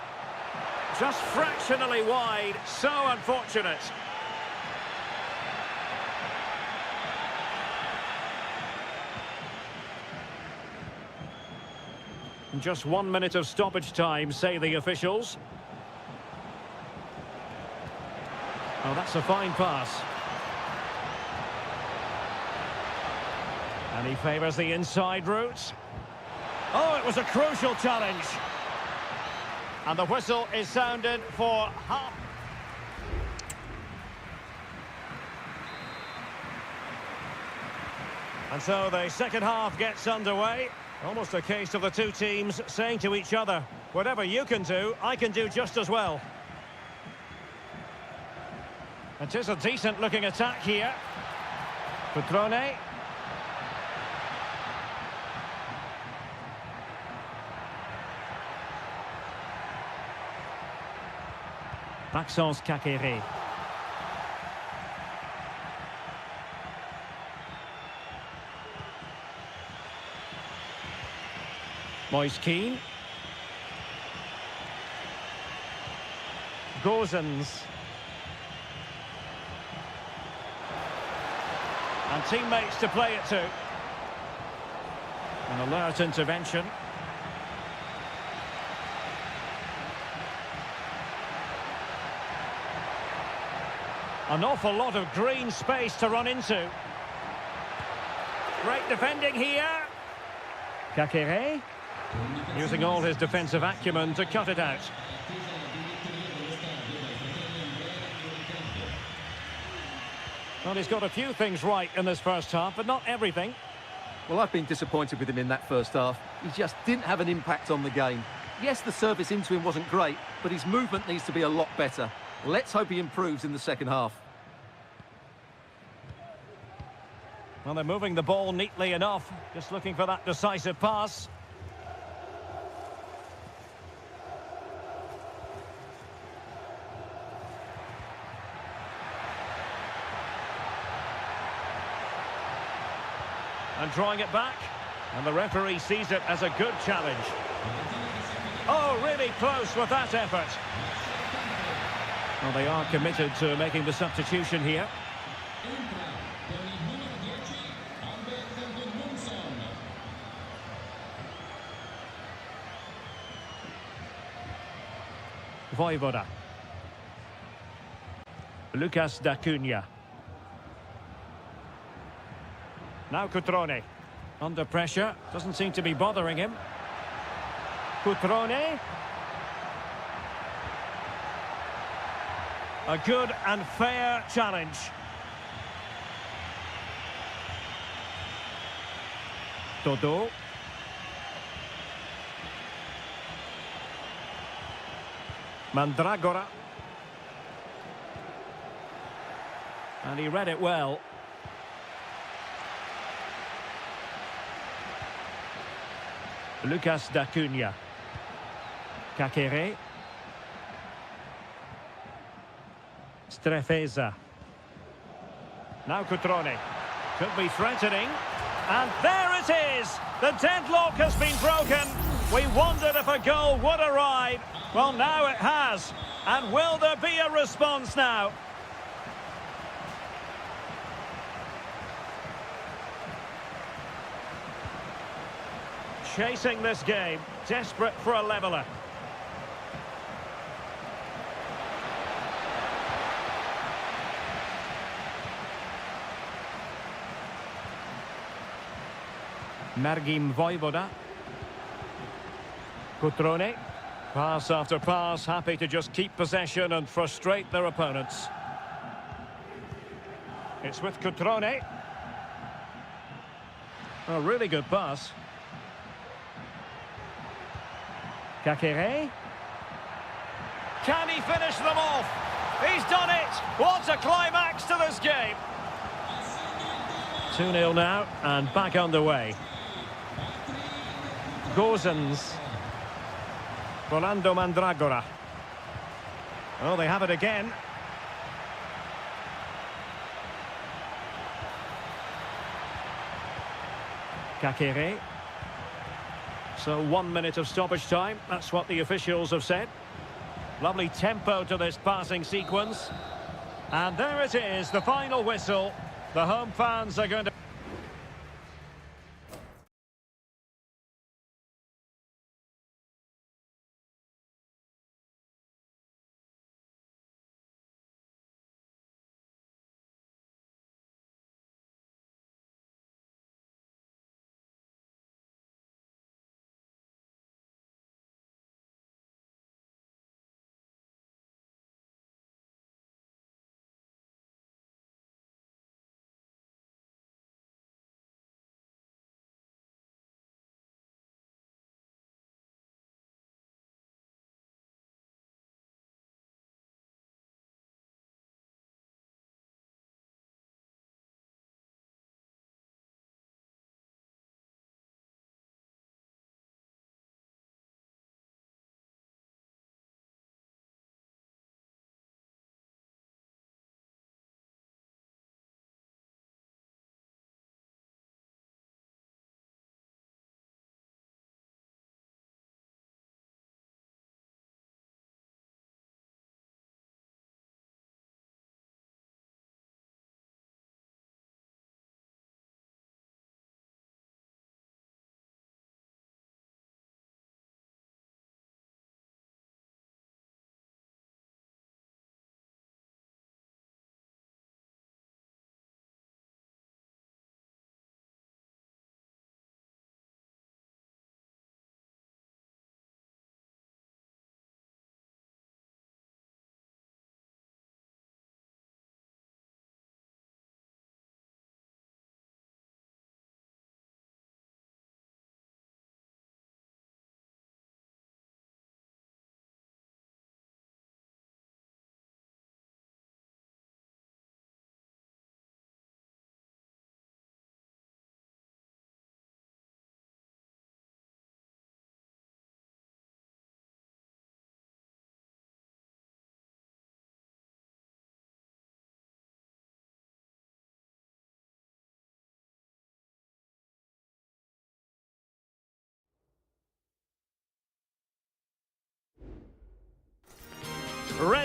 Just fractionally wide. So unfortunate. Just 1 minute of stoppage time, say the officials. Oh, that's a fine pass. And he favours the inside route. Oh, it was a crucial challenge. And the whistle is sounded for half. And so the second half gets underway. Almost a case of the two teams saying to each other, whatever you can do, I can do just as well. It is a decent-looking attack here. Petrone. Maxence Kakere. Moise Keane. Gozens. And teammates to play it to. An alert intervention. An awful lot of green space to run into. Great defending here. Kakere. Using all his defensive acumen to cut it out. Well, he's got a few things right in this first half, but not everything. Well, I've been disappointed with him in that first half. He just didn't have an impact on the game. Yes, the service into him wasn't great, but his movement needs to be a lot better. Let's hope he improves in the second half. Well, they're moving the ball neatly enough. Just looking for that decisive pass. And drawing it back. And the referee sees it as a good challenge. Oh, really close with that effort. Well, they are committed to making the substitution here. Voivoda. Lucas D'Acunha. Now Cutrone. Under pressure. Doesn't seem to be bothering him. Cutrone. A good and fair challenge. Todo. Mandragora. And he read it well. Lucas D'Acunha. Kakere. Strefeza. Now Cutrone. Could be threatening. And there it is! The deadlock has been broken. We wondered if a goal would arrive. Well, now it has. And will there be a response now? Chasing this game, desperate for a leveller. Margim Voivoda. Cutrone. Pass after pass, happy to just keep possession and frustrate their opponents. It's with Cutrone. A really good pass. Kakere. Can he finish them off? He's done it! What a climax to this game! 2-0 now, and back underway. Gozens. Rolando Mandragora. Oh, they have it again. Kakere. So 1 minute of stoppage time. That's what the officials have said. Lovely tempo to this passing sequence. And there it is, the final whistle. The home fans are going to...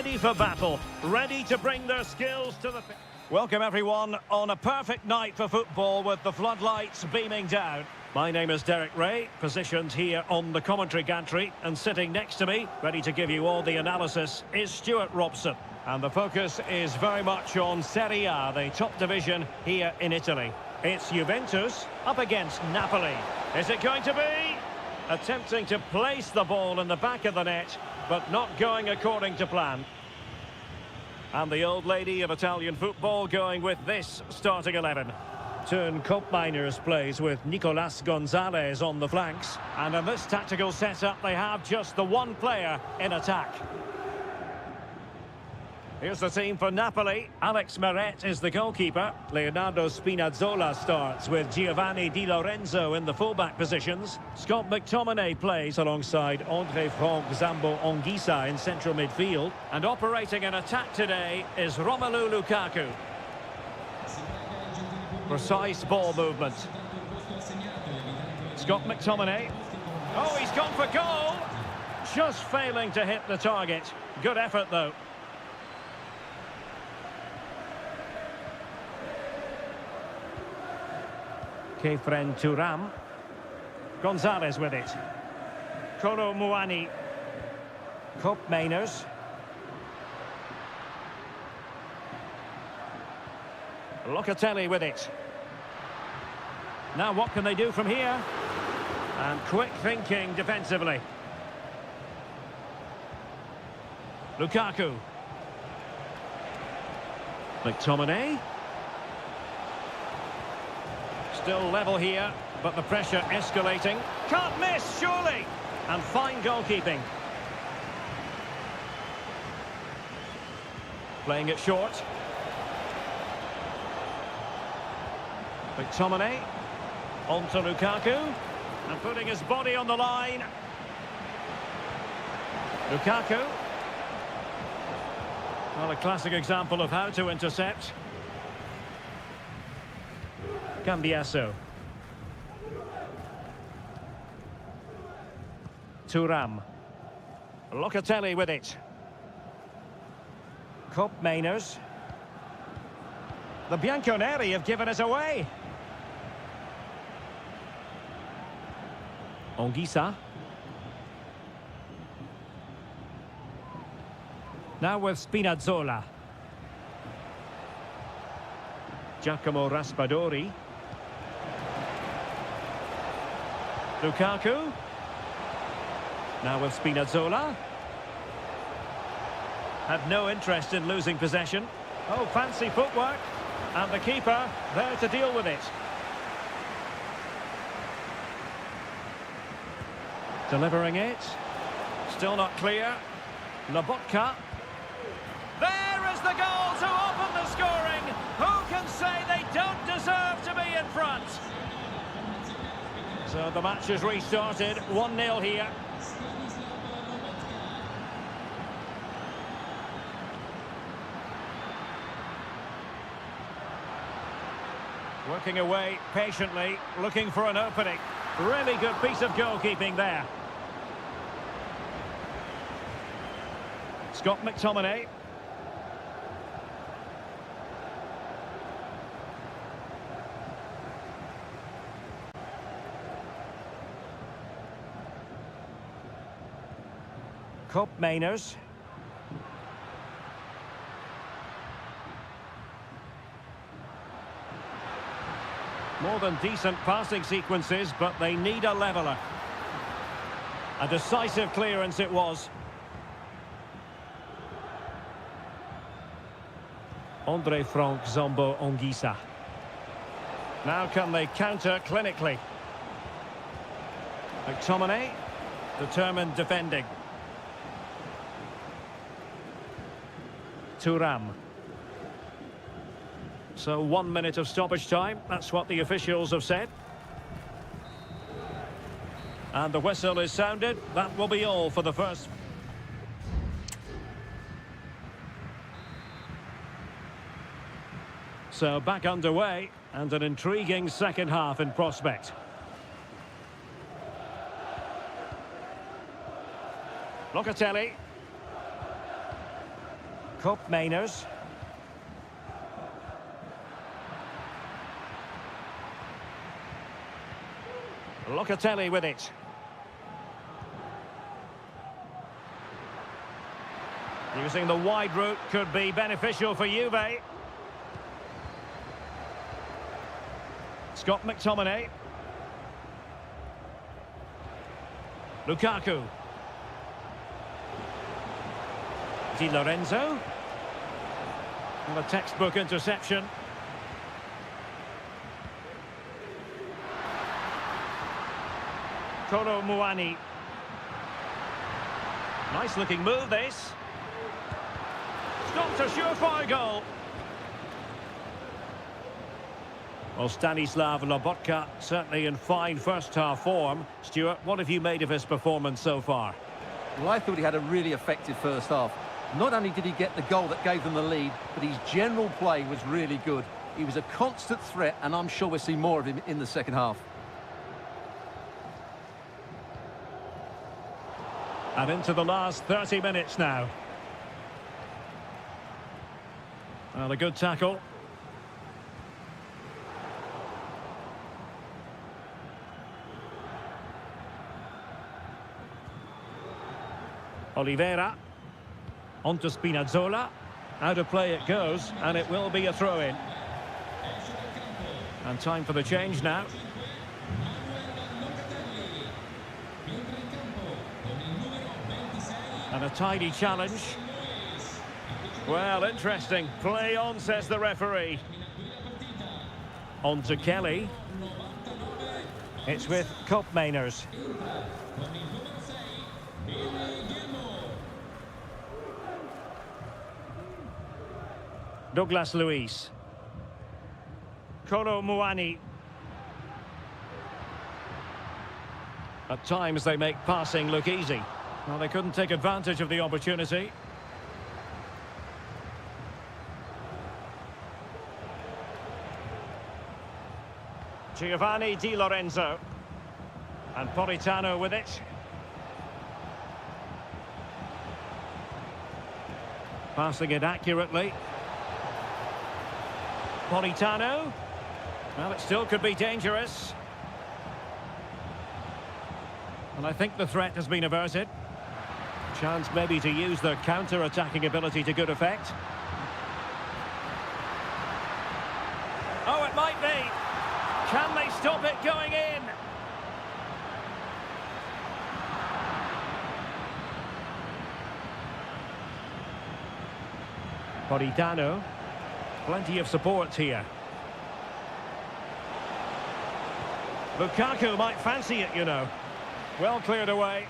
ready for battle, ready to bring their skills to the... Welcome everyone on a perfect night for football with the floodlights beaming down. My name is Derek Ray, positioned here on the commentary gantry, and sitting next to me, ready to give you all the analysis, is Stuart Robson. And the focus is very much on Seria, the top division here in Italy. It's Juventus up against Napoli. Is it going to be? Attempting to place the ball in the back of the net, but not going according to plan. And the old lady of Italian football going with this starting 11. Turn Miners plays with Nicolas Gonzalez on the flanks. And in this tactical setup, they have just the one player in attack. Here's the team for Napoli. Alex Meret is the goalkeeper. Leonardo Spinazzola starts with Giovanni Di Lorenzo in the fullback positions. Scott McTominay plays alongside André Franck Zambo Anguissa in central midfield. And operating an attack today is Romelu Lukaku. Precise ball movement. Scott McTominay. Oh, he's gone for goal! Just failing to hit the target. Good effort, though. Kefren Turam. Gonzalez with it. Kolo Muani. Mainers. Locatelli with it. Now what can they do from here? And quick thinking defensively. Lukaku. McTominay. Still level here, but the pressure escalating. Can't miss, surely! And fine goalkeeping. Playing it short. McTominay. On to Lukaku. And putting his body on the line. Lukaku. Well, a classic example of how to intercept. Cambiasso. Turam. Locatelli with it. Mainers. The Bianconeri have given us away. Anguissa. Now with Spinazzola. Giacomo Raspadori. Lukaku. Now with Spinazzola. Had no interest in losing possession. Oh, fancy footwork. And the keeper there to deal with it. Delivering it. Still not clear. Lobotka. There is the goal to open the scoring. Who can say they don't deserve to be in front? So the match has restarted. 1-0 here. Working away patiently, looking for an opening. Really good piece of goalkeeping there. Scott McTominay. Mainers. More than decent passing sequences, but they need a leveller. A decisive clearance it was. André Franck Zambo Anguissa. Now can they counter clinically? McTominay, determined defending. Turam. So 1 minute of stoppage time, that's what the officials have said. And the whistle is sounded, that will be all for the first. So back underway, and an intriguing second half in prospect. Locatelli. Koopmeiners. Locatelli with it. Using the wide route could be beneficial for Juve. Scott McTominay. Lukaku. Di Lorenzo. And a textbook interception. Kolo Muani. Nice looking move this. Stopped a surefire goal. Well, Stanislav Lobotka certainly in fine first half form. Stuart, what have you made of his performance so far? Well, I thought he had a really effective first half. Not only did he get the goal that gave them the lead, but his general play was really good. He was a constant threat, and I'm sure we'll see more of him in the second half. And into the last 30 minutes now. Well, a good tackle. Oliveira. On to Spinazzola. Out of play it goes, and it will be a throw-in. And time for the change now. And a tidy challenge. Well, interesting. Play on, says the referee. On to Kelly. It's with Koopmeiners. Douglas Luiz. Kolo Muani. At times they make passing look easy. Well, they couldn't take advantage of the opportunity. Giovanni Di Lorenzo. And Politano with it. Passing it accurately. Politano. Well, it still could be dangerous. And I think the threat has been averted. Chance maybe to use their counter-attacking ability to good effect. Oh, it might be. Can they stop it going in? Politano. Plenty of support here. Lukaku might fancy it, you know. Well cleared away.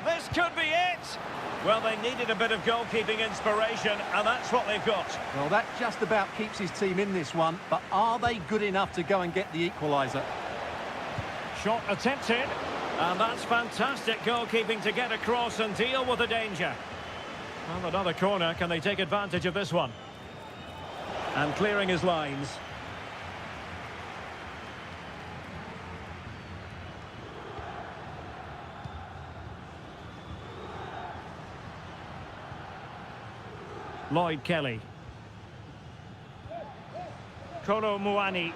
This could be it! Well, they needed a bit of goalkeeping inspiration, and that's what they've got. Well, that just about keeps his team in this one, but are they good enough to go and get the equaliser? Shot attempted, and that's fantastic goalkeeping to get across and deal with the danger. Well, another corner. Can they take advantage of this one? And clearing his lines. Lloyd Kelly. Kolo Muani.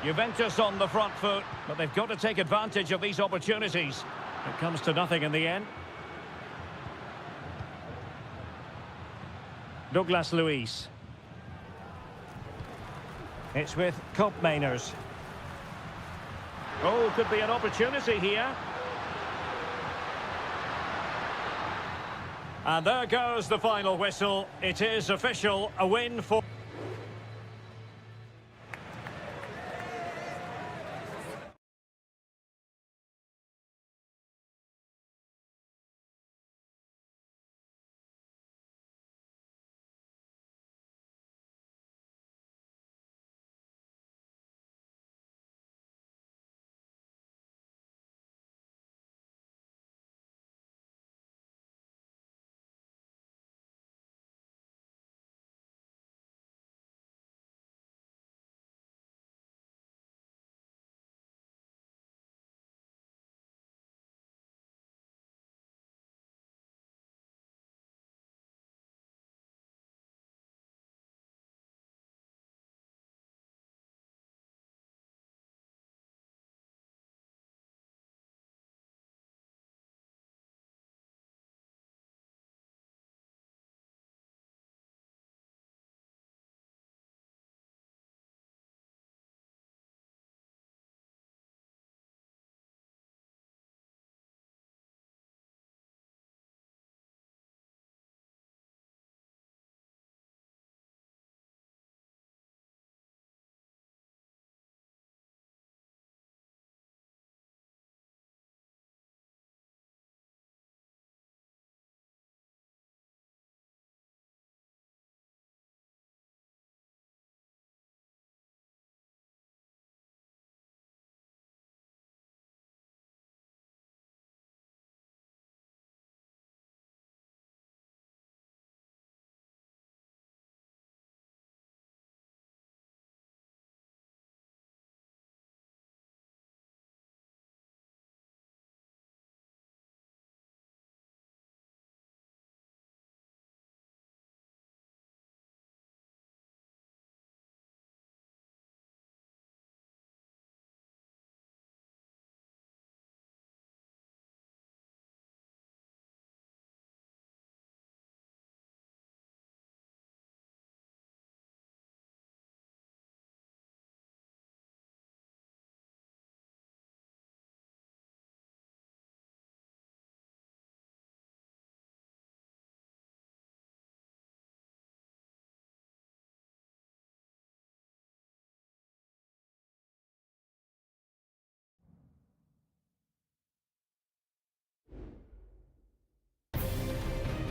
Juventus on the front foot, but they've got to take advantage of these opportunities. It comes to nothing in the end. Douglas Luiz. It's with Koopmeiners. Oh, could be an opportunity here. And there goes the final whistle. It is official, a win for...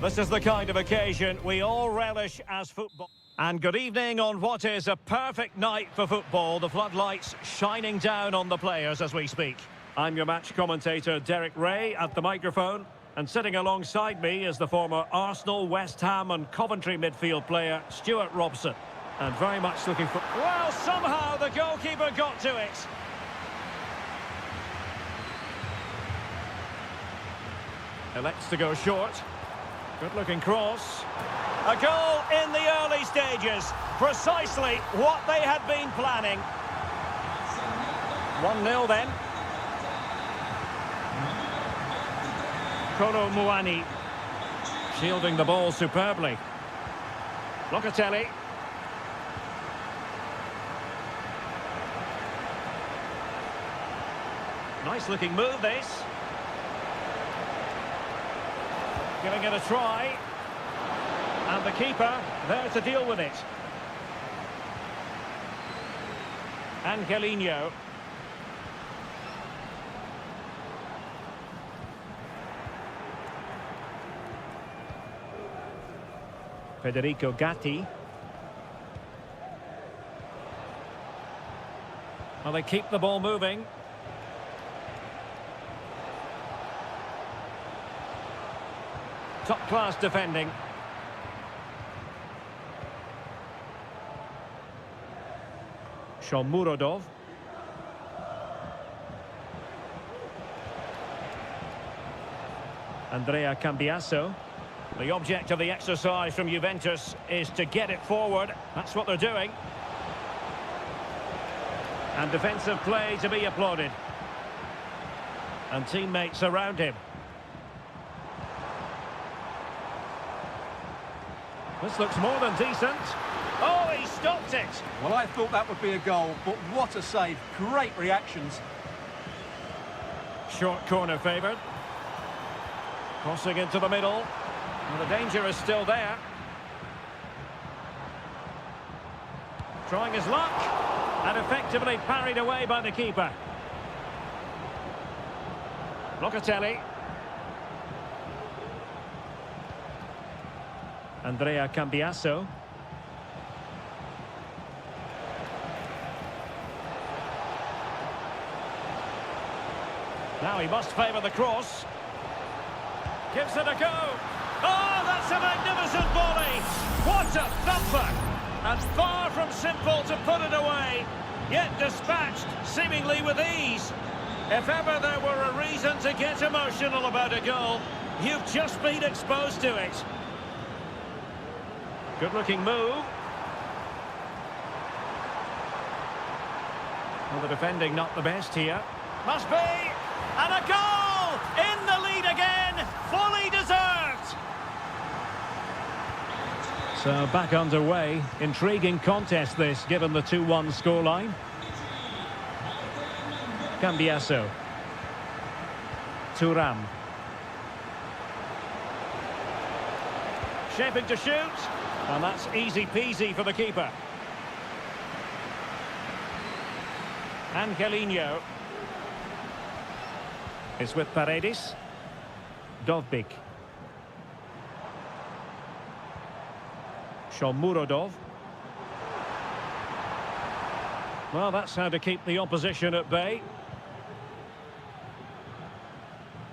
This is the kind of occasion we all relish as football. And good evening on what is a perfect night for football. The floodlights shining down on the players as we speak. I'm your match commentator, Derek Ray, at the microphone. And sitting alongside me is the former Arsenal, West Ham and Coventry midfield player, Stuart Robson. And very much looking for... Well, somehow the goalkeeper got to it. Elects to go short. Good-looking cross. A goal in the early stages. Precisely what they had been planning. 1-0 then. Kolo Muani shielding the ball superbly. Locatelli. Nice looking move this. Giving it a try. And the keeper there to deal with it. Angelino. Federico Gatti. Well, they keep the ball moving. Top-class defending. Shomurodov. Andrea Cambiasso. The object of the exercise from Juventus is to get it forward. That's what they're doing. And defensive play to be applauded. And teammates around him. This looks more than decent. Oh, he stopped it. Well, I thought that would be a goal, but what a save. Great reactions. Short corner favoured. Crossing into the middle. Well, the danger is still there. Trying his luck. And effectively parried away by the keeper. Locatelli. Andrea Cambiasso. Now he must favour the cross. Gives it a go. Oh, that's a magnificent volley. What a thumper. And far from simple to put it away. Yet dispatched seemingly with ease. If ever there were a reason to get emotional about a goal, you've just been exposed to it. Good-looking move. Well, the defending not the best here. Must be! And a goal! In the lead again! Fully deserved! So back underway. Intriguing contest this, given the 2-1 scoreline. Cambiasso. Thuram. Shaping to shoot. And that's easy peasy for the keeper. Angelino. It's with Paredes. Dovbik. Shomurodov. Well, that's how to keep the opposition at bay.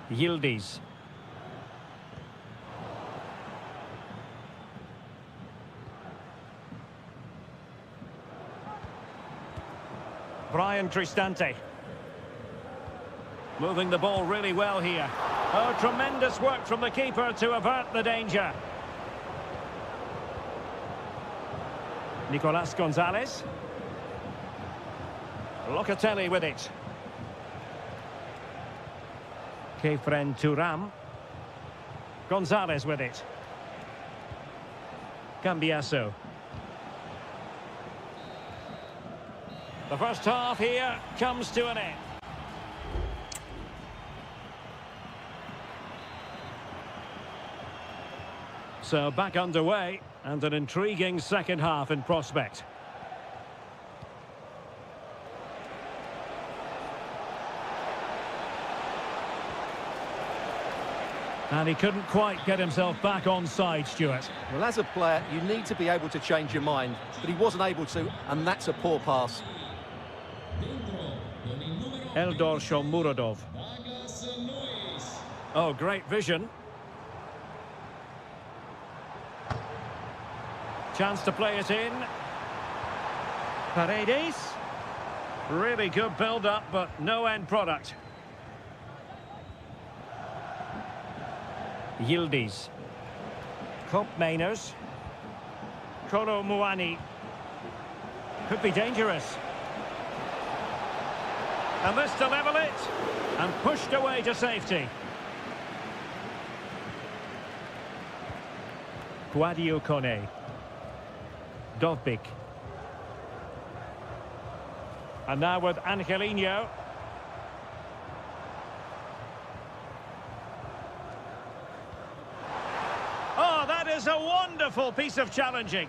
Yildiz. Brian Cristante. Moving the ball really well here. Oh, tremendous work from the keeper to avert the danger. Nicolas Gonzalez. Locatelli with it. Kefren Thuram. Gonzalez with it. Cambiasso. The first half here comes to an end. So back underway and an intriguing second half in prospect. And he couldn't quite get himself back on side, Stuart. Well, as a player, you need to be able to change your mind, but he wasn't able to, and that's a poor pass. Eldor Shomurodov. Oh, great vision. Chance to play it in. Paredes. Really good build-up, but no end product. Yildiz. Kopp Mainers. Kolo Muani. Could be dangerous. And this to level it. And pushed away to safety. Guadio Kone. Dovbik. And now with Angelino. Oh, that is a wonderful piece of challenging.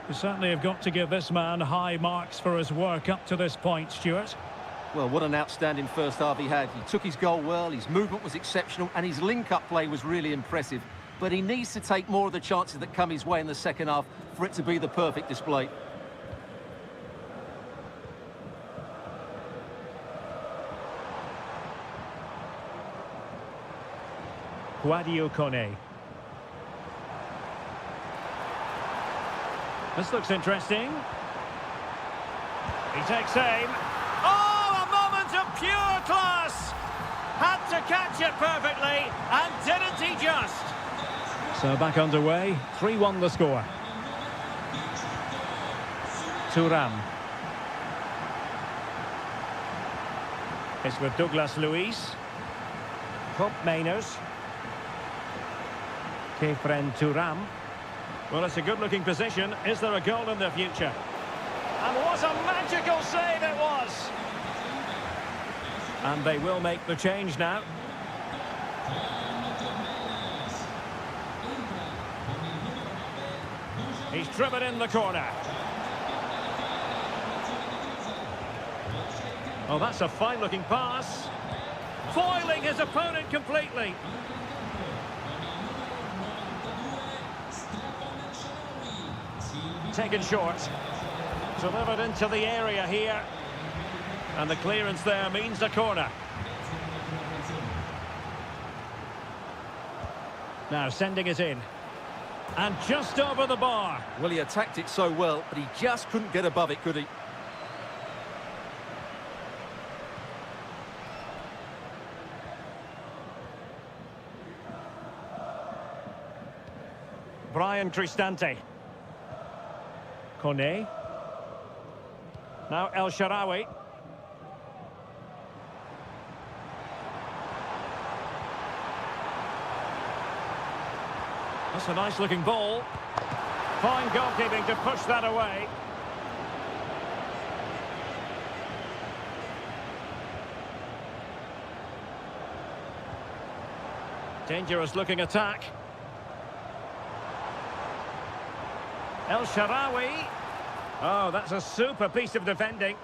You certainly have got to give this man high marks for his work up to this point, Stuart. Well, what an outstanding first half he had. He took his goal well, his movement was exceptional, and his link-up play was really impressive. But he needs to take more of the chances that come his way in the second half for it to be the perfect display. Guadio Kone. This looks interesting. He takes aim. Oh, a moment of pure class! Had to catch it perfectly, and didn't he just? So back underway, 3-1 the score. Thuram. It's with Douglas Luiz. Kopp Mainers. Kefren Thuram. Well, it's a good-looking position. Is there a goal in the future? And what a magical save it was! And they will make the change now. He's driven in the corner. Oh, that's a fine-looking pass. Foiling his opponent completely. Taken short. Delivered into the area here. And the clearance there means a corner. Now sending it in. And just over the bar. Well, he attacked it so well, but he just couldn't get above it, could he? Brian Cristante. Kone. Now El Shaarawy. That's a nice looking ball. Fine goalkeeping to push that away. Dangerous looking attack. El Shaarawy. Oh, that's a super piece of defending.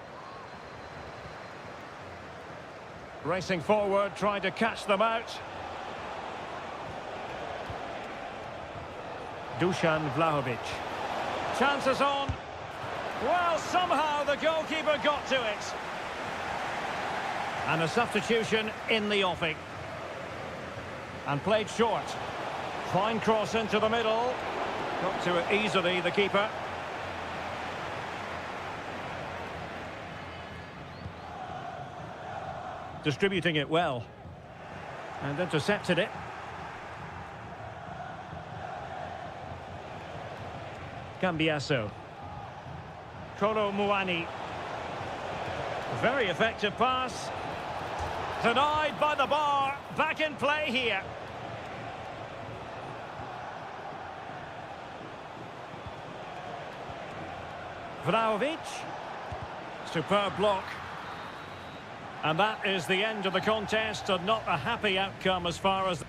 Racing forward, trying to catch them out. Dusan Vlahovic. Chances on. Well, somehow the goalkeeper got to it. And a substitution in the offing. And played short. Fine cross into the middle. Got to it easily, the keeper. Distributing it well. And intercepted it. Cambiasso. Kolo Muani. Very effective pass. Denied by the bar. Back in play here. Vlahovic. Superb block. And that is the end of the contest, and not a happy outcome as far as...